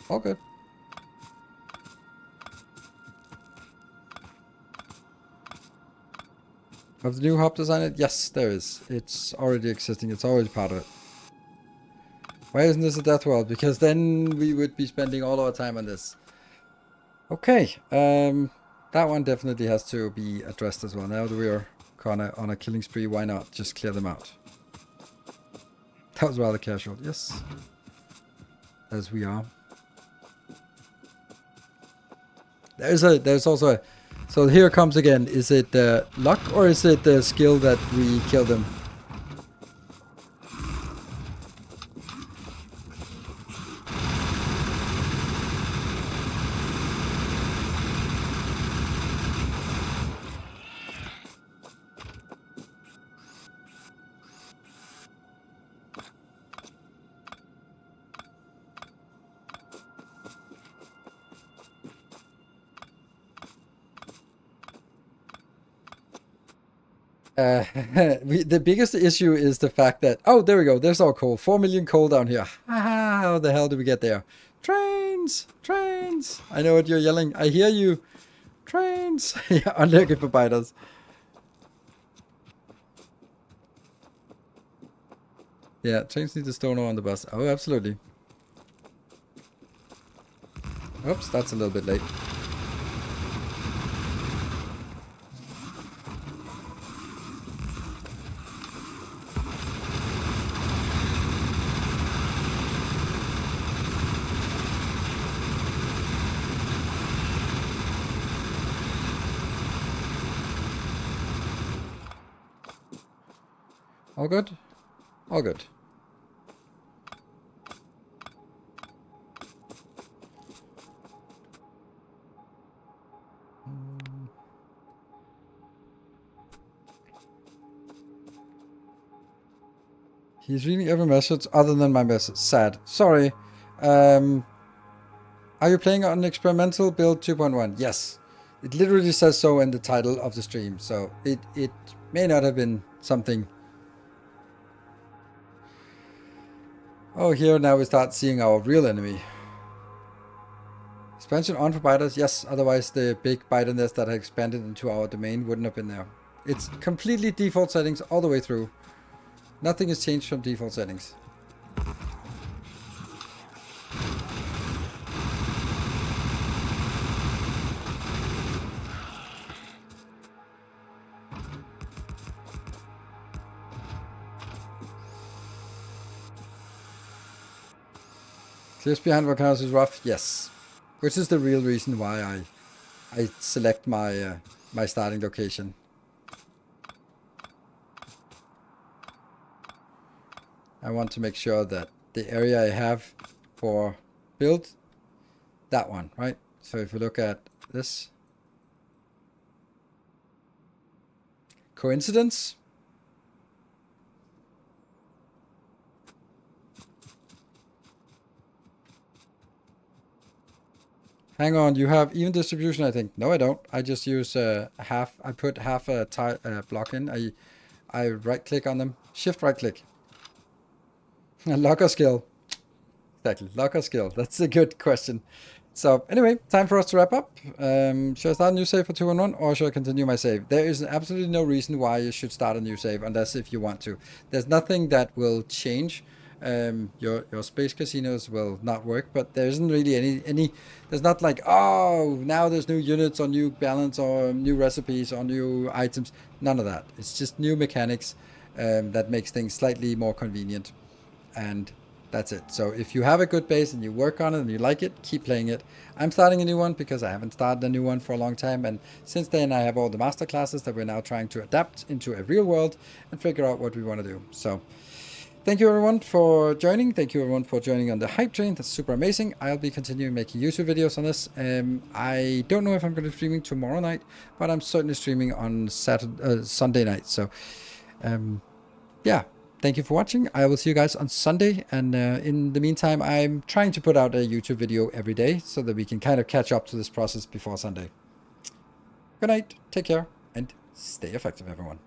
All good. Of the new hub design? Yes, there is. It's already existing. It's already part of it. Why isn't this a death world? Because then we would be spending all our time on this. Okay. That one definitely has to be addressed as well. Now that we are kind of on a killing spree, why not just clear them out? That was rather casual. Yes. As we are. There's also a, so here comes again, is it luck or is it the skill that we kill them? The biggest issue is the fact that, oh, there we go, there's our coal, 4 million coal down here. How the hell did we get there? Trains, trains. I know what you're yelling. I hear you. Trains. Yeah, unlucky for biters. Yeah, trains need the stone ore on the bus. Oh, absolutely. Oops, that's a little bit late. . All good? All good. He's reading every message other than my message. Sad. Sorry. Are you playing on experimental build 2.1? Yes. It literally says so in the title of the stream, so it may not have been something. Oh, here now we start seeing our real enemy. Expansion on for biters? Yes, otherwise the big biter nest that had expanded into our domain wouldn't have been there. It's completely default settings all the way through. Nothing has changed from default settings. Clears behind volcanoes is rough? Yes. Which is the real reason why I select my my starting location. I want to make sure that the area I have for build, that one, right? So if we look at this. Coincidence? Hang on, you have even distribution, I think. No, I don't. I just use half. I put half a block in. I right click on them. Shift right click. Locker skill. Exactly. Locker skill. That's a good question. So anyway, time for us to wrap up. Should I start a new save for 2-1-1 or should I continue my save? There is absolutely no reason why you should start a new save unless if you want to. There's nothing that will change. Your space casinos will not work, but there isn't really any there's not like, oh, now there's new units or new balance or new recipes or new items. None of that. It's just new mechanics that makes things slightly more convenient, and that's it. So if you have a good base and you work on it and you like it, keep playing it. I'm starting a new one because I haven't started a new one for a long time, and since then I have all the master classes that we're now trying to adapt into a real world and figure out what we want to do. So thank you everyone for joining. Thank you everyone for joining on the hype train. That's super amazing. I'll be continuing making YouTube videos on this. I don't know if I'm going to be streaming tomorrow night, but I'm certainly streaming on Sunday night. So yeah, thank you for watching. I will see you guys on Sunday. And in the meantime, I'm trying to put out a YouTube video every day so that we can kind of catch up to this process before Sunday. Good night. Take care and stay effective, everyone.